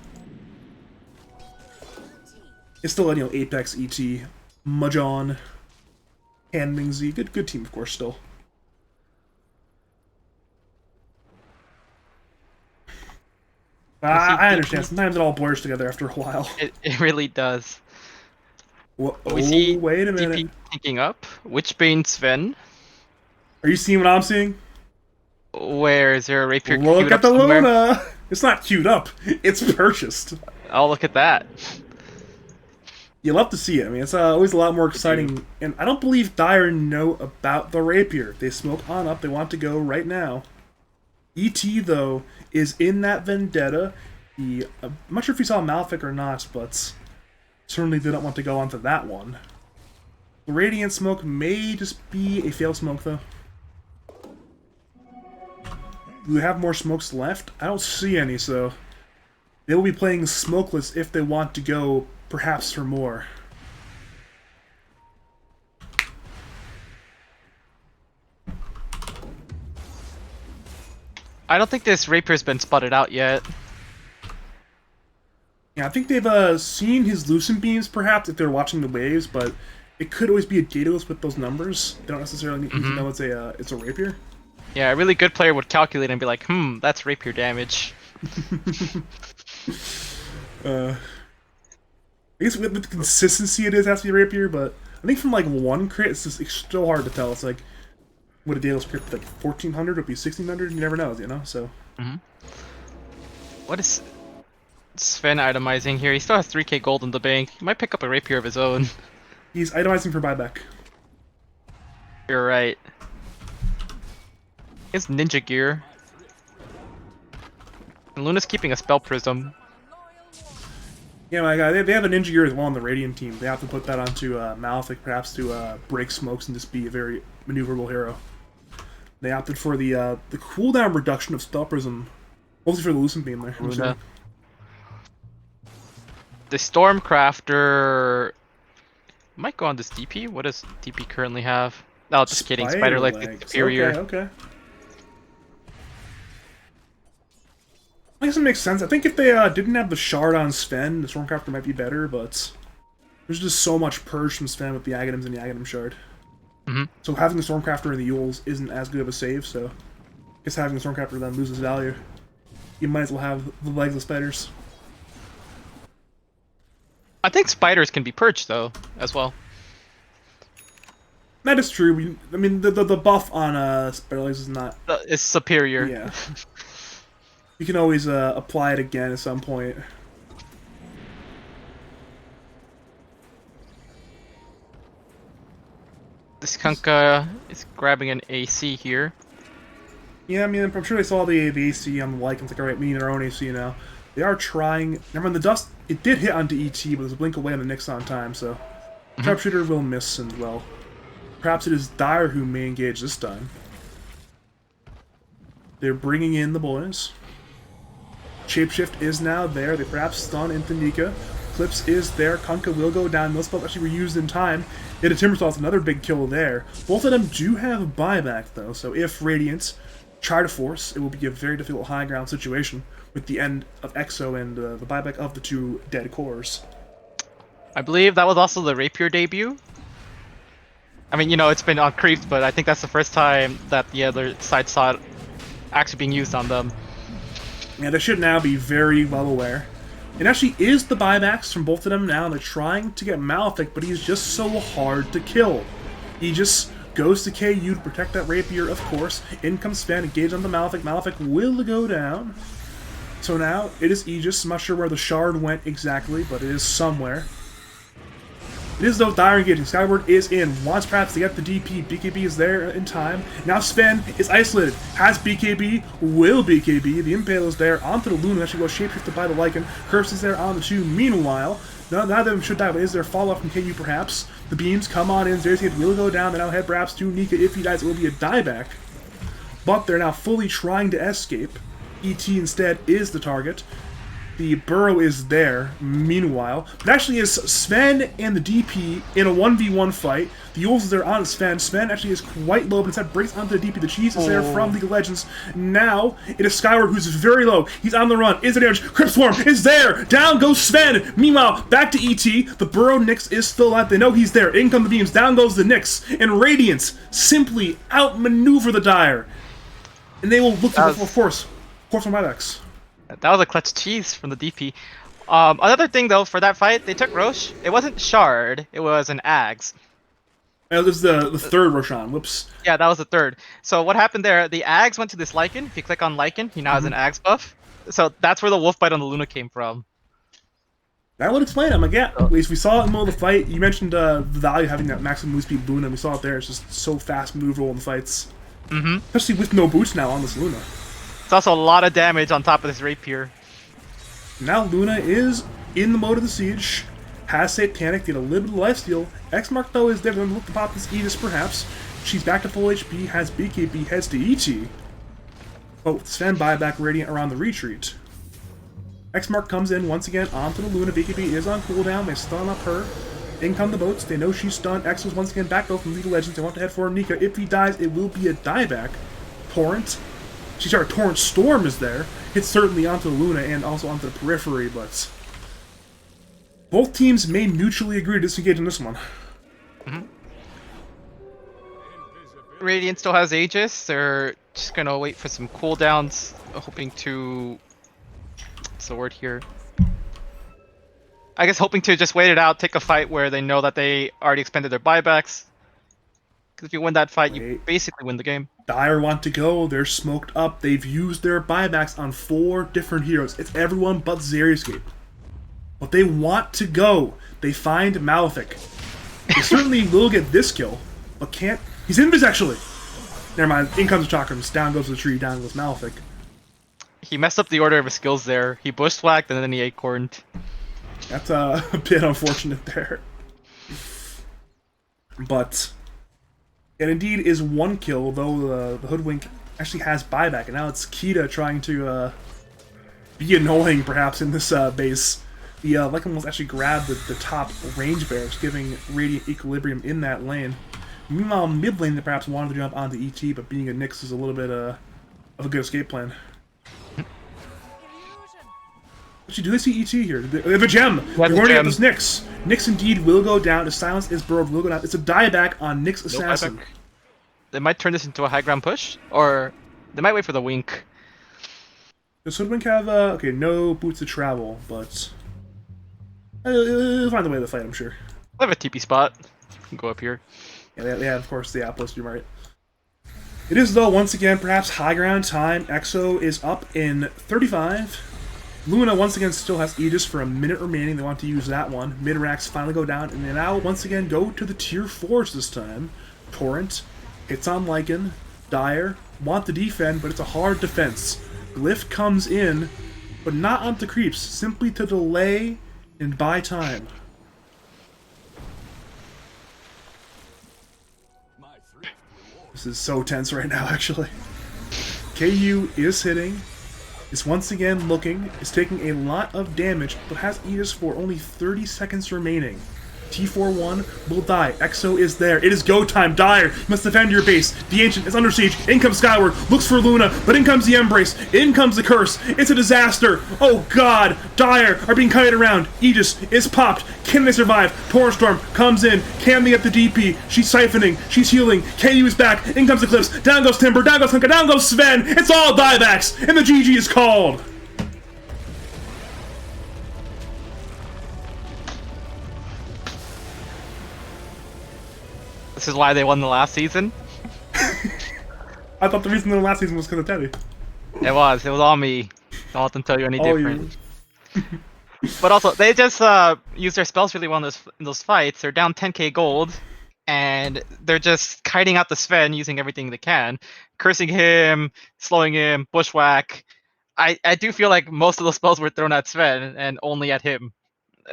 it's still Apex, ET, Mahjong, Handling Z. Good team, of course, still. I understand. Sometimes it all blurs together after a while. It really does. Whoa, We see wait a minute. DP picking up. Witchbane Sven. Are you seeing what I'm seeing? Where is there a rapier? Look queued at up the somewhere? Luna! It's not queued up. It's purchased. Oh, look at that. You love to see it. I mean, it's always a lot more exciting. And I don't believe Dire know about the rapier. They smoke on up. They want to go right now. ET, though, is in that vendetta. I'm not sure if he saw Malefic or not, but certainly did not want to go onto that one. The Radiant Smoke may just be a failed smoke, though. Do we have more smokes left? I don't see any, so they will be playing smokeless if they want to go, perhaps, for more. I don't think this Rapier's been spotted out yet. Yeah, I think they've seen his Lucent Beams, perhaps, if they're watching the waves, but it could always be a Daedalus with those numbers. They don't necessarily need to know it's a Rapier. Yeah, a really good player would calculate and be like, that's Rapier damage. I guess with the consistency it has to be Rapier, but I think from like one crit, it's just so hard to tell. It's like, would a Daedalus crit be like 1400? Would it be 1600? You never know, you know? So. What is Sven itemizing here? He still has 3k gold in the bank. He might pick up a Rapier of his own. He's itemizing for buyback. You're right. He has ninja gear. And Luna's keeping a spell prism. Yeah, my guy, they have a Ninja Gear as well on the Radiant team. They have to put that onto Malefic, perhaps to break smokes and just be a very maneuverable hero. They opted for the cooldown reduction of Spell Prism, mostly for the Lucent Beam there. Luna. The Stormcrafter might go on this DP. What does DP currently have? No, just kidding. Spider Leg is superior. Okay. I guess it makes sense. I think if they didn't have the shard on Sven, the Stormcrafter might be better, but there's just so much purge from Sven with the Aghanims and the Aghanim shard. So having the Stormcrafter and the Yules isn't as good of a save, so I guess having the Stormcrafter then loses value. You might as well have the legs of spiders. I think spiders can be purged though, as well. That is true. I mean, the buff on spider legs is not. It's superior. Yeah. You can always apply it again at some point. This Kunkka is grabbing an AC here. Yeah, I mean, I'm sure they saw the AC on the like. It's like, alright, we need our own AC now. They are trying. Remember, the dust, it did hit onto ET, but there's a blink away on the Nyx on time, so Sharpshooter will miss, and well, perhaps it is Dire who may engage this time. They're bringing in the boys. Shapeshift is now there. They perhaps stun into Nika. Clips is there. Kunkka will go down. Those spells actually were used in time. Into Timbersaw, another big kill there. Both of them do have buyback, though, so if Radiants try to force, it will be a very difficult high ground situation with the end of Exo and the buyback of the two dead cores. I believe that was also the Rapier debut. I mean, you know, it's been on creeps, but I think that's the first time that the other side saw it actually being used on them. Yeah, they should now be very well aware. It actually is the buybacks from both of them now. They're trying to get Malefic, but he's just so hard to kill. He just goes to KU to protect that Rapier, of course. In comes Sven, engage on the Malefic. Malefic will go down. So now it is Aegis. I'm not sure where the shard went exactly, but it is somewhere. It is though Dire engaging. Skyward is in. Wants perhaps to get the DP. BKB is there in time. Now Sven is isolated. Has BKB. Will BKB. The Impale is there. Onto the Luna. Actually goes shapeshifted by the Lycan. Curse is there on the two. Meanwhile, none of them should die, but is there follow-up from KU perhaps? The beams come on in. Xerxes will go down. They now head perhaps to Nika. If he dies, it will be a dieback. But they're now fully trying to escape. ET instead is the target. The Burrow is there, meanwhile. But actually is Sven and the DP in a 1v1 fight. The Yules is there on Sven. Sven actually is quite low, but instead breaks onto the DP. The cheese is there from League of Legends. Now, it is Skyward who's very low. He's on the run. Is the damage. Crypt Swarm is there. Down goes Sven. Meanwhile, back to ET. The Burrow Nyx is still alive. They know he's there. In come the beams. Down goes the Nyx. And Radiance simply outmaneuver the Dire. And they will look to the force. Force on buybacks. That was a clutch cheese from the DP. Another thing though, for that fight, they took Roche. It wasn't Shard, it was an Aghs. This is the third Roshan. Whoops. Yeah, that was the third. So what happened there, the Aghs went to this Lycan. If you click on Lycan, he now has an Aghs buff. So that's where the wolf bite on the Luna came from. That would explain it. Again, we saw it in the middle of the fight. You mentioned the value of having that maximum move speed Luna. We saw it there. It's just so fast maneuverable in the fights. Especially with no boots now on this Luna. It's also a lot of damage on top of this rapier. Now Luna is in the mode of the siege. Has Satanic, did a little bit of lifesteal. X Mark, though, is there to look to pop this Aegis, perhaps. She's back to full HP, has BKB, heads to ET. But with Sven buyback Radiant around the retreat. X Mark comes in once again onto the Luna. BKB is on cooldown. They stun up her. In come the boats. They know she's stunned. X is once again back though from League of Legends. They want to head for Nika. If he dies, it will be a dieback. Torrent. Torrent Storm is there. Hits certainly onto the Luna and also onto the periphery, but both teams may mutually agree to disengage in this one. Radiant still has Aegis. They're just gonna wait for some cooldowns, hoping to. What's the word here? I guess hoping to just wait it out, take a fight where they know that they already expended their buybacks. Because if you win that fight, you basically win the game. Dire want to go. They're smoked up. They've used their buybacks on 4 different heroes. It's everyone but Xeriuscape. But they want to go. They find Malefic. They certainly will get this kill, but can't. He's invis actually. Never mind. In comes the Chakrams. Down goes the tree. Down goes Malefic. He messed up the order of his skills there. He bushwhacked and then he acorned. That's a bit unfortunate there. But it indeed is 1 kill, though the Hoodwink actually has buyback. And now it's Kita trying to be annoying, perhaps, in this base. The Lycan will actually grab the top range barracks, giving Radiant equilibrium in that lane. Meanwhile, mid lane, they perhaps wanted to jump onto ET, but being a Nyx is a little bit of a good escape plan. Actually, do they see ET here? They have a gem! They're going to get this Nyx. Nyx indeed will go down. The silence is burrowed, will go down. It's a dieback on Nyx Assassin. They might turn this into a high ground push, or they might wait for the wink. Does Hoodwink have, okay, no boots to travel, but he'll find a way to fight, I'm sure. I have a TP spot. You can go up here. Yeah, they have, of course, the outpost, you're right. It is, though, once again, perhaps high ground time. EXO is up in 35. Luna, once again, still has Aegis for a minute remaining. They want to use that one. Mid-racks finally go down, and they now, once again, go to the tier 4s this time. Torrent hits on Lycan. Dire want to defend, but it's a hard defense. Glyph comes in, but not onto creeps, simply to delay and buy time. This is so tense right now, actually. KU is hitting, is once again looking, is taking a lot of damage, but has Aegis for only 30 seconds remaining. T41 will die. EXO is there. It is go time. Dire, you must defend your base. The Ancient is under siege. In comes Skyward. Looks for Luna, but in comes the Embrace. In comes the Curse. It's a disaster. Oh god. Dire are being kited around. Aegis is popped. Can they survive? Torrenstorm comes in. Can they get the DP? She's siphoning. She's healing. KU is back. In comes Eclipse. Down goes Timber. Down goes Hunka. Down goes Sven. It's all diebacks, and the GG is called. This is why they won the last season. I thought the reason the last season was because of Teddy. It was all me. Don't let them tell you any different. But also, they just use their spells really well in those fights. They're down 10k gold, and they're just kiting out the Sven using everything they can. Cursing him, slowing him, bushwhack. I do feel like most of those spells were thrown at Sven, and only at him.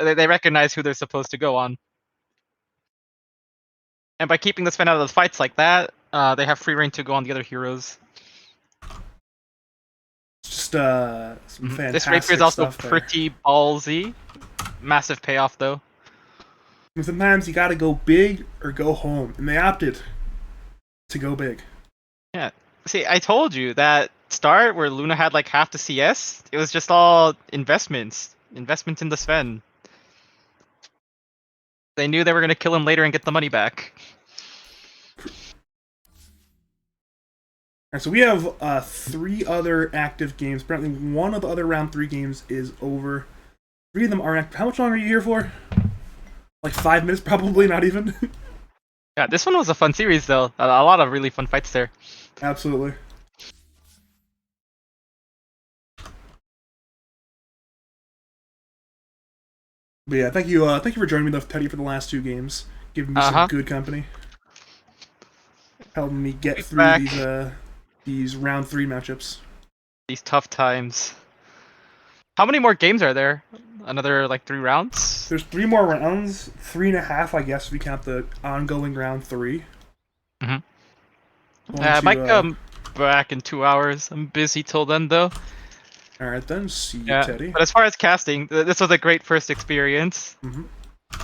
They recognize who they're supposed to go on. And by keeping the Sven out of the fights like that, they have free reign to go on the other heroes. Just some fantastic This Rapier is also stuff there. pretty ballsy. Massive payoff though. And sometimes you gotta go big or go home, and they opted to go big. Yeah. See, I told you that start where Luna had like half the CS, it was just all investments. Investments in the Sven. They knew they were gonna kill him later and get the money back. Alright, so we have 3 other active games. Apparently one of the other round 3 games is over. 3 of them are active. How much longer are you here for? Like 5 minutes probably, not even? Yeah, this one was a fun series though. A lot of really fun fights there. Absolutely. But yeah, thank you for joining me, though, Teddy, for the last 2 games, giving me some good company, helping me get through these round 3 matchups. These tough times. How many more games are there? Another like 3 rounds? There's 3 more rounds, 3.5, I guess, if we count the ongoing round 3. Mhm. Going I to, might come back in 2 hours. I'm busy till then though. All right then, see you, Yeah. Teddy. But as far as casting, this was a great first experience.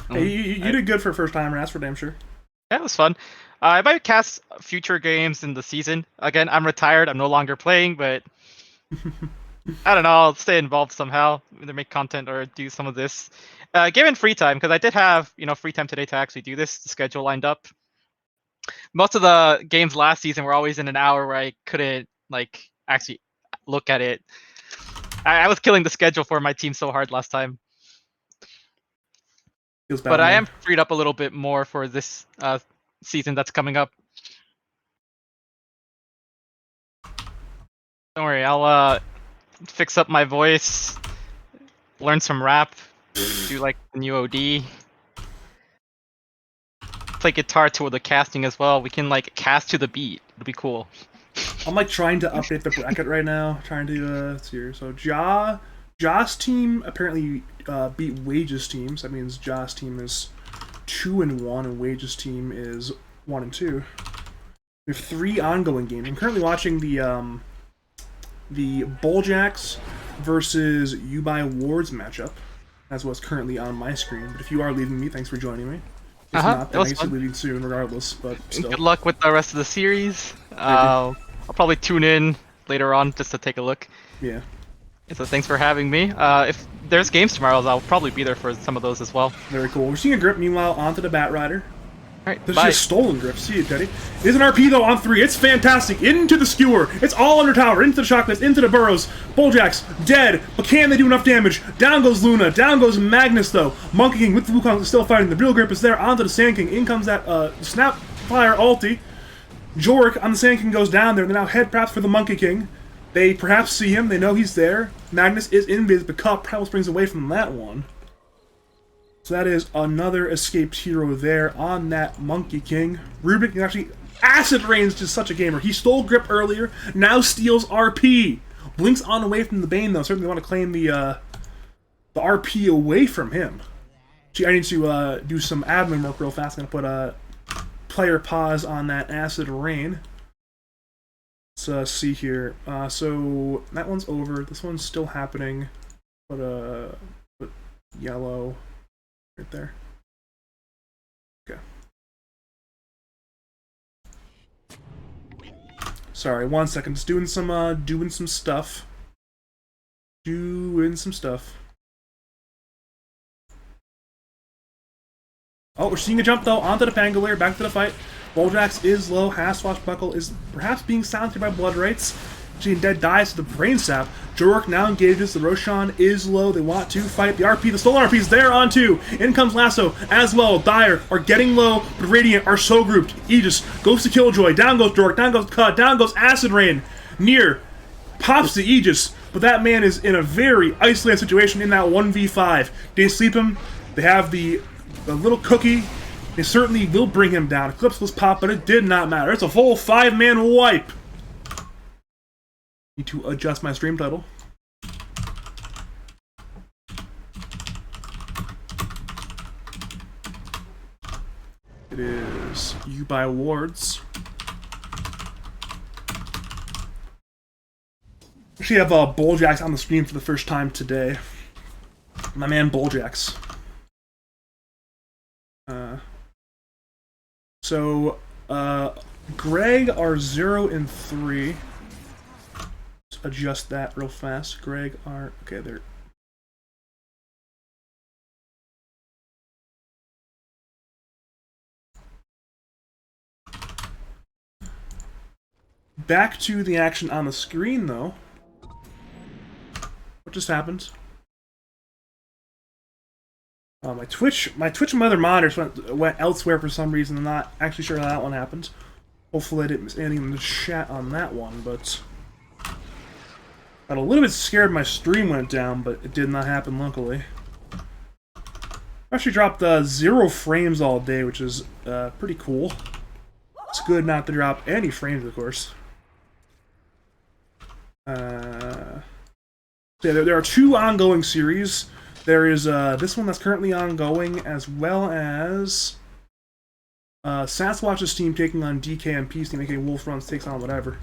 Hey, you did good for first time, that's for damn sure. Yeah, it was fun. I might cast future games in the season. Again, I'm retired. I'm no longer playing, but I don't know. I'll stay involved somehow. Either make content or do some of this. Given free time, because I did have free time today to actually do this. The schedule lined up. Most of the games last season were always in an hour where I couldn't like actually look at it. I was killing the schedule for my team so hard last time. Feels bad, But I man. am freed up a little bit more for this season that's coming up. Don't worry, I'll fix up my voice, learn some rap, do like the new OD, play guitar to the casting as well. We can like cast to the beat. It'll be cool. I'm like trying to update the bracket right now, trying to let's see here. So Ja's team apparently beat Wage's team. So that means Ja's team is 2-1 and Wage's team is 1-2. We have 3 ongoing games. I'm currently watching the Bulljacks versus Ubai Wards matchup. That's what's currently on my screen. But if you are leaving me, thanks for joining me. If not, That then was thanks for fun. leaving soon, regardless. But still. Good luck with the rest of the series. I'll probably tune in later on just to take a look. Yeah. So thanks for having me. If there's games tomorrow, I'll probably be there for some of those as well. Very cool. We're seeing a grip, meanwhile, onto the Bat Rider. Alright, This bye. is a stolen grip. See you, Teddy. It's an RP, though, on 3. It's fantastic. Into the Skewer. It's all under tower. Into the Shocklist. Into the Burrows. Bulljacks. Dead. But can they do enough damage? Down goes Luna. Down goes Magnus, though. Monkey King with the Wukong still fighting. The real grip is there. Onto the Sand King. In comes that Snapfire ulti. Jorik on the Sand King goes down there. They now head perhaps for the Monkey King. They perhaps see him. They know he's there. Magnus is invis, but Cup probably springs away from that one. So that is another escaped hero there on that Monkey King. Rubik can actually... Acid Rain's just such a gamer. He stole grip earlier, now steals RP. Blink's on away from the Bane, though. Certainly want to claim the RP away from him. Gee, I need to do some admin work real fast. I'm going to put a player pause on that Acid Rain. Let's see here. So that one's over. This one's still happening. Put yellow right there. Okay. Sorry, 1 second. Just doing some stuff. Doing some stuff. Oh, we're seeing a jump though onto the Pangolier. Back to the fight. Bulljax is low. Swashbuckle is perhaps being silenced by Blood Rights. Dead dies to the Brain Sap. Jork now engages. The Roshan is low. They want to fight the RP. The stolen RP is there on 2. In comes Lasso as well. Dire are getting low, but Radiant are so grouped. Aegis goes to Killjoy. Down goes Jork. Down goes Cut. Down goes Acid Rain. Near pops the Aegis, but that man is in a very isolated situation in that 1v5. They sleep him. They have the little cookie. They certainly will bring him down. Eclipse was popped, but it did not matter. It's a full 5-man wipe. Need to adjust my stream title. It is Ubai Wards. Actually have Bulljax on the screen for the first time today. My man Bulljax. So Greg are 0 and 3. Let's adjust that real fast. Greg are okay. They're back to the action on the screen, though. What just happened? My Twitch and my other monitors went elsewhere for some reason. I'm not actually sure how that one happened. Hopefully I didn't miss anything in the chat on that one, but... Got a little bit scared my stream went down, but it did not happen, luckily. I actually dropped 0 frames all day, which is pretty cool. It's good not to drop any frames, of course. Yeah, there are 2 ongoing series. There is this one that's currently ongoing, as well as Sasquatch's team taking on DKMP's team, aka Wolf Runs takes on whatever.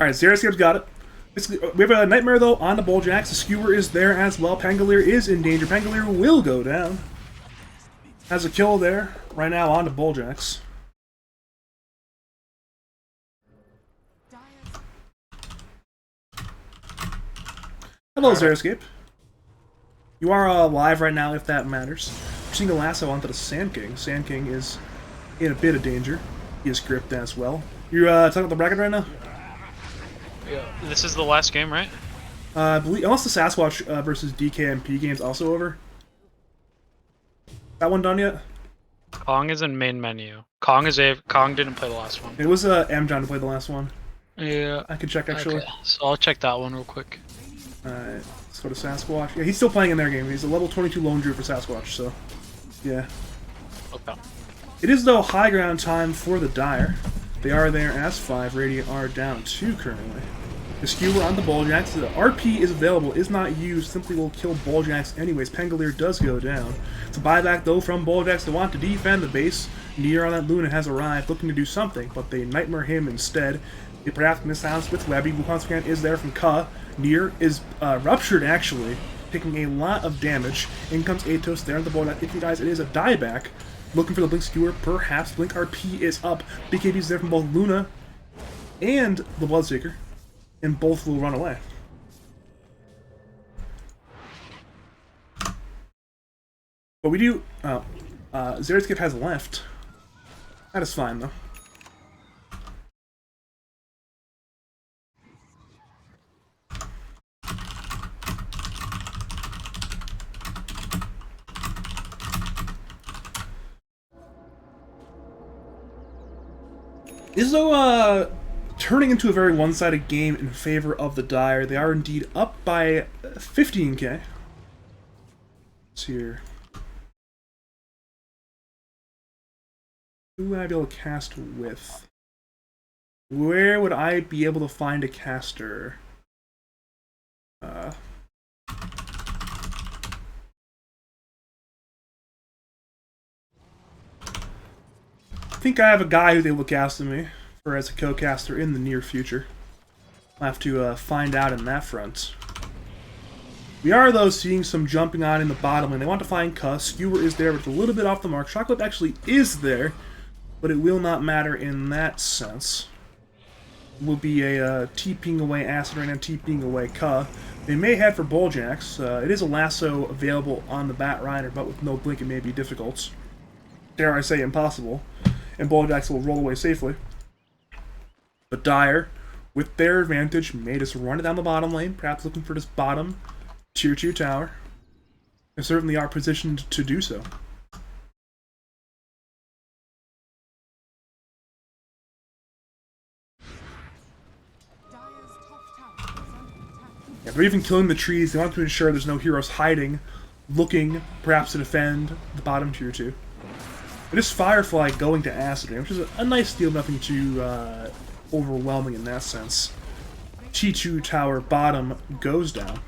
Alright, Xeriscape's got it. We have a Nightmare, though, on the Bulljax. The Skewer is there as well. Pangolier is in danger. Pangolier will go down. Has a kill there right now on the Bulljax. Hello, Xeriscape. You are live right now, if that matters. We're seeing a lasso onto the Sand King. Sand King is in a bit of danger. He is gripped as well. You're talking about the bracket right now? Yeah. This is the last game, right? I believe, unless the Sasquatch versus DKMP game's also over. That one done yet? Kong is in main menu. Kong didn't play the last one. It was M-John to play the last one. Yeah. I could check, actually. Okay, so I'll check that one real quick. Alright, let's go to Sasquatch. Yeah, he's still playing in their game. He's a level 22 Lone Druid for Sasquatch, so... yeah. Okay. It is, though, high ground time for the Dire. They are there as 5. Radiant are down 2 currently. The Skewer on the Bulljax. The RP is available, is not used, simply will kill Bulljax anyways. Pangolier does go down. It's a buyback, though, from Bulljax. They want to defend the base. Nier on that Luna has arrived, looking to do something, but they Nightmare him instead. They perhaps miss with Webby. Wukong Scan is there from Ka. Nier is ruptured, actually, taking a lot of damage. In comes Atos there on the Bulljax. If you guys, it is a dieback. Looking for the Blink Skewer, perhaps. Blink RP is up. BKB is there from both Luna and the Bloodseeker, and both will run away. But we do... Xeriscape has left. That is fine, though. This is, though, turning into a very one-sided game in favor of the Dire. They are indeed up by 15k. Let's see here. Who would I be able to cast with? Where would I be able to find a caster? I think I have a guy who's able to cast me for as a co-caster in the near future. I'll have to find out in that front. We are, though, seeing some jumping on in the bottom lane. They want to find Cuss. Skewer is there, but it's a little bit off the mark. Shockwave actually is there, but it will not matter in that sense. It will be a TPing away Acid Rain and TPing away Ka. They may head for Bulljax. It is a lasso available on the Batrider, but with no blink it may be difficult. Dare I say impossible. And Bulljax will roll away safely. But Dire, with their advantage, may just run it down the bottom lane, perhaps looking for this bottom tier 2 tower. They certainly are positioned to do so. Yeah, they're even killing the trees. They want to ensure there's no heroes hiding, looking perhaps to defend the bottom tier 2. It is Firefly going to Acid Rain, which is a nice deal, nothing too overwhelming in that sense. T2 tower bottom goes down.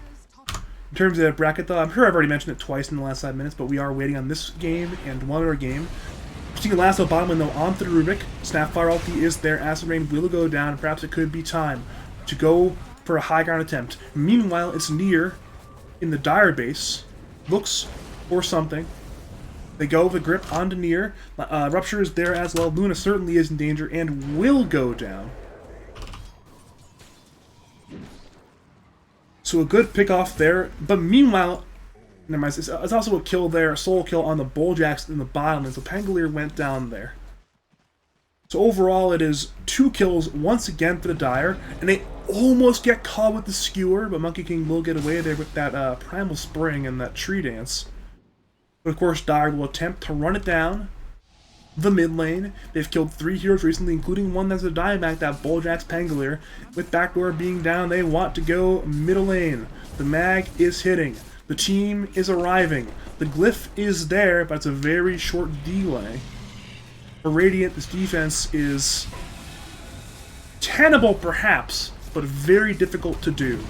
In terms of that bracket, though, I'm sure I've already mentioned it twice in the last 5 minutes, but we are waiting on this game and one other game. Seeing Lasso bottom lane, though, onto the Rubik. Snapfire ulti is there. Acid Rain will go down, and perhaps it could be time to go for a high ground attempt. Meanwhile, it's Nier in the Dire base. Looks for something. They go with a grip onto Nier. Rupture is there as well. Luna certainly is in danger and will go down. So a good pick off there. But meanwhile, never mind, it's also a kill there, a soul kill on the Bulljax in the bottom, and so Pangolier went down there. So overall, it is 2 kills once again for the Dire, and they almost get caught with the Skewer, but Monkey King will get away there with that Primal Spring and that Tree Dance. But of course, Dire will attempt to run it down the mid lane. They've killed 3 heroes recently, including one that's a dieback, that Bulljax Pangolier. With backdoor being down, they want to go middle lane. The mag is hitting. The team is arriving. The glyph is there, but it's a very short delay. For Radiant, this defense is tenable perhaps, but very difficult to do.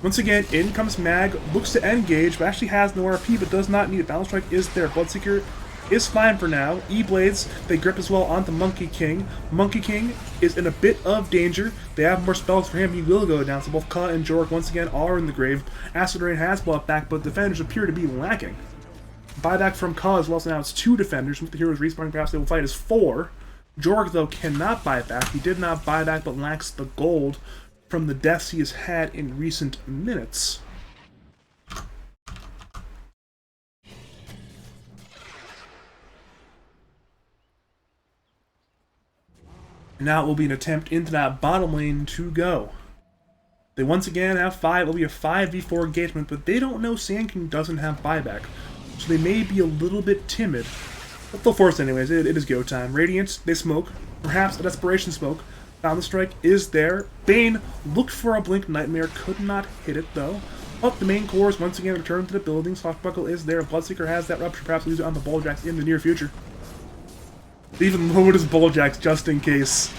Once again, in comes Mag, looks to engage, but actually has no RP, but does not need it. Balance Strike is there. Bloodseeker is fine for now. E-Blades, they grip as well onto Monkey King. Monkey King is in a bit of danger. They have more spells for him. He will go down. So both Ka and Jork once again are in the grave. Acid Rain has brought back, but defenders appear to be lacking. Buyback from Ka as well, so now it's 2 defenders. With the heroes respawning, perhaps they will fight as 4. Jork, though, cannot buy back. He did not buy back, but lacks the gold from the deaths he has had in recent minutes. Now it will be an attempt into that bottom lane to go. They once again have 5. It will be a 5v4 engagement, but they don't know Sand King doesn't have buyback. So they may be a little bit timid. But they'll force anyways. It is go time. Radiant, they smoke. Perhaps a Desperation Smoke. Balance Strike is there. Bane looked for a Blink Nightmare. Could not hit it though. Up the main cores once again return to the building. Softbuckle is there. Bloodseeker has that rupture. Perhaps lose it on the Bulljax in the near future. They even lowered his Bulljax just in case.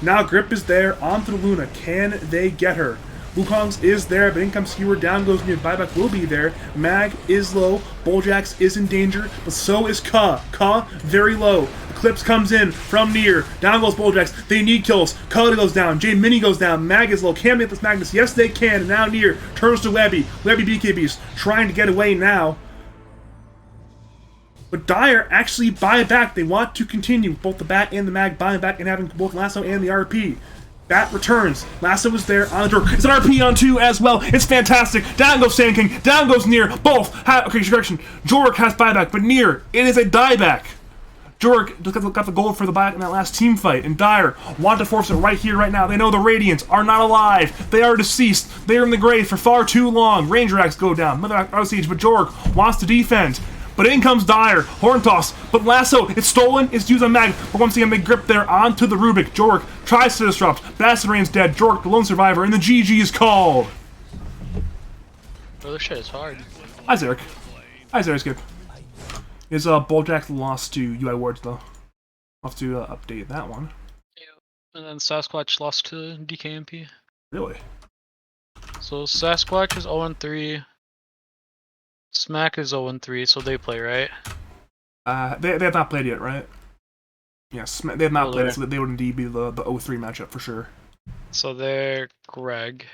Now Grip is there, onto the Luna. Can they get her? Wukong's is there, but in comes Skewer, down goes Mid. Buyback will be there. Mag is low. Bulljax is in danger, but so is Ka. Ka, very low. Eclipse comes in from near. Down goes Bulljax. They need kills. Ka goes down. J Mini goes down. Mag is low. Can they hit this Magnus? Yes, they can. And now near. Turns to Webby. Webby BKBs. Trying to get away now. But Dire actually buy back. They want to continue. Both the Bat and the Mag buying back and having both Lasso and the RP. Bat returns. Lasso is there on the door. It's an RP on 2 as well. It's fantastic. Down goes Sand King. Down goes Near. Both have... Okay, correction. Jork has buyback, but Near, it is a dieback. Jork just got the gold for the buyback in that last team fight. And Dire want to force it right here, right now. They know the Radiants are not alive. They are deceased. They are in the grave for far too long. Ranger Axe go down. Mother Axe out of siege, but Jork wants to defend. But in comes Dire, Horn Toss, but Lasso, it's stolen, it's used on Mag, but once again they grip there onto the Rubik. Jork tries to disrupt, Bastard Rain's dead, Jork the lone survivor, and the GG is called. Oh, this shit is hard. Hi Zarek. Hi Zarek Skip. Is Bulljax lost to UI Wards though? I'll have to update that one. And then Sasquatch lost to DKMP. Really? So Sasquatch is 0-3. Smack is 0-3, so they play, right? They have not played yet, right? Yes, they have not Oh, played they're- it, so they would indeed be the 0-3 matchup for sure. So they're Greg.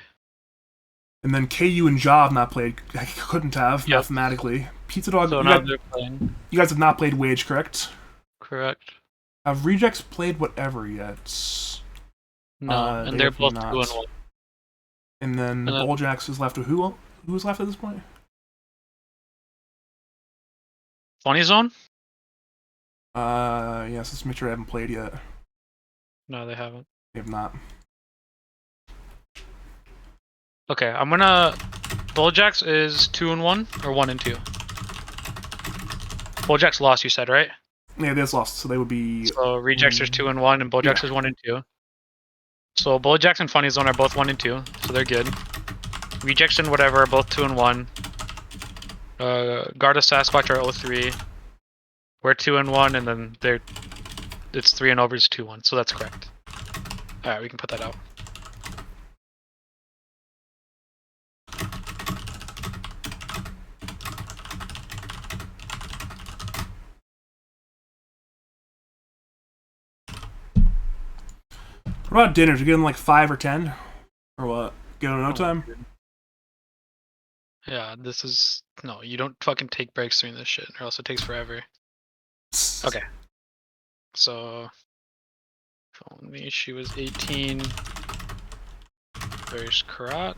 And then KU and Ja have not played, couldn't have, Yep. mathematically. Pizza Dog, So you, now guys, they're playing. you guys have not played Wage, correct? Correct. Have Rejects played whatever yet? No, they and they're have both not. 2-1. And then And then- Bulljax is left with who? Who's left at this point? Funny Zone? Yes, let's make sure I haven't played yet. No, they haven't. They have not. Okay, I'm gonna. Bulljax is 2-1 or 1-2. Bulljax lost, you said, right? Yeah, they just lost, so they would be... So Rejects is 2-1 and Bulljax is 1-2. So Bulljax and Funny Zone are both 1-2, so they're good. Rejects and whatever are both 2-1. Garda Sasquatch are 0-3. We're 2-1, and then it's 3-0 versus 2-1, so that's correct. Alright, we can put that out. What about dinners? You getting like 5 or 10? Or what? Get on no time? Yeah, this is... No, you don't fucking take breaks during this shit, or else it takes forever. Okay. So... Phone me, she was 18. There's Karat.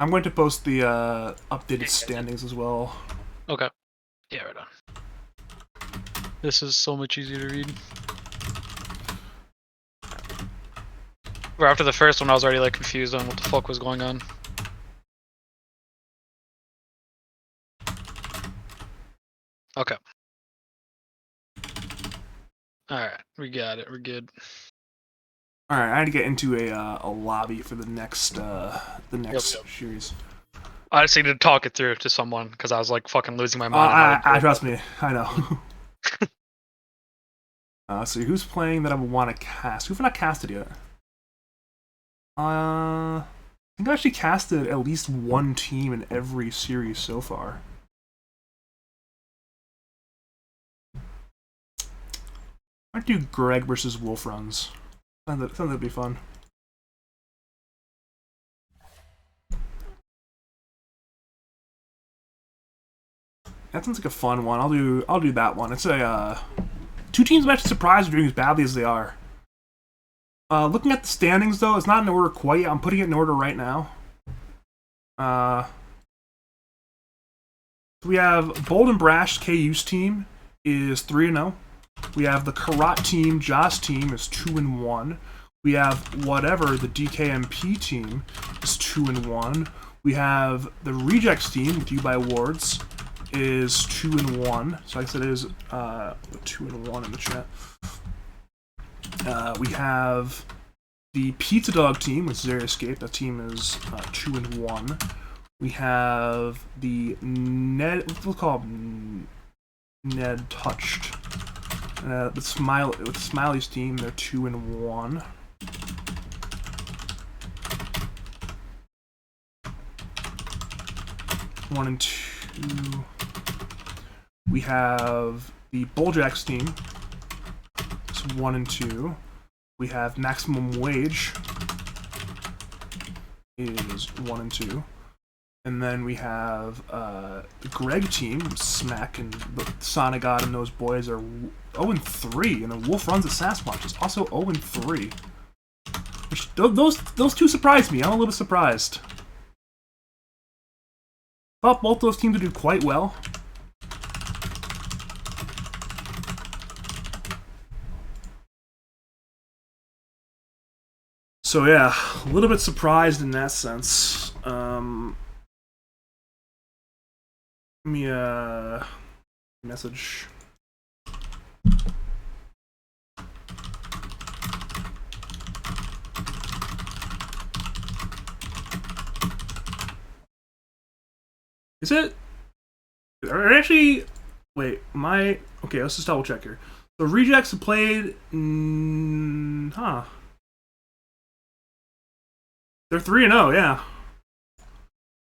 I'm going to post the updated standings as well. Okay. Yeah, right on. This is so much easier to read. Where after the first one, I was already like confused on what the fuck was going on. Okay. Alright, we got it. We're good. All right, I had to get into a lobby for the next Yep. series. I just needed to talk it through to someone because I was like fucking losing my mind. I trust me, I know. So who's playing that I would want to cast? Who have I not casted yet? I think I actually casted at least one team in every series so far. I'd do Greg versus Wolf Runs. I think that'd be fun. That sounds like a fun one. I'll do that one. It's a two teams I'm actually surprised are doing as badly as they are. Looking at the standings though, it's not in order quite yet. I'm putting it in order right now. We have Bold and Brash KU's team is 3-0. We have the Karat team, Joss team is 2-1. We have whatever the DKMP team is 2-1. We have the Rejects team with You by Awards is 2-1. So I guess it is 2-1 in the chat. We have the Pizza Dog team with Xeriscape. That team is 2-1. We have the we'll call them Ned Touched. The Smiley's team, they're 2-1. One and two. We have the Bulljacks team. It's 1-2. We have Maximum Wage is 1-2. And then we have the Greg team, Smack and the Sonagod and those boys are 0-3, and the Wolf Runs at Sasquatch is also 0-3. Which those two surprised me. I'm a little bit surprised. Thought both those teams would do quite well. So yeah, a little bit surprised in that sense. Give me a message. Is it? Or actually, wait, okay, let's just double check here. The Rejects have played, huh. They're 3-0, yeah.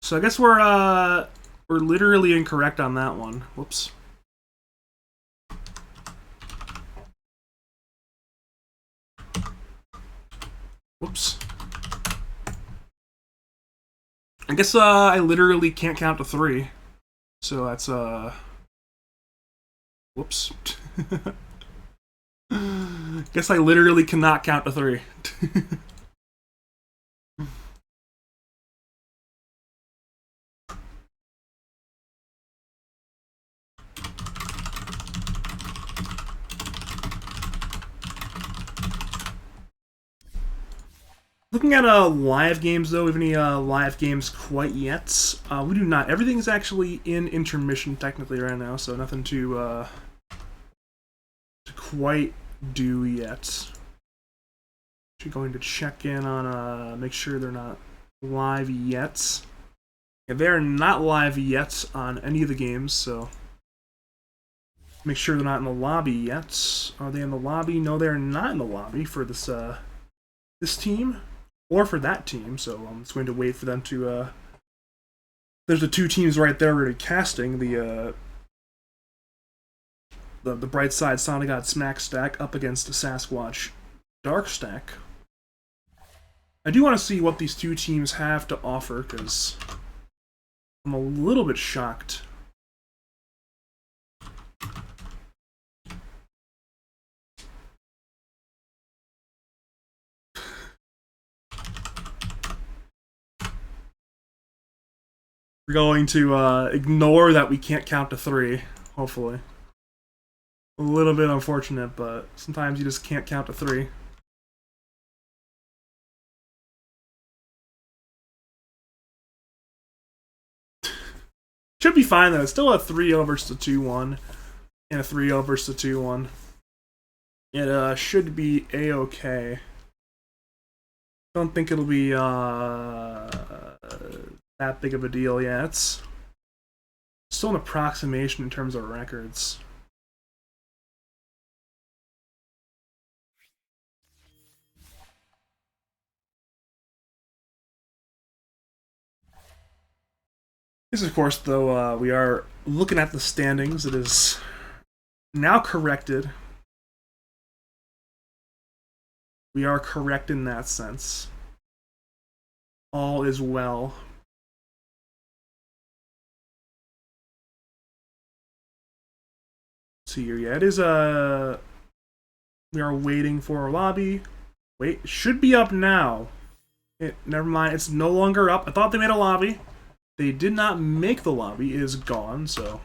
So I guess we're literally incorrect on that one. Whoops. Whoops. I guess I literally can't count to 3. So that's whoops. Guess I literally cannot count to 3. Looking at live games though, we have any live games quite yet? We do not. Everything's actually in intermission technically right now, so nothing to quite do yet. Actually going to check in on make sure they're not live yet. Yeah, they're not live yet on any of the games, so make sure they're not in the lobby yet. Are they in the lobby? No, they're not in the lobby for this this team. Or for that team, so I'm just going to wait for them to, there's the two teams right there already casting, the Bright Side Sonagod Smack stack up against the Sasquatch Dark stack. I do want to see what these two teams have to offer, because I'm a little bit shocked. We're going to ignore that we can't count to 3, hopefully. A little bit unfortunate, but sometimes you just can't count to 3. Should be fine though. It's still a 3-0 versus a 2-1. And a 3-0 versus a 2-1. It should be a-okay. Don't think it'll be that big of a deal yet. It's still an approximation in terms of records. This, of course, though, we are looking at the standings. It is now corrected. We are correct in that sense. All is well. Let's see here. Yeah, it is we are waiting for our lobby. Wait, it should be up now. Never mind, it's no longer up. I thought they made a lobby. They did not make the lobby. It is gone, so.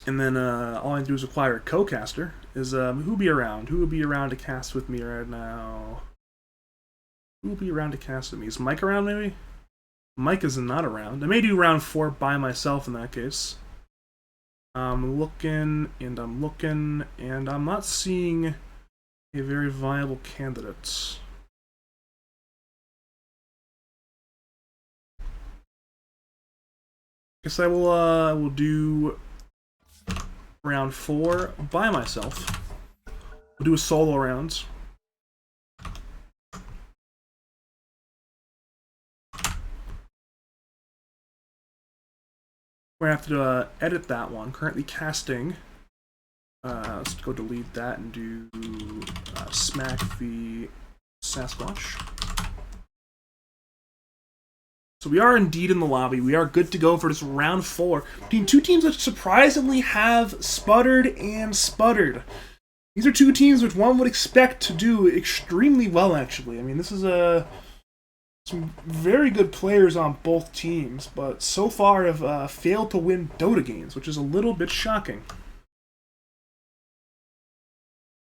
And then all I have to do is acquire a co-caster. Who'll be around? Who will be around to cast with me right now? Who will be around to cast with me? Is Mike around, maybe? Mike is not around. I may do round 4 by myself in that case. I'm looking, and I'm looking, and I'm not seeing a very viable candidate. Guess I will do round 4 by myself. We'll do a solo round. We're gonna have to edit that one. Currently casting. Let's go delete that and do smack the Sasquatch. So we are indeed in the lobby. We are good to go for this round 4 between two teams that surprisingly have sputtered and sputtered. These are two teams which one would expect to do extremely well, actually. I mean, this is some very good players on both teams, but so far have failed to win Dota games, which is a little bit shocking.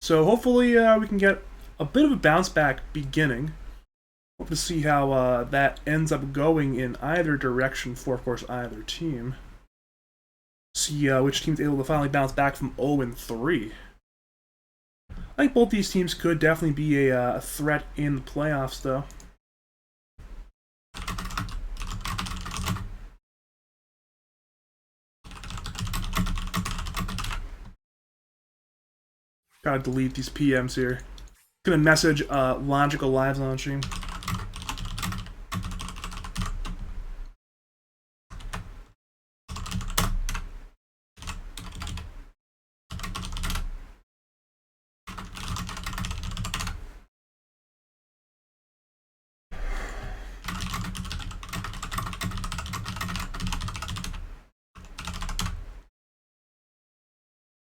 So hopefully we can get a bit of a bounce back beginning. Hope to see how that ends up going in either direction for, of course, either team. See which team's able to finally bounce back from 0-3. I think both these teams could definitely be a threat in the playoffs, though. Gotta delete these PMs here. Gonna message Logical Lives on stream.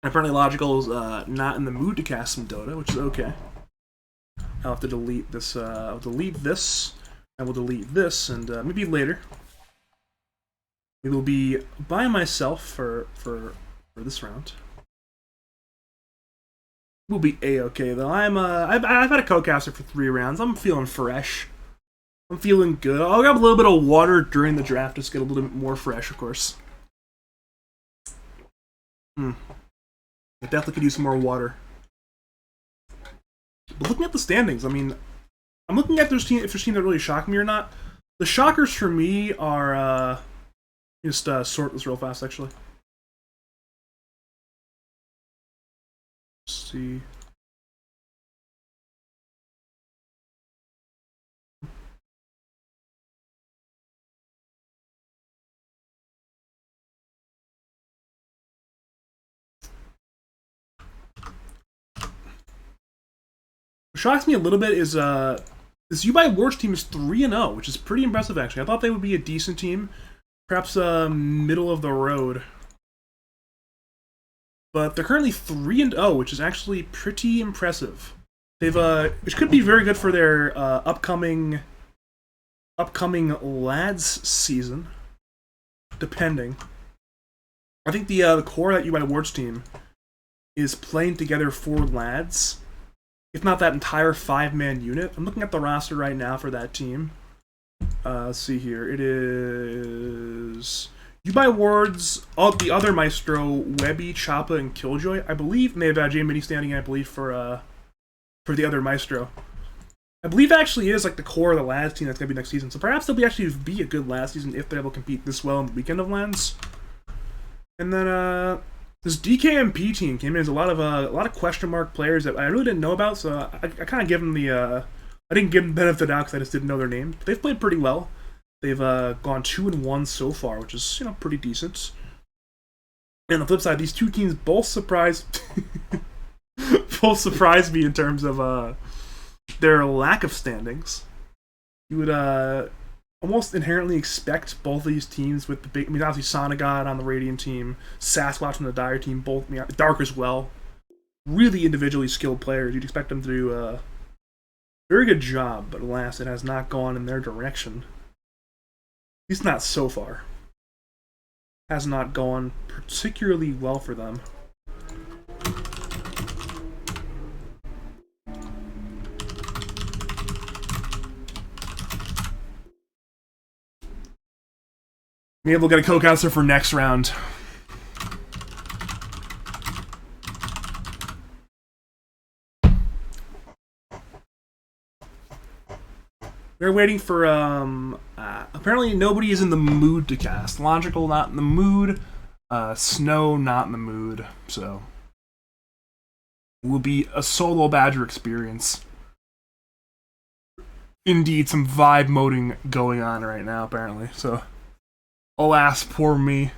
Apparently Logical is not in the mood to cast some Dota, which is okay. I'll have to delete this. I'll delete this. I will delete this, and maybe later. We will be by myself for this round. We'll be a-okay though. I've had a co-caster for 3 rounds. I'm feeling fresh. I'm feeling good. I'll grab a little bit of water during the draft, just get a little bit more fresh, of course. I definitely could use some more water. But looking at the standings, I mean, I'm looking at if there's teams that really shock me or not. The shockers for me are, just sort this real fast, actually. Let's see. What shocks me a little bit is this Ubai Wards team is 3-0, which is pretty impressive actually. I thought they would be a decent team, perhaps middle of the road. But they're currently 3-0, which is actually pretty impressive. They've which could be very good for their upcoming lads season, depending. I think the core of that UI Awards team is playing together for lads, if not that entire 5-man unit. I'm looking at the roster right now for that team. Let's see here. It is UI Awards, the other Maestro, Webby, Choppa, and Killjoy, I believe. And they have J Mini standing in, I believe, for the other Maestro. I believe it actually is like the core of the lads team that's going to be next season. So perhaps they'll actually be a good last season if they're able to compete this well in the weekend of lands. And then this DKMP team came in as a lot of question mark players that I really didn't know about. So I kind of give them I didn't give them the benefit of the doubt because I just didn't know their name. But they've played pretty well. They've gone 2-1 so far, which is pretty decent. And on the flip side, these two teams both surprised me in terms of their lack of standings. You would almost inherently expect both of these teams with the big... I mean, obviously Sonagod on the Radiant team, Sasquatch on the Dire team, both... I mean, Dark as well. Really individually skilled players. You'd expect them to do a very good job, but alas, it has not gone in their direction. At least not so far. Has not gone particularly well for them. Maybe we'll get a co-counselor for next round. We're waiting for, apparently nobody is in the mood to cast. Logical, not in the mood. Snow, not in the mood. So, it will be a solo Badger experience. Indeed, some vibe moding going on right now, apparently. So, alas, poor me.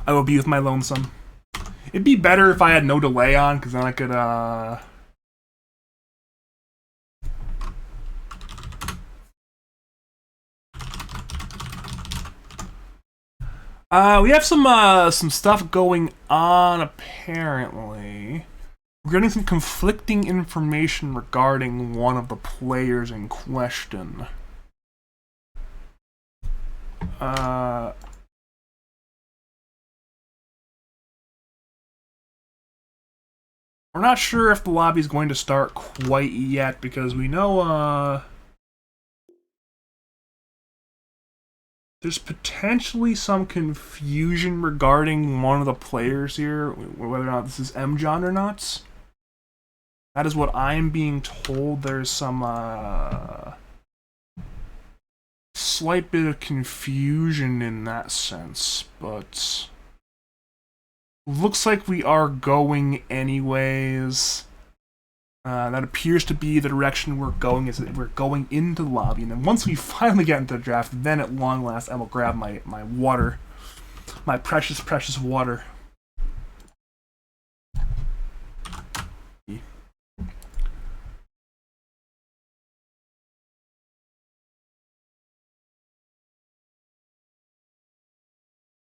I will be with my lonesome. It'd be better if I had no delay on, because then I could, we have some stuff going on, apparently. We're getting some conflicting information regarding one of the players in question. We're not sure if the lobby is going to start quite yet, because we know, there's potentially some confusion regarding one of the players here, whether or not this is MJohn or not. That is what I'm being told. There's some slight bit of confusion in that sense, but looks like we are going anyways. That appears to be the direction we're going, is that we're going into the lobby. And then once we finally get into the draft, then at long last I will grab my water. My precious, precious water.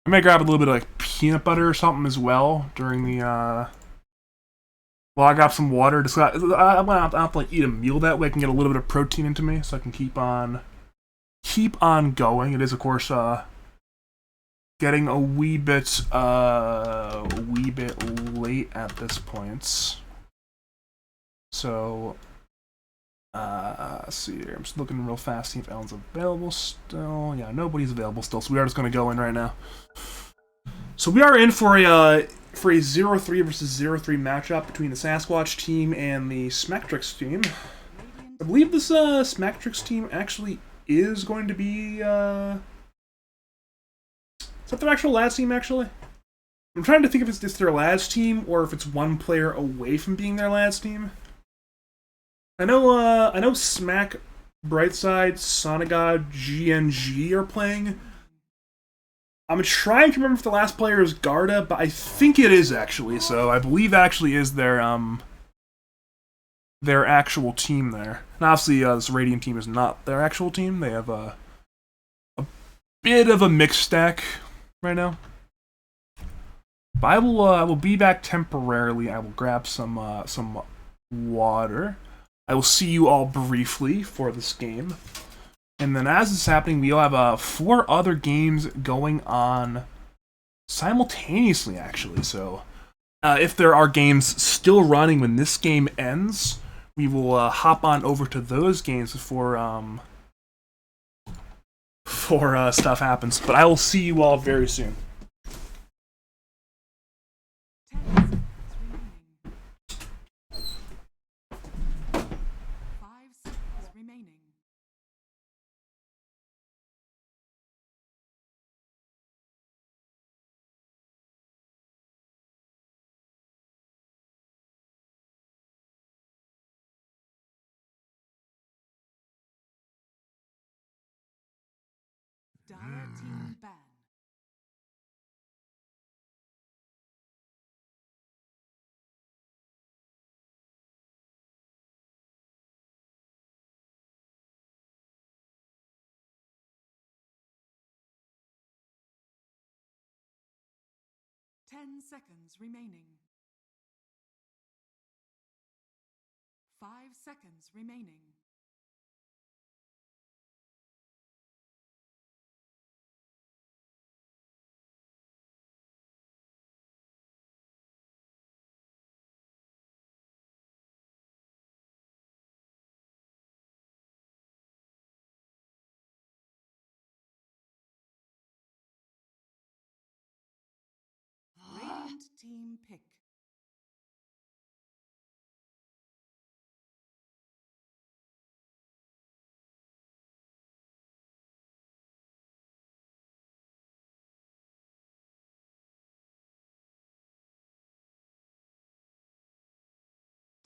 I may grab a little bit of like peanut butter or something as well during the well, I got some water. Just I want to have to like eat a meal that way. I can get a little bit of protein into me, so I can keep on going. It is, of course, getting a wee bit late at this point. So, let's see here. I'm just looking real fast, see if Ellen's available still. Yeah, nobody's available still, so we are just going to go in right now. So we are in for a 0-3 versus 0-3 matchup between the Sasquatch team and the Smectrix team. I believe this Smectrix team actually is going to be... Is that their actual lads team, actually? I'm trying to think if it's their lads team or if it's one player away from being their lads team. I know Smack, Brightside, Sonagod, GNG are playing. I'm trying to remember if the last player is Garda, but I think it is actually. So I believe actually is their their actual team there. And obviously, this Radiant team is not their actual team. They have a bit of a mixed stack right now. But I will be back temporarily. I will grab some water. I will see you all briefly for this game. And then as this is happening, we'll have 4 other games going on simultaneously, actually. So if there are games still running when this game ends, we will hop on over to those games before stuff happens. But I will see you all very soon. 10 seconds remaining. 5 seconds remaining. Dire team ban. Ten seconds remaining. 5 seconds remaining. Radiant team pick.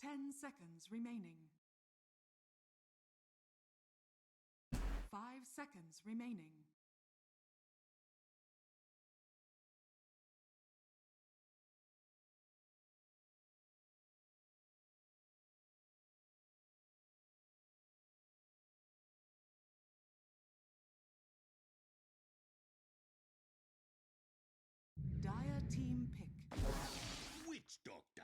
Ten seconds remaining. 5 seconds remaining. Dire team pick. Witch doctor.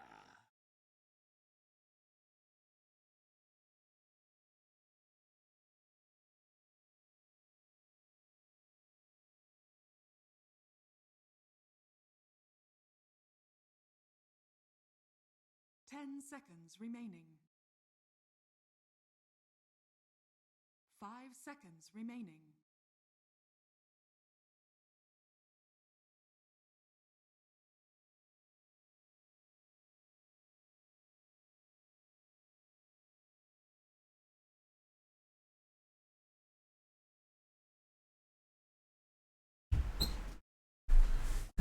10 seconds remaining. 5 seconds remaining.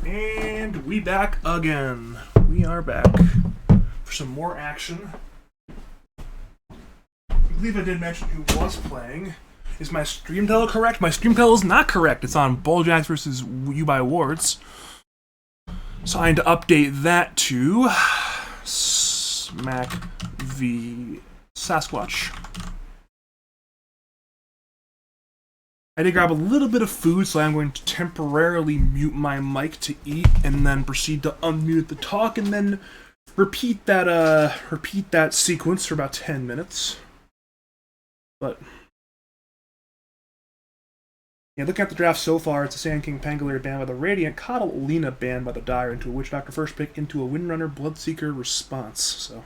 And we back again. We are back for some more action. I believe I did mention who was playing. Is my stream title correct? My stream title is not correct. It's on Bulljacks versus You by Wards. So I need to update that to Smack v Sasquatch. I did grab a little bit of food, so I'm going to temporarily mute my mic to eat, and then proceed to unmute the talk, and then repeat that sequence for about 10 minutes. But yeah, looking at the draft so far, it's a Sand King Pangolier banned by the Radiant, Catalina banned by the Dire, into a Witch Doctor first pick, into a Windrunner Bloodseeker response. So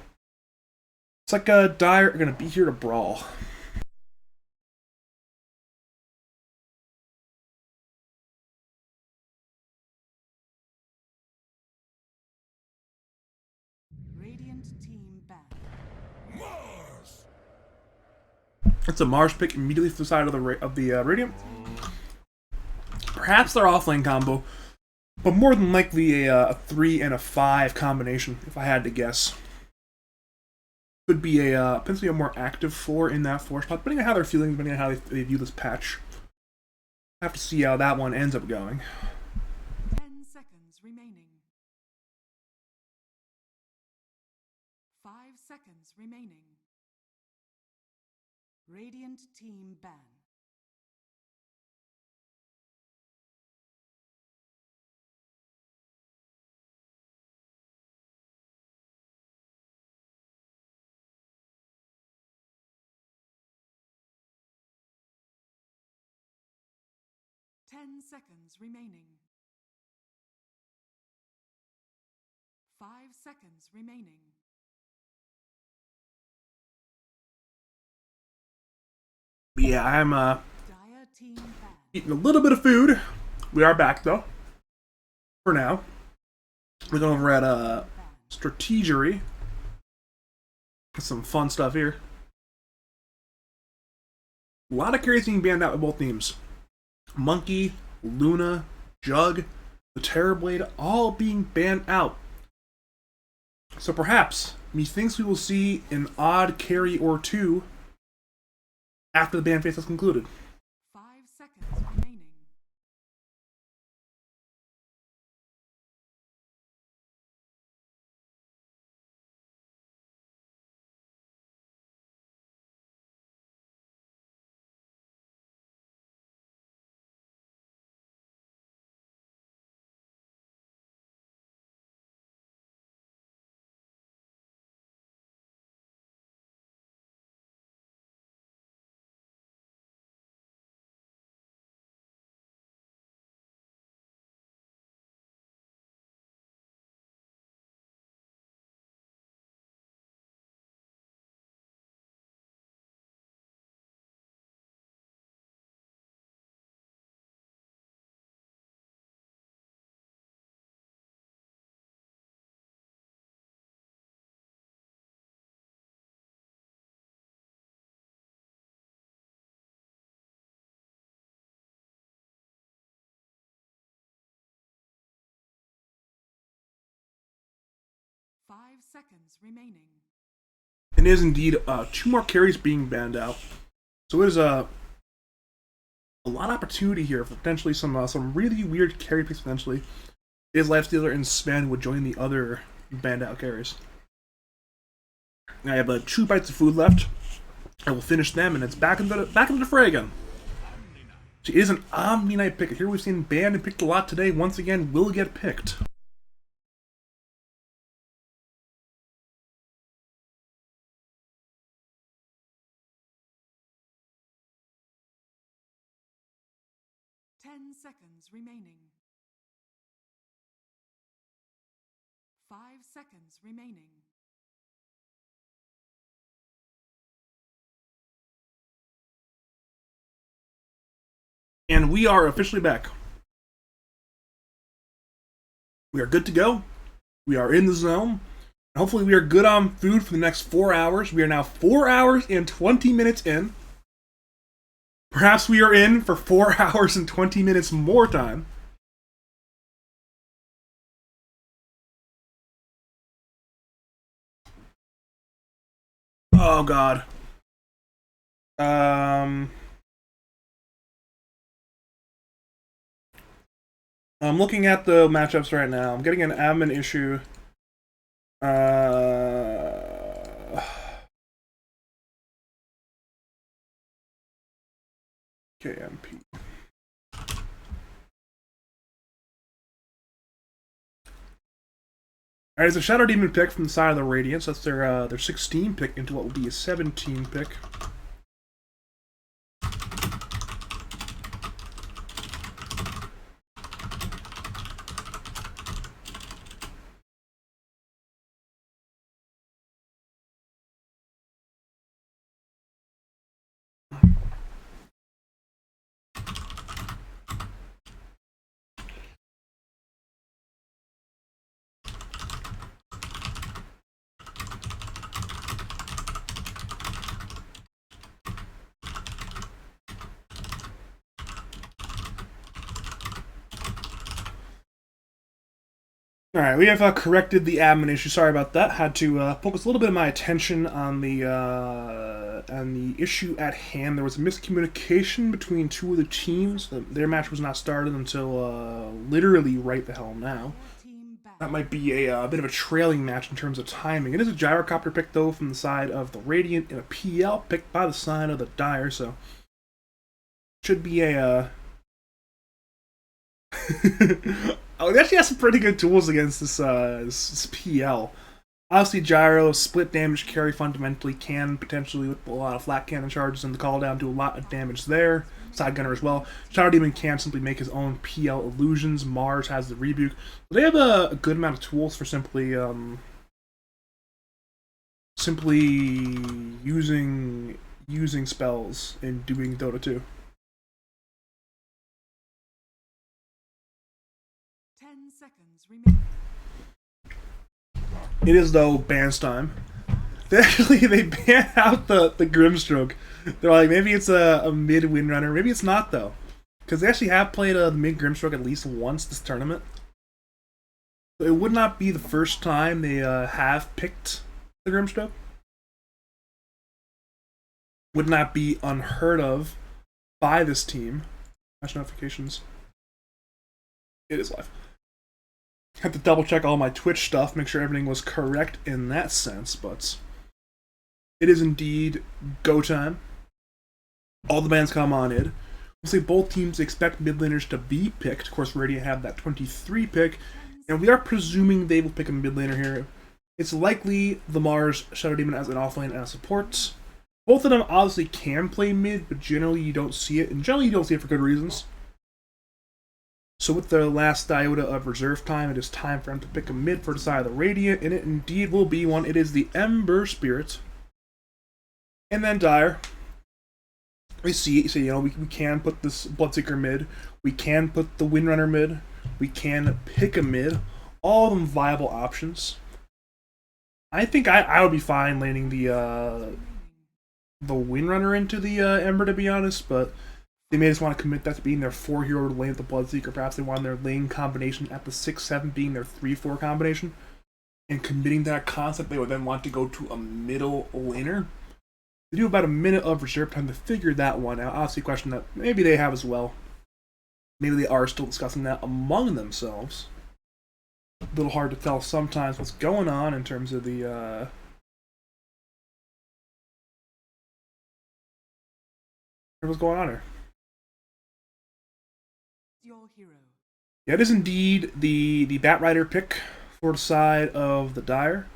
it's like Dire are gonna be here to brawl. Radiant team ban. It's a Mars pick immediately to the side of the Radiant. Perhaps their offlane combo, but more than likely a 3 and a 5 combination, if I had to guess. Could be potentially a more active 4 in that 4 spot, depending on how they're feeling, depending on how they view this patch. I have to see how that one ends up going. 10 seconds remaining. 5 seconds remaining. Radiant team ban. Ten seconds remaining. 5 seconds remaining. Yeah, I'm Dire team ban. eating a little bit of food. We are back though. For now. We're going over at Strategery. Some fun stuff here. A lot of carries being banned out with both teams. Monkey, Luna, Jug, the Terrorblade, all being banned out. So perhaps, methinks we will see an odd carry or two after the ban phase has concluded. 5 seconds remaining. Five seconds remaining. And is indeed 2 more carries being banned out. So it is a lot of opportunity here for potentially some really weird carry picks potentially. Is Lifestealer and Sven would join the other banned out carries. I have 2 bites of food left. I will finish them and it's back into the fray again. She is an Omni Knight pick. Here we've seen banned and picked a lot today. Once again, will get picked. Seconds remaining. 5 seconds remaining. And we are officially back. We are good to go. We are in the zone. Hopefully we are good on food for the next 4 hours. We are now 4 hours and 20 minutes in. Perhaps we are in for 4 hours and 20 minutes more time. Oh god. I'm looking at the matchups right now. I'm getting an admin issue. KMP. Alright, it's a Shadow Demon pick from the side of the Radiance. That's their 16 pick into what will be a 17 pick. Alright, we have corrected the admin issue. Sorry about that. Had to focus a little bit of my attention on the issue at hand. There was a miscommunication between 2 of the teams. Their match was not started until literally right the hell now. Team ban. That might be a bit of a trailing match in terms of timing. It is a gyrocopter pick, though, from the side of the Radiant, and a PL pick by the side of the Dire, so should be a... Oh, he actually has some pretty good tools against this PL. Obviously, Gyro, split damage carry fundamentally can potentially, with a lot of flat cannon charges and the call down, do a lot of damage there. Side Gunner as well. Shadow Demon can simply make his own PL illusions. Mars has the Rebuke. They have a good amount of tools for simply using spells and doing Dota 2. 10 seconds remaining. It is, though, bans time. They ban out the Grimstroke. They're like, maybe it's a mid Windrunner. Maybe it's not, though. Because they actually have played the mid Grimstroke at least once this tournament. So it would not be the first time they have picked the Grimstroke. Would not be unheard of by this team. Match notifications. It is live. Have to double check all my Twitch stuff, make sure everything was correct in that sense, but it is indeed go time. All the bans come on in. We'll say both teams expect mid laners to be picked. Of course, we already have that 23 pick, and we are presuming they will pick a mid laner here. It's likely the Mars Shadow Demon as an offlane and a support. Both of them obviously can play mid, but generally you don't see it, and generally you don't see it for good reasons. So with the last iota of reserve time, it is time for him to pick a mid for the side of the Radiant, and it indeed will be one. It is the Ember Spirit. And then Dire. We see, so, you know, we can put this Bloodseeker mid, we can put the Windrunner mid, we can pick a mid, all of them viable options. I think I would be fine laning the Windrunner into the Ember, to be honest, but they may just want to commit that to being their 4-hero lane with the Bloodseeker. Perhaps they want their lane combination at the 6-7 being their 3-4 combination. And committing that concept, they would then want to go to a middle laner. They do about a minute of reserve time to figure that one out. Obviously, a question that maybe they have as well. Maybe they are still discussing that among themselves. A little hard to tell sometimes what's going on in terms of the what's going on here. Your hero. Yeah, it is indeed the Batrider pick for the side of the Dire.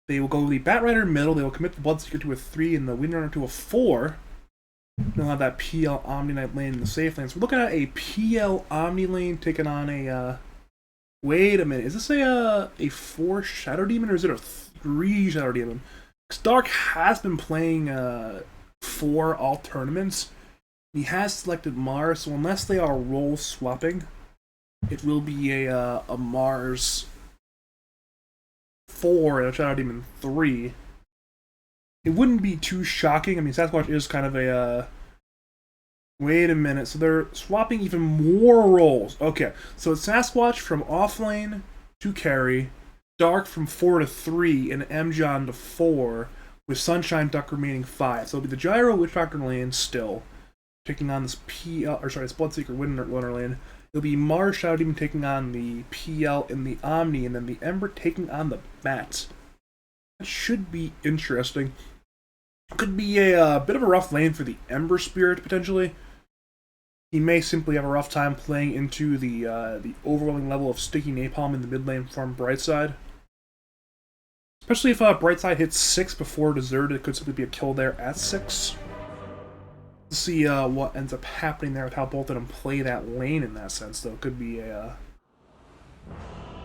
They will go the Batrider middle, they will commit the Bloodseeker to a 3 and the Windrunner to a 4. They'll have that PL Omni Knight lane in the safe lane. So we're looking at a PL Omni lane taking on a... wait a minute, is this a 4 Shadow Demon or is it a 3 Shadow Demon? Because Dark has been playing 4 all tournaments. He has selected Mars, so unless they are role swapping, it will be a Mars 4 and a Shadow Demon 3. It wouldn't be too shocking. I mean, Sasquatch is kind of a... wait a minute, so they're swapping even more roles. Okay, so it's Sasquatch from offlane to carry, Dark from 4 to 3, and Mjon to 4, with Sunshine Duck remaining 5. So it'll be the Gyro Witchfactor lane still, taking on this PL, or sorry, this Bloodseeker Windrunner lane. It'll be Mars Shadow Demon taking on the PL and the Omni, and then the Ember taking on the Bat. That should be interesting. Could be a bit of a rough lane for the Ember Spirit, potentially. He may simply have a rough time playing into the overwhelming level of Sticky Napalm in the mid lane from Brightside. Especially if Brightside hits 6 before Deserted, it could simply be a kill there at 6. Let's see what ends up happening there with how both of them play that lane in that sense, though. It could be a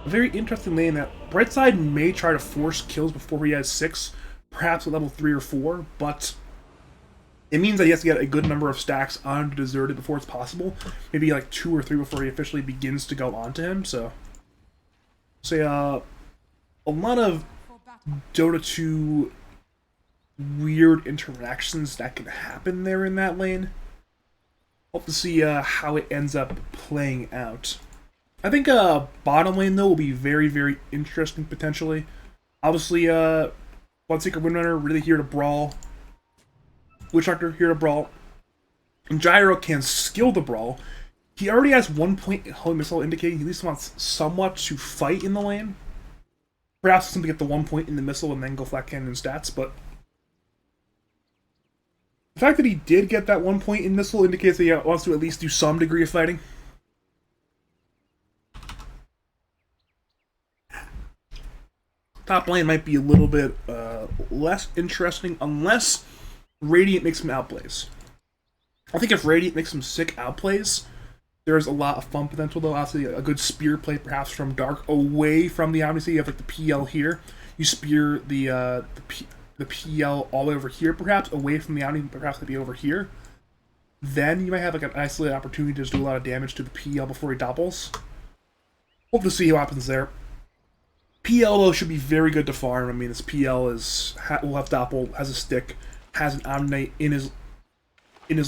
very interesting lane that Brightside may try to force kills before he has 6, perhaps at level 3 or 4, but it means that he has to get a good number of stacks onto Deserted before it's possible. Maybe like 2 or 3 before he officially begins to go onto him, so... say, a lot of Dota 2 weird interactions that can happen there in that lane. Hope to see how it ends up playing out. I think bottom lane, though, will be very, very interesting, potentially. Obviously, Bloodseeker Windrunner really here to brawl. Witchfactor here to brawl. And Gyro can skill the brawl. He already has 1 point Holy Missile, indicating he at least wants somewhat to fight in the lane. Perhaps simply get the 1 point in the missile and then go flat cannon stats, but the fact that he did get that 1 point in missile indicates that he wants to at least do some degree of fighting. Top lane might be a little bit less interesting unless Radiant makes some outplays. I think if Radiant makes some sick outplays, there's a lot of fun potential, though. Obviously, a good spear play, perhaps from Dark, away from the Omni. So you have like the PL here. You spear the PL all the way over here, perhaps away from the Omni, perhaps maybe over here. Then you might have like an isolated opportunity to just do a lot of damage to the PL before he doppels. Hope to see what happens there. PL though should be very good to farm. I mean, this PL will have doppel, has a stick, has an Omni in his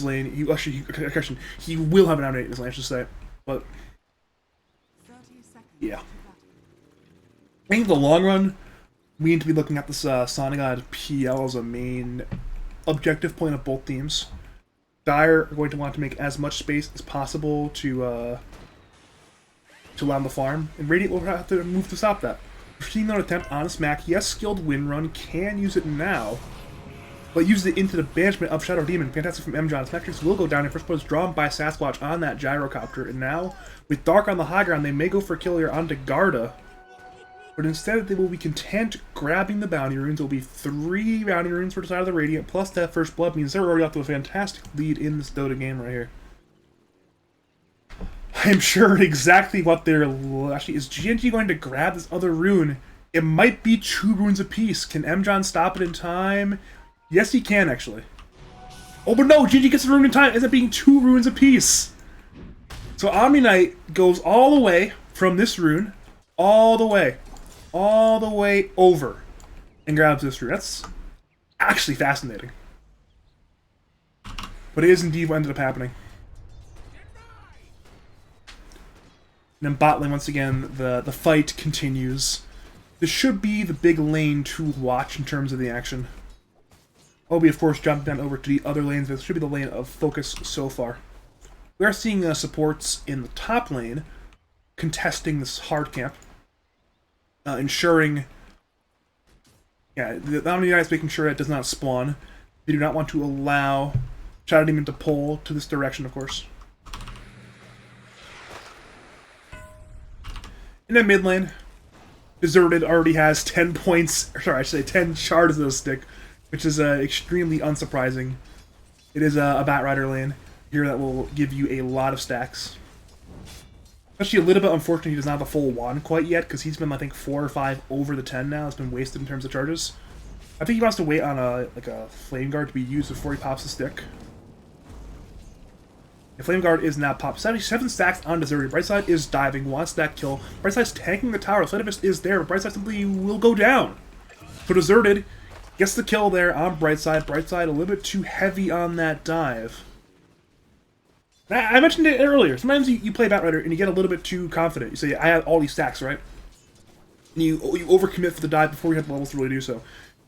lane. He will have an Omni in his lane, I should say. But 30 seconds. yeah, I think in the long run, we need to be looking at this Sonic God PL as a main objective point of both teams. Dire are going to want to make as much space as possible to allow them to farm, and Radiant will have to move to stop that. We're seeing an attempt on a smack. Yes, skilled wind run, can use it now, but uses it into the banishment of Shadow Demon. Fantastic from MJohn. Smacktrix will go down in first place, drawn by Sasquatch on that gyrocopter, and now, with Dark on the high ground, they may go for a kill here onto Garda, but instead they will be content grabbing the bounty runes. It will be 3 bounty runes for the side of the Radiant, plus that first blood means they're already off to a fantastic lead in this Dota game right here. I'm sure exactly what they're... Actually, is GNG going to grab this other rune? It might be 2 runes apiece. Can MJohn stop it in time? Yes, he can, actually. Oh, but no! GNG gets the rune in time! It ends up being 2 runes apiece! So Omni Knight goes all the way from this rune, all the way over, and grabs this rune. That's actually fascinating. But it is indeed what ended up happening. And then bot lane, once again, the fight continues. This should be the big lane to watch in terms of the action. Obi, of course, jumped down over to the other lanes. This should be the lane of focus so far. We are seeing supports in the top lane contesting this hard camp. Ensuring... Yeah, the Omni Knight is making sure it does not spawn. They do not want to allow Shadow Demon to pull to this direction, of course. In the mid lane, Deserted already has 10 points, sorry, I should say 10 shards of the stick, which is extremely unsurprising. It is a Batrider lane here that will give you a lot of stacks. Actually, a little bit unfortunate he does not have a full wand quite yet, because he's been, I think, 4 or 5 over the 10 now. It's been wasted in terms of charges. I think he wants to wait on a Flame Guard to be used before he pops the stick. The Flame Guard is now popped. 77 stacks on Deserted. Brightside is diving, wants that kill. Brightside's tanking the tower. Slightivist is there, but Brightside simply will go down. So Deserted gets the kill there on Brightside. Brightside a little bit too heavy on that dive. I mentioned it earlier. Sometimes you play Batrider and you get a little bit too confident. You say, I have all these stacks, right? And you overcommit for the dive before you have the levels to really do so.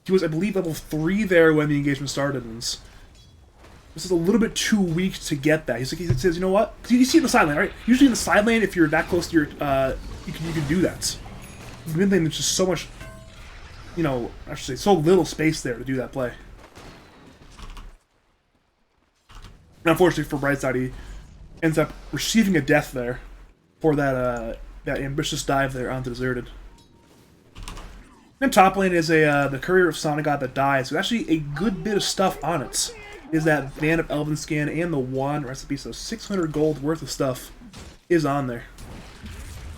He was, I believe, level 3 there when the engagement started, and this is a little bit too weak to get that. He says, you know what? Because you see it in the side lane, right? Usually in the side lane, if you're that close to your, you can do that. In the mid lane, there's just so much, you know, I should say, so little space there to do that play. And unfortunately for Brightside, he ends up receiving a death there for that ambitious dive there onto Deserted. And top lane is the Courier of Sonic God that dies. So actually a good bit of stuff on it. Is that Band of Elven Scan and the Wand recipe, so 600 gold worth of stuff is on there.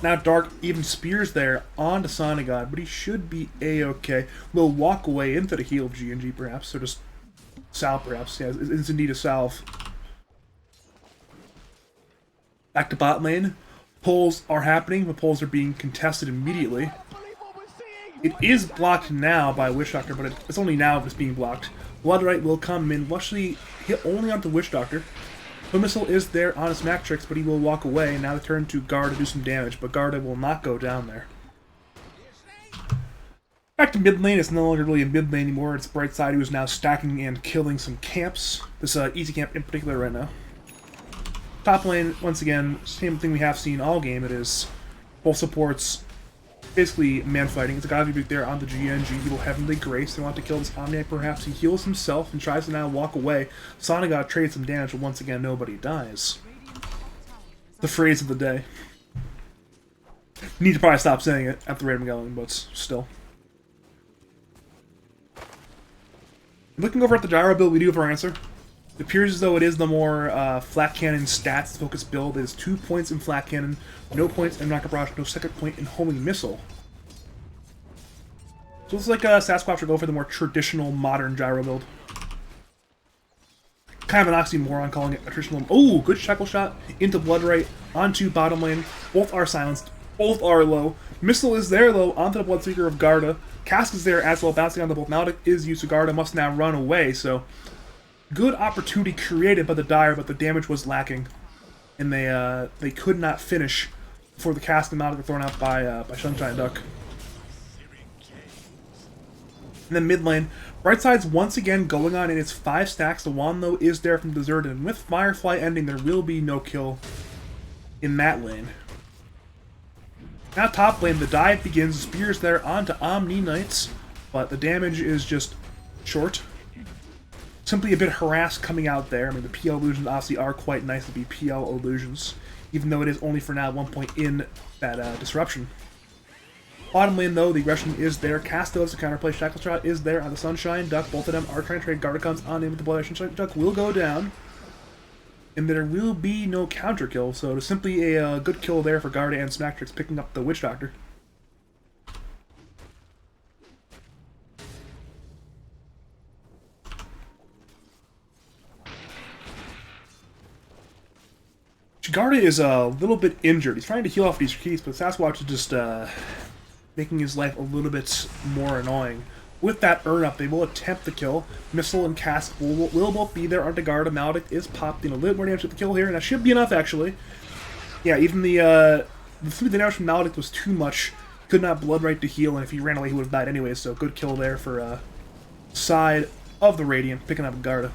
Now Dark even spears there onto Sonic God, but he should be a-okay. Will walk away into the heal of GNG perhaps, or just salve perhaps. Yeah, it's indeed a salve. Back to bot lane. Pulls are happening, the pulls are being contested immediately. It is blocked now by Witch Doctor, but it's only now it's being blocked. Bloodrite will come in, will actually hit only onto Witch Doctor. The missile is there on his Matrix, but he will walk away. Now the turn to Garda to do some damage, but Garda will not go down there. Back to mid lane, it's no longer really a mid lane anymore. It's Brightside who is now stacking and killing some camps. This easy camp in particular right now. Top lane, once again, same thing we have seen all game. It is both supports, basically man fighting. It's a God Rebuke there on the GNG. He will Heavenly Grace. They want to kill this Omniac. Perhaps he heals himself and tries to now walk away. Sonic trades some damage, but once again, nobody dies. The phrase of the day. Need to probably stop saying it at the rate I'm going, but still. Looking over at the gyro build, we do have our answer. It appears as though it is the more flat cannon stats focused build. It is 2 points in flat cannon, no points in rocket barrage, no second point in homing missile. So it's like Sasquatch will go for the more traditional modern gyro build. Kind of an oxymoron calling it a traditional. Oh, good shackle shot into Bloodright onto bottom lane. Both are silenced. Both are low. Missile is there though onto the Bloodseeker of Garda. Cask is there as well, bouncing on the both. Maldic is used to Garda, must now run away. So good opportunity created by the Dire, but the damage was lacking, and they could not finish before the Cask and Maldic were thrown out by Sunshine Duck. And then mid lane, Brightside's once again going on in its 5 stacks. The wand though is there from Deserted, and with Firefly ending, there will be no kill in that lane. Now top lane, the dive begins. Spears there onto Omni Knights, but the damage is just short. Simply a bit harassed coming out there. I mean, the PL illusions obviously are quite nice to be PL illusions, even though it is only for now 1 point in that disruption. Bottom lane though, the aggression is there. Casto as a counterplay. Shackle Shot is there on the Sunshine Duck. Both of them are trying to trade. Garda comes on in with the Blood. Sunshine Duck will go down, and there will be no counter kill. So it's simply a good kill there for Garda and Smacktrix picking up the Witch Doctor. Garda is a little bit injured. He's trying to heal off these keys, but Sasquatch is just making his life a little bit more annoying. With that earn up, they will attempt the kill. Missile and Cask will both be there onto Garda. Maldic is popped in a little more damage to the kill here, and that should be enough actually. Yeah, even the damage from Maldic was too much. Could not Bloodright to heal, and if he ran away, he would have died anyway. So good kill there for side of the Radiant, picking up Garda.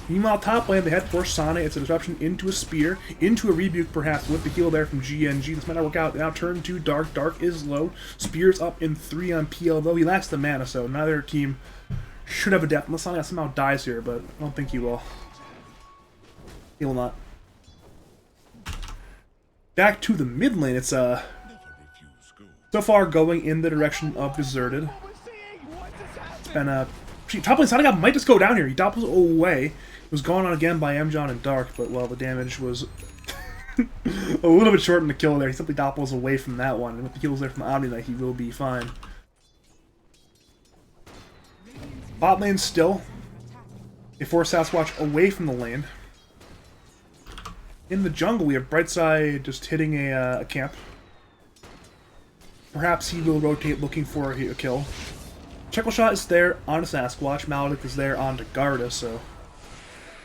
Meanwhile, top lane, they head for Sana. It's a disruption into a spear, into a rebuke perhaps, with the heal there from GNG. This might not work out. They now turn to Dark. Dark is low. Spear's up in 3 on PL, though he lacks the mana, so neither team should have a death. Unless Sana somehow dies here, but I don't think he will. He will not. Back to the mid lane. It's so far going in the direction of Deserted. It's been top lane Sonic might just go down here. He doppels away. It was gone on again by Mjon and Dark, but well, the damage was a little bit short in the kill there. He simply doppels away from that one, and with the kills there from Omni Knight, he will be fine. Bot lane still. They force Sasquatch away from the lane. In the jungle, we have Brightside just hitting a camp. Perhaps he will rotate looking for a kill. Shackle Shot is there on a Sasquatch. Maldic is there onto Garda, so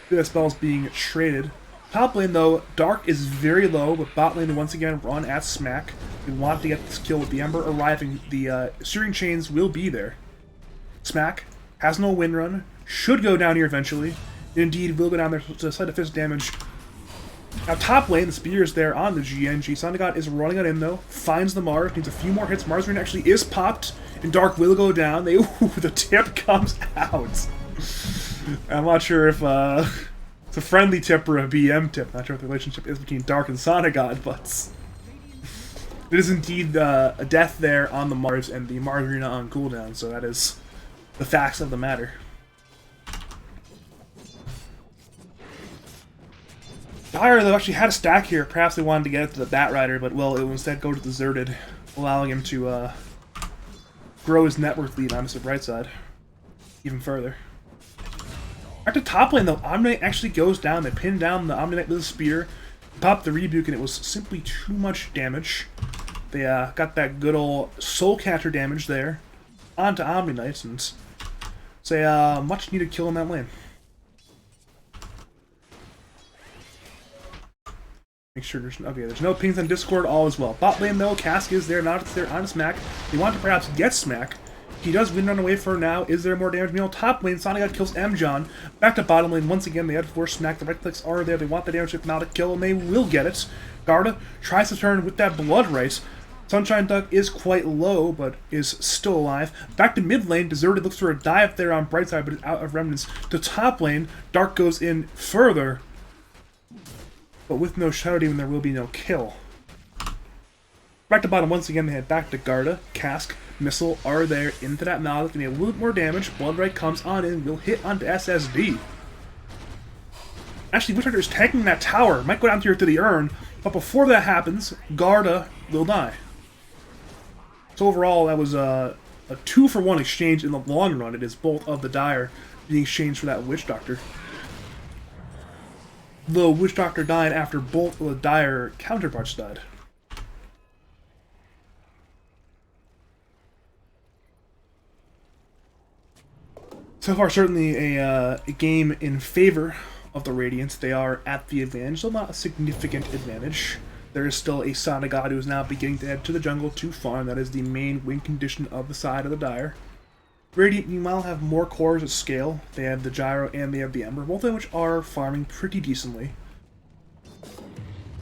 that spell's being traded. Top lane, though, Dark is very low, but bot lane once again run at Smack. We want to get this kill with the Ember arriving. The Searing Chains will be there. Smack has no wind run, should go down here eventually. Indeed, will go down there to slight of fist damage. Now top lane, the spear is there on the GNG. Sondagot is running on in though, finds the Mars, needs a few more hits. Mars Ring actually is popped, and Dark will go down. The tip comes out. I'm not sure if it's a friendly tip or a BM tip. Not sure what the relationship is between Dark and Sondagot, but it is indeed a death there on the Mars and the Mars Arena on cooldown, so that is the facts of the matter. Dire, though, actually had a stack here. Perhaps they wanted to get it to the Batrider, but, well, it will instead go to Deserted, allowing him to grow his net worth lead on Mr. Brightside even further. Back to top lane, though, Omni Knight actually goes down. They pin down the Omni Knight with a spear, pop the Rebuke, and it was simply too much damage. They got that good old Soul Catcher damage there onto Omni Knights, and it's a much needed kill in that lane. Make sure there's no pings on Discord, all is well. Bot lane though, Cask is there, not there on Smack. They want to perhaps get Smack. He does win run away for now. Is there more damage? Meanwhile, top lane, Sonic kills Mjon. Back to bottom lane. Once again, they had force smack. The right clicks are there. They want the damage if not a kill, and they will get it. Garda tries to turn with that blood right. Sunshine Duck is quite low, but is still alive. Back to mid lane. Deserted looks for a dive there on Brightside, but is out of remnants. To top lane, Dark goes in further. But with no Shadow Demon, there will be no kill. Back to bottom once again, they head back to Garda. Cask, Missile are there into that Mallet. Gonna be a little bit more damage. Bloodright comes on in, will hit onto SSD. Actually, Witch Doctor is tanking that tower. Might go down here to the urn, but before that happens, Garda will die. So overall, that was a 2-for-1 exchange in the long run. It is both of the Dire being exchanged for that Witch Doctor. The Witch Doctor died after both of the Dire counterparts died. So far, certainly a game in favor of the Radiants. They are at the advantage, though not a significant advantage. There is still a Sonic God who is now beginning to head to the jungle to farm. That is the main win condition of the side of the Dire. Radiant, meanwhile, have more cores at scale. They have the Gyro and they have the Ember, both of which are farming pretty decently.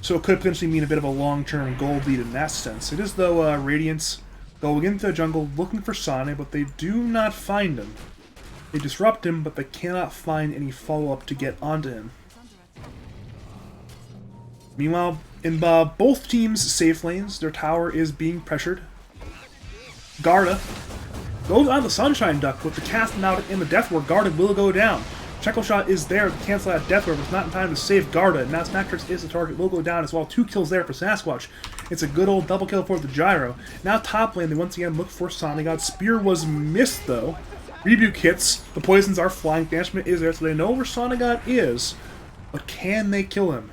So it could potentially mean a bit of a long-term gold lead in that sense. It is, though, Radiants going into the jungle looking for Sonic, but they do not find him. They disrupt him, but they cannot find any follow-up to get onto him. Meanwhile, in both teams' safe lanes, their tower is being pressured. Garda goes on the Sunshine Duck with the cast out in the Death Ward. Garda will go down. Checkle Shot is there to cancel that Death Ward, but it's not in time to save Garda. Now Snackrix is the target, will go down as well. 2 kills there for Sasquatch. It's a good old double kill for the Gyro. Now top lane, they once again look for Sonic God. Spear was missed though. Rebuke hits. The poisons are flying. Banishment is there, so they know where Sonic God is. But can they kill him?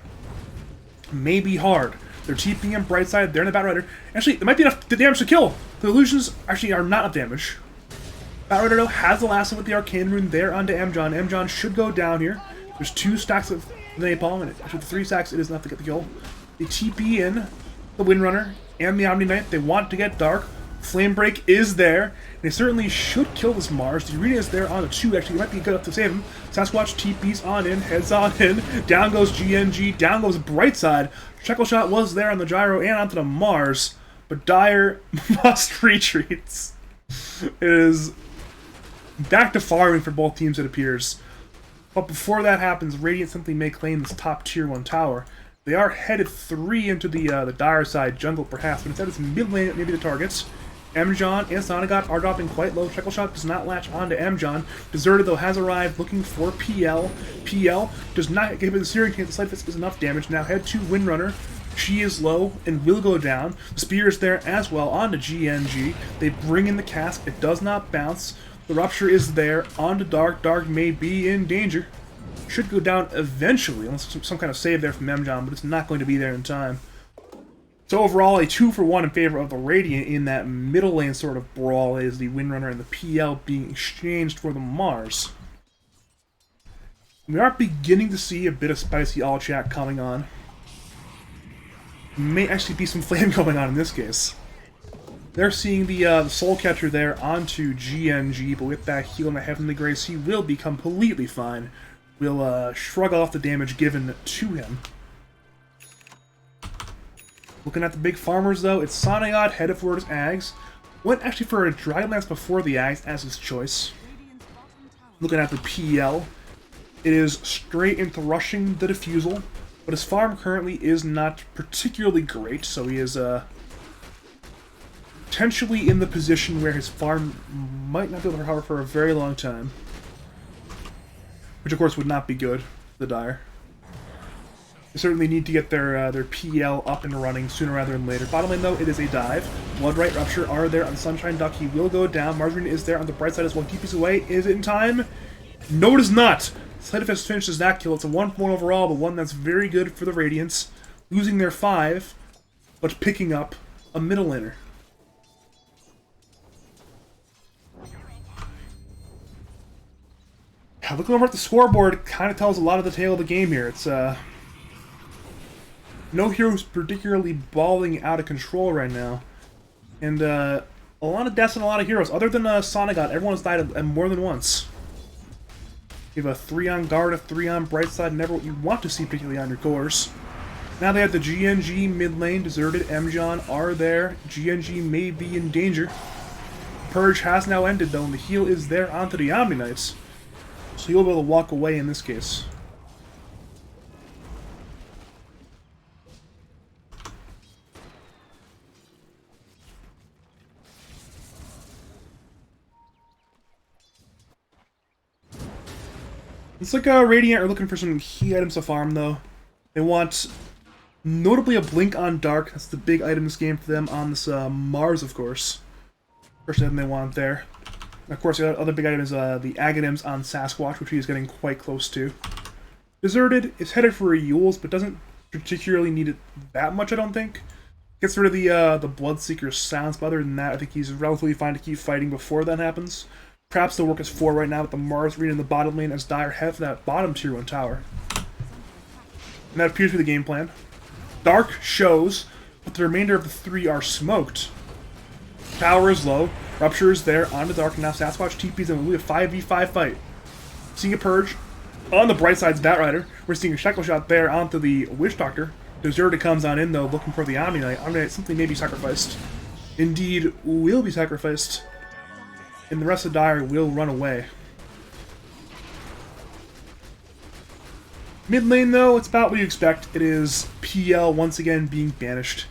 Maybe hard. They're TPing him Brightside. They're in the Batrider. Actually, there might be enough damage to kill. The illusions actually are not enough damage. Batrider, though, has the lasso with the Arcane Rune there onto Mjon. Mjon should go down here. There's 2 stacks of Napalm, and actually with 3 stacks, it is enough to get the kill. They TP in the Windrunner and the Omni Knight. They want to get Dark. Flame Break is there. They certainly should kill this Mars. The Arena is there on a 2, actually. It might be good enough to save him. Sasquatch TP's on in, heads on in. Down goes GNG, down goes Brightside. Checkle Shot was there on the Gyro and onto the Mars. But Dire must retreat. It is back to farming for both teams, it appears. But before that happens, Radiant simply may claim this top tier 1 tower. They are headed 3 into the Dire side jungle, perhaps, but instead it's mid lane that may be the targets. Mjon and Sonic God are dropping quite low. Checkle Shot does not latch onto Mjon. Deserted, though, has arrived looking for PL. PL does not give it the Searing Taint. The Slight Fist is enough damage. Now head to Windrunner. She is low and will go down. The Spear is there as well onto GNG. They bring in the Cask. It does not bounce. The Rupture is there onto Dark. Dark may be in danger. Should go down eventually, unless some kind of save there from Mjon, but it's not going to be there in time. So overall, a 2-for-1 in favor of the Radiant in that middle lane sort of brawl is the Windrunner and the PL being exchanged for the Mars. We are beginning to see a bit of spicy all chat coming on. May actually be some flame going on in this case. They're seeing the Soul Catcher there onto GNG, but with that heal and the Heavenly Grace, he will be completely fine. Will shrug off the damage given to him. Looking at the big farmers, though, it's Sonic God headed for his Ags. Went actually for a Dragonlance before the Ags as his choice. Looking at the PL, it is straight into rushing the Diffusal, but his farm currently is not particularly great, so he is potentially in the position where his farm might not be able to recover for a very long time. Which, of course, would not be good for the Dire. They certainly need to get their PL up and running sooner rather than later. Bottom lane, though, it is a dive. Bloodright, Rupture are there on Sunshine Duck. He will go down. Margarine is there on the bright side as well. TP's away. Is it in time? No, it is not. Sleight of Fist finishes that kill. It's a 1-1 overall, but one that's very good for the Radiants. Losing their 5, but picking up a middle laner. Looking over at the scoreboard kind of tells a lot of the tale of the game here. It's no hero's particularly balling out of control right now. And A lot of deaths and a lot of heroes. Other than Sonnegot, everyone's died more than once. You have a 3 on guard, a 3 on Brightside, never what you want to see, particularly on your cores. Now they have the GNG mid lane, deserted, Mjon are there. GNG may be in danger. Purge has now ended though, and the heal is there onto the Omni Knights. So you'll be able to walk away in this case. It's like Radiant are looking for some key items to farm though. They want notably a Blink on Dark. That's the big item in this game for them on this Mars, of course. First item they want there. And of course, the other big item is the Aghanims on Sasquatch, which he is getting quite close to. Deserted is headed for a Yules, but doesn't particularly need it that much, I don't think. Gets rid of the Bloodseeker Sounds, but other than that, I think he's relatively fine to keep fighting before that happens. Perhaps they'll work as 4 right now with the Mars Reed in the bottom lane as Dire head for that bottom tier 1 tower. And that appears to be the game plan. Dark shows, but the remainder of the 3 are smoked. Tower is low, Rupture is there, onto Dark, and now Sasquatch TPs and we'll be a 5v5 fight. Seeing a Purge on the bright side's Batrider. We're seeing a Shackle Shot there onto the Witch Doctor. Deserted comes on in though, looking for the Omni Knight. Omni Knight simply may be sacrificed. Indeed, will be sacrificed. And the rest of Dire will run away. Mid lane though, it's about what you expect. It is PL once again being banished.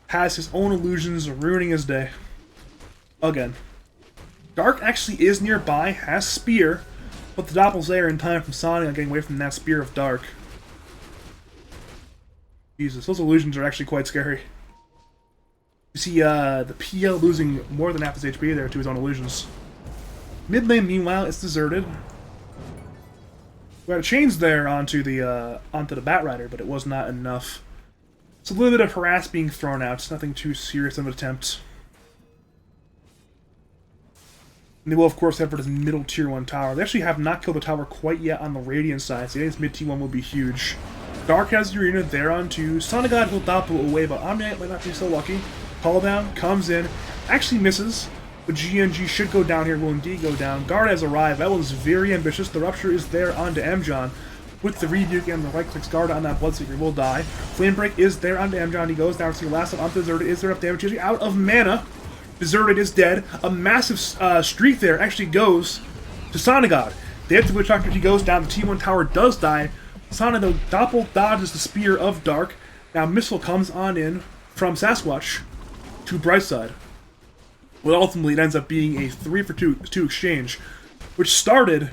Has his own illusions ruining his day. Again. Dark actually is nearby, has Spear, but the Doppel's there in time from Sonic getting away from that Spear of Dark. Jesus, those illusions are actually quite scary. You see the PL losing more than half his HP there to his own illusions. Mid lane, meanwhile, is deserted. We had a chains there onto the Batrider, but it was not enough. It's a little bit of harass being thrown out. It's nothing too serious of an attempt. And they will, of course, head for this middle tier 1 tower. They actually have not killed the tower quite yet on the Radiant side, so this mid T1 will be huge. Dark has the arena there on 2. Sonnegot will doppel away, but Omni Knight might not be so lucky. Call down, comes in, actually misses. But GNG should go down here, will indeed go down. Guard has arrived. That one's very ambitious. The Rupture is there onto Mjon. With the Rebuke and the right-clicks Guard on that Bloodseeker will die. Flamebreak is there onto Mjon. He goes down to the last one onto Deserted. Is there enough damage? He's out of mana. Deserted is dead. A massive streak there actually goes to Sonnegot. They have to Witch Doctor. He goes down. The T1 tower does die. Sonnegot, though, Doppel dodges the Spear of Dark. Now Missile comes on in from Sasquatch to Brightside. Well, ultimately, it ends up being a 3-for-2 exchange, which started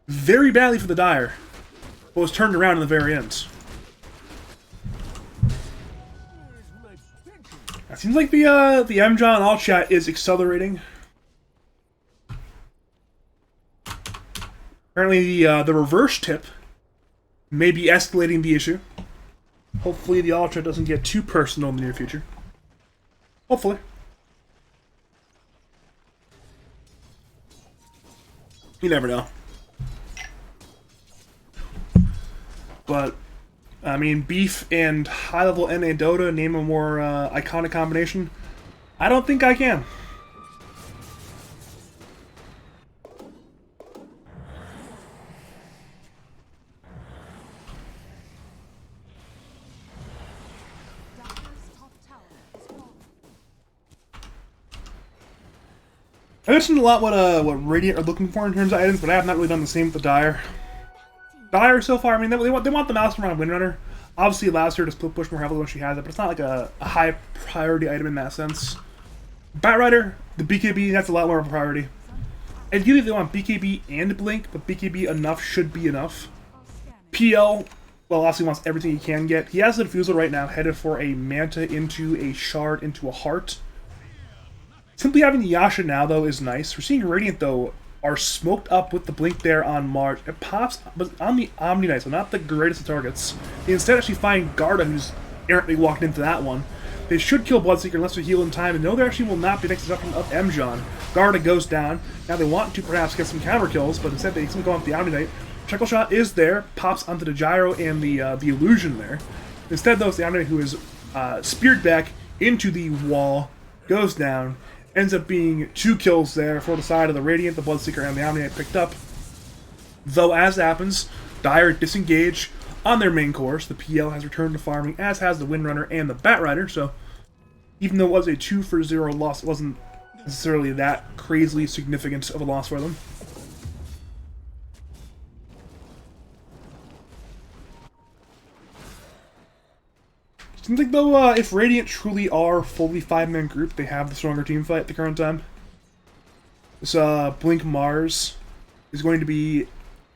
very badly for the Dire, but was turned around in the very end. It seems like the Mjon all chat is accelerating. Apparently, the reverse tip may be escalating the issue. Hopefully, the all chat doesn't get too personal in the near future. Hopefully. You never know. But, I mean, Beef and high-level NA Dota, name a more iconic combination. I don't think I can. I mentioned a lot what Radiant are looking for in terms of items, but I have not really done the same with the Dire. Dire so far, I mean, they want the Mastermind on Windrunner. Obviously, it allows her to split push more heavily when she has it, but it's not like a high priority item in that sense. Batrider, the BKB, that's a lot more of a priority. Ideally, they want BKB and Blink, but BKB enough should be enough. PL, well, obviously wants everything he can get. He has the Diffusal right now, headed for a Manta into a Shard into a Heart. Simply having the Yasha now, though, is nice. We're seeing Radiant, though, are smoked up with the Blink there on Mars. It pops, but on the Omni Knight, so not the greatest of targets. They instead actually find Garda, who's errantly walked into that one. They should kill Bloodseeker unless they heal in time, and no, there actually will not be next destruction of Mjon. Garda goes down. Now they want to perhaps get some counter kills, but instead they simply go on with the Omni Knight. Shackle Shot is there, pops onto the Gyro and the Illusion there. Instead, though, it's the Omni Knight who is speared back into the wall goes down. Ends up being 2 kills there for the side of the Radiant, the Bloodseeker, and the Omni I picked up. Though, as happens, Dire disengage on their main course. The PL has returned to farming, as has the Windrunner and the Batrider, so even though it was a 2-for-0 loss, it wasn't necessarily that crazily significant of a loss for them. Seems like, though, if Radiant truly are fully 5-man group, they have the stronger team fight at the current time. This Blink Mars is going to be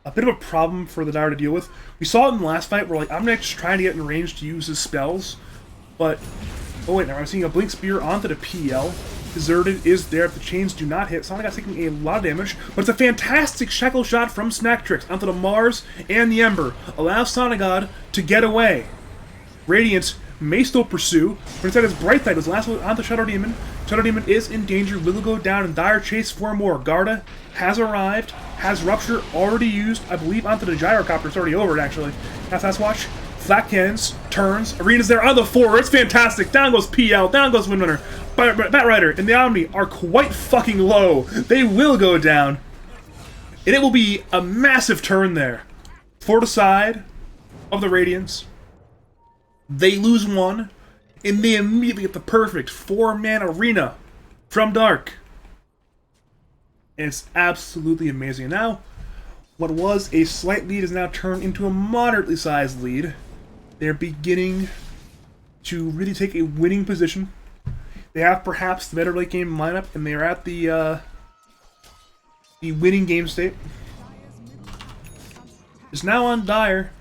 a bit of a problem for the Dire to deal with. We saw it in the last fight where, like, Omnix trying to get in range to use his spells, but... Oh wait, now I'm seeing a Blink Spear onto the PL. Deserted is there, the chains do not hit. Sonic's taking a lot of damage, but it's a fantastic Shackle Shot from Snacktrix onto the Mars and the Ember. Allows Sonigod to get away. Radiant may still pursue, but instead it's Brightside who's last onto Shadow Demon. Shadow Demon is in danger, will go down, and Dire chase for more. Garda has arrived, has Rupture already used, I believe onto the Gyrocopter, it's already over actually. That's Sasquatch. Flat cannons, turns, Arena's there on the 4, it's fantastic, down goes PL, down goes Windrunner. Batrider and the Omni are quite fucking low, they will go down. And it will be a massive turn there. For the side of the Radiants, they lose 1, and they immediately get the perfect 4-man Arena from Dark. And it's absolutely amazing. Now, what was a slight lead is now turned into a moderately sized lead. They're beginning to really take a winning position. They have perhaps the better late game lineup, and they are at the winning game state. It's now on Dire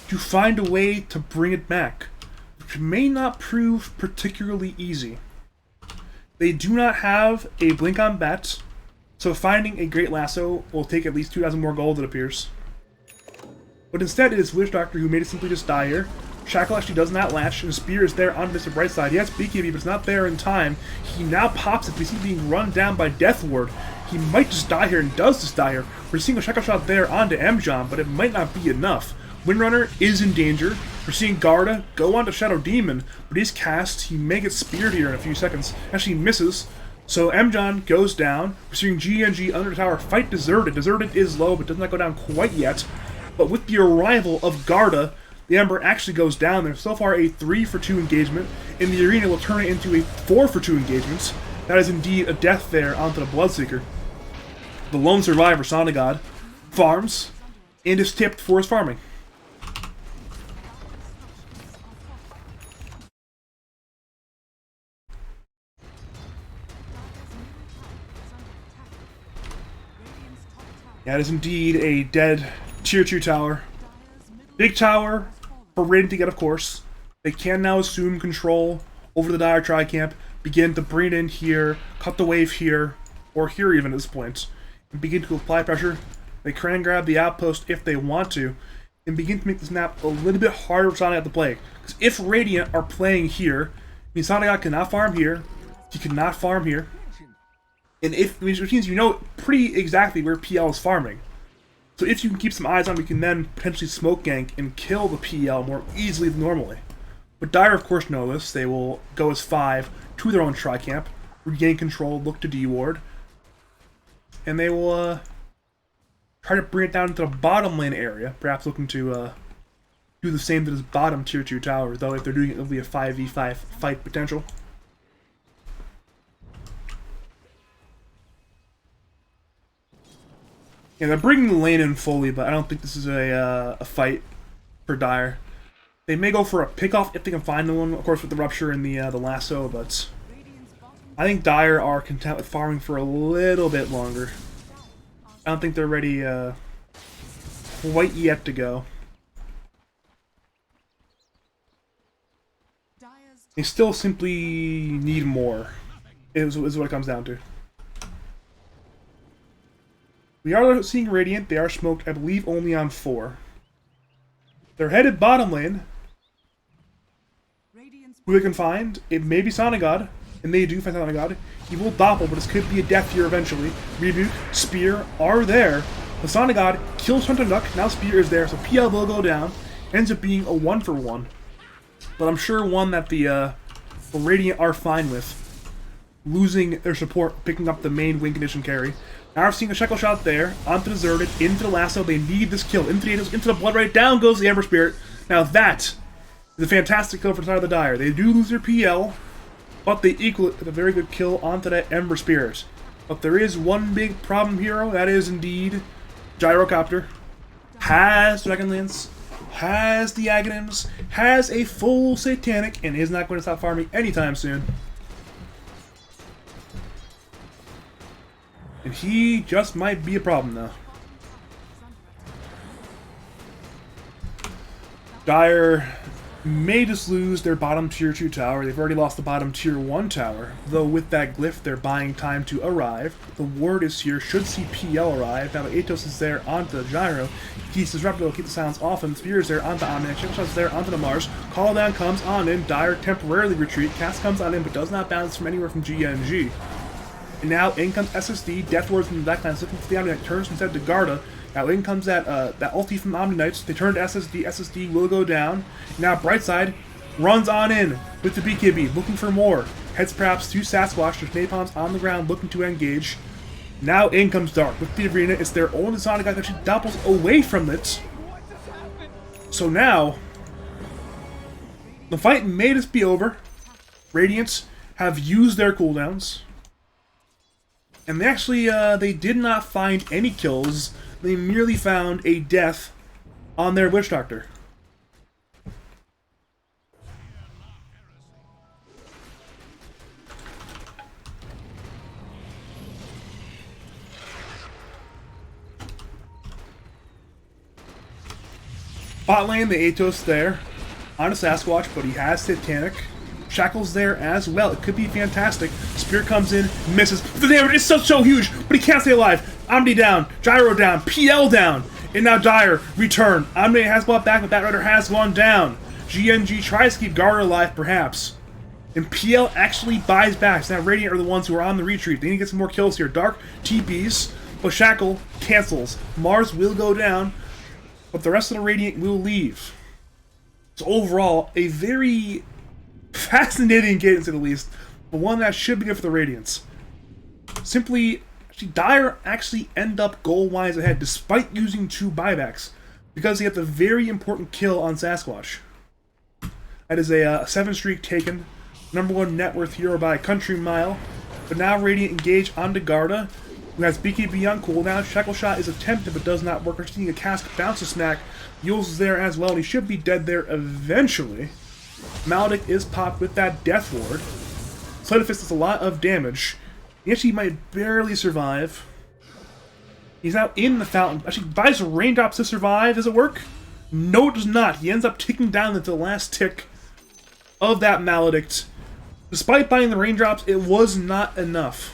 to find a way to bring it back, which may not prove particularly easy. They do not have a Blink on Bat, so finding a Great Lasso will take at least 2,000 more gold, it appears. But instead, it is Witch Doctor who made it simply just die here. Shackle actually does not latch, and Spear is there on Mr. Brightside. He has BKB, but it's not there in time. He now pops it, but he's being run down by Death Ward. He might just die here, and does just die here. We're seeing a Shackle Shot there onto M-John, but it might not be enough. Windrunner is in danger. We're seeing Garda go onto Shadow Demon, but he's cast. He may get speared here in a few seconds. Actually misses. So M-John goes down. We're seeing GNG under the tower fight Deserted. Deserted is low, but does not go down quite yet. But with the arrival of Garda, the Ember actually goes down. There's so far a 3-for-2 engagement. In the arena, will turn it into a 4-for-2 engagement. That is indeed a death there onto the Bloodseeker. The lone survivor, Sonigod, farms, and is tipped for his farming. That is indeed a dead Tier 2 tower. Big tower for Radiant to get, of course. They can now assume control over the Dire Tri-Camp, begin to bring it in here, cut the wave here, or here even at this point, and begin to apply pressure. They can grab the outpost if they want to, and begin to make this map a little bit harder for Sonigod to play. Because if Radiant are playing here, I mean Sonigod cannot farm here, he cannot farm here, and which means you know pretty exactly where PL is farming. So if you can keep some eyes on him, you can then potentially smoke gank and kill the PL more easily than normally. But Dire, of course, know this. They will go as 5 to their own Tri-Camp, regain control, look to D-Ward, and they will try to bring it down into the bottom lane area, perhaps looking to do the same to this bottom Tier 2 tower, though if they're doing it, it'll be a 5v5 fight potential. Yeah, they're bringing the lane in fully, but I don't think this is a fight for Dire. They may go for a pickoff if they can find one, of course, with the Rupture and the Lasso, but I think Dire are content with farming for a little bit longer. I don't think they're ready quite yet to go. They still simply need more, is what it comes down to. We are seeing Radiant. They are smoked, I believe, only on 4. They're headed bottom lane. Who they can find, it may be Sonigod, and they do find Sonigod. He will doppel, but this could be a death here eventually. Rebuke, Spear are there. The Sonigod kills Hunter Duck, now Spear is there, so PL will go down. Ends up being a 1-for-1. But I'm sure one that the Radiant are fine with. losing their support, picking up the main win condition carry. Now we're seeing a Shackle Shot there, onto Deserted, into the Lasso. They need this kill. Into the Atos, into the Blood Right, down goes the Ember Spirit. Now that is a fantastic kill for the side of the Dire. They do lose their PL, but they equal it with a very good kill onto that Ember Spirit. But there is one big problem, hero. That is indeed Gyrocopter. Has Dragonlance, has the Aghanims, has a full Satanic, and is not going to stop farming anytime soon. And he just might be a problem now. Dire may just lose their bottom tier 2 tower. They've already lost the bottom tier 1 tower, though with that glyph they're buying time to arrive. The ward is here, should see PL arrive. Now the Atos is there onto the Gyro. He's disrupted, will keep the sounds off him. Spear is there onto Omniac. Shackle is there onto the Mars. Call down comes on in. Dire temporarily retreat. Cast comes on in, but does not bounce from anywhere from GNG. And now in comes SSD. Death Ward from the Blacklands looking for the Omniac. Turns instead to Garda. Now in comes that ulti from Omni Knights. They turn to SSD. SSD will go down. Now Brightside runs on in with the BKB, looking for more. Heads perhaps to Sasquatch. There's Napalms on the ground looking to engage. Now in comes Dark with the Arena. It's their own Sonic guy that actually doppels away from it. So now the fight may just be over. Radiants have used their cooldowns. And they actually, they did not find any kills. They merely found a death on their Witch Doctor. Bot lane, the Atos there on a Sasquatch, but he has Satanic. Shackle's there as well. It could be fantastic. Spirit comes in, misses. The damage is so huge, but he can't stay alive. Omni down, Gyro down, PL down, and now Dire return. Omni has bought back, but Batrider has gone down. GNG tries to keep Garda alive, perhaps. And PL actually buys back. So now Radiant are the ones who are on the retreat. They need to get some more kills here. Dark TPs, but Shackle cancels. Mars will go down, but the rest of the Radiant will leave. So overall, a very fascinating game, to say the least, but one that should be good for the Radiants. Simply, Dire actually end up goal-wise ahead, despite using 2 buybacks, because he had the very important kill on Sasquatch. That is a 7 streak taken, #1 net worth hero by a country mile, but now Radiant engage onto Garda, who has BKB on cooldown. Shackle Shot is attempted, but does not work. We're seeing a cast bounce to smack. Yules is there as well, and he should be dead there eventually. Maledict is popped with that Death Ward. Sleight of Fist does a lot of damage. He actually might barely survive. He's now in the fountain. Actually, buys raindrops to survive. Does it work? No, it does not. He ends up ticking down into the last tick of that Maledict. Despite buying the raindrops, it was not enough.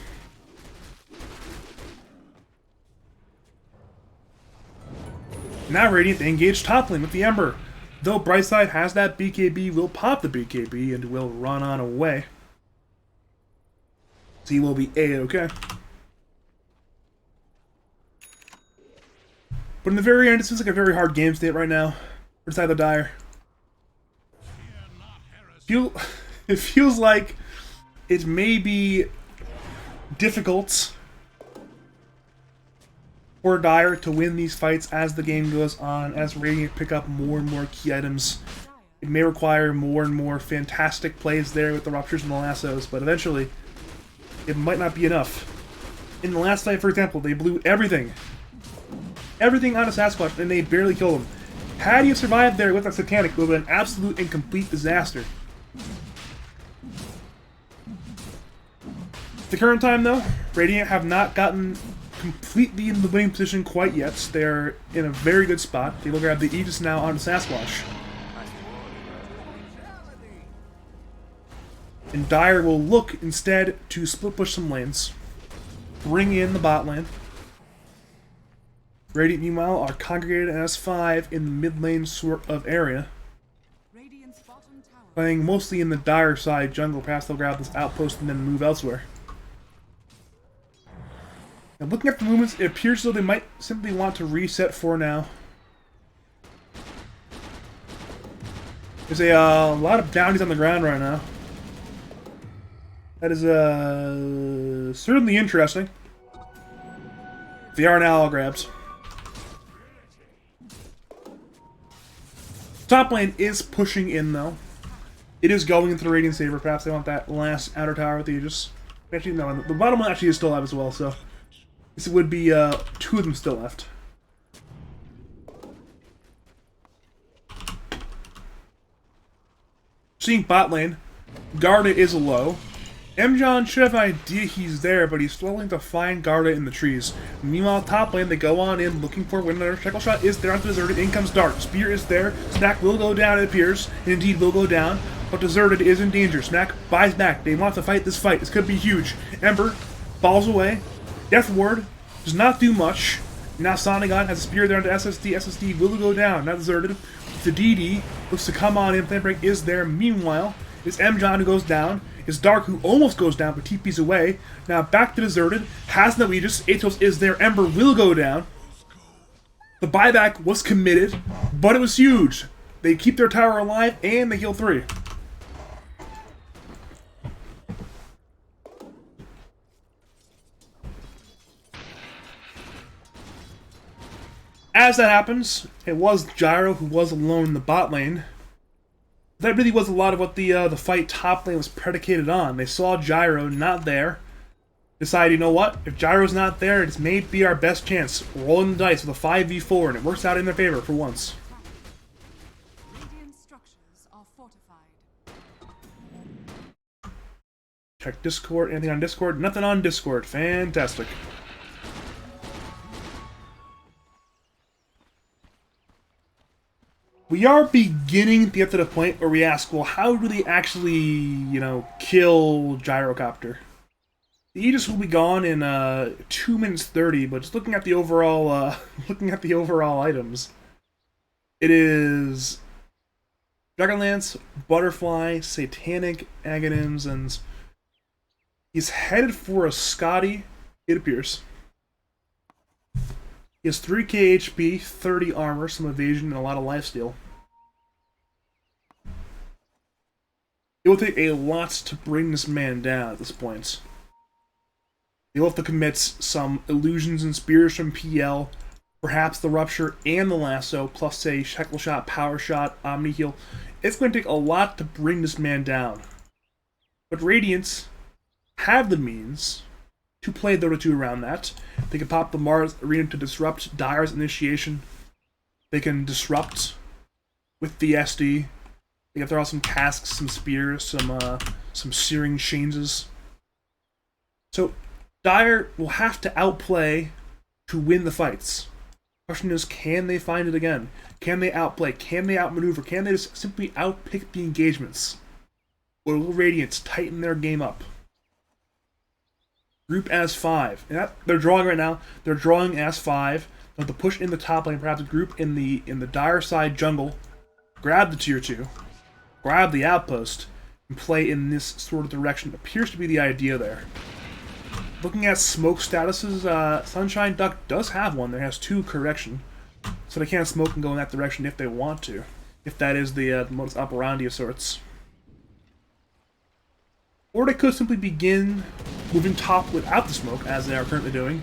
Now Radiant, they engage top lane with the Ember. Though Brightside has that BKB, will pop the BKB and will run on away. So he will be A-okay. But in the very end, it seems like a very hard game state right now for Side of the Dire. It feels like it may be difficult for Dire to win these fights as the game goes on, as Radiant pick up more and more key items. It may require more and more fantastic plays there with the Ruptures and the Lassos, but eventually it might not be enough. In the last fight, for example, they blew everything on a Sasquatch and they barely killed him. Had he survived there with that Satanic, it would have been an absolute and complete disaster. At the current time, though, Radiant have not gotten completely in the winning position quite yet. They're in a very good spot. They will grab the Aegis now on Sasquatch. And Dire will look instead to split push some lanes. Bring in the bot lane. Radiant, meanwhile, are congregated in S5 in the mid lane sort of area. Playing mostly in the Dire side jungle. Perhaps they'll grab this outpost and then move elsewhere. Now, looking at the movements, it appears as though they might simply want to reset for now. There's a lot of bounties on the ground right now. That is certainly interesting. They are now all grabs. Top lane is pushing in though. It is going into the Radiant Saber. Perhaps they want that last outer tower with the Aegis. Actually, no, the bottom one actually is still alive as well, so this would be 2 of them still left. Seeing bot lane, Garda is low. Mjon should have an idea he's there, but he's struggling to find Garda in the trees. Meanwhile, top lane, they go on in looking for when another Shackle Shot is there onto Deserted. In comes Dark. Spear is there. Smack will go down, it appears. And indeed will go down. But Deserted is in danger. Smack buys back. They want to fight this fight. This could be huge. Ember falls away. Death Ward does not do much. Now Sonagon has a spear there onto SSD. SSD will go down. Now Deserted. The DD looks to come on in. Flame Break is there. Meanwhile, it's Mjon who goes down. It's Dark who almost goes down, but TP's away. Now back to Deserted. Has no Aegis. Atos is there. Ember will go down. The buyback was committed, but it was huge. They keep their tower alive, and they kill 3. As that happens, it was Gyro who was alone in the bot lane. That really was a lot of what the fight top lane was predicated on. They saw Gyro not there, decided, you know what, if Gyro's not there, it may be our best chance. Rolling the dice with a 5v4, and it works out in their favor for once. Radiant structures are fortified. Check Discord. Anything on Discord? Nothing on Discord. Fantastic. We are beginning to get to the point where we ask, well, how do they actually, you know, kill Gyrocopter? The Aegis will be gone in 2 minutes 30, but just looking at the overall, items, it is Dragonlance, Butterfly, Satanic, Aghanims, and he's headed for a Scotty, it appears. He has 3k HP, 30 armor, some evasion, and a lot of lifesteal. It will take a lot to bring this man down at this point. You'll have to commit some illusions and spears from PL, perhaps the Rupture and the Lasso, plus a Shackle Shot, Power Shot, Omni Heal. It's going to take a lot to bring this man down. But Radiance have the means to play Dota 2 around that. They can pop the Mars Arena to disrupt Dire's initiation. They can disrupt with the SD. They can throw out some casks, some spears, some searing changes. So Dire will have to outplay to win the fights. Question is, can they find it again? Can they outplay? Can they outmaneuver? Can they just simply outpick the engagements? Or will Radiance tighten their game up? Group as 5. And they're drawing right now. They're drawing as 5. They'll have to push in the top lane, perhaps group in the Dire side jungle, grab the tier 2, grab the outpost, and play in this sort of direction. Appears to be the idea there. Looking at smoke statuses, Sunshine Duck does have one. There has 2 correction, so they can smoke and go in that direction if they want to. If that is the modus operandi of sorts. Or they could simply begin moving top without the smoke, as they are currently doing,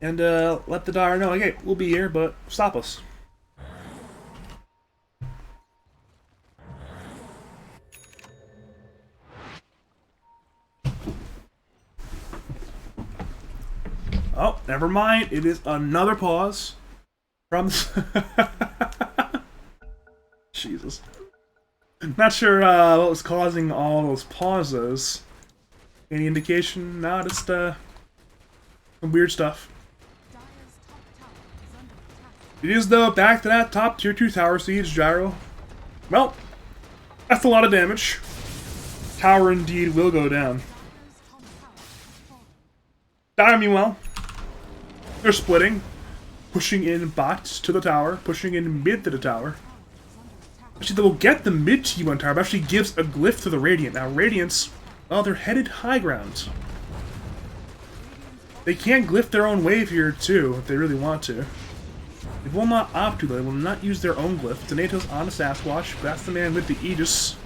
and let the Dire know, okay, we'll be here, but stop us. Oh, never mind. It is another pause from Jesus. Not sure what was causing all those pauses. Any indication? No, just some weird stuff. Dire's top tower is under attack. It is, though, back to that top tier 2 tower siege, Gyro. Well, that's a lot of damage. Tower indeed will go down. Dire's top tower has fallen. Dire, meanwhile, they're splitting, pushing in bots to the tower, pushing in mid to the tower. Actually, they will get the mid T1 tower, but actually gives a glyph to the Radiant. Now, Radiance, well, they're headed high ground. They can glyph their own wave here, too, if they really want to. They will not opt to, though. They will not use their own glyph. It's an Atos on a Sasquatch. That's the man with the Aegis.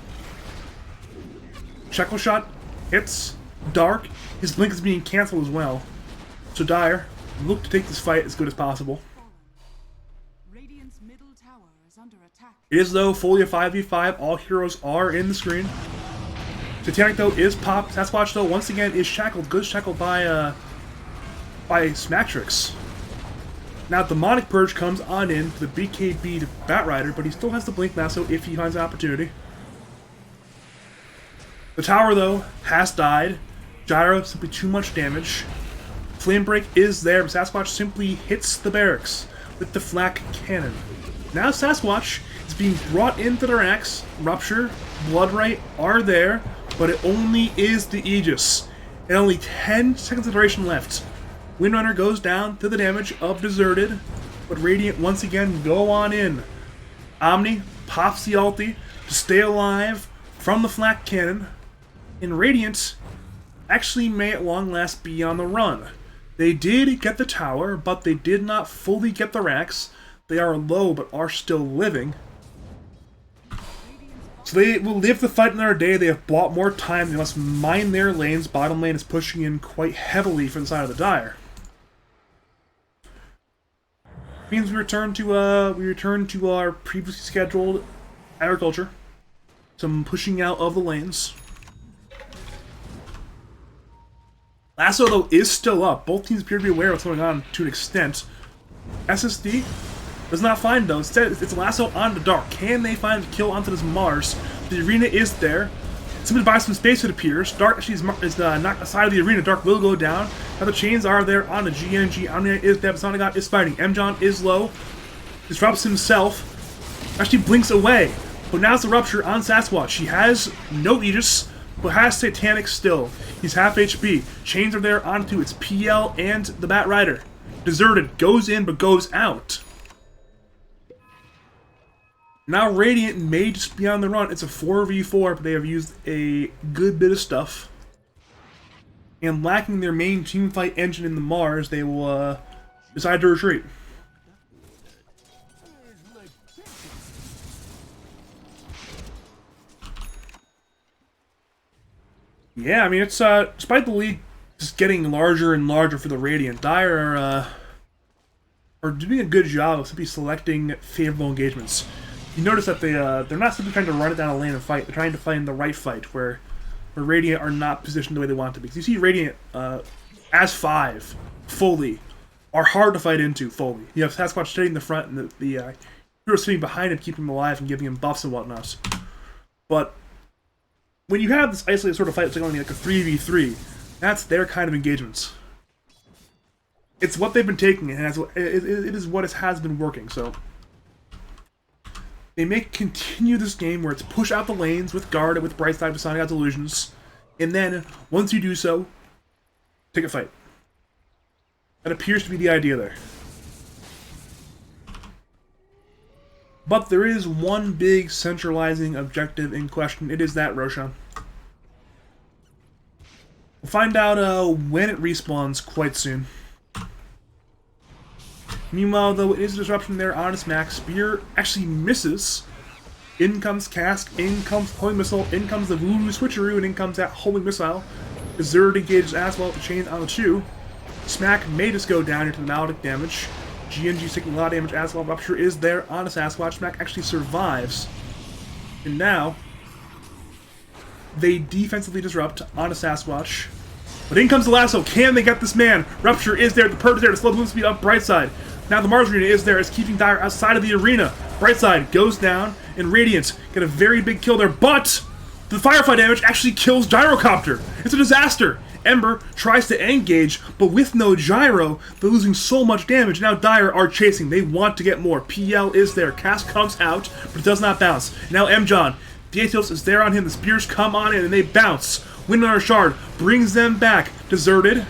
Shackle Shot hits. Dark, his blink is being cancelled as well. So Dire, look to take this fight as good as possible. Radiant's middle tower is under attack. It is, though, fully a 5v5. All heroes are in the screen. Titanic, though, is popped. Sasquatch, though, once again is shackled. Good shackled by Smacktrix. Now, Demonic Purge comes on in for the BKB to Batrider, but he still has the Blink Lasso if he finds an opportunity. The tower, though, has died. Gyro, simply too much damage. Flame Break is there, but Sasquatch simply hits the barracks with the Flak Cannon. Now Sasquatch is being brought into the ranks. Rupture, Bloodright are there, but it only is the Aegis. And only 10 seconds of duration left. Windrunner goes down to the damage of Deserted, but Radiant once again go on in. Omni pops the ulti to stay alive from the Flak Cannon, and Radiant actually may at long last be on the run. They did get the tower, but they did not fully get the racks. They are low, but are still living. So they will live the fight another day. They have bought more time. They must mine their lanes. Bottom lane is pushing in quite heavily for the side of the Dire. Means we return to our previously scheduled agriculture. Some pushing out of the lanes. Lasso, though, is still up. Both teams appear to be aware of what's going on to an extent. SSD does not find, though. Instead, it's Lasso onto Dark. Can they find the kill onto this Mars? The arena is there. Simply buy some space, it appears. Dark actually is knocked aside of the arena. Dark will go down. Now the chains are there on the GNG. Omnia is dead. Sonnegot is fighting. Mjon is low. Disrupts himself. Actually blinks away. But now's the Rupture on Sasquatch. She has no Aegis, but has Satanic still. He's half HP. Chains are there onto its PL and the Batrider. Deserted goes in but goes out. Now Radiant may just be on the run. It's a 4v4, but they have used a good bit of stuff. And lacking their main teamfight engine in the Mars, they will decide to retreat. Yeah, I mean, it's despite the lead just getting larger and larger for the Radiant, Dire are doing a good job of simply selecting favorable engagements. You notice that they're not simply trying to run it down a lane and fight. They're trying to find the right fight where Radiant are not positioned the way they want to be. Because you see Radiant as 5 fully are hard to fight into fully. You have Sasquatch sitting in the front and the hero sitting behind him, keeping him alive and giving him buffs and whatnot. But when you have this isolated sort of fight, it's like only like a 3v3. That's their kind of engagements. It's what they've been taking, and it is what has been working. So they may continue this game where it's push out the lanes with Guard and with Brightside with Sonnegod's Illusions, and then once you do so, take a fight. That appears to be the idea there. But there is one big centralizing objective in question. It is that Roshan. We'll find out when it respawns quite soon. Meanwhile, though, it is a disruption there on its max. Spear actually misses. In comes Cask, in comes Homing Missile, in comes the Voodoo Switcheroo, and in comes that Homing Missile. Deserted engages as well with the chain on the 2. Smack may just go down into the Maledict damage. GNG's taking a lot of damage as well. Rupture is there on a Sasquatch. Smack actually survives. And now, they defensively disrupt on a Sasquatch. But in comes the Lasso. Can they get this man? Rupture is there. The Purge is there to slow movement speed up Brightside. Now the Mars arena is there. It's keeping Dire outside of the arena. Brightside goes down, and Radiant get a very big kill there. But the Firefly damage actually kills Gyrocopter. It's a disaster. Ember tries to engage, but with no gyro, they're losing so much damage. Now Dire are chasing. They want to get more. PL is there. Cask comes out, but it does not bounce. Now Mjon. The Aetios is there on him. The spears come on in, and they bounce. Windrunner Shard brings them back. Deserted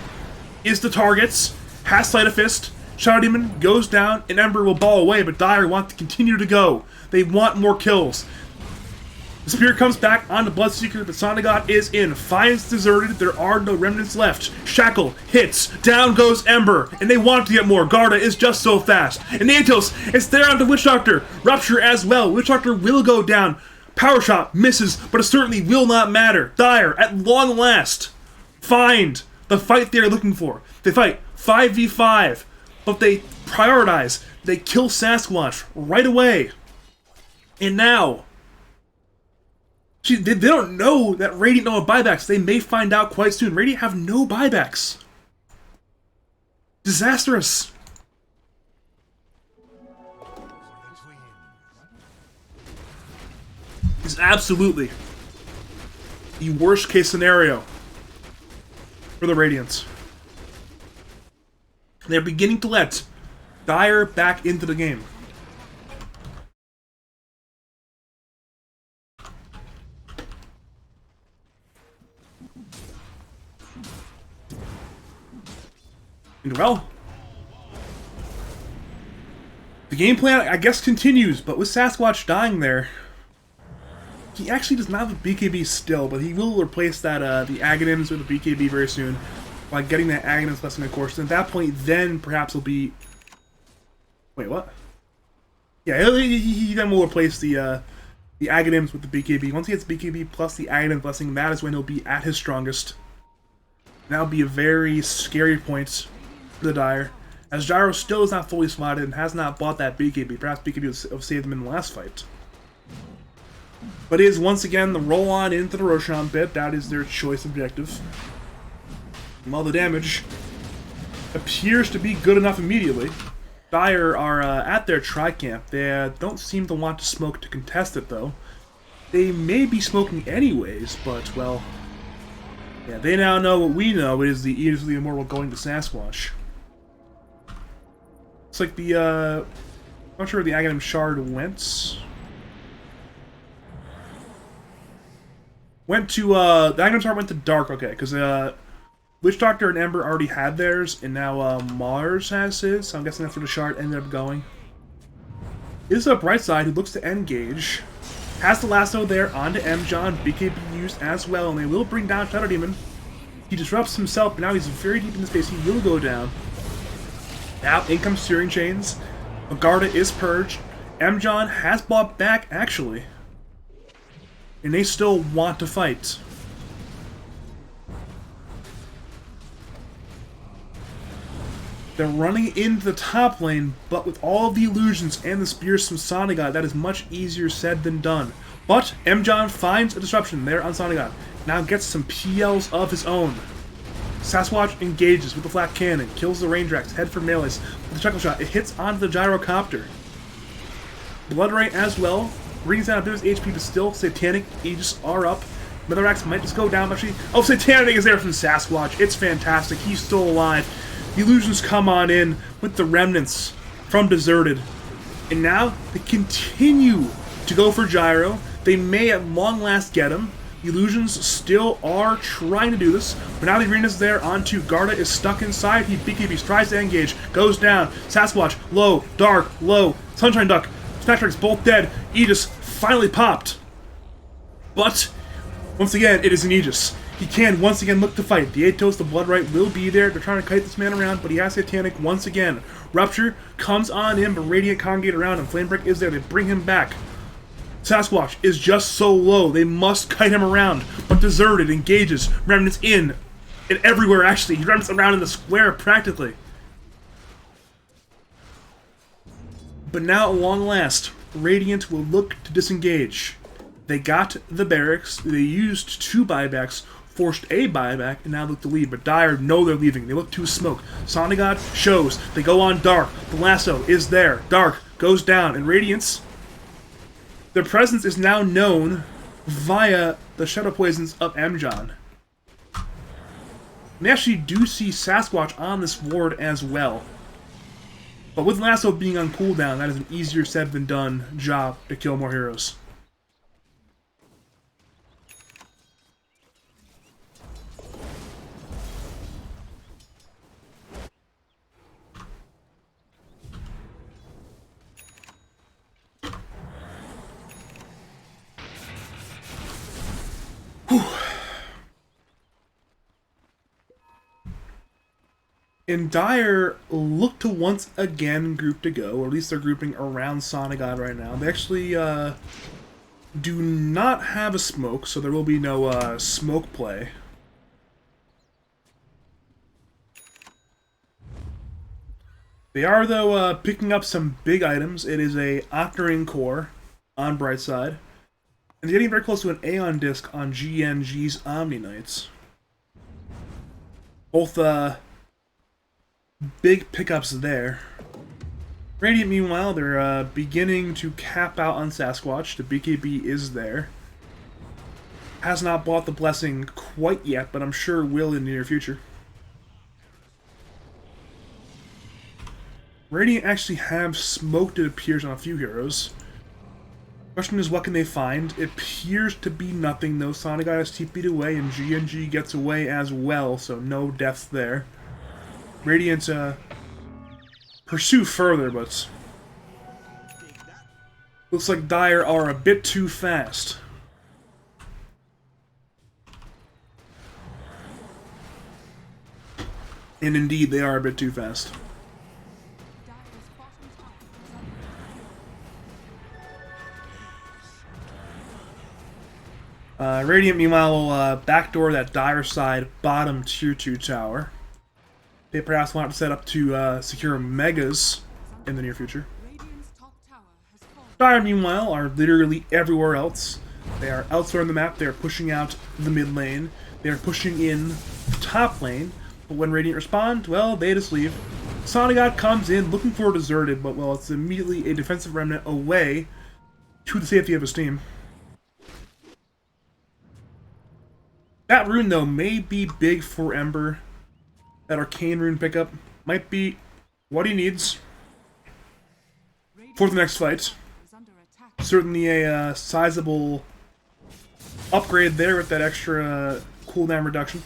is the targets. Has Sleight of Fist. Shadow Demon goes down, and Ember will ball away, but Dire want to continue to go. They want more kills. The spear comes back on the Bloodseeker, but Sonnegot is in. Finds Deserted. There are no remnants left. Shackle hits. Down goes Ember, and they want to get more. Garda is just so fast. And Aetios is there on the Witch Doctor. Rupture as well. Witch Doctor will go down. Power Shot misses, but it certainly will not matter. Dire, at long last, find the fight they're looking for. They fight 5v5, but they prioritize. They kill Sasquatch right away. And now, they don't know that Radiant don't have buybacks. They may find out quite soon. Radiant have no buybacks. Disastrous. It's absolutely the worst case scenario for the Radiants. They're beginning to let Dire back into the game. And well, the game plan, I guess, continues, but with Sasquatch dying there, he actually does not have a BKB still, but he will replace that the Aghanims with a BKB very soon, by getting that Aghanims blessing, of course. And at that point, then perhaps he'll be. Wait, what? Yeah, he then will replace the Aghanims with the BKB. Once he gets BKB plus the Aghanim blessing, that is when he'll be at his strongest. That'll be a very scary point for the Dire, as Gyro still is not fully slotted and has not bought that BKB. Perhaps BKB will save him in the last fight. But it is once again the roll on into the Roshan bit. That is their choice objective. While the damage appears to be good enough immediately, Dire are at their tri-camp. They don't seem to want to smoke to contest it, though. They may be smoking anyways, but, well, yeah, they now know what we know. It is the Aegis of the Immortal going to Sasquatch. It's like the, I'm not sure where the Aghanim Shard went. Went to, the Aghanim Shard went to Dark, okay, because, Witch Doctor and Ember already had theirs, and now, Mars has his, so I'm guessing that's where the Shard ended up going. This is a bright side who looks to engage. Has the lasso there onto Mjon, BKB used as well, and they will bring down Shadow Demon. He disrupts himself, but now he's very deep in the space. He will go down. Now, in comes Searing Chains. Agartha is purged. Mjon has bought back, actually. And they still want to fight. They're running into the top lane, but with all of the illusions and the spears from Sonigod, that is much easier said than done. But Mjon finds a disruption there on Sonigod. Now gets some PLs of his own. Sasquatch engages with the flat cannon, kills the Raindrax, head for melees. With the chuckle shot, it hits onto the gyrocopter. Bloodrain as well, brings down a bit of his HP, but still Satanic Aegis are up. Mithrax might just go down, actually. Oh, Satanic is there from Sasquatch. It's fantastic. He's still alive. The illusions come on in with the remnants from Deserted. And now they continue to go for Gyro. They may at long last get him. The illusions still are trying to do this. But now the arena's there onto Agartha is stuck inside. He BKBs, tries to engage, goes down. Sasquatch, low, dark, low. Sunshine Duck, Snapdragon's both dead. Aegis finally popped. But once again, it is an Aegis. He can once again look to fight. The Atos, the Bloodright will be there. They're trying to kite this man around, but he has Satanic once again. Rupture comes on in, but Radiant congregate around him. Flamebreak is there. They bring him back. Sasquatch is just so low. They must kite him around. But Deserted engages. Remnants in. And everywhere, actually. He remnants around in the square, practically. But now, at long last, Radiant will look to disengage. They got the barracks. They used 2 buybacks. Forced a buyback, and now look to leave. But Dire know they're leaving. They look to smoke. Sonigod shows. They go on Dark. The lasso is there. Dark goes down. And Radiance, their presence is now known via the Shadow Poisons of Mjon. They actually do see Sasquatch on this ward as well. But with Lasso being on cooldown, that is an easier said than done job to kill more heroes. And Dire look to once again group to go, or at least they're grouping around Sonigod right now. They actually do not have a smoke, so there will be no smoke play. They are, though, picking up some big items. It is a Octarine core on Brightside. And getting very close to an Aeon Disc on GNG's Omni Knights. Both, big pickups there. Radiant, meanwhile, they're beginning to cap out on Sasquatch. The BKB is there. Has not bought the Blessing quite yet, but I'm sure will in the near future. Radiant actually have smoked, it appears, on a few heroes. Question is, what can they find? It appears to be nothing, though. Sonic got his TP'd away, and GNG gets away as well, so no deaths there. Radiant, pursue further, but looks like Dire are a bit too fast. And indeed, they are a bit too fast. Radiant, meanwhile, will backdoor that Dire side bottom tier 2 tower. They perhaps want to set up to secure Megas in the near future. Dire, meanwhile, are literally everywhere else. They are elsewhere on the map. They are pushing out the mid lane. They are pushing in the top lane. But when Radiant respond, well, they just leave. Sonic comes in looking for a deserted, but, well, it's immediately a defensive remnant away to the safety of his team. That rune, though, may be big for Ember. That Arcane rune pickup might be what he needs for the next fight. Certainly a sizable upgrade there with that extra cooldown reduction.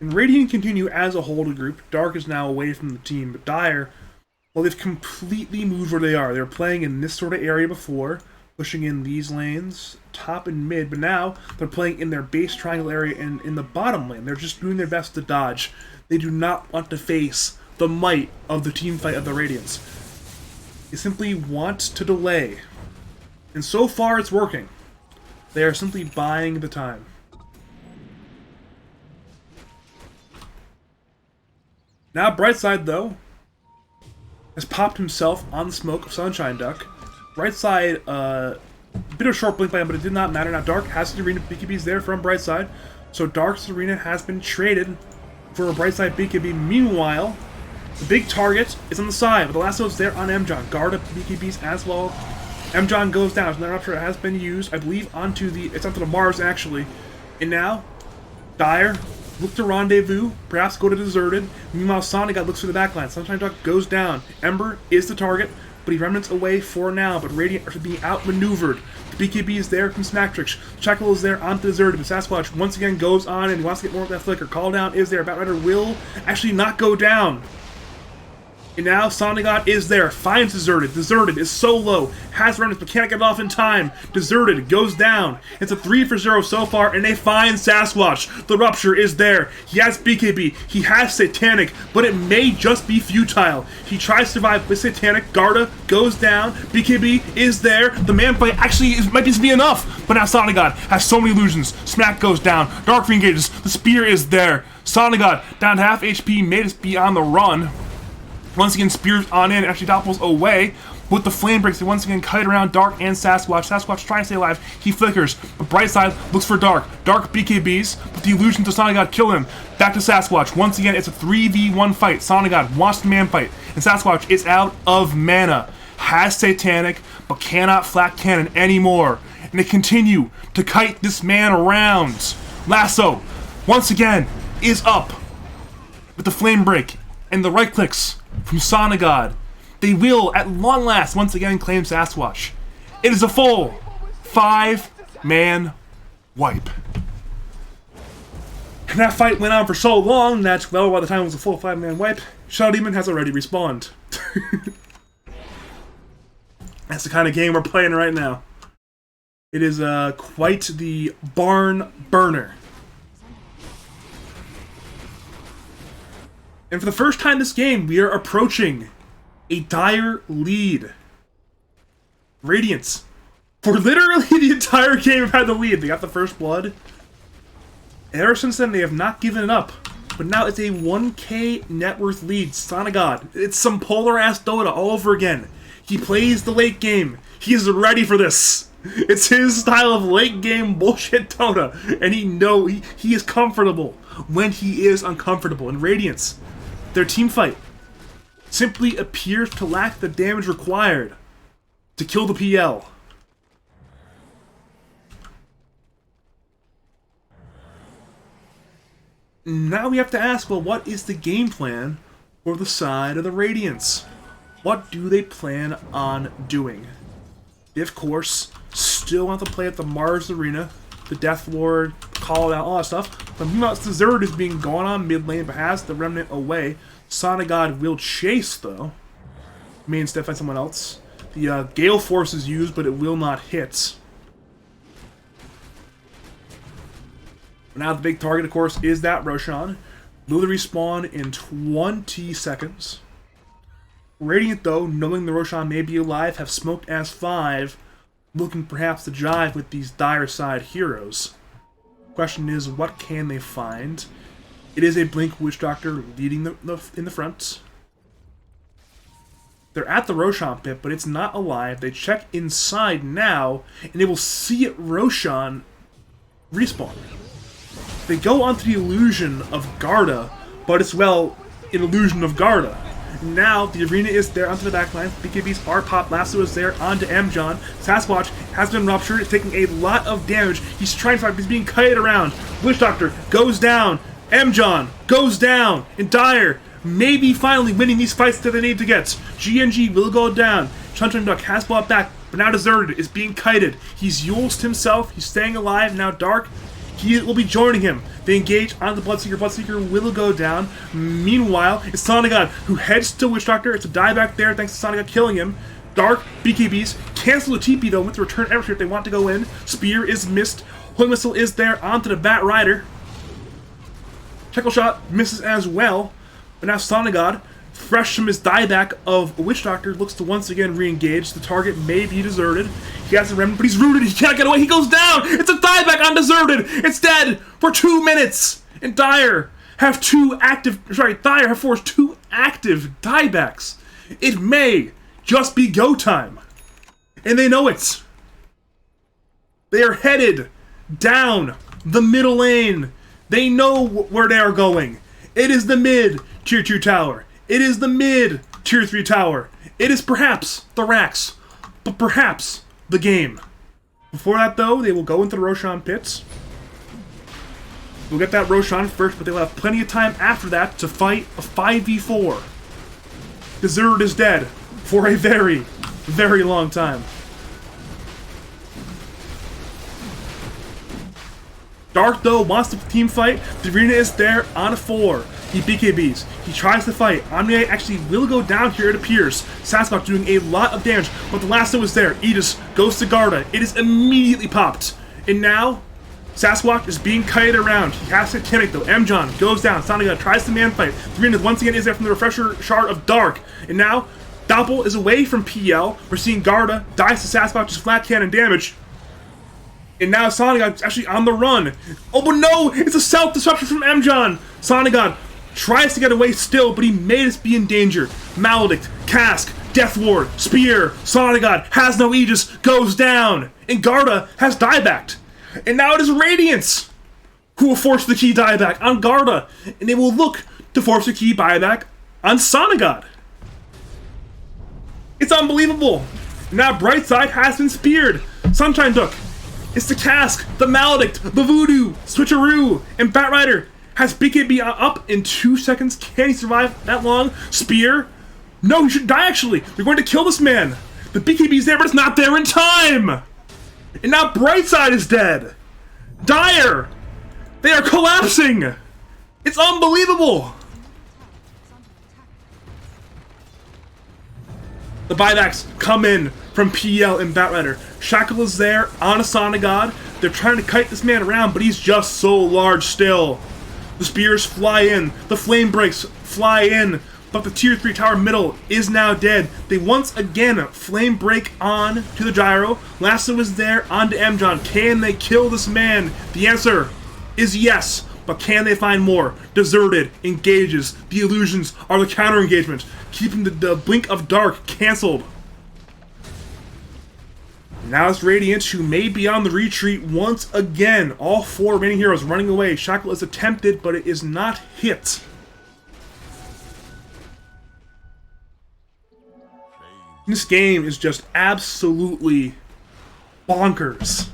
And Radiant continue as a whole to group. Dark is now away from the team, but Dire, well, they've completely moved where they are. They were playing in this sort of area before, pushing in these lanes, top and mid, but now they're playing in their base triangle area and in the bottom lane. They're just doing their best to dodge. They do not want to face the might of the team fight of the Radiants. They simply want to delay. And so far it's working. They are simply buying the time. Now Brightside, though, has popped himself on the smoke of Sunshine Duck. Brightside, bit of short blink by him, but it did not matter. Now Dark has the arena BKBs there from Brightside, so Dark's arena has been traded for a Brightside BKB. Meanwhile, the big target is on the side, but the lasso's there on Mjon. Guard up BKBs as well. Mjon goes down. Another rupture has been used, I believe, onto the Mars actually. And now, Dire look to rendezvous, perhaps go to deserted. Meanwhile, Sonic looks for the backline. Sunshine Duck goes down. Ember is the target, but he remnants away for now. But Radiant are being outmaneuvered. The BKB is there from Smacktrix. Checkle is there on the deserted. But Sasquatch once again goes on and wants to get more of that flicker. Call down is there. Batrider will actually not go down. And now Sonic is there, finds Deserted. Deserted is so low, has remnants but can't get it off in time. Deserted goes down. It's a 3-for-0 so far, and they find Sasquatch. The Rupture is there. He has BKB, he has Satanic, but it may just be futile. He tries to survive with Satanic. Garda goes down. BKB is there. The man fight actually might just be enough, but now Sonic has so many illusions. Smack goes down. Dark engages. The Spear is there. Sonic down to half HP, may just be on the run. Once again, Spears on in, actually topples away. With the flame breaks, they once again kite around Dark and Sasquatch. Sasquatch trying to stay alive. He flickers. The Brightside looks for Dark. Dark BKBs, but the illusion to Sonic kill him. Back to Sasquatch. Once again, it's a 3v1 fight. Sonic wants the man fight. And Sasquatch is out of mana. Has Satanic, but cannot flat cannon anymore. And they continue to kite this man around. Lasso, once again, is up. With the flame break and the right clicks from Sonigod. They will, at long last, once again claim Sasquatch. It is a full 5-man wipe. And that fight went on for so long that, well, by the time it was a full 5-man wipe, Shadow Demon has already respawned. That's the kind of game we're playing right now. It is quite the barn burner. And for the first time this game, we are approaching a Dire lead. Radiance For literally the entire game, have had the lead. They got the first blood. Ever since then, they have not given it up. But now it's a 1k net worth lead. Son of God. It's some polar-ass Dota all over again. He plays the late game. He is ready for this. It's his style of late game bullshit Dota. And he is comfortable when he is uncomfortable. And Radiance, their team fight, simply appears to lack the damage required to kill the PL. Now we have to ask, well, what is the game plan for the side of the Radiance? What do they plan on doing? They, of course, still want to play at the Mars Arena, the Death Lord, Call It Out, all that stuff. But meanwhile, Zerd is being gone on mid lane, but has the Remnant away. Son of God will chase, though. May instead find someone else. The Gale Force is used, but it will not hit. Now the big target, of course, is that Roshan. Will they respawn in 20 seconds? Radiant, though, knowing the Roshan may be alive, have smoked as 5, looking perhaps to jive with these dire side heroes. Question is, what can they find? It is a Blink Witch Doctor leading in the front. They're at the Roshan pit, but it's not alive. They check inside now, and they will see it Roshan respawn. They go onto the illusion of Garda, but it's, well, an illusion of Garda. Now, the arena is there onto the backline. BKBs are popped. Lasso is there onto Mjon. Sasquatch has been ruptured. It's taking a lot of damage. He's trying to fight. He's being kited around. Witch Doctor goes down. Mjon goes down. And Dire maybe finally winning these fights that they need to get. GNG will go down. Chun Duck has brought back, but now deserted, is being kited. He's Yulsed himself. He's staying alive. Now Dark, he will be joining him. They engage on the Bloodseeker. Bloodseeker will go down. Meanwhile, it's Sonagod who heads to Witch Doctor. It's a die back there thanks to Sonagod killing him. Dark, BKBs, cancel the TP though with the return Evershare if they want to go in. Spear is missed. Holy Missile is there onto the Bat Rider. Checkle Shot misses as well. But now Sonagod, fresh from his dieback of Witch Doctor, looks to once again re-engage. The target may be deserted. He has a remnant, but he's rooted. He can't get away. He goes down. It's a dieback on deserted. It's dead for 2 minutes. And Dire have Dire have forced 2 active diebacks. It may just be go time. And they know it. They are headed down the middle lane. They know where they are going. It is the mid tier 2 tower. It is the mid tier 3 tower. It is perhaps the Rax, but perhaps the game. Before that, though, they will go into the Roshan pits. We'll get that Roshan first, but they'll have plenty of time after that to fight a 5v4. The Zerd is dead for a very, very long time. Dark, though, wants to team fight. The arena is there on a 4. He BKBs. He tries to fight. Omni actually will go down here, it appears. Sasquatch doing a lot of damage, but the lasso is there. Aegis goes to Garda. It is immediately popped. And now, Sasquatch is being kited around. He has to Timic though. Mjon goes down. Sonagod tries to man fight. The arena once again is there from the refresher shard of Dark. And now, Doppel is away from PL. We're seeing Garda dies to Sasquatch's flat cannon damage. And now Sonagod actually on the run. Oh, but no! It's a self-disruption from Mjon! Sonagod tries to get away still, but he may just be in danger. Maledict, Cask, Death Lord, Spear, Sonagod has no Aegis, goes down! And Garda has diebacked. And now it is Radiance who will force the key dieback on Garda. And they will look to force the key dieback on Sonagod. It's unbelievable! Now Brightside has been speared. Sunshine Duck. It's the Cask, the Maledict, the Voodoo, Switcheroo, and Batrider has BKB up in 2 seconds. Can he survive that long? Spear? No, he should die actually. They're going to kill this man. The BKB's there, but it's not there in time. And now Brightside is dead. Dire! They are collapsing! It's unbelievable! The buybacks come in from PL and Batrider. Shackle is there on a Sonagod. They're trying to kite this man around, but he's just so large still. The spears fly in. The flame breaks fly in. but the tier 3 tower middle is now dead. They once again flame break on to the gyro. Lasso is there, onto Mjon. Can they kill this man? The answer is yes, but can they find more? Deserted engages. The illusions are the counter engagement, keeping the Blink of Dark cancelled. Now it's Radiant, who may be on the retreat once again. All 4 remaining heroes running away. Shackle is attempted, but it is not hit. This game is just absolutely bonkers.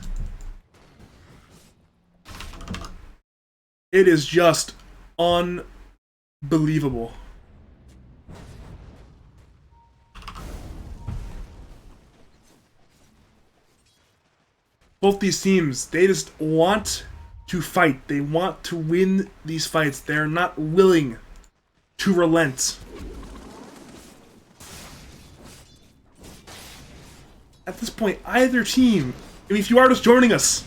It is just unbelievable. Both these teams, they just want to fight. They want to win these fights. They're not willing to relent. At this point, either team, I mean, if you are just joining us,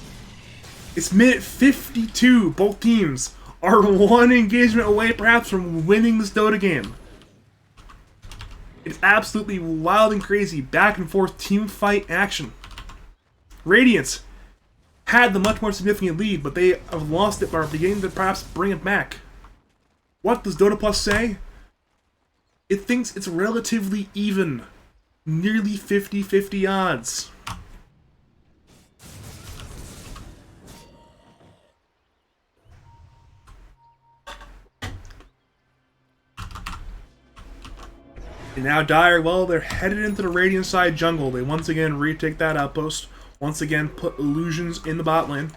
it's minute 52. Both teams are 1 engagement away, perhaps, from winning this Dota game. It's absolutely wild and crazy, back and forth team fight action. Radiant had the much more significant lead, but they have lost it, but are beginning to perhaps bring it back. What does Dota Plus say? It thinks it's relatively even. Nearly 50-50 odds. And now Dire, well, they're headed into the Radiant side jungle. They once again retake that outpost. Once again put illusions in the bot lane.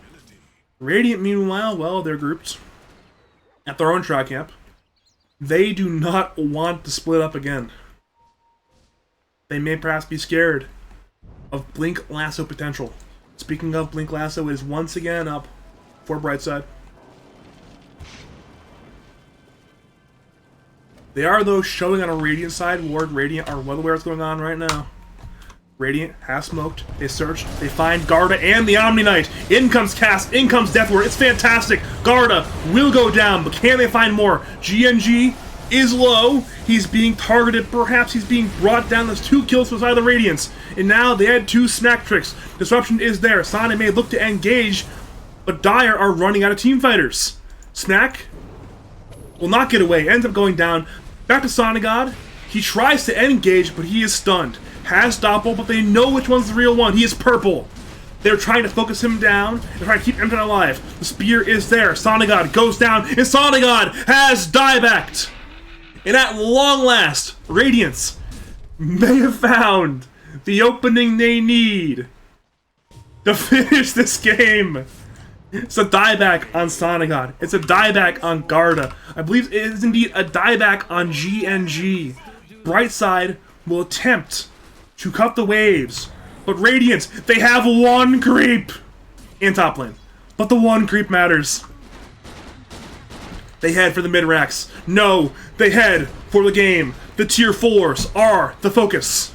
Radiant, meanwhile, well, they're grouped at their own tri camp. They do not want to split up again. They may perhaps be scared of Blink Lasso potential. Speaking of Blink Lasso, it is once again up for Brightside. They are, though, showing on a Radiant side. Ward, Radiant are well aware what's going on right now. Radiant has smoked. They search. They find Garda and the Omni Knight. In comes Cass. In comes Deathward. It's fantastic. Garda will go down, but can they find more? GNG is low. He's being targeted. Perhaps he's being brought down. There's 2 kills beside the Radiance. And now they had 2 smack tricks. Disruption is there. Sana may look to engage, but Dire are running out of team fighters. Smack will not get away. Ends up going down. Back to Sonagod. He tries to engage, but he is stunned. Has Doppel, but they know which one's the real one. He is purple. They're trying to focus him down and try to keep him alive. The spear is there. Sonagod goes down, and Sonagod has diebacked. And at long last, Radiance may have found the opening they need to finish this game. It's a dieback on Sonagod. It's a dieback on Garda. I believe it is indeed a dieback on GNG. Brightside will attempt to cut the waves, but Radiant, they have 1 creep in top lane. But the 1 creep matters. They head for the mid-racks. No, they head for the game. The tier 4s are the focus.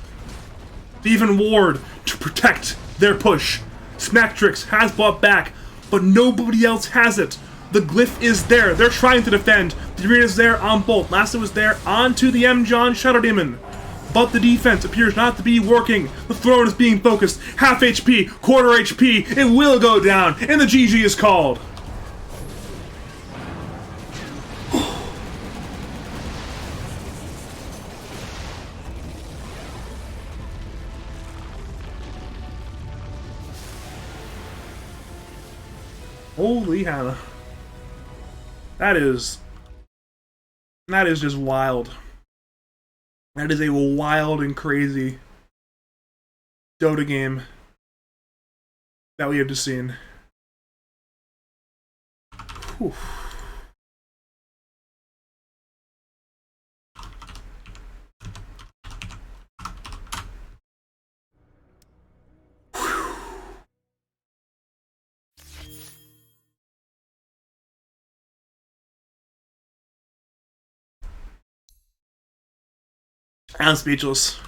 They even ward to protect their push. Smacktrix has bought back, but nobody else has it. The glyph is there. They're trying to defend. The arena is there on both. Lasso is there onto the Mjon Shadow Demon. But the defense appears not to be working. The throne is being focused. Half HP, quarter HP. It will go down, and the GG is called. Holy Hannah. That is just wild. That is a wild and crazy Dota game that we have just seen. Whew. I'm speechless.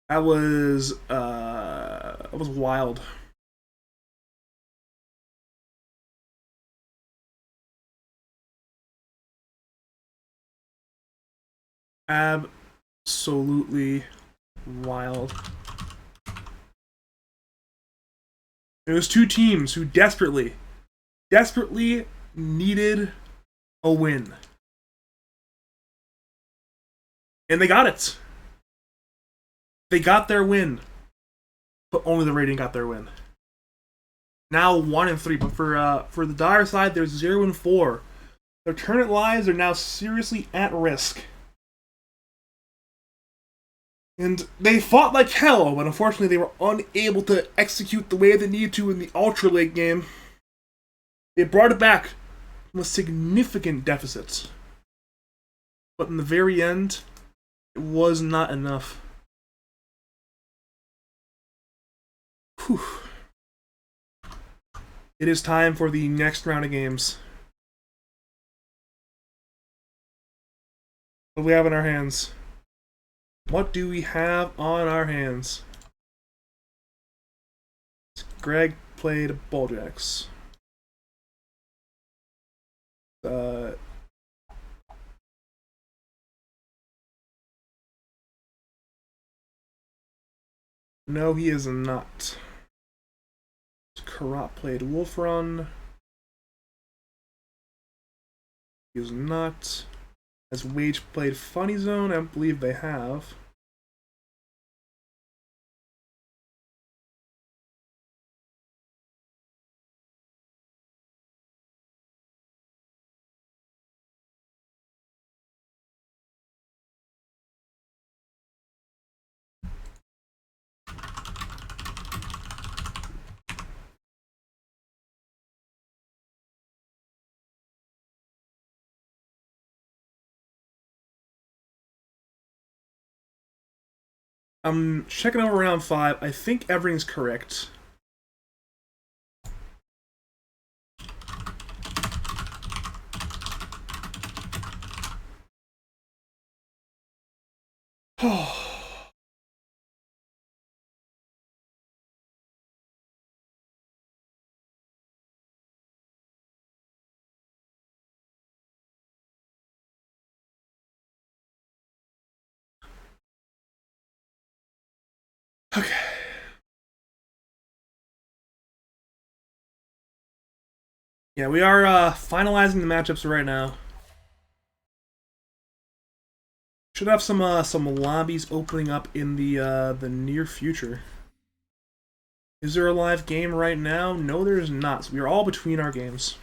That was wild. Absolutely wild. It was two teams who desperately needed a win. And they got it. They got their win. But only the Radiant got their win. Now 1-3, but for the Dire side, there's 0-4. Their tournament lives are now seriously at risk. And they fought like hell, but unfortunately they were unable to execute the way they needed to in the Ultra late game. They brought it back from a significant deficit. But in the very end, it was not enough. Whew. It is time for the next round of games. What do we have in our hands? What do we have on our hands? Greg played Balljacks. No, he is not. Karat played Wolf Run. He is not. Has Wage played Funny Zone? I believe they have. I'm checking over round 5. I think everything's correct. Okay. Yeah, we are finalizing the matchups right now. Should have some lobbies opening up in the near future. Is there a live game right now? No, there is not. So we are all between our games.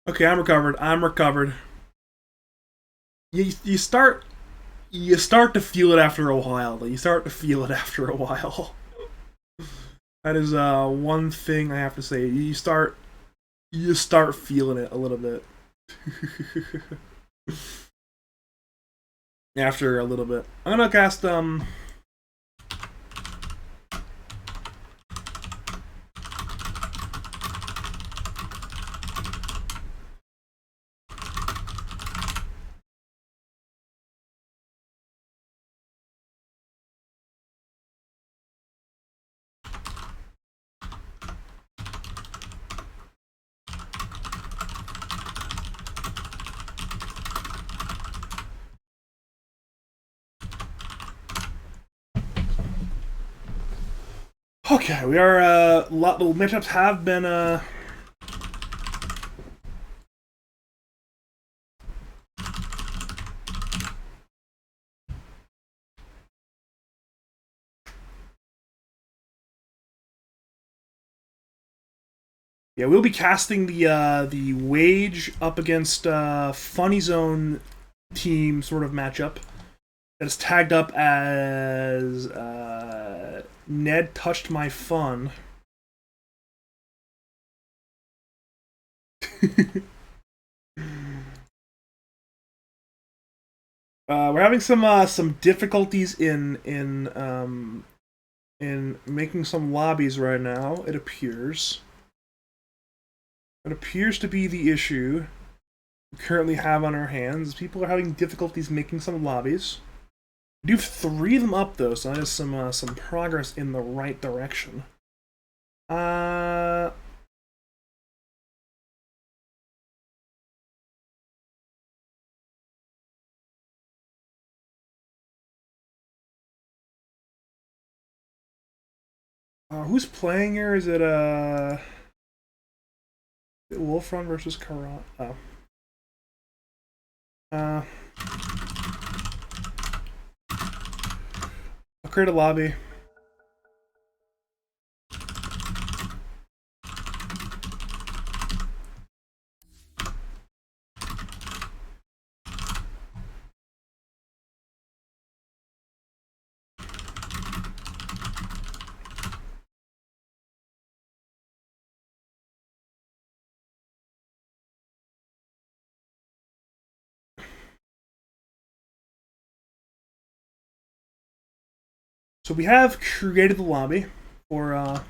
Okay, I'm recovered. You start to feel it after a while. That is one thing I have to say. You start feeling it a little bit. After a little bit. I'm gonna cast Okay, we are the matchups have been yeah, we'll be casting the Wage up against Funny Zone team sort of matchup that is tagged up as Ned Touched My Fun. We're having some difficulties in making some lobbies right now. It appears. It appears to be the issue we currently have on our hands. People are having difficulties making some lobbies. We do have 3 of them up though, so that is some progress in the right direction. Who's playing here? Is it Wolfrun versus Karat? Oh. I'll create a lobby. So we have created the lobby for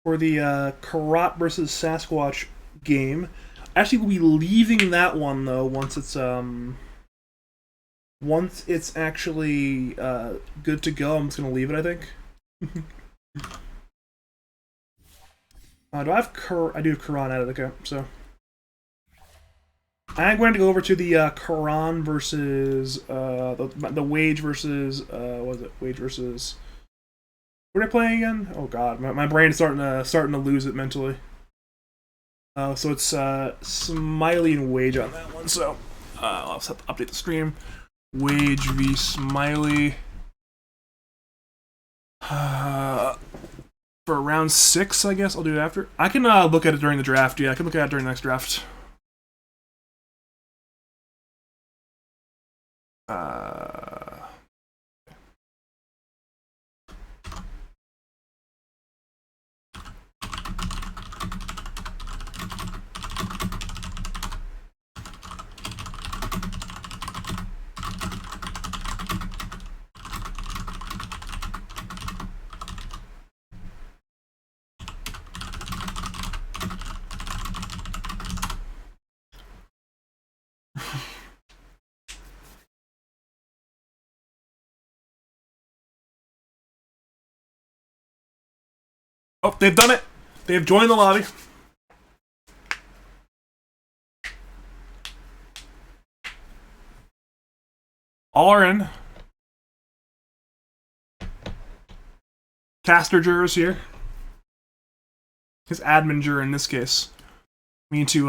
the Karat versus Sasquatch game. Actually, we'll be leaving that one though once it's actually good to go. I'm just gonna leave it, I think. Do I have I do have Karan added, okay, so I'm going to go over to the Karan versus the Wage versus what was it? Wage versus what are they playing again? Oh god, my brain is starting to lose it mentally. So it's Smiley and Wage on that one. So I'll have to update the stream. Wage v Smiley for round 6, I guess. I'll do it after. I can look at it during the draft. Yeah, I can look at it during the next draft. Oh, they've done it. They've joined the lobby. All are in. Caster jurors here. His admin juror in this case. We need to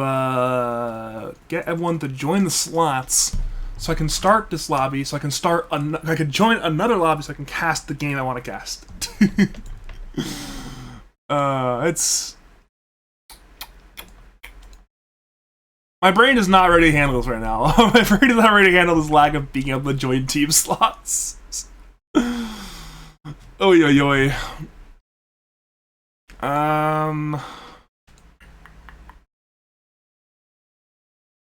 get everyone to join the slots so I can start this lobby, so I can I can join another lobby so I can cast the game I want to cast. It's... My brain is not ready to handle this right now. My brain is not ready to handle this lack of being able to join team slots. Oy oy oy.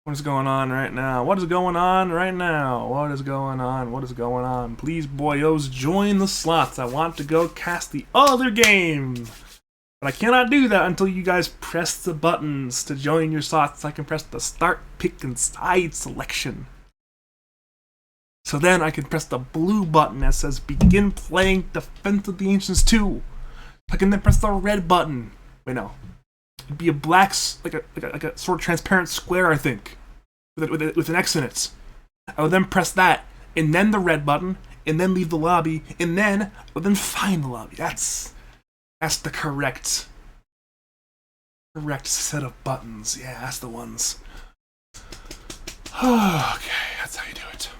What is going on right now? What is going on right now? What is going on? What is going on? Please, boyos, join the slots. I want to go cast the other game. But I cannot do that until you guys press the buttons to join your slots. I can press the start, pick, and side selection. So then I can press the blue button that says begin playing Defense of the Ancients 2. I can then press the red button. Wait, no. It'd be a black, like a sort of transparent square, I think, with an X in it. I would then press that, and then the red button, and then leave the lobby, and then I would then find the lobby. That's the correct set of buttons. Yeah, that's the ones. Okay, that's how you do it.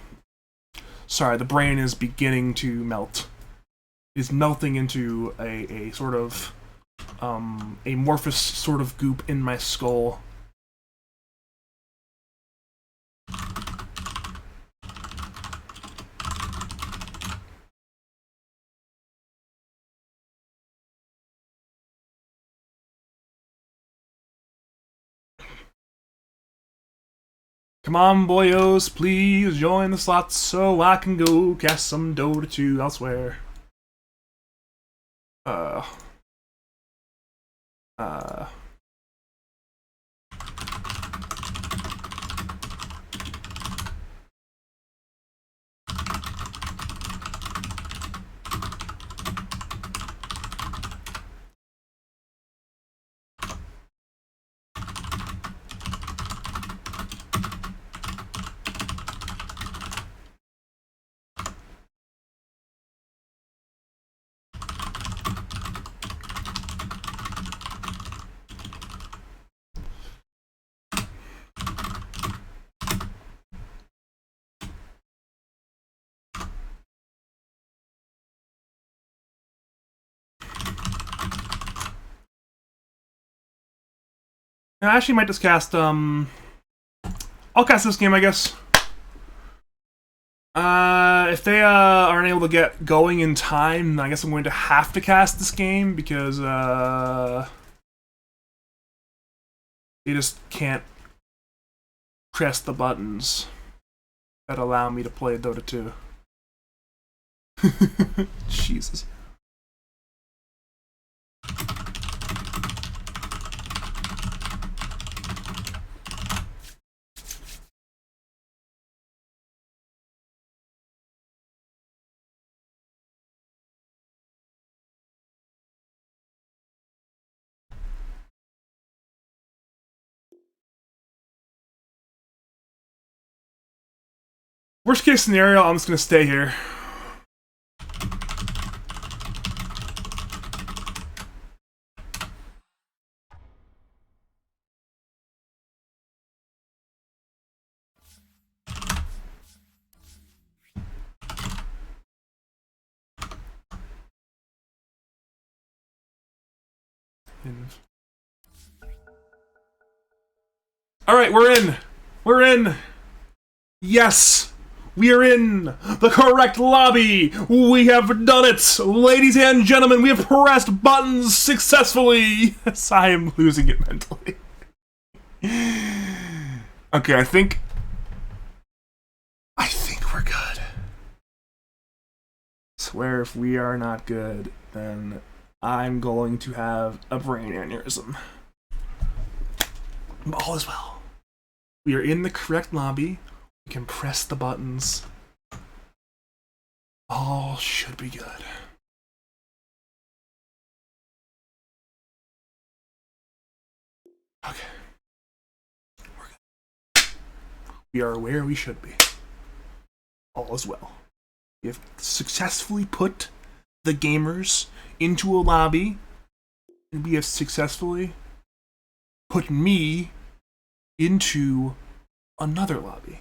Sorry, the brain is beginning to melt. It is melting into a sort of amorphous sort of goop in my skull. Come on, boyos, please join the slots so I can go cast some Dota 2 elsewhere. I actually might just cast, I'll cast this game, I guess. If they, aren't able to get going in time, I guess I'm going to have to cast this game, because, they just can't press the buttons that allow me to play Dota 2. Jesus. Worst case scenario, I'm just gonna stay here. Alright, we're in! We're in! Yes! We are in the correct lobby! We have done it! Ladies and gentlemen, we have pressed buttons successfully! Yes, I am losing it mentally. Okay, I think we're good. Swear if we are not good, then I'm going to have a brain aneurysm. All is well. We are in the correct lobby. We can press the buttons. All should be good. Okay. We're good. We are where we should be. All is well. We have successfully put the gamers into a lobby, and we have successfully put me into another lobby.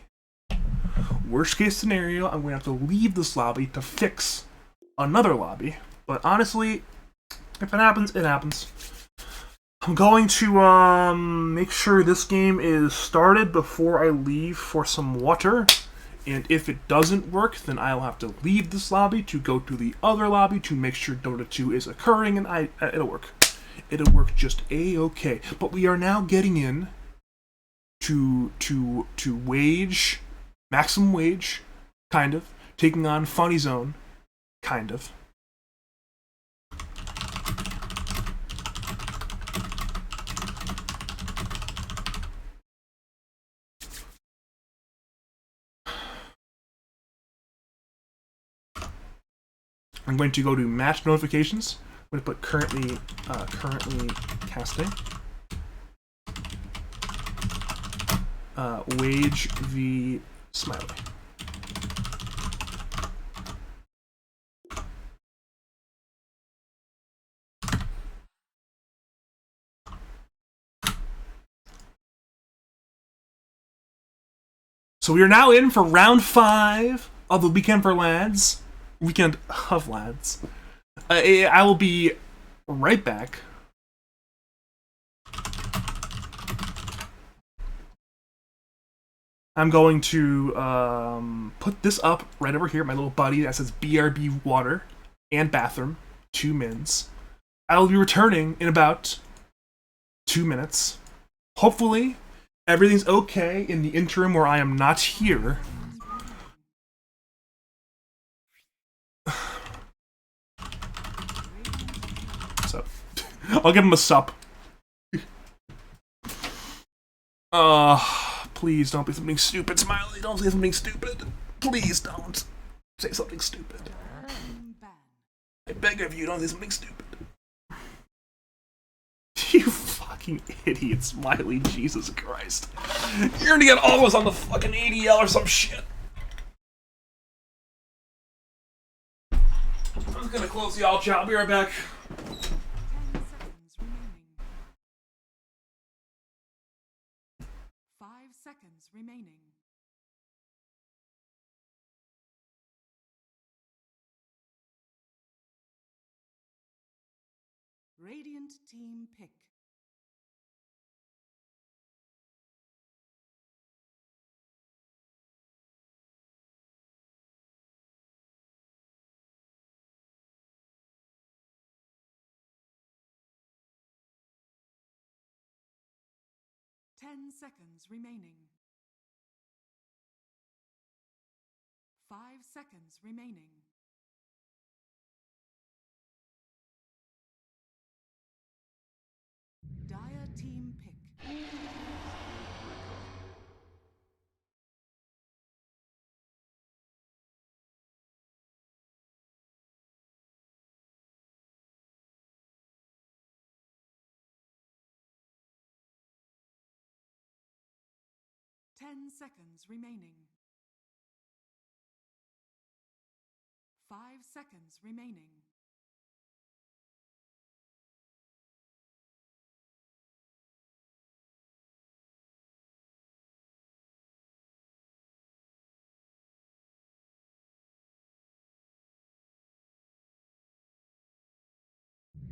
Worst case scenario, I'm going to have to leave this lobby to fix another lobby. But honestly, if it happens, it happens. I'm going to make sure this game is started before I leave for some water. And if it doesn't work, then I'll have to leave this lobby to go to the other lobby to make sure Dota 2 is occurring, and it'll work. It'll work just a-okay. But we are now getting in to wage, maximum wage, kind of, taking on Funny Zone, kind of. I'm going to go to match notifications. I'm going to put currently casting. Wage v Smiley. So we are now in for round 5 of the Weekend for Lads. Weekend of Lads. I will be right back. I'm going to put this up right over here, my little buddy that says BRB Water and Bathroom, 2 mins. I will be returning in about 2 minutes. Hopefully, Everything's okay in the interim where I am not here. Sup? I'll give him a sup. Please don't be something stupid, Smiley. Don't say something stupid. Please don't say something stupid. I beg of you, don't say something stupid. You fucking idiot, Smiley. Jesus Christ. You're gonna get all of us on the fucking ADL or some shit. I'm just gonna close the all chat. I'll be right back. 10 seconds remaining. 5 seconds remaining. Radiant team pick. Ten seconds remaining. 5 seconds remaining. Dire team pick. 10 seconds remaining. 5 seconds remaining.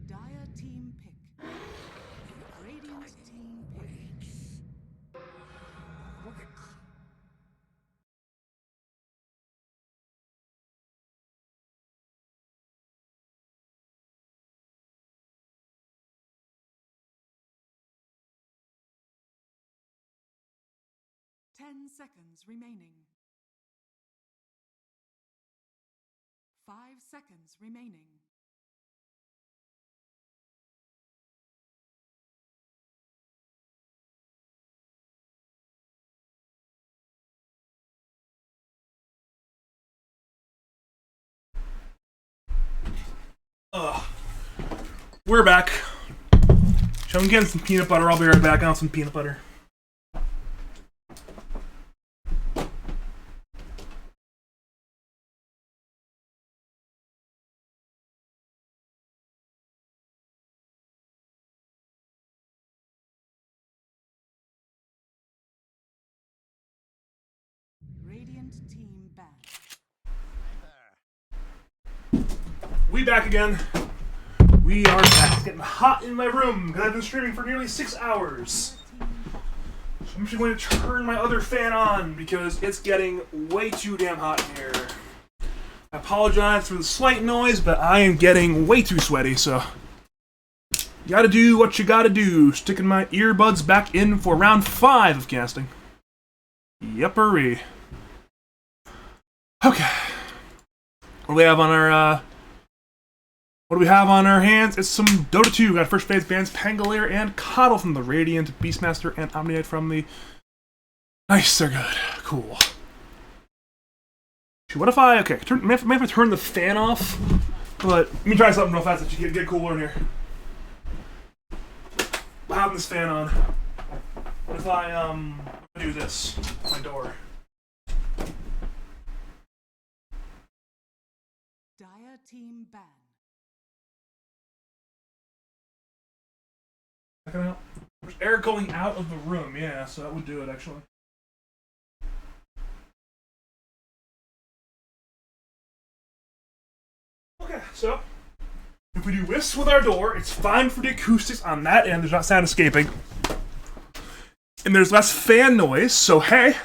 Dire team pick. Radiant team pick. 10 seconds remaining. 5 seconds remaining. We're back. So I'm getting some peanut butter. I'll be right back on some peanut butter. Radiant team ban. We back again. We are back. It's getting hot in my room because I've been streaming for nearly 6 hours. So I'm actually going to turn my other fan on because it's getting way too damn hot in here. I apologize for the slight noise, but I am getting way too sweaty, so you gotta do what you gotta do. Sticking my earbuds back in for round 5 of casting. Yeppery. Okay. What do we have on our, what do we have on our hands? It's some Dota 2. We got first phase bands Pangolier and Coddle from the Radiant, Beastmaster and Omniate from the... Nice, they're good. Cool. What if I... Okay, may have to turn the fan off, but let me try something real fast that you get cooler in here. I'm having this fan on. What if I, do this? My door. Dire team ban. There's air going out of the room, yeah, so that would do it, actually. Okay, so if we do this with our door, it's fine for the acoustics on that end. There's not sound escaping. And there's less fan noise, so hey,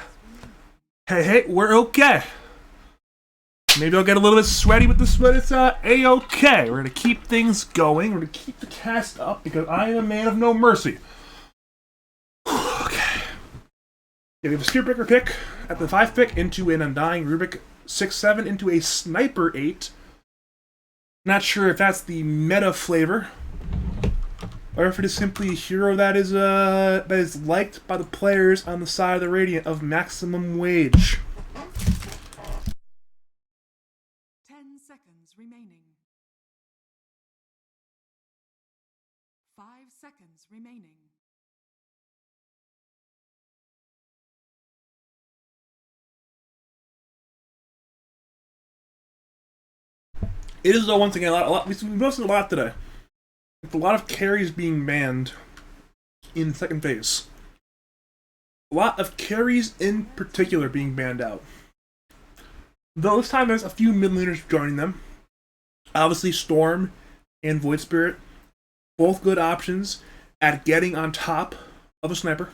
we're okay. Maybe I'll get a little bit sweaty with this, but it's a-okay. We're gonna keep things going. We're gonna keep the cast up because I am a man of no mercy. Okay. Yeah, we have a Spearbreaker pick at the 5 pick into an Undying Rubric 6/7 into a Sniper 8. Not sure if that's the meta flavor, or if it is simply a hero that is liked by the players on the side of the Radiant of Maximum Wage. 10 seconds remaining. 5 seconds remaining. It is, though, once again, we've noticed a lot today. With a lot of carries being banned in second phase. A lot of carries in particular being banned out. Though this time there's a few mid laners joining them. Obviously, Storm and Void Spirit, both good options at getting on top of a sniper,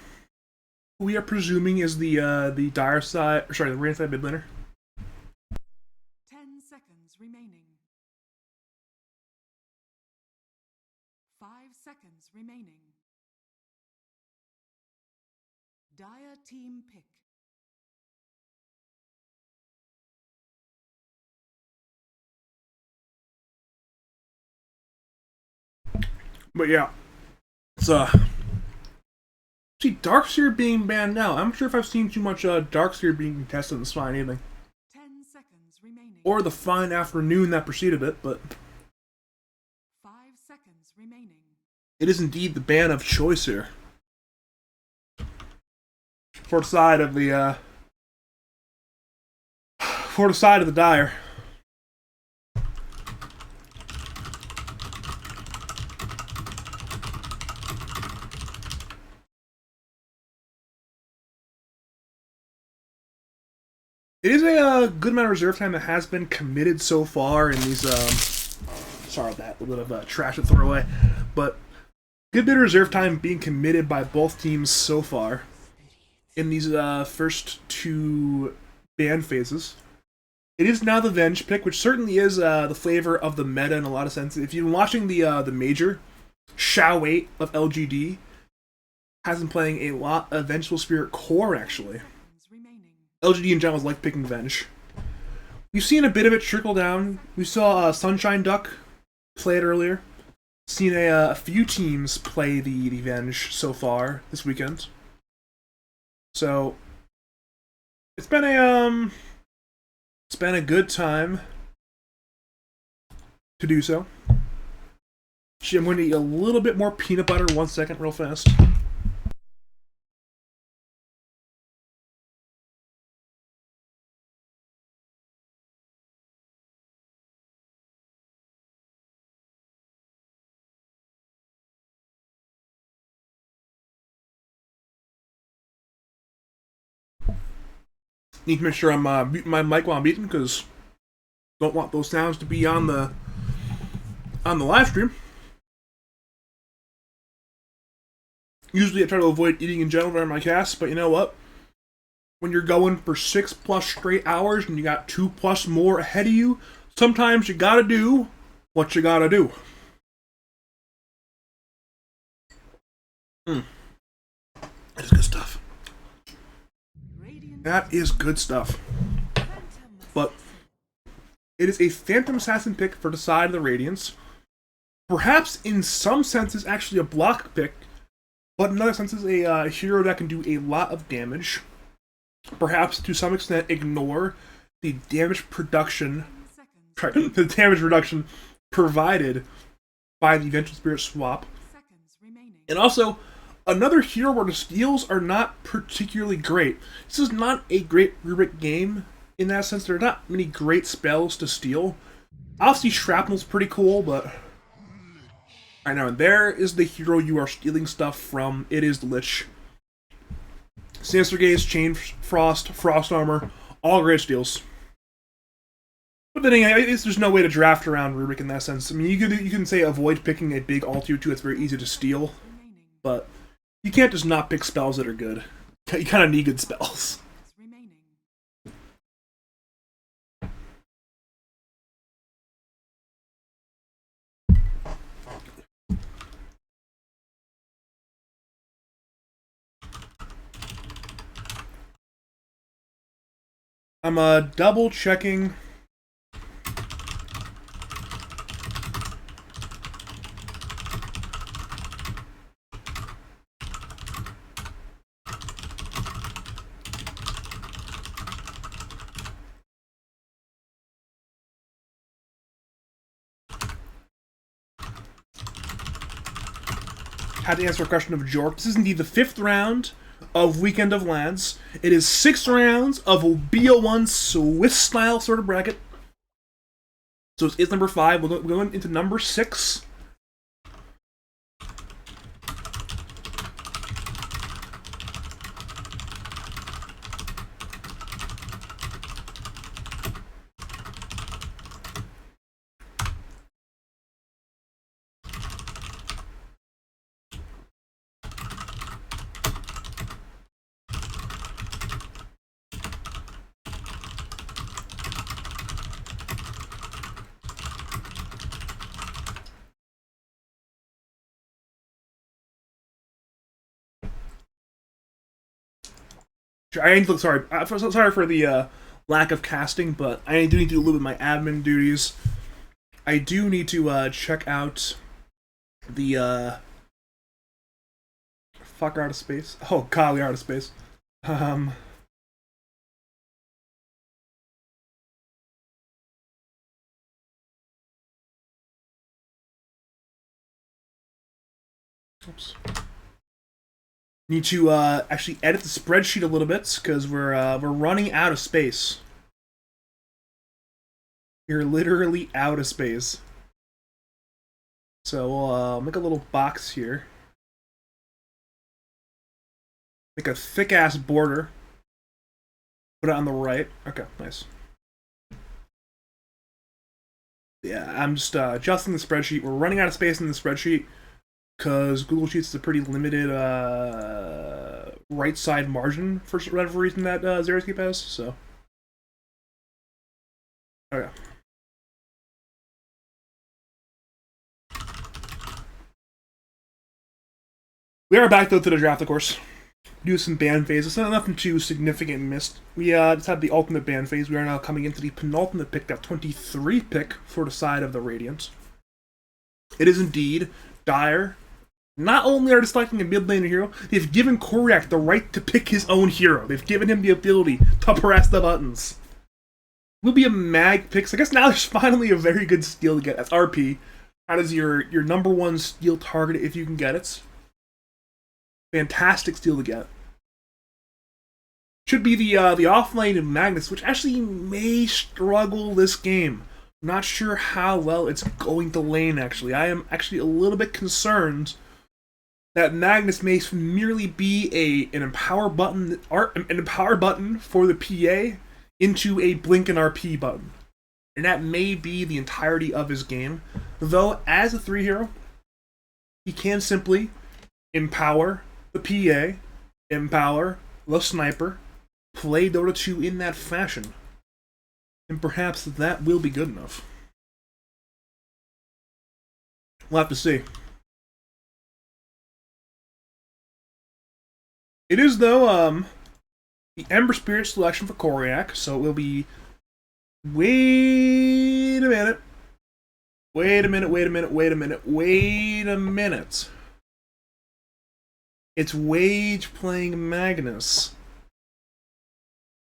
who we are presuming is the Dire side, or sorry, the Radiant side mid laner. 10 seconds remaining. 5 seconds remaining. Dire team pick. But yeah, it's see, Darkseer being banned now. I'm not sure if I've seen too much Darkseer being contested in this fine evening, 10 seconds remaining. or the fine afternoon that preceded it. But 5 seconds remaining. it is indeed the ban of choice here for the side of the Dire. It is a good amount of reserve time that has been committed so far in these. Sorry about that, a little bit of trash to throw away, but good bit of reserve time being committed by both teams so far in these first two ban phases. It is now the Venge pick, which certainly is the flavor of the meta in a lot of senses. If you've been watching the major, Shao 8 of LGD has been playing a lot of Vengeful Spirit Core, actually. Seconds remaining. LGD in general is like picking Venge. We've seen a bit of it trickle down. We saw Sunshine Duck play it earlier. Seen a few teams play the Venge so far this weekend. So it's been a good time to do so. Actually, I'm going to eat a little bit more peanut butter 1 second real fast. Need to make sure I'm muting my mic while I'm eating, because don't want those sounds to be on the live stream. Usually I try to avoid eating in general during my cast, but you know what? When you're going for 6+ straight hours and you got 2+ more ahead of you, sometimes you gotta do what you gotta do. That is good stuff. Radiant That is good stuff. But it is a Phantom Assassin pick for the side of the Radiance. Perhaps in some senses actually a block pick, but in other senses a hero that can do a lot of damage. Perhaps to some extent ignore the damage production, 10 seconds. the damage reduction provided by the Vengeful Spirit swap. Seconds remaining. And also, another hero where the steals are not particularly great. This is not a great rubric game in that sense. There are not many great spells to steal. Obviously, Shrapnel's pretty cool, but right now, there is the hero you are stealing stuff from. It is the Lich. Sinister Gaze, Chain Frost, Frost Armor, all great steals. But then again, there's no way to draft around rubric in that sense. I mean, you can say avoid picking a big alt tier 2 that's very easy to steal, Remaining. but you can't just not pick spells that are good. You kind of need good spells. Remaining. I'm double checking. Had to answer a question of Jork. This is indeed the 5th round of Weekend of Lads. It is 6 rounds of a BO1 Swiss style sort of bracket. So it's number 5. We're going into number 6. I need to look, sorry for the lack of casting, but I do need to do a little bit of my admin duties. I do need to check out the fuck Out of Space. Oh god, we are out of space. Oops. Need to actually edit the spreadsheet a little bit because we're running out of space. You're literally out of space. So we'll make a little box here. Make a thick ass border. Put it on the right. Okay, nice. Yeah, I'm just adjusting the spreadsheet. We're running out of space in the spreadsheet because Google Sheets is a pretty limited right side margin for whatever reason that Xeriscape has. So, okay. We are back though to the draft, of course. Do some ban phases. Not nothing too significant missed. We just had the ultimate ban phase. We are now coming into the penultimate pick, that 23 pick for the side of the Radiant. It is indeed Dire. Not only are they selecting a mid laner hero, they've given Koryak the right to pick his own hero. They've given him the ability to press the buttons. Will be a mag pick. So I guess now there's finally a very good steal to get. That's RP. That is your number one steal target if you can get it. Fantastic steal to get. Should be the offlane of Magnus, which actually may struggle this game. I'm not sure how well it's going to lane, actually. I am actually a little bit concerned that Magnus may merely be an empower button for the PA into a blink and RP button. And that may be the entirety of his game. Though, as a 3 hero, he can simply empower the PA, empower the sniper, play Dota 2 in that fashion. And perhaps that will be good enough. We'll have to see. It is, though, the Ember Spirit selection for Koryak, so it will be... Wait a minute. It's Wage playing Magnus.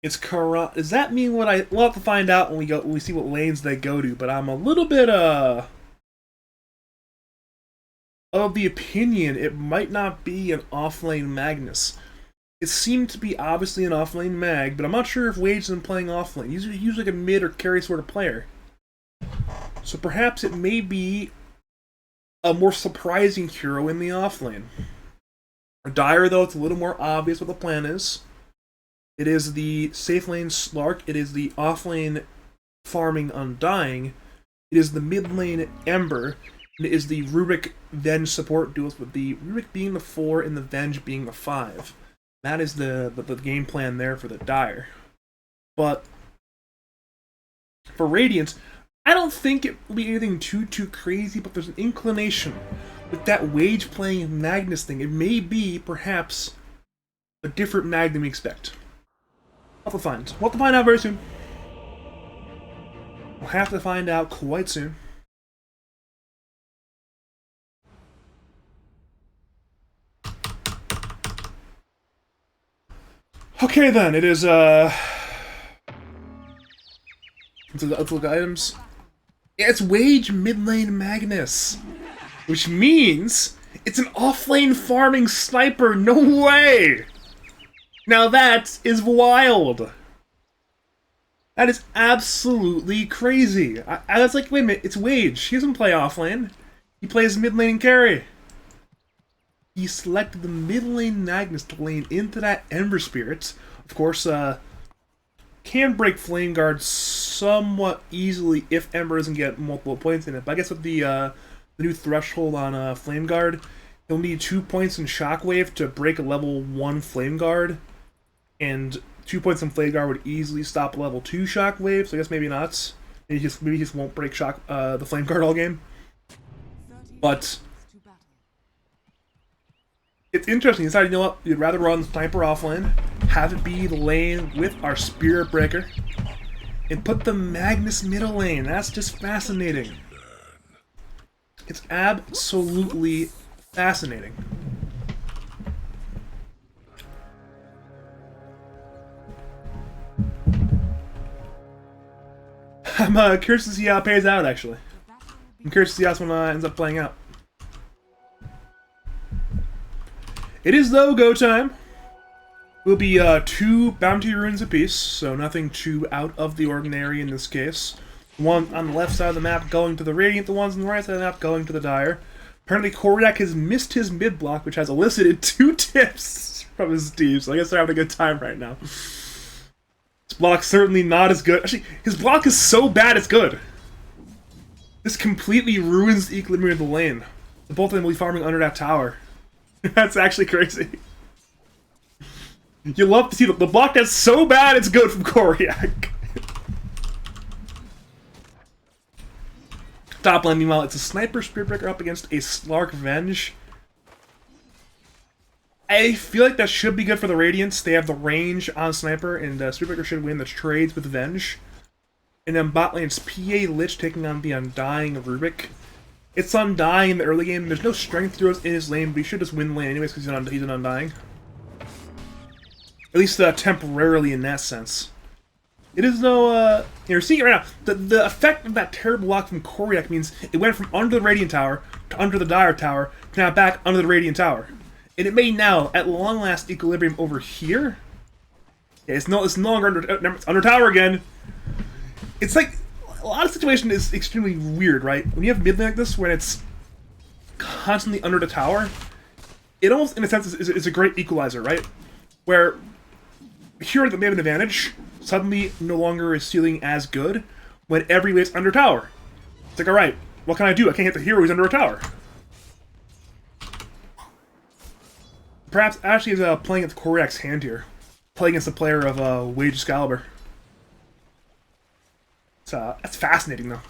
It's corrupt. Does that mean what I... We'll have to find out when we see what lanes they go to, but I'm a little bit, of the opinion it might not be an offlane Magnus. It seemed to be obviously an offlane mag, but I'm not sure if Wage isn't playing offlane. He's usually like a mid or carry sort of player. So perhaps it may be a more surprising hero in the offlane. Dire, though, it's a little more obvious what the plan is. It is the safe lane Slark. It is the offlane farming Undying. It is the mid lane Ember. And it is the Rubik Venge support duels, with the Rubik being the 4 and the Venge being the 5. That is the game plan there for the Dire. But for Radiant, I don't think it will be anything too crazy, but there's an inclination with that Wage playing Magnus thing. It may be, perhaps, a different mag than we expect. We'll have to find. We'll have to find out very soon. We'll have to find out quite soon. Okay then, it is let's look at items. Yeah, it's Wage mid lane Magnus. Which means it's an off-lane farming sniper, no way! Now that is wild! That is absolutely crazy. I was like, wait a minute, it's Wage. He doesn't play off-lane. He plays mid lane and carry. He selected the mid lane Magnus to lane into that Ember Spirit. Of course, can break Flame Guard somewhat easily if Ember doesn't get multiple points in it. But I guess with the new threshold on Flame Guard, he'll need 2 points in Shockwave to break a level 1 Flame Guard. And 2 points in Flame Guard would easily stop a level 2 Shockwave, so I guess maybe not. Maybe he just won't break the Flame Guard all game. But it's interesting. He decided, you know what, you'd rather run Sniper offlane, have it be the lane with our Spirit Breaker, and put the Magnus middle lane. That's just fascinating. It's absolutely fascinating. I'm curious to see how it pays out, actually. I'm curious to see how this one ends up playing out. It is, though, go time. Will be 2 bounty runes apiece, so nothing too out of the ordinary in this case. One on the left side of the map going to the Radiant, the ones on the right side of the map going to the Dire. Apparently, Koryak has missed his mid block, which has elicited 2 tips from his team, so I guess they're having a good time right now. His block's certainly not as good. Actually, his block is so bad it's good. This completely ruins the equilibrium of the lane. The both of them will be farming under that tower. That's actually crazy. You love to see the block that's so bad it's good from Koryak. Top lane, meanwhile, it's a Sniper Spirit Breaker up against a Slark Venge. I feel like that should be good for the Radiants. They have the range on Sniper, and Spirit Breaker should win the trades with Venge. And then bot lane's PA Lich taking on the Undying Rubik. It's Undying in the early game. There's no strength throws in his lane, but he should just win lane anyways because he's an Undying. At least temporarily in that sense. It is no, you're seeing it right now. The effect of that terrible block from Koryak means it went from under the Radiant Tower to under the Dire Tower to now back under the Radiant Tower. And it may now, at long last, equilibrium over here. Yeah, it's no longer under, it's under tower again. It's like, a lot of situation is extremely weird, right? When you have mid lane like this, when it's constantly under the tower, it almost, in a sense, is a great equalizer, right? Where here they have an advantage, suddenly no longer is stealing as good when every wave's under tower. It's like, alright, what can I do? I can't hit the hero who's under a tower. Perhaps Ashley is playing against Koryak's hand here. Playing against the player of Wage Excalibur. That's fascinating, though.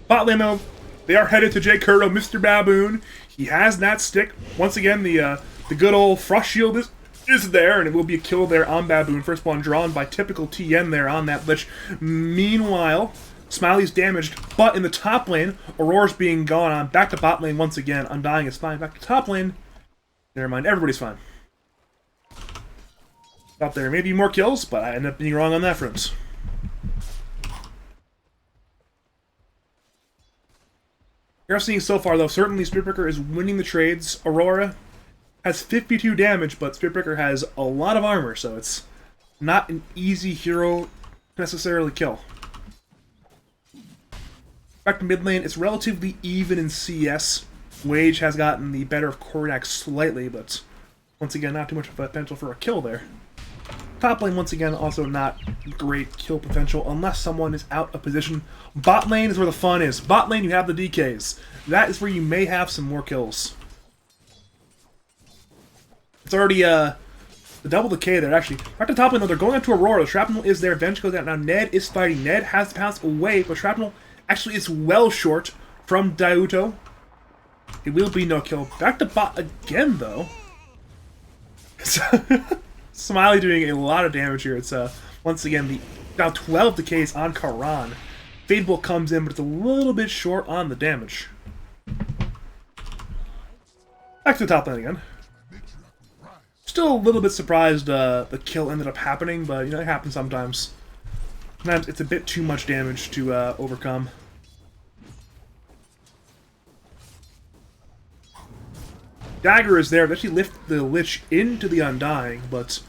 Bot lane, though, they are headed to Jay Curto, Mr. Baboon. He has that stick. Once again, the good old Frost Shield is there, and it will be a kill there on Baboon. First one drawn by typical TN there on that Lich. Meanwhile, Smiley's damaged, but in the top lane, Aurora's being gone on. Back to bot lane once again. Undying is fine. Back to top lane. Never mind, everybody's fine. Thought there may be more kills, but I ended up being wrong on that front. You're seeing so far, though, certainly Spiritbreaker is winning the trades. Aurora has 52 damage, but Spiritbreaker has a lot of armor, so it's not an easy hero to necessarily kill. Back to mid lane, it's relatively even in CS. Wage has gotten the better of Koryak slightly, but once again, not too much of a potential for a kill there. Top lane, once again, also not great kill potential unless someone is out of position. Bot lane is where the fun is. Bot lane, you have the DKs. That is where you may have some more kills. It's already the double decay there, actually. Back to top lane, though, they're going on to Aurora. The Shrapnel is there. Venge goes out. Now Ned is fighting. Ned has to pounce away, but Shrapnel actually is well short from Dyuto. It will be no kill. Back to bot again, though. Smiley doing a lot of damage here. It's Once again, the now 12 decays on Karan. Fade Bolt comes in, but it's a little bit short on the damage. Back to the top lane again. Still a little bit surprised the kill ended up happening, but you know, it happens sometimes. Sometimes it's a bit too much damage to overcome. Dagger is there to actually lift the Lich into the Undying, but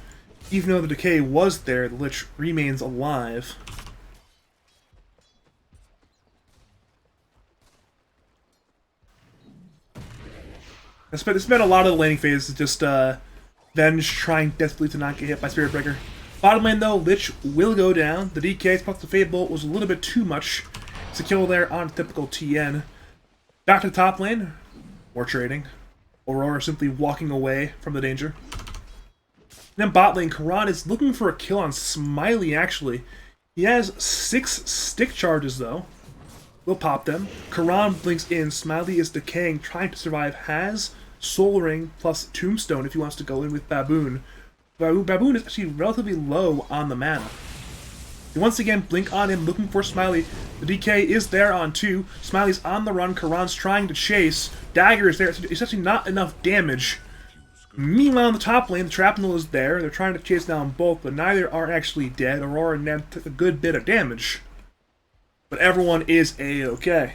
even though the decay was there, the Lich remains alive. I spent a lot of the laning phase just Venge trying desperately to not get hit by Spirit Breaker. Bottom lane though, Lich will go down. The DK plus the Fade Bolt was a little bit too much. It's a kill there on typical TN. Back to the top lane, more trading. Aurora simply walking away from the danger. Then bot lane, Karan is looking for a kill on Smiley actually. He has 6 stick charges though. We'll pop them. Karan blinks in, Smiley is decaying, trying to survive, has Soul Ring plus Tombstone if he wants to go in with Baboon. Baboon is actually relatively low on the mana. They once again blink on him, looking for Smiley. The DK is there on 2. Smiley's on the run, Karan's trying to chase. Dagger is there, it's actually not enough damage. Meanwhile, in the top lane, the Shrapnel is there. They're trying to chase down both, but neither are actually dead. Aurora and Ned took a good bit of damage. But everyone is A-okay.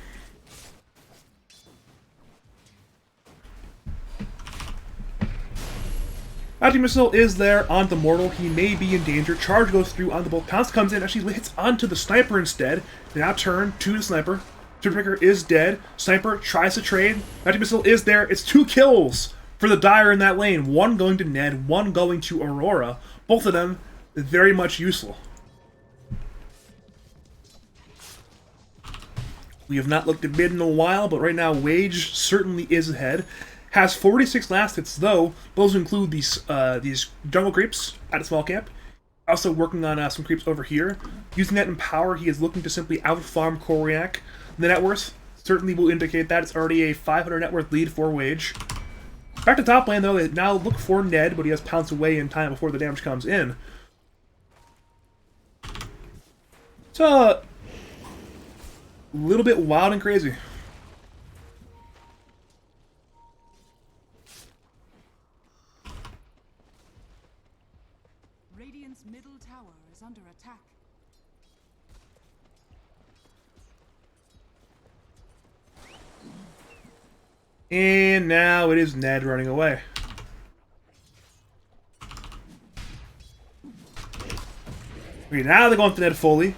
Magic Missile is there on the Mortal. He may be in danger. Charge goes through on the Bolt. Pounce comes in, actually hits onto the Sniper instead. They now turn to the Sniper. Breaker is dead. Sniper tries to trade. Magic Missile is there. It's 2 kills for the Dire in that lane. 1 going to Ned, 1 going to Aurora. Both of them very much useful. We have not looked at mid in a while, but right now Wage certainly is ahead. Has 46 last hits though. Those include these jungle creeps at a small camp. Also working on some creeps over here. Using that in power, he is looking to simply out-farm Koryak. The net worth certainly will indicate that. It's already a 500 net worth lead for Wage. Back to top lane though, they now look for Ned, but he has Pounce away in time before the damage comes in. It's a little bit wild and crazy. Radiant's middle tower is under attack. And now it is Ned running away. Okay, now they're going to Ned fully.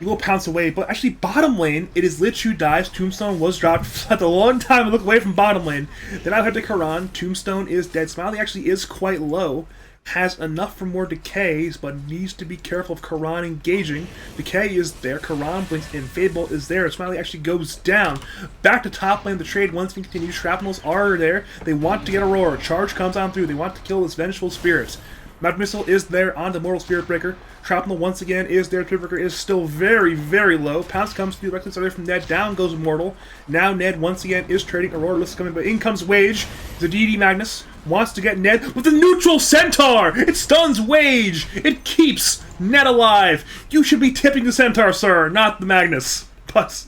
He will pounce away, but actually bottom lane, it is Lich who dies. Tombstone was dropped at a long time to look away from bottom lane. Then I head to Karan. Tombstone is dead. Smiley actually is quite low. Has enough for more decays, but needs to be careful of Karan engaging. Decay is there. Karan blinks in. Fade Bolt is there. Smiley actually goes down. Back to top lane. The trade once again continues. Shrapnels are there. They want to get Aurora. Charge comes on through. They want to kill this Vengeful Spirit. Magic Missile is there on the Mortal Spirit Breaker. Shrapnel once again is there. Spirit Breaker is still very, very low. Pounce comes through directly away from Ned. Down goes Mortal. Now Ned once again is trading. Aurora looks coming, but in comes Wage. The DD Magnus wants to get Ned with the neutral Centaur! It stuns Wage! It keeps Ned alive! You should be tipping the Centaur, sir, not the Magnus. But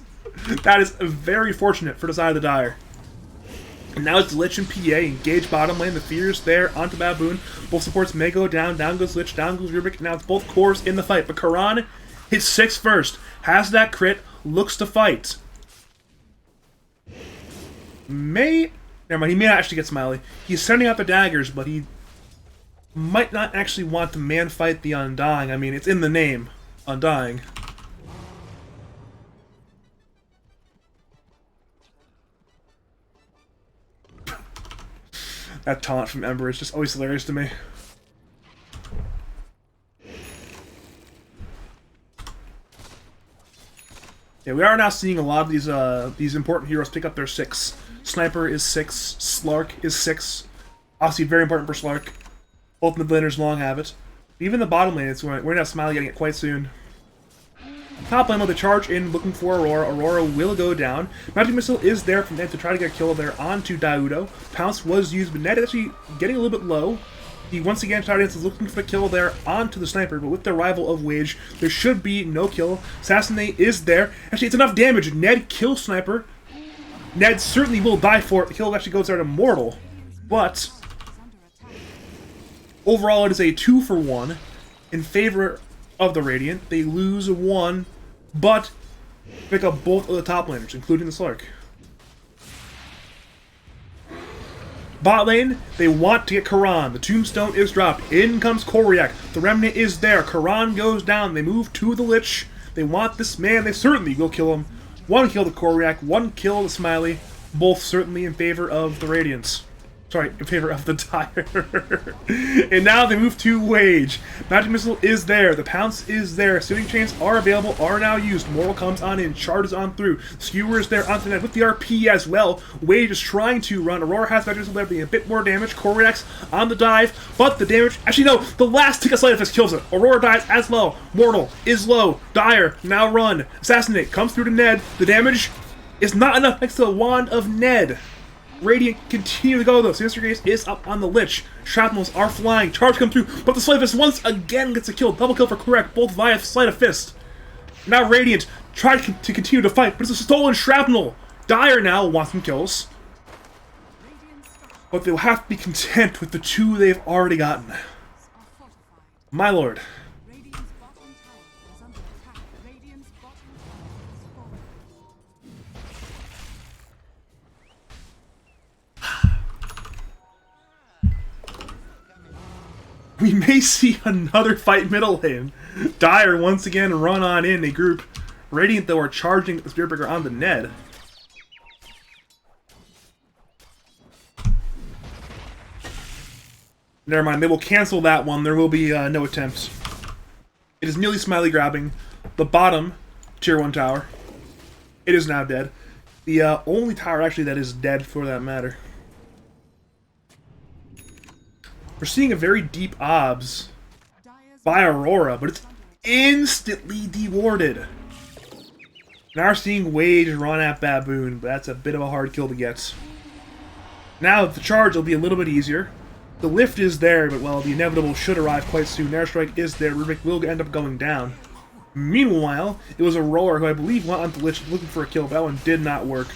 that is very fortunate for the side of the Dire. And now it's Lich and PA, engage bottom lane, the Fear's there, onto Baboon. Both supports may go down goes Lich, down goes Rubik. Now it's both cores in the fight, but Karan hits 6 first, has that crit, looks to fight. Never mind, he may not actually get Smiley. He's sending out the daggers, but he might not actually want to man-fight the Undying. I mean, it's in the name, Undying. That taunt from Ember is just always hilarious to me. Yeah, we are now seeing a lot of these important heroes pick up their 6. Sniper is 6, Slark is 6. Obviously very important for Slark. Both mid laners long have it. Even the bottom lane, we're going to have Smiley getting it quite soon. Top lane with the charge in, looking for Aurora. Aurora will go down. Magic Missile is there from Ned to try to get a kill there onto Daudo. Pounce was used, but Ned is actually getting a little bit low. He once again, Tower Dance is looking for the kill there onto the sniper, but with the arrival of Wage, there should be no kill. Assassinate is there. Actually, it's enough damage. Ned kills Sniper. Ned certainly will die for it. The kill actually goes there to Mortal. But overall, it is a 2-for-1 in favor of the Radiant. They lose 1, but pick up both of the top laners, including the Slark. Bot lane, they want to get Karan. The Tombstone is dropped. In comes Koryak. The Remnant is there. Karan goes down. They move to the Lich. They want this man. They certainly will kill him. 1 kill to Koryak, 1 kill to Smiley. Both certainly in favor of the Radiance. Sorry, in favor of the Dire. And now they move to Wage. Magic Missile is there. The Pounce is there. Soothing Chains are available, are now used. Mortal comes on in, charges on through. Skewer is there onto Ned with the RP as well. Wage is trying to run. Aurora has Magic Missile there, being a bit more damage. Koryak's on the dive, but the damage... Actually, no! The last tick of Sleight of Fist kills it. Aurora dies as low. Mortal is low. Dire, now run. Assassinate comes through to Ned. The damage is not enough next to the Wand of Ned. Radiant continue to go though. Sinister Gaze is up on the Lich. Shrapnels are flying. Charge come through, but the Sleight of Fist once again gets a kill. Double kill for Correct, both via Sleight of Fist. Now Radiant try to continue to fight, but it's a stolen Shrapnel. Dire now wants some kills, but they'll have to be content with the 2 they've already gotten. My lord. Radiant's bottom tower is under attack. Radiant's bottom tower is falling. We may see another fight middle lane. Dire once again run on in a group. Radiant, though, are charging the Spiritbreaker on the Ned. Never mind, they will cancel that one. There will be no attempts. It is merely Smiley grabbing the bottom tier 1 tower. It is now dead. The only tower actually that is dead for that matter. We're seeing a very deep obs by Aurora, but it's instantly dewarded. Now we're seeing Wage run at Baboon, but that's a bit of a hard kill to get. Now the charge will be a little bit easier. The lift is there, but well, the inevitable should arrive quite soon. Airstrike is there. Rubik will end up going down. Meanwhile, it was Aurora who I believe went on the Lich looking for a kill, but that one did not work.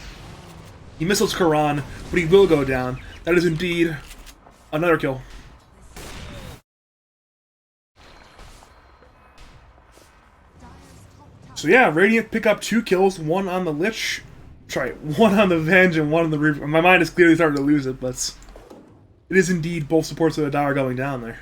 He missiles Karan, but he will go down. That is indeed another kill. So yeah, Radiant pick up 2 kills, 1 on the Lich. Sorry, 1 on the Venge and 1 on the Reaper. My mind is clearly starting to lose it, but it is indeed both supports of the Dire going down there.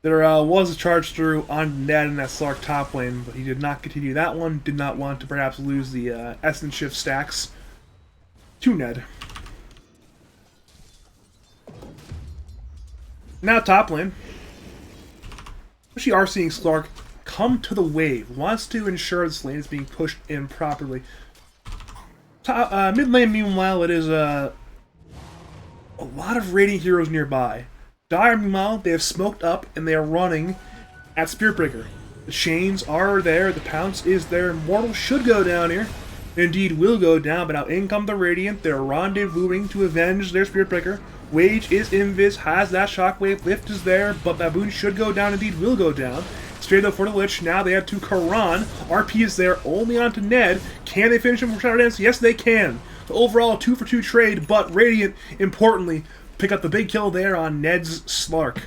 There was a charge through on Ned in that Slark top lane, but he did not continue that one. Did not want to perhaps lose the Essence Shift stacks to Ned. Now top lane. We are seeing Slark come to the wave. Wants to ensure this lane is being pushed in properly. Mid lane, meanwhile, it is a lot of Radiant heroes nearby. Dire, meanwhile, they have smoked up and they are running at Spiritbreaker. The chains are there, the Pounce is there, Mortal should go down here. Indeed will go down, but now in come the Radiant. They're rendezvousing to avenge their Spiritbreaker. Wage is invis, has that shockwave, lift is there, but Baboon should go down, indeed will go down. Straight up for the Lich, now they have to Karan. RP is there, only onto Ned. Can they finish him for Shadow Dance? Yes, they can. So overall, 2-for-2 trade, but Radiant, importantly, pick up the big kill there on Ned's Slark.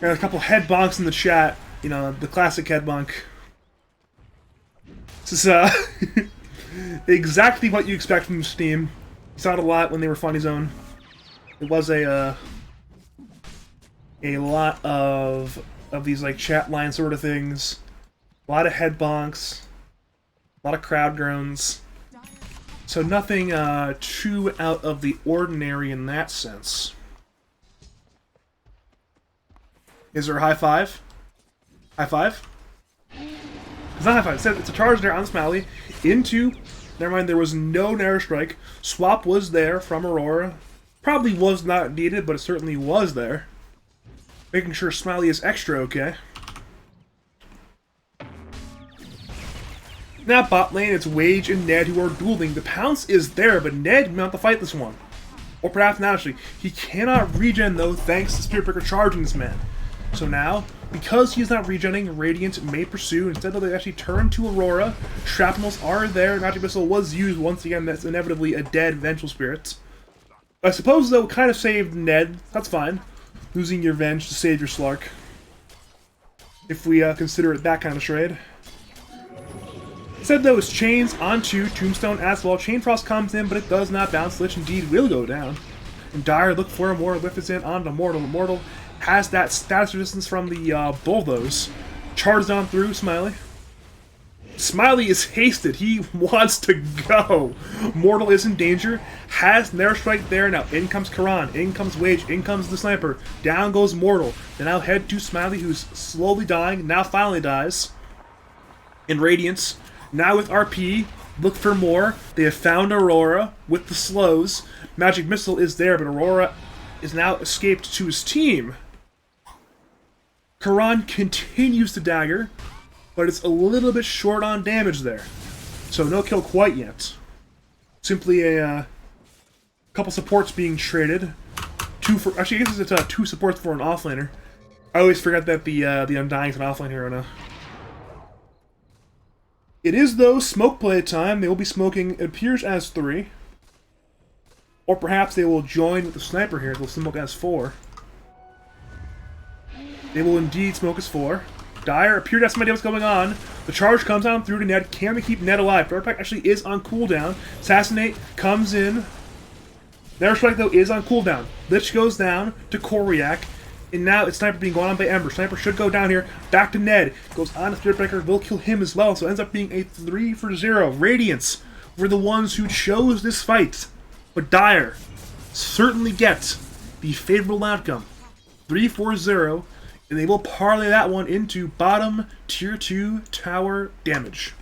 Got a couple head bonks in the chat. You know, the classic head bonk. This is exactly what you expect from Steam. You saw it a lot when they were Funny Zone. It was a lot of these like chat line sort of things. A lot of head bonks. A lot of crowd groans. So nothing too out of the ordinary in that sense. Is there a high five? High five? It's not high five. It's a charge there on Smiley into. Never mind. There was no Nair Strike. Swap was there from Aurora. Probably was not needed, but it certainly was there. Making sure Smiley is extra okay. Now bot lane, it's Wage and Ned who are dueling. The pounce is there, but Ned may have to fight this one. Or perhaps not actually. He cannot regen though, thanks to Spirit Breaker charging this man. So now, because he's not regenning, Radiant may pursue. Instead of they actually turn to Aurora. Shrapnels are there. Magic Missile was used once again. That's inevitably a dead Vengeful Spirit. I suppose though, kind of saved Ned. That's fine. Losing your Venge to save your Slark. If we consider it that kind of trade. Instead though, it's Chains onto Tombstone as well. Chain Frost comes in, but it does not bounce. Lich indeed will go down. And Dire look for more. Lift is in onto Mortal. Mortal has that status resistance from the Bulldoze. Charges on through Smiley. Smiley is hasted. He wants to go. Mortal is in danger. Has Nair Strike there. Now in comes Karan. In comes Wage. In comes the Sniper. Down goes Mortal. They now head to Smiley, who's slowly dying. Now finally dies. In Radiance. Now with RP. Look for more. They have found Aurora with the slows. Magic Missile is there, but Aurora is now escaped to his team. Karan continues to dagger, but it's a little bit short on damage there. So no kill quite yet. Simply a couple supports being traded. Actually, I guess it's 2 supports for an offlaner. I always forget that the Undying's an offlane hero now. It is, though, smoke play time. They will be smoking, it appears, as 3. Or perhaps they will join with the Sniper here. They'll smoke as 4. They will indeed smoke as 4. Dire appear to have some idea what's going on. The charge comes on through to Ned. Can we keep Ned alive? Dark Pact actually is on cooldown. Assassinate comes in. Nair Strike, though, is on cooldown. Lich goes down to Koryak. And now it's Sniper being gone on by Ember. Sniper should go down here. Back to Ned. Goes on to Spirit Breaker. Will kill him as well. So it ends up being a 3-for-0. Radiance were the ones who chose this fight. But Dire certainly get the favorable outcome. 3-4-0. And they will parlay that one into bottom tier 2 tower damage.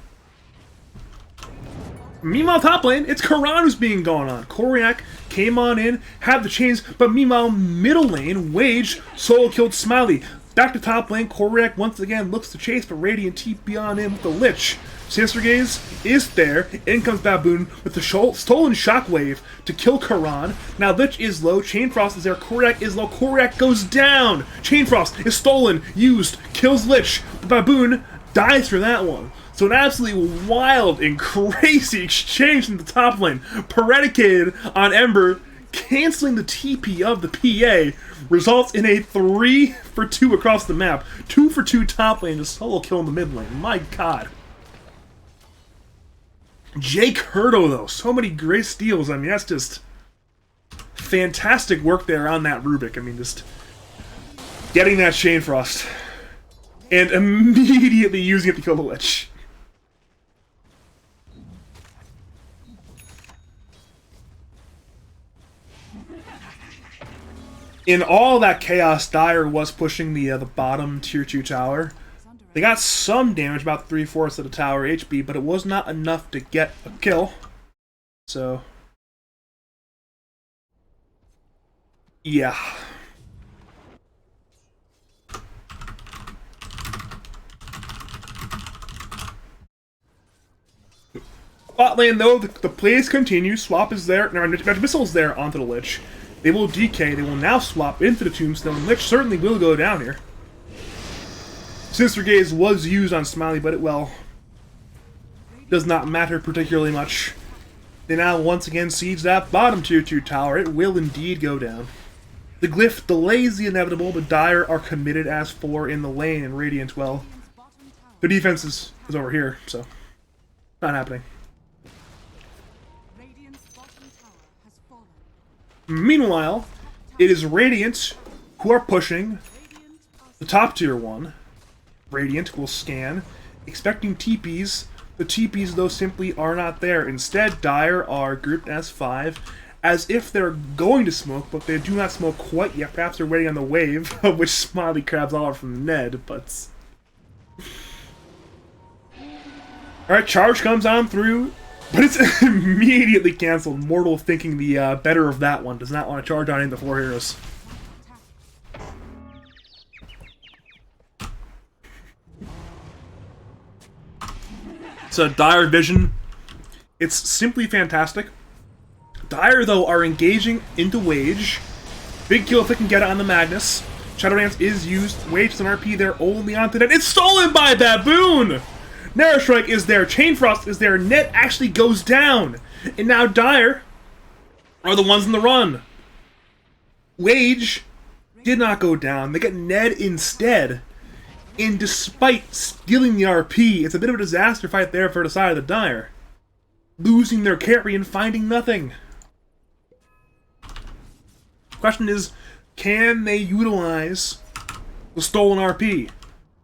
Meanwhile, top lane, it's Karan who's being gone on. Koryak came on in, had the chains, but meanwhile, middle lane, Wage solo killed Smiley. Back to top lane, Koryak once again looks to chase, but Radiant TP on in with the Lich. Sinister Gaze is there. In comes Baboon with the stolen Shockwave to kill Karan. Now Lich is low, Chain Frost is there, Koryak is low, Koryak goes down! Chain Frost is stolen, used, kills Lich. The Baboon dies for that one. So an absolutely wild and crazy exchange in the top lane. Predicated on Ember canceling the TP of the PA results in a 3-for-2 across the map. 2-for-2 top lane to solo kill in the mid lane. My god. Jake Hurdo, though. So many great steals. I mean, that's just fantastic work there on that Rubik. I mean, just getting that Chain Frost and immediately using it to kill the Lich. In all that chaos, Dire was pushing the bottom tier 2 tower. They got some damage, about 3/4 of the tower HP, but it was not enough to get a kill. So, yeah. Bot lane, though, the plays continue. Swap is there. No, Magic Missile is there onto the Lich. They will DK. They will now swap into the Tombstone. Lich certainly will go down here. Sinister Gaze was used on Smiley, but it, well, does not matter particularly much. They now once again siege that bottom tier 2 tower. It will indeed go down. The Glyph delays the inevitable, but Dire are committed as 4 in the lane, and Radiant, well, their defense is over here, so not happening. Meanwhile, it is Radiant who are pushing the top tier 1. Radiant will scan, expecting TPs. The TPs, though, simply are not there. Instead, Dire are grouped as 5 as if they're going to smoke, but they do not smoke quite yet. Perhaps they're waiting on the wave, of which Smiley grabs all from Ned, but... Alright, charge comes on through, but it's immediately cancelled. Mortal thinking the better of that one. Does not want to charge on into 4 heroes. So Dire Vision, it's simply fantastic. Dire, though, are engaging into Wage. Big kill if they can get it on the Magnus. Shadow Dance is used. Wage is an RP there only onto Ned. It's stolen by Baboon! Narrow Strike is there. Chain Frost is there. Ned actually goes down. And now Dire are the ones in the run. Wage did not go down. They get Ned instead. And despite stealing the RP, it's a bit of a disaster fight there for the side of the Dire. Losing their carry and finding nothing. Question is, can they utilize the stolen RP?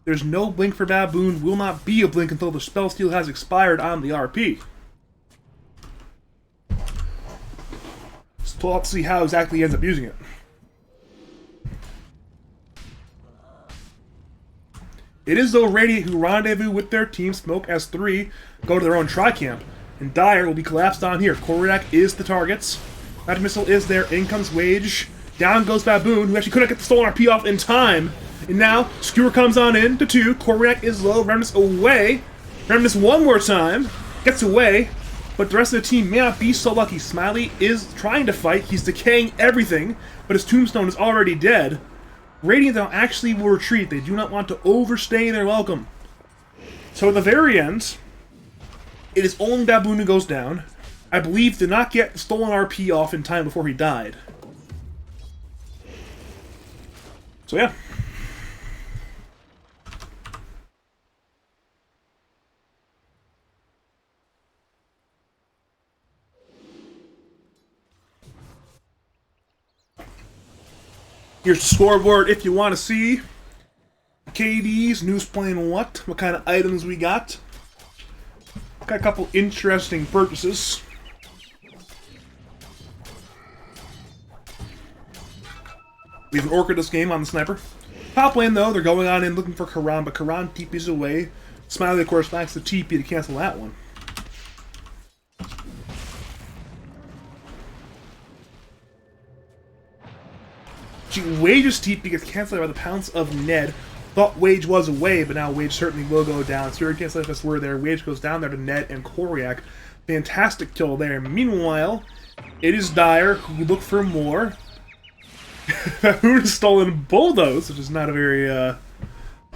There's no blink for Baboon, will not be a blink until the spell steal has expired on the RP. So let's see how exactly he ends up using it. It is though Radiant who rendezvous with their team, Smoke as 3, go to their own tri-camp, and Dire will be collapsed on here. Koryak is the targets. Magic Missile is there, in comes Wage. Down goes Baboon, who actually couldn't get the stolen RP off in time. And now, Skewer comes on in to 2, Koryak is low, Remnants away. Remnants one more time, gets away, but the rest of the team may not be so lucky. Smiley is trying to fight, he's decaying everything, but his Tombstone is already dead. Radiant, though, actually will retreat. They do not want to overstay their welcome. So at the very end, it is only Baboon who goes down. I believe did not get the stolen RP off in time before he died. So yeah. Here's the scoreboard if you want to see KDs, who's playing what kind of items we got. Got a couple interesting purchases. We have an Orchid this game on the Sniper. Top lane, though, they're going on in looking for Karan, but Karan TP's away. Smiley, of course, backs the TP to cancel that one. Wage's TP gets cancelled by the pounce of Ned. Thought Wage was away, but now Wage certainly will go down. Spirit cancel if were there. Wage goes down there to Ned and Koryak. Fantastic kill there. Meanwhile, it is Dire who look for more. Baboon has stolen Bulldoze, which is not a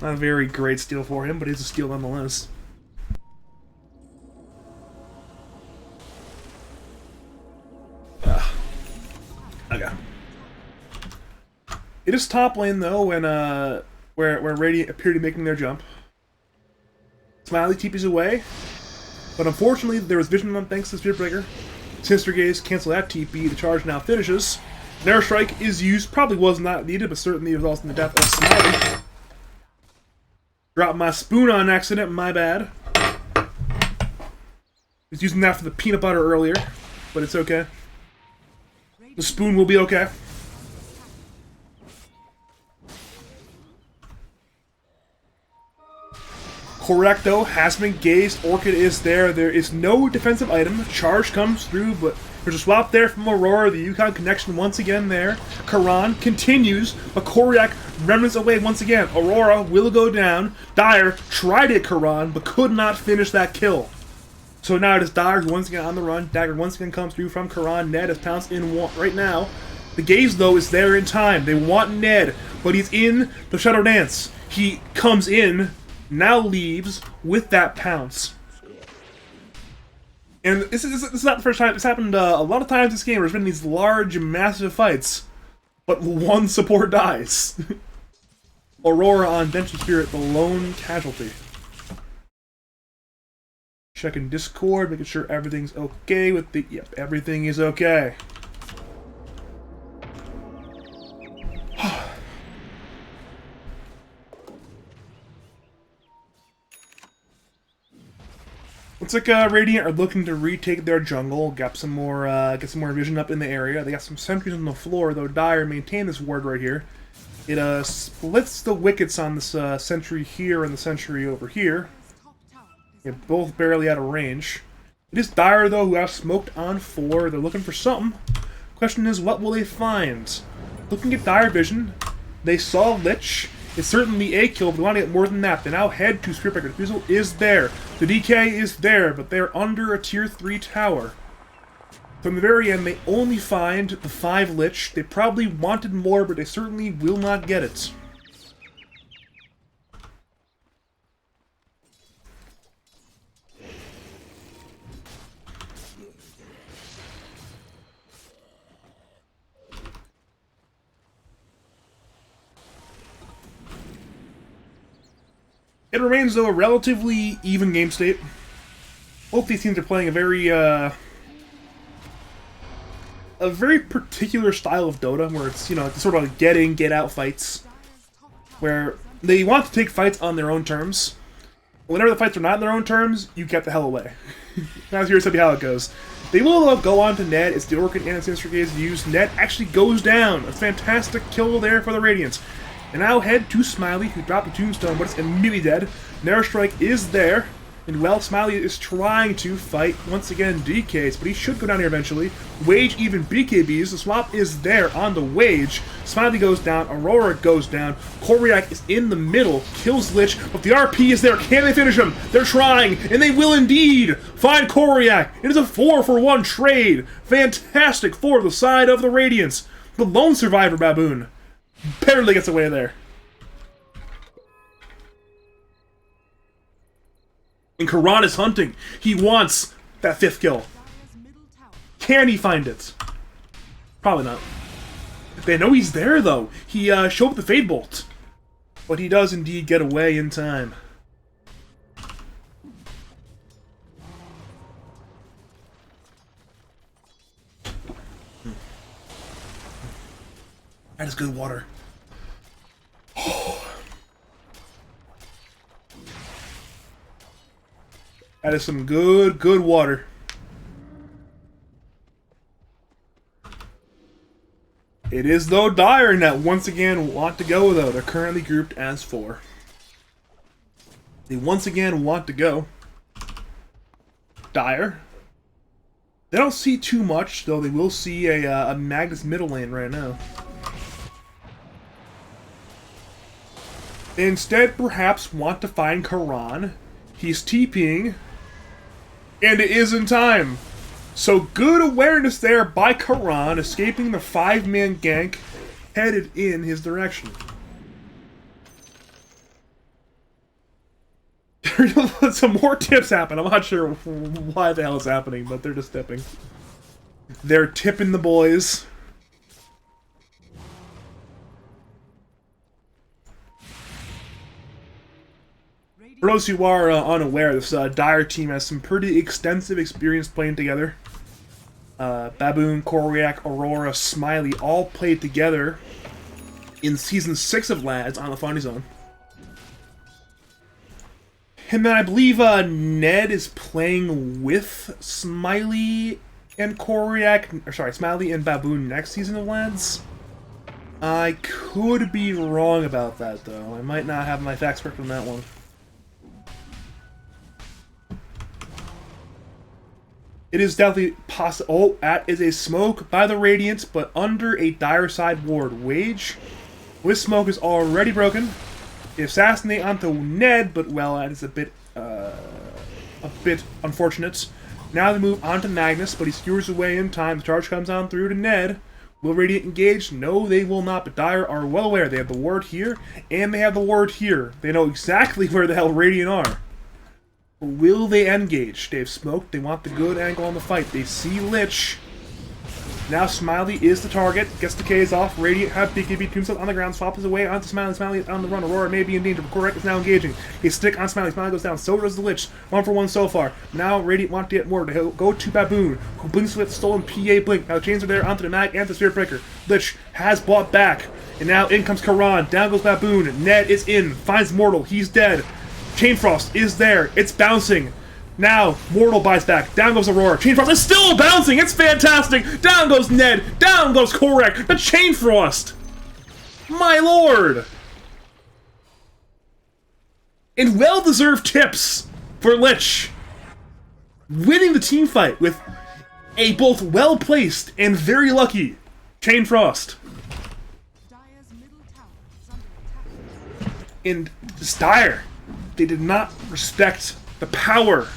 very great steal for him, but it's a steal nonetheless. Okay. It is top lane though when where Radiant appear to be making their jump. Smiley TP's away, but unfortunately there was vision on thanks to Spirit Breaker. Sinister Gaze cancel that TP. The charge now finishes. Narrow Strike is used. Probably was not needed, but certainly results in the death of Smiley. Dropped my spoon on accident. My bad. Was using that for the peanut butter earlier, but it's okay. The spoon will be okay. Koryak, though, has been gazed. Orchid is there. There is no defensive item. Charge comes through, but there's a swap there from Aurora. The Yukon connection once again there. Karan continues, but Koryak remnants away once again. Aurora will go down. Dire tried to hit Karan, but could not finish that kill. So now it is Dire who once again on the run. Dagger once again comes through from Karan. Ned is pounced in right now. The gaze, though, is there in time. They want Ned, but he's in the Shadow Dance. He comes in, now leaves with that pounce. And this is not the first time. It's happened a lot of times this game. There's been these large, massive fights, but one support dies. Aurora on Dension Spirit, the lone casualty. Checking Discord, making sure everything's okay with the... Yep, everything is okay. Looks like Radiant are looking to retake their jungle, get some more vision up in the area. They got some sentries on the floor, though Dire maintain this ward right here. It splits the wickets on this sentry here and the sentry over here. They're both barely out of range. It is Dire, though, who have smoked on 4. They're looking for something. Question is, what will they find? Looking at Dire vision, they saw Lich. It's certainly a kill, but they want to get more than that. They now head to Spiritbreaker. The Refusal is there. The DK is there, but they're under a tier 3 tower. From the very end, they only find the 5 Lich. They probably wanted more, but they certainly will not get it. It remains, though, a relatively even game state. Both these teams are playing a very particular style of Dota, where it's, it's sort of like get in, get out fights, where they want to take fights on their own terms. Whenever the fights are not on their own terms, you get the hell away. That's here's how it goes. They will go on to Ned. It's the Orchid and Sinister Gaze used. Ned actually goes down. A fantastic kill there for the Radiants. And now head to Smiley, who dropped the tombstone, but it's immediately dead. Nair Strike is there, and well, Smiley is trying to fight, once again, DKs, but he should go down here eventually. Wage even BKBs, the swap is there on the Wage. Smiley goes down, Aurora goes down, Koryak is in the middle, kills Lich, but the RP is there. Can they finish him? They're trying, and they will indeed find Koryak. It is a 4-for-1 trade. Fantastic for the side of the Radiants. The lone survivor, Baboon, barely gets away there. And Karan is hunting. He wants that 5th kill. Can he find it? Probably not. They know he's there, though. He showed up the Fade Bolt. But he does indeed get away in time. That is good water. That is some good water. It is, though, Dire that once again want to go, though. They're currently grouped as 4. They once again want to go. Dire. They don't see too much, though they will see a Magnus middle lane right now. They instead perhaps want to find Karan. He's TPing. And it is in time. So good awareness there by Karan, escaping the 5-man gank, headed in his direction. Some more tips happen. I'm not sure why the hell it's happening, but they're just tipping. They're tipping the boys. For those who are unaware, this Dire team has some pretty extensive experience playing together. Baboon, Koryak, Aurora, Smiley all played together in Season 6 of Lads on the Funny Zone. And then I believe Ned is playing with Smiley and Koryak, or sorry, Smiley and Baboon next season of Lads. I could be wrong about that, though. I might not have my facts correct on that one. It is definitely possible. Oh, that is a smoke by the Radiant, but under a Dire side ward. Wage with smoke is already broken. They assassinate onto Ned, but well, that is a bit unfortunate. Now they move on to Magnus, but he skewers away in time. The charge comes on through to Ned. Will Radiant engage? No, they will not, but Dire are well aware. They have the ward here, and they have the ward here. They know exactly where the hell Radiant are. Will they engage? They've smoked. They want the good angle on the fight. They see Lich. Now Smiley is the target. Gets the K's off. Radiant have BKB Tombstone on the ground. Swap is away onto Smiley. Smiley on the run. Aurora may be in danger, but Koryak is now engaging. They stick on Smiley. Smiley goes down. So does the Lich. 1-for-1 so far. Now Radiant want to get more. They go to Baboon, who blinks with stolen PA Blink. Now chains are there onto the Mag and the Spiritbreaker. Lich has bought back. And now in comes Karan. Down goes Baboon. Ned is in. Finds Mortal. He's dead. Chain Frost is there. It's bouncing. Now, Mortal buys back. Down goes Aurora. Chain Frost is still bouncing. It's fantastic. Down goes Ned. Down goes Koryak. The Chain Frost. My lord. And well-deserved tips for Lich. Winning the team fight with a both well-placed and very lucky Chain Frost. Dire's middle tower is under attack. And Dire, they did not respect the power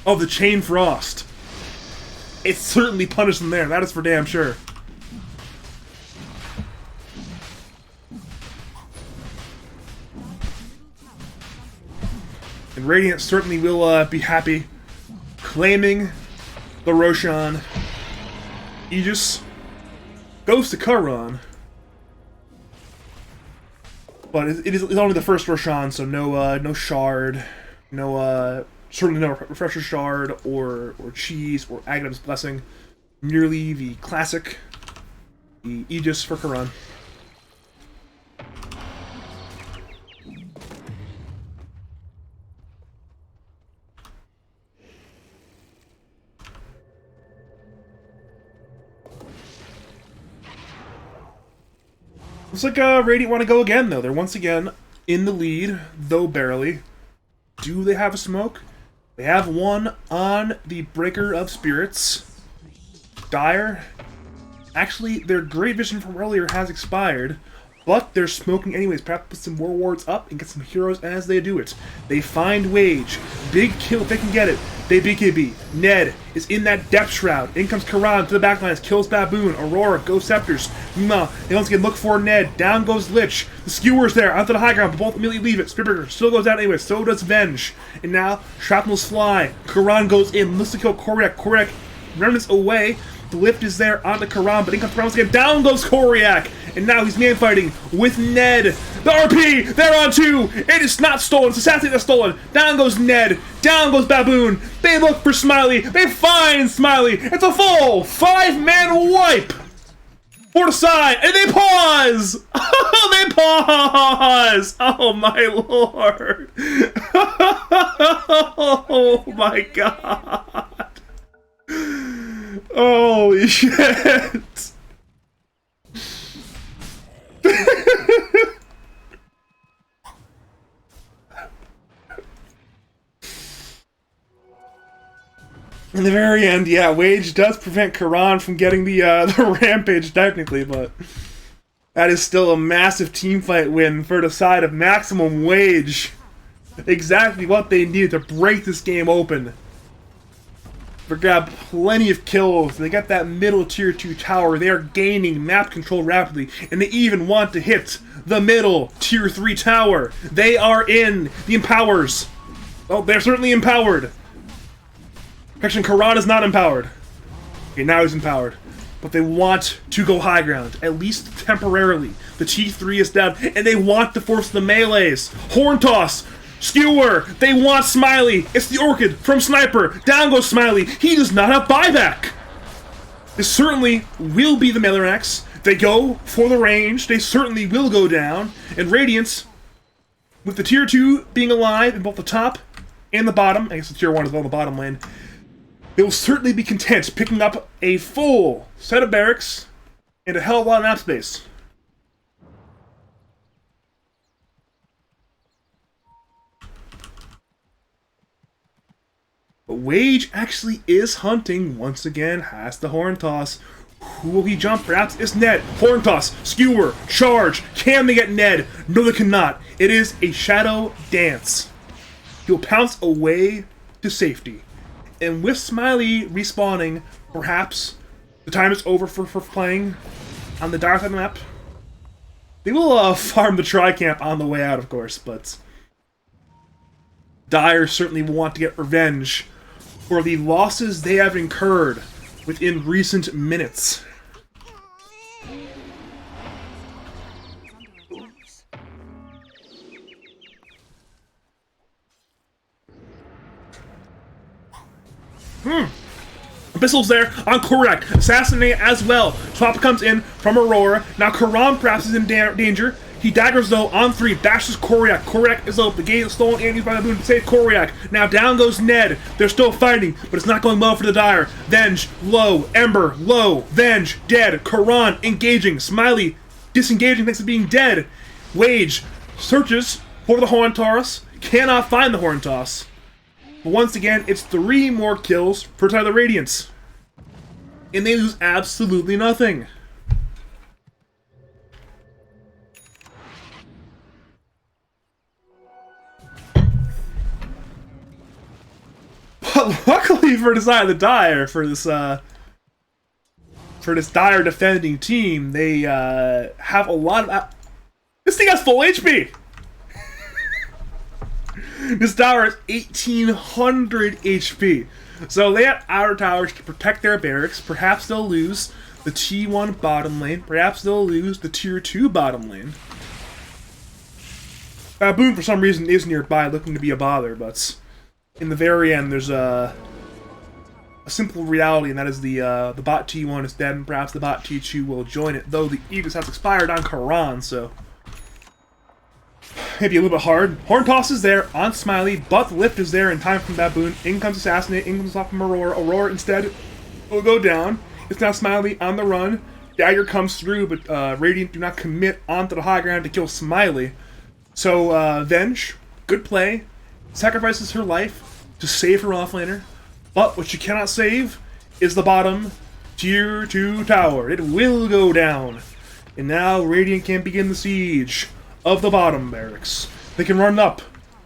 of the Chain Frost. It certainly punished them there, that is for damn sure. And Radiant certainly will be happy claiming the Roshan. Aegis goes to Karan. But it's only the first Roshan, so no shard, certainly no refresher shard or cheese or Aghanim's Blessing. Merely the classic, the Aegis for Karan. Looks like Radiant want to go again, though. They're once again in the lead, though barely. Do they have a smoke? They have one on the Breaker of Spirits. Dire. Actually, their Great Vision from earlier has expired, but they're smoking anyways. Perhaps put some more wards up and get some heroes as they do it. They find Wage. Big kill if they can get it. They BKB. Ned is in that Depth Shroud. In comes Karan to the backlines. Kills Baboon. Aurora. Go Scepters. They once again look for Ned. Down goes Lich. The Skewer's there. Onto the high ground, but both immediately leave it. Spitbreaker still goes down anyway. So does Venge. And now, Shrapnels fly. Karan goes in. Looks to kill Koryak. Koryak remnants away. The lift is there onto Karan, but in comes Karan once again. Down goes Koryak. And now he's man fighting with Ned. The RP! They're on two! It is not stolen. It's Assassin that's stolen. Down goes Ned. Down goes Baboon. They look for Smiley. They find Smiley. It's a full 5-man wipe for the side. And they pause! They pause! Oh my lord. Oh my god. Holy shit. In the very end, yeah, Wage does prevent Karan from getting the Rampage, technically, but that is still a massive teamfight win for the side of Maximum Wage. Exactly what they needed to break this game open. They grab plenty of kills. They got that middle tier 2 tower. They are gaining map control rapidly, and they even want to hit the middle tier 3 tower. They are in the Empowers. Oh, they're certainly empowered. Correction, Karan is not empowered. Okay, now he's empowered. But they want to go high ground, at least temporarily. The T3 is down, and they want to force the melees. Horn Toss, Skewer, they want Smiley. It's the Orchid from Sniper. Down goes Smiley. He does not have buyback. This certainly will be the Melirax. They go for the range. They certainly will go down. And Radiance, with the tier 2 being alive in both the top and the bottom, I guess the tier 1 is well in the bottom lane, they will certainly be content picking up a full set of barracks and a hell of a lot of map space. But Wage actually is hunting once again, has the Horn Toss. Who will he jump? Perhaps it's Ned. Horn Toss, Skewer, Charge. Can they get Ned? No, they cannot. It is a Shadow Dance. He'll pounce away to safety. And with Smiley respawning, perhaps the time is over for playing on the Dire side map. They will farm the Tri-Camp on the way out, of course, but Dire certainly will want to get revenge for the losses they have incurred within recent minutes. Abyssals there on Koryak. Assassinate as well. Swap comes in from Aurora. Now Karan perhaps is in danger. He daggers though on 3, bashes Koryak. Koryak is up. The game is stolen and used by Baboon to save Koryak. Now down goes Ned. They're still fighting, but it's not going well for the Dire. Venge, low. Ember, low. Venge, dead. Karan, engaging. Smiley, disengaging thanks to being dead. Wage searches for the Horn Taurus. Cannot find the Horn Toss. But once again, it's 3 more kills for Tyler Radiance. And they lose absolutely nothing. But luckily for the side of the Dire, for this Dire defending team, they have a lot of... This thing has full HP! This tower has 1800 HP. So they have outer towers to protect their barracks. Perhaps they'll lose the T1 bottom lane. Perhaps they'll lose the Tier 2 bottom lane. Baboon, for some reason, is nearby looking to be a bother, but in the very end, there's a simple reality, and that is the bot T1 is dead, and perhaps the bot T2 will join it, though the Aegis has expired on Karan, so maybe a little bit hard. Horn Toss is there on Smiley, but the lift is there in time from Baboon. In comes Assassinate, in comes off from Aurora. Aurora instead will go down. It's now Smiley on the run. Dagger comes through, but Radiant do not commit onto the high ground to kill Smiley. So Venge, good play, sacrifices her life to save her offlaner. But what she cannot save is the bottom Tier 2 tower. It will go down. And now Radiant can begin the siege of the bottom barracks. They can run up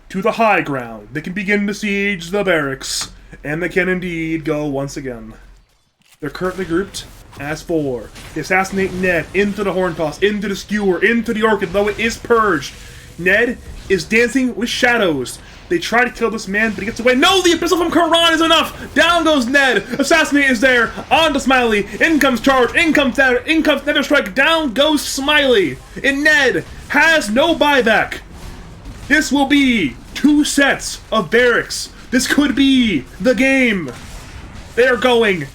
to the high ground. They can begin to siege the barracks. And they can indeed go once again. They're currently grouped as 4. They assassinate Ned into the Horn Toss, into the Skewer, into the Orchid, though it is purged. Ned is dancing with shadows. They try to kill this man, but he gets away. No, the Abyssal from Karan is enough! Down goes Ned! Assassinate is there! On to Smiley! In comes Charge! In comes Nether Strike! Down goes Smiley! And Ned has no buyback! This will be 2 sets of barracks. This could be the game. They are going.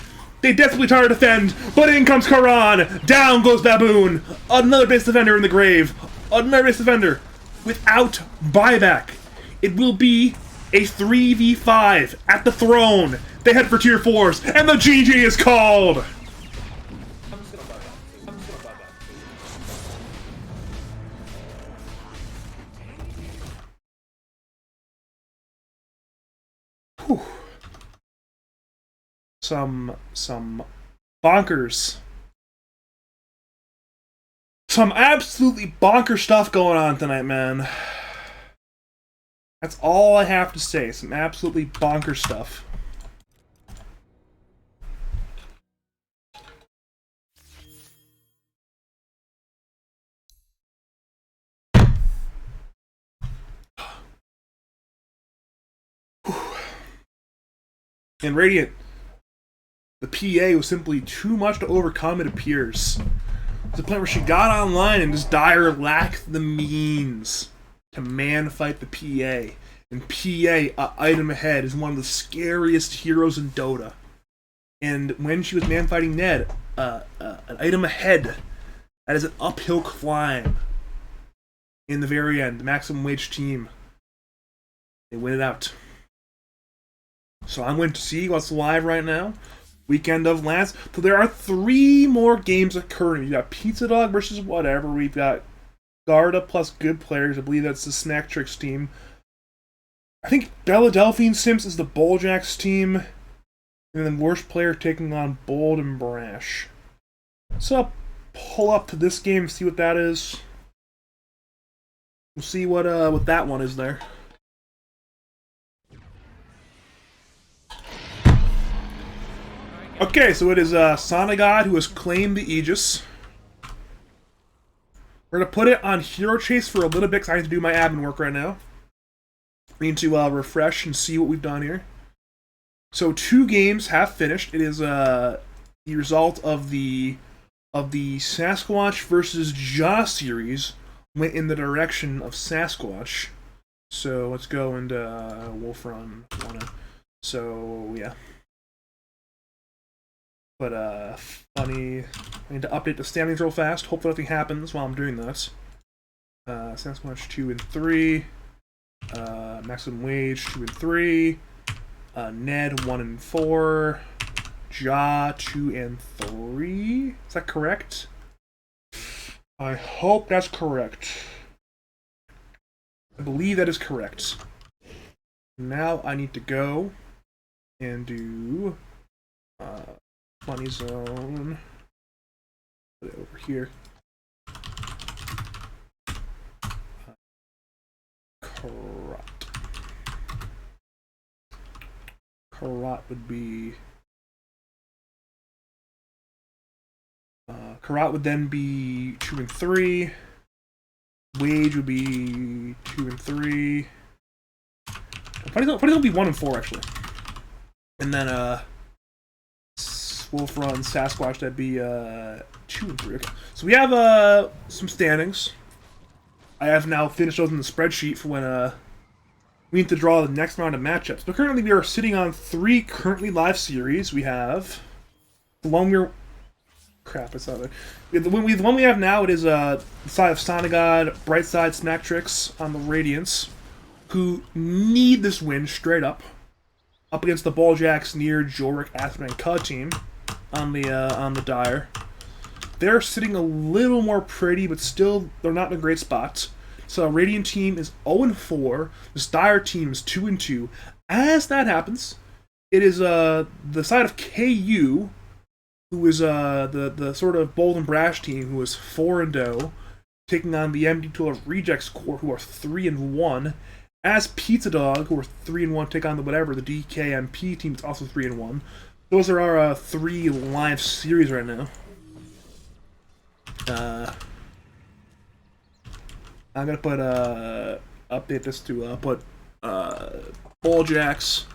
They desperately try to defend, but in comes Karan! Down goes Baboon! Another base defender in the grave. Another base defender without buyback. It will be a 3v5 at the throne. They head for Tier 4s, and the GG is called! Whew. Some bonkers. Some absolutely bonkers stuff going on tonight, man. That's all I have to say. Some absolutely bonkers stuff. In Radiant, the PA was simply too much to overcome, it appears. To the point where she got online and just Dire lacked the means to man fight the PA. And PA, item ahead, is one of the scariest heroes in Dota. And when she was man fighting Ned, an item ahead, that is an uphill climb. In the very end, the Maximum Wage team, they win it out. So I'm going to see what's live right now. Weekend of Lance. So there are 3 more games occurring. We've got Pizza Dog versus whatever. We've got Garda plus good players. I believe that's the Snack Tricks team. I think Bella Delphine Sims is the Bulljax team. And then worst player taking on Bold and Brash. So I'll pull up to this game, see what that is. We'll see what that one is there. Okay, so it is Sonagod who has claimed the Aegis. We're going to put it on Hero Chase for a little bit because I need to do my admin work right now. We need to refresh and see what we've done here. So 2 games have finished. It is the result of the Sasquatch versus Jaw series went in the direction of Sasquatch. So let's go into Wolfron. So yeah. But funny, I need to update the standings real fast. Hopefully nothing happens while I'm doing this. Sasquatch 2 and 3. Maximum Wage 2 and 3. Ned 1 and 4. Ja 2 and 3. Is that correct? I hope that's correct. I believe that is correct. Now I need to go and do Money Zone. Put it over here. Karat would be. Karat would then be 2 and 3. Wage would be 2 and 3. Funny would be 1 and 4 actually. And then Wolf Run, Sasquatch, that'd be 2 and 3. Okay. So we have some standings. I have now finished those in the spreadsheet for when we need to draw the next round of matchups. But currently we are sitting on 3 currently live series. We have the one we're crap, it's not there. The one we have now, it is the side of Sonagod, Brightside, Smacktrix on the Radiance, who need this win straight up against the Balljacks, Nier, Jorik, Aspen, and Ka team on the Dire. They're sitting a little more pretty, but still they're not in a great spot. So Radiant team is 0-4. This Dire team is 2-2. As that happens, it is the side of KU, who is the sort of bold and brash team, who is 4-0, taking on the MD Tool of Rejects Corps, who are 3-1. As Pizza Dog, who are 3-1, take on the DKMP team, that's also 3-1. Those are our 3 live series right now. I'm gonna put update this to put Balljacks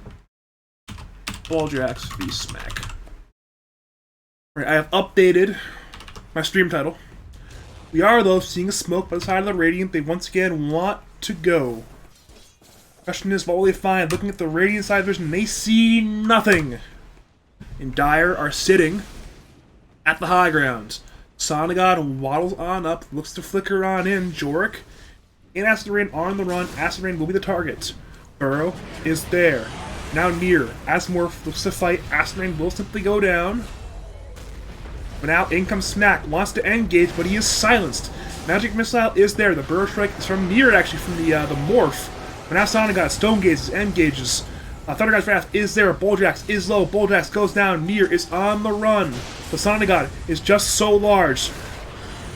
v Smack. Alright, I have updated my stream title. We are, though, seeing a smoke by the side of the Radiant. They once again want to go. Question is, what will they find? Looking at the Radiant side vision, they see nothing. And Dire are sitting at the high ground. Sonagod waddles on up, looks to flicker on in. Jorik and Acid Rain are on the run. Acid Rain will be the target. Burrow is there. Now Nier. Asmorph looks to fight. Acid Rain will simply go down. But now in comes Smack. Wants to engage, but he is silenced. Magic Missile is there. The Burrow Strike is from Nier, actually, from the Morph. But now Sonagod Stone Gazes, engages. Thunder God's Wrath is there. Balljacks is low. Balljacks goes down. Nier is on the run. The Sonagod is just so large.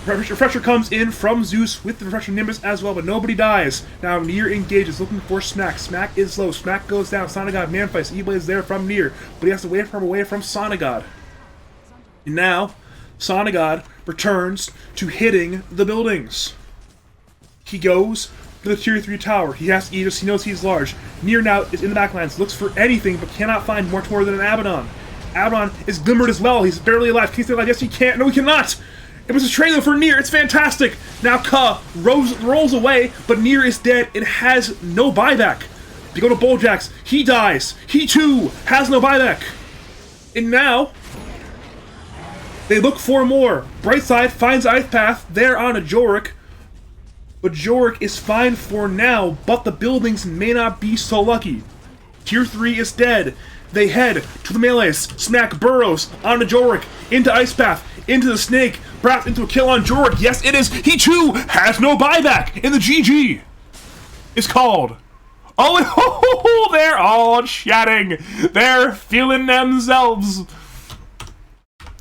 Refresher comes in from Zeus with the Refresher Nimbus as well, but nobody dies. Now Nier engages, looking for Smack. Smack is low. Smack goes down. Sonagod Manfights. E-Blade is there from Nier, but he has to wait for him away from Sonagod. And now, Sonagod returns to hitting the buildings. He goes for the Tier 3 tower. He has Aegis, he knows he's large. Nier now is in the backlands, looks for anything, but cannot find much more than an Abaddon. Abaddon is glimmered as well, he's barely alive. Can he stay alive? Yes, he can't. No, he cannot! It was a trailer for Nier, it's fantastic! Now Ka rolls away, but Nier is dead. It has no buyback. If you go to Balljacks, he dies. He too has no buyback. And now, they look for more. Brightside finds Ice Path there on a Jorik. But Jorik is fine for now, but the buildings may not be so lucky. Tier 3 is dead. They head to the melees. Smack burrows onto Jorik, into Ice Path, into the Snake, perhaps into a kill on Jorik. Yes, it is. He too has no buyback. And the GG is called. Oh, they're all chatting. They're feeling themselves.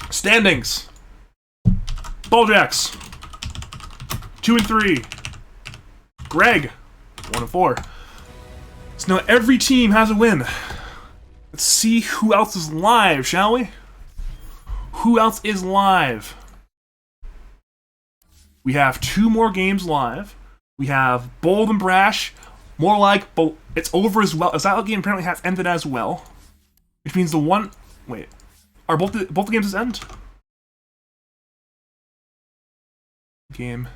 Standings. Balljacks 2 and 3. Greg 1 and 4. So now every team has a win. Let's see who else is live, shall we? Who else is live? We have 2 more games live. We have Bold and Brash. More like it's over as well. That game apparently has ended as well, which means the one. Wait, are both the games end? Game.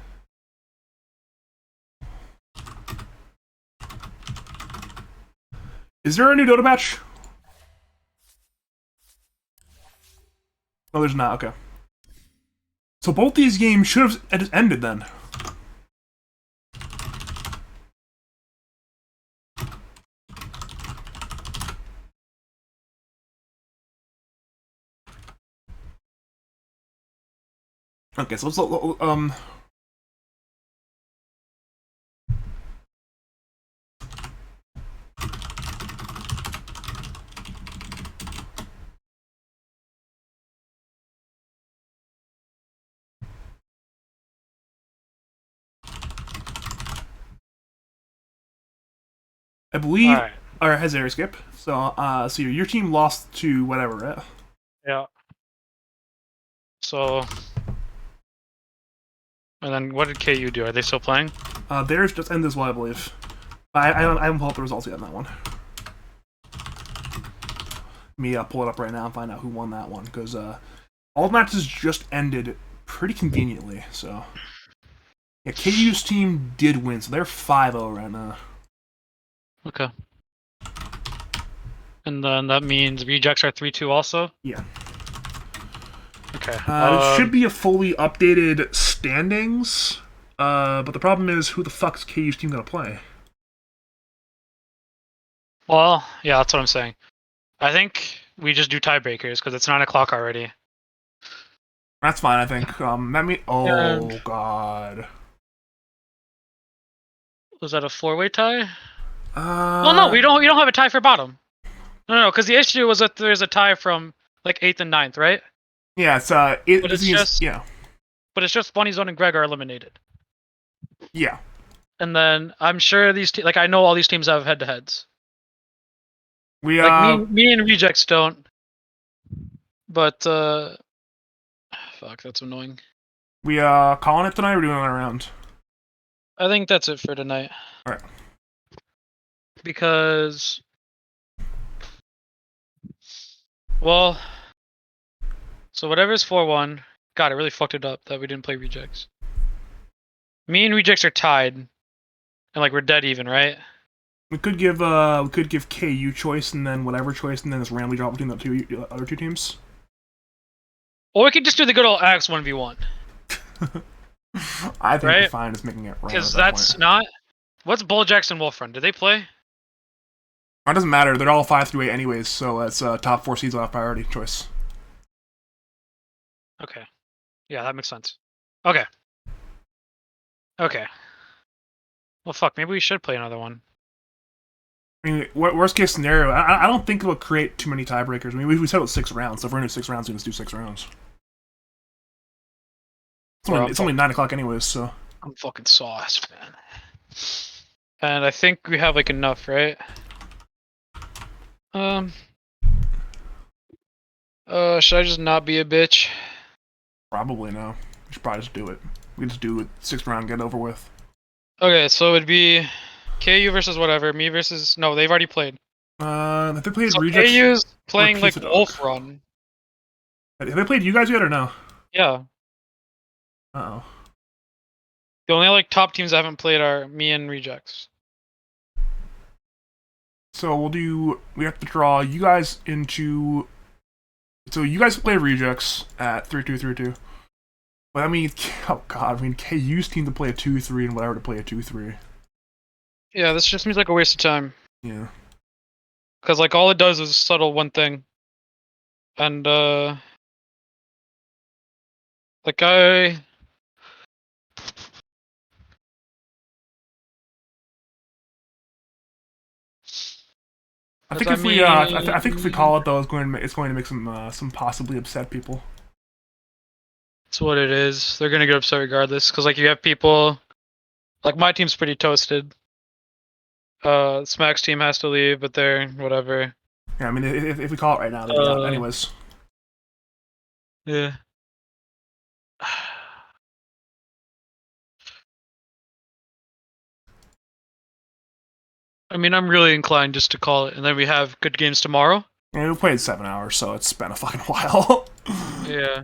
Is there a new Dota match? No, there's not. Okay. So both these games should have ended then. Okay, so let's I believe. Alright. All right, has skip. So your team lost to whatever, right? Yeah. So. And then what did KU do? Are they still playing? Theirs just ended as well, I believe. I haven't pulled up the results yet on that one. Let me pull it up right now and find out who won that one, because all the matches just ended pretty conveniently. So yeah, KU's team did win, so they're 5-0 right now. Okay. And then that means rejects are 3-2 also? Yeah. Okay. It should be a fully updated standings, but the problem is, who the fuck's KU's team gonna play? Well, yeah, that's what I'm saying. I think we just do tiebreakers because it's 9 o'clock already. That's fine, I think. Oh god. Was that a 4-way tie? Well, Well, no, we don't have a tie for bottom. No, because the issue was that there's a tie from like 8th and 9th, right? Yeah, But it's just yeah. But it's just Bunny Zone and Greg are eliminated. Yeah. And then I'm sure these like I know all these teams have head-to-heads. We Like me and Rejects don't. But fuck, that's annoying. we calling it tonight or doing another round? I think that's it for tonight. Alright. Because well, so whatever's 4-1, God, it really fucked it up that we didn't play Rejects. Me and Rejects are tied. And like we're dead even, right? We could give KU choice and then whatever choice and then just randomly drop between the other two teams. Or we could just do the good old Axe 1v1. I think right? we're fine just making it random. Because that's not. What's Bull Jackson Wolf Run? Did they play? It doesn't matter. They're all 5 through 8 anyways, so that's top 4 seeds will have priority choice. Okay. Yeah, that makes sense. Okay. Okay. Well, fuck. Maybe we should play another one. I mean, worst case scenario, I don't think it'll create too many tiebreakers. I mean, we settled 6 rounds, so if we're gonna do 6 rounds, we can just do 6 rounds. It's only 9 o'clock anyways, so. I'm fucking sauced, man. And I think we have like enough, right? Should I just not be a bitch? Probably no. We should probably just do it. We just do it 6th round, get it over with. Okay, so it'd be KU versus whatever, me versus no, they've already played. Have they played So Rejects? KU's playing like Pizza Dog? Wolf Run. Have they played you guys yet or no? Yeah. Uh-oh. The only like top teams I haven't played are me and Rejects. So we have to draw you guys into. So you guys play Rejects at 3-2-3-2. But I mean, oh god, I mean KU's team to play a 2-3 and whatever to play a 2-3. Yeah, this just seems like a waste of time. Yeah. Because like all it does is settle one thing. And like I think if we I think if we call it though, it's going to make some possibly upset people. That's what it is. They're gonna get upset regardless. Because like you have people, like my team's pretty toasted. Smack's team has to leave, but they're whatever. Yeah, I mean if we call it right now, they'll be out anyways. Yeah. I mean, I'm really inclined just to call it, and then we have good games tomorrow. Yeah, we played 7 hours, so it's been a fucking while. Yeah.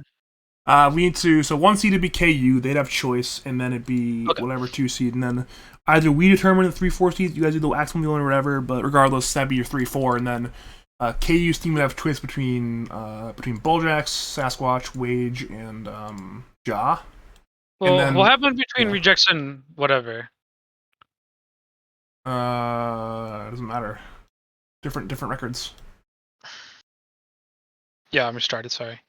We need to. So 1 seed would be KU. They'd have choice, and then it'd be whatever 2 seed, and then either we determine the 3-4 seeds. You guys do the Axe 1v1 or whatever. But regardless, that'd be your 3-4, and then KU's team would have choice between Bulljax, Sasquatch, Wage, and Ja. Well, and then, what happened between Rejects and whatever? It doesn't matter. Different records. Yeah, I'm restarted. Sorry.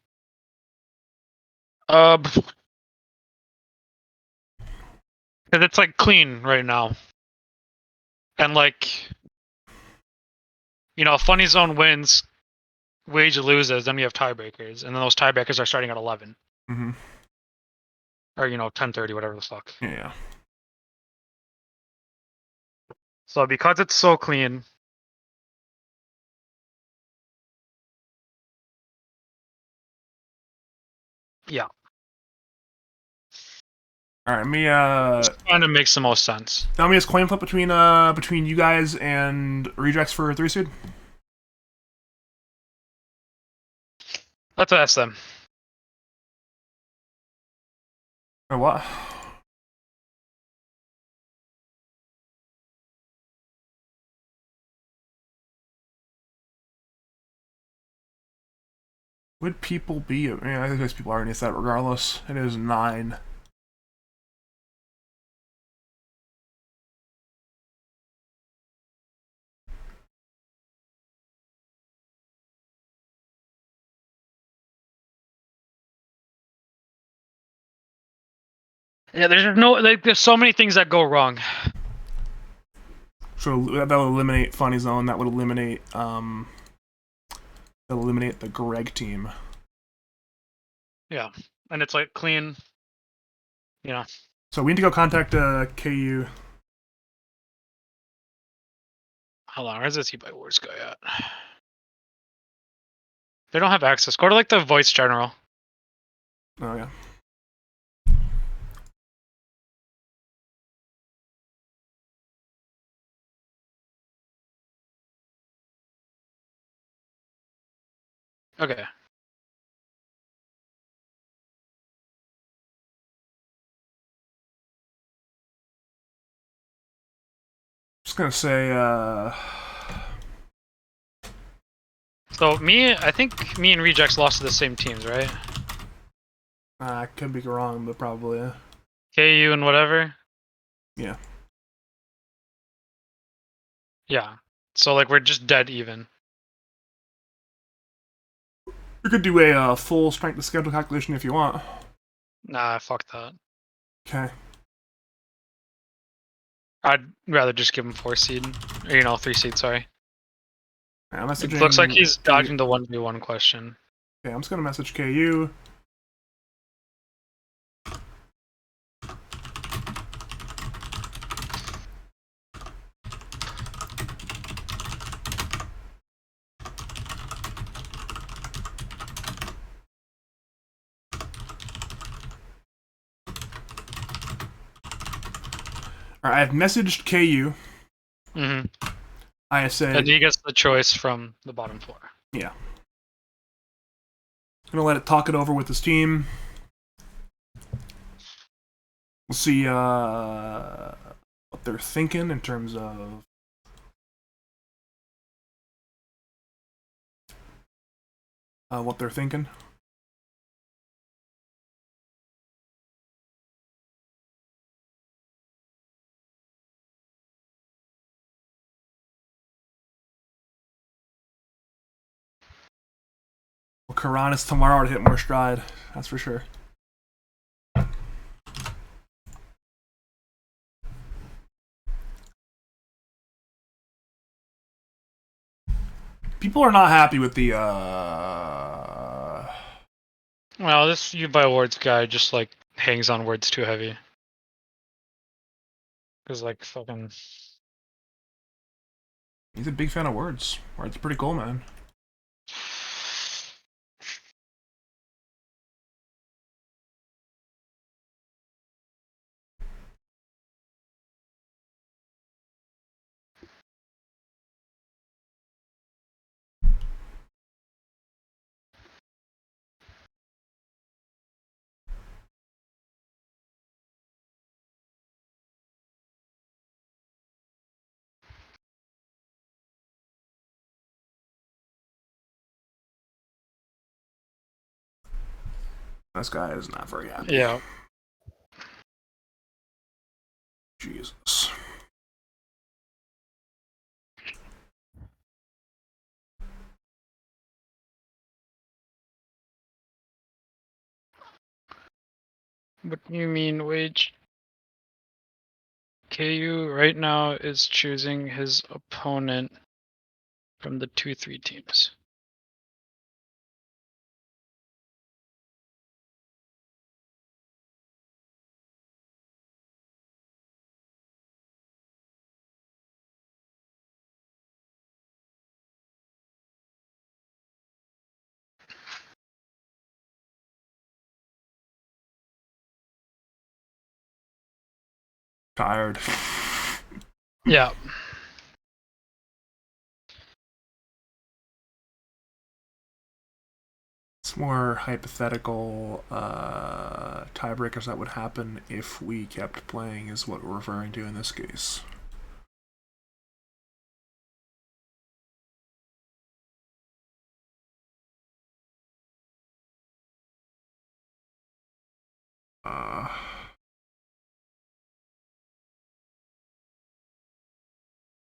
Because it's like clean right now. And like, you know, Funny Zone wins, Wage loses, then we have tiebreakers, and then those tiebreakers are starting at 11 Mm-hmm. or 10:30, whatever the fuck. Yeah. So because it's so clean, yeah, All right. kind of makes the most sense. Tell me, is coin flip between you guys and Rejects for 3 seed? Let's ask them. Or what? Would people be? I think those people already said regardless. It is 9. Yeah, there's no like, there's so many things that go wrong. So that would eliminate Funny Zone. That would eliminate the Greg team. Yeah, and it's like clean. So we need to go contact KU. Hold on, where's this by Words guy at? They don't have access. Go to like the voice general. Oh yeah. Okay. Just gonna say So I think me and Rejects lost to the same teams, right? I could be wrong, but probably yeah. KU and whatever. Yeah. Yeah. So like we're just dead even. We could do a full strength of schedule calculation if you want. Nah, fuck that. Okay. I'd rather just give him 4 seed. Or 3 seed, sorry. I'm It messaging. looks like he's dodging the 1v1 question. Okay, I'm just gonna message KU. All right, I've messaged KU. Mm-hmm. I said, And he gets the choice from the bottom 4. yeah. Gonna let it talk it over with his team. We'll see what they're thinking in terms of what they're thinking. Well, Karanis tomorrow to hit more stride. That's for sure. People are not happy with the Well, this you by words guy just like hangs on words too heavy. Cause like fucking he's a big fan of words. Words are pretty cool, man. This guy is not very happy. yeah. Jesus. What do you mean wage? KU right now is choosing his opponent from the 2-3 teams. Tired. Yeah. It's more hypothetical tiebreakers that would happen if we kept playing is what we're referring to in this case.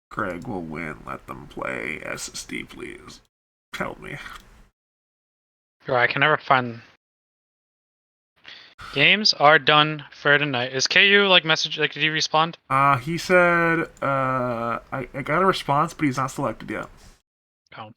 Greg will win. Let them play. SSD, please. Help me. Bro, I can never find. Games are done for tonight. Is KU like message? Like, did he respond? He said, I got a response, but he's not selected yet. Oh.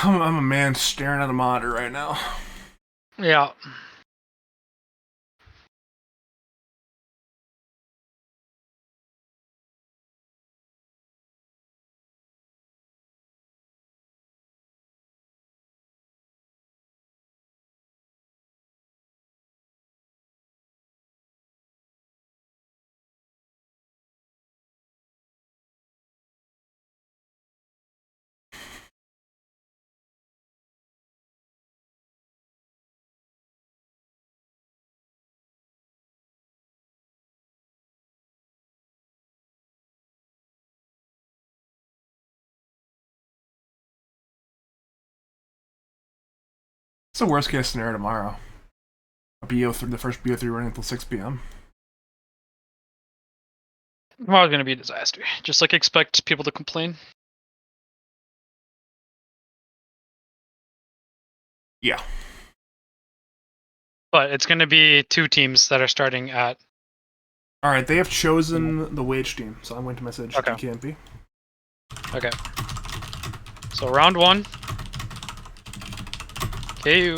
I'm a man staring at a monitor right now. Yeah. It's the worst case scenario tomorrow. BO3, the first BO3 running until 6 p.m. Tomorrow's gonna be a disaster. Just like expect people to complain. Yeah. But it's gonna be 2 teams that are starting at. Alright, they have chosen the wage team, so I'm going to message Okay. DKMP. Okay. So round 1. KU.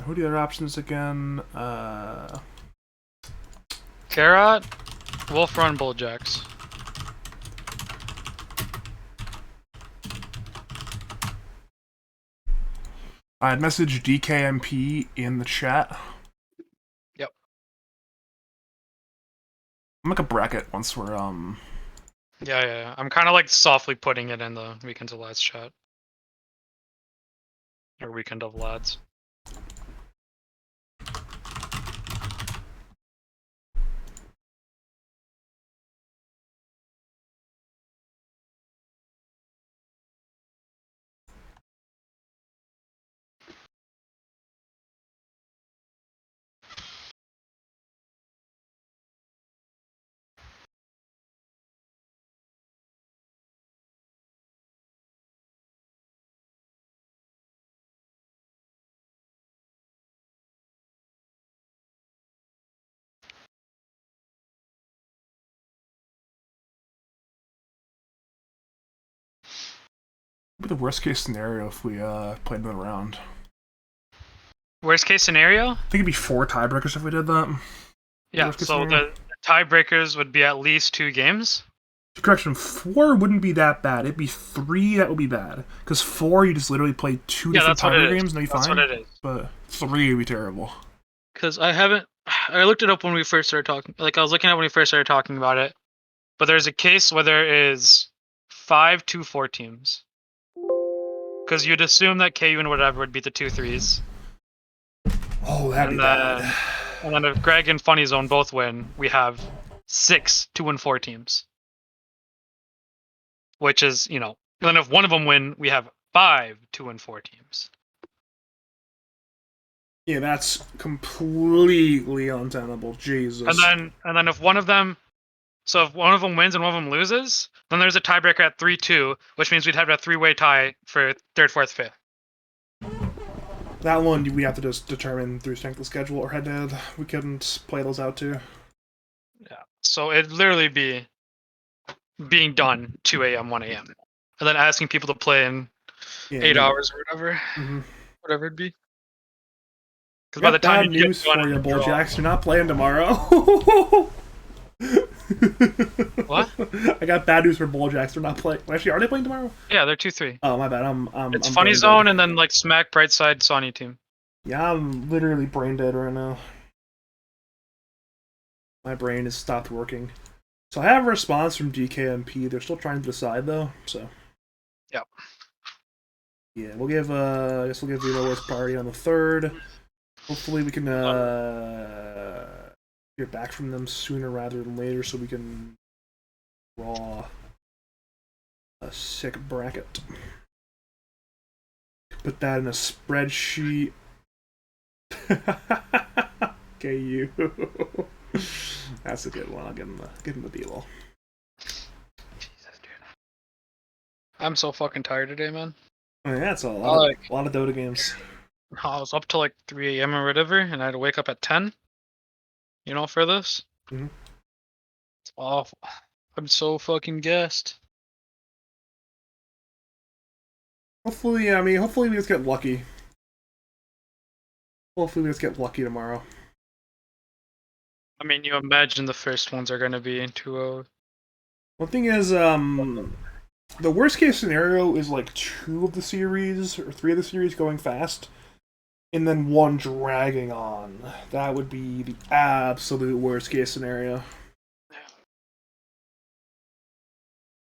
Who are the other options again? Karat, Wolf Run, Bulljacks. I had messaged DKMP in the chat. Yep. I'll make a bracket once we're Yeah. I'm kind of like softly putting it in the Weekend of Lads chat. Or Weekend of Lads. What would be the worst case scenario if we played another round? Worst case scenario? I think it'd be 4 tiebreakers if we did that. Yeah, Worst case so scenario? the tiebreakers would be at least 2 games. Correction, 4 wouldn't be that bad. It'd be 3 that would be bad. Because 4, you just literally play 2 Yeah, different that's what it tiebreaker is. games and you'd be That's fine. what it is. But 3 would be terrible. Because I looked it up when we first started talking. Like, I was looking at when we first started talking about it. But there's a case where there is 5 2-4 teams. Because you'd assume that KU and whatever would beat the 2-3s. Oh, that'd be And bad. then And then if Greg and Funny Zone both win, we have 6 2-4 teams. Which is, and then if one of them win, we have 5 2-4 teams. Yeah, that's completely untenable. Jesus. And then if one of them, so if one of them wins and one of them loses, then there's a tiebreaker at 3-2, which means we'd have a 3-way tie for 3rd, 4th, 5th. That one we have to just determine through strength of schedule or head-to-head. We couldn't play those out too. Yeah. So it'd literally be being done 2 a.m., 1 a.m. And then asking people to play in 8 hours or whatever. Mm-hmm. Whatever it'd be. Because by the time you news for you, Bulljacks. You're not playing tomorrow. What? I got bad news for Bulljacks. They're not playing. Actually, are they playing tomorrow? Yeah, they're 2-3. Oh, my bad. It's I'm Funny Zone and then like Smack, Brightside, Sony team. Yeah, I'm literally brain dead right now. My brain has stopped working. So I have a response from DKMP. They're still trying to decide though. So. Yep. Yeah, we'll give. I guess we'll give the lowest priority on the 3rd. Hopefully we can hear back from them sooner rather than later, so we can draw a sick bracket. Put that in a spreadsheet. KU. That's a good one. I'll give him the B-roll. Jesus, dude. I'm so fucking tired today, man. Oh, yeah, it's a lot of Dota games. I was up till like 3 a.m. or whatever, and I had to wake up at 10. For this. Mm-hmm. It's awful. I'm so fucking gassed. Hopefully we just get lucky. Hopefully we just get lucky tomorrow. I mean, you imagine the first ones are gonna be 2-0. One thing is, the worst case scenario is like 2 of the series or 3 of the series going fast, and then 1 dragging on. That would be the absolute worst case scenario.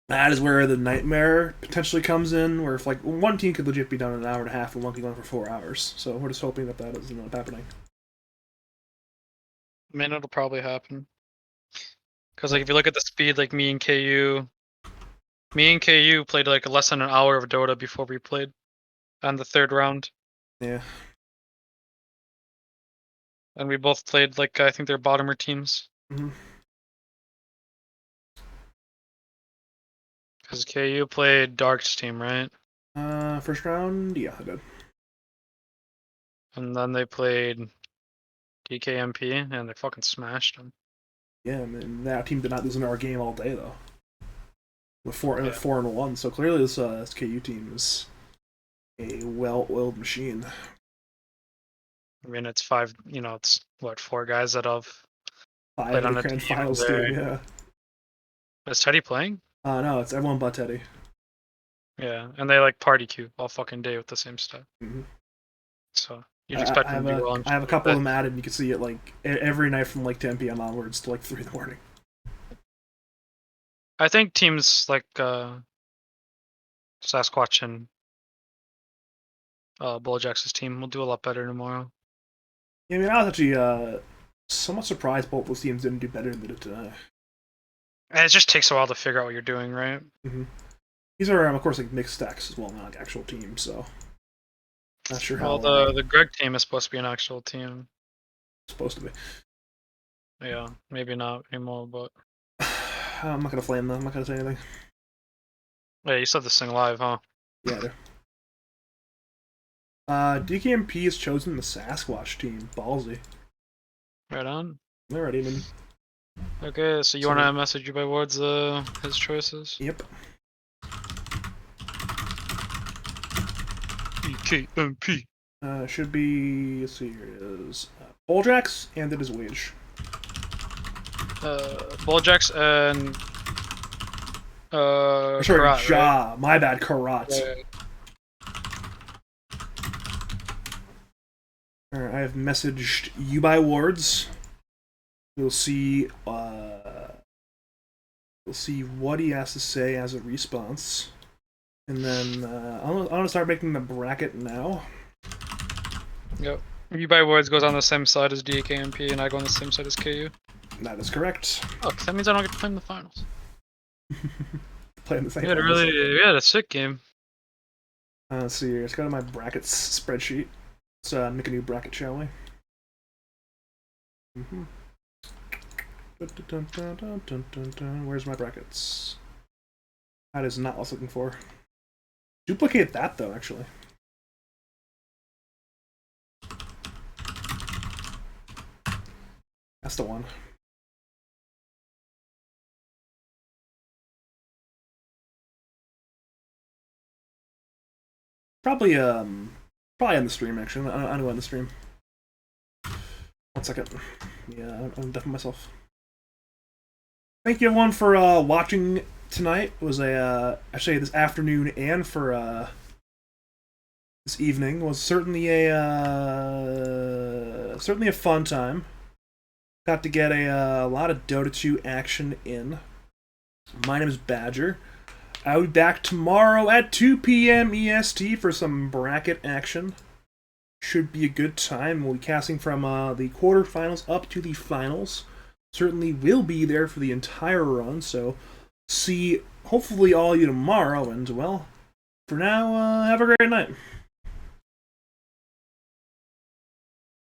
That is where the nightmare potentially comes in, where if like one team could legit be done in an hour and a half and one could go on for 4 hours. So we're just hoping that that isn't happening. I mean, it'll probably happen. Because like if you look at the speed, like me and KU played like less than an hour of Dota before we played on the 3rd round. Yeah. And we both played like I think they're bottomer teams. Mm-hmm. Because KU played Dark's team, right? First round, yeah, I did. And then they played DKMP, and they fucking smashed them. Yeah, I mean, that team did not lose in our game all day though. With 4-1, so clearly this KU team is a well-oiled machine. I mean, it's 5. It's what 4 guys that have 5 played on the a grand team finals there. team, yeah. Is Teddy playing? No, it's everyone but Teddy. Yeah, and they like party queue all fucking day with the same stuff. Mm-hmm. So you'd expect them to do well. I have a couple of them added, and you can see it like every night from like 10 p.m. onwards to like 3 in the morning. I think teams like Sasquatch and Bulljack's team will do a lot better tomorrow. Yeah, I mean, I was actually somewhat surprised both those teams didn't do better than they did today. And it just takes a while to figure out what you're doing, right? Mm-hmm. These are, of course, like mixed stacks as well, not like actual teams, so not sure how. Well, the Greg team is supposed to be an actual team. Supposed to be. Yeah, maybe not anymore, but I'm not gonna flame them. I'm not gonna say anything. yeah, you said this thing live, huh? Yeah, I do. DKMP has chosen the Sasquatch team. Ballsy. Right on. Alrighty, then. Okay, so you wanna message you by words his choices? Yep. DKMP. Should be. Let's see. Here it is. Bulljacks, and it is Wage. Bulljacks and Sorry, Karat, Ja. right? My bad, Karat. Alright, I have messaged you by words. We'll see. We'll see what he has to say as a response, and then I'm gonna start making the bracket now. Yep. You buy Wards goes on the same side as DKMP, and I go on the same side as KU. That is correct. Oh, 'cause that means I don't get to play in the finals. Playing the same. We had a sick game. Let's see here. Let's go to my brackets spreadsheet. Let's make a new bracket, shall we? Where's my brackets? That is not what I was looking for. Duplicate that, though, actually. That's the one. Probably end the stream, actually. I know end the stream. 1 second. Yeah, I'm deaf myself. Thank you, everyone, for watching tonight. It was actually this afternoon, and for this evening was certainly a fun time. Got to get a lot of Dota 2 action in. My name is Badger. I'll be back tomorrow at 2 p.m. EST for some bracket action. Should be a good time. We'll be casting from the quarterfinals up to the finals. Certainly will be there for the entire run, so see hopefully all of you tomorrow, and well, for now, have a great night.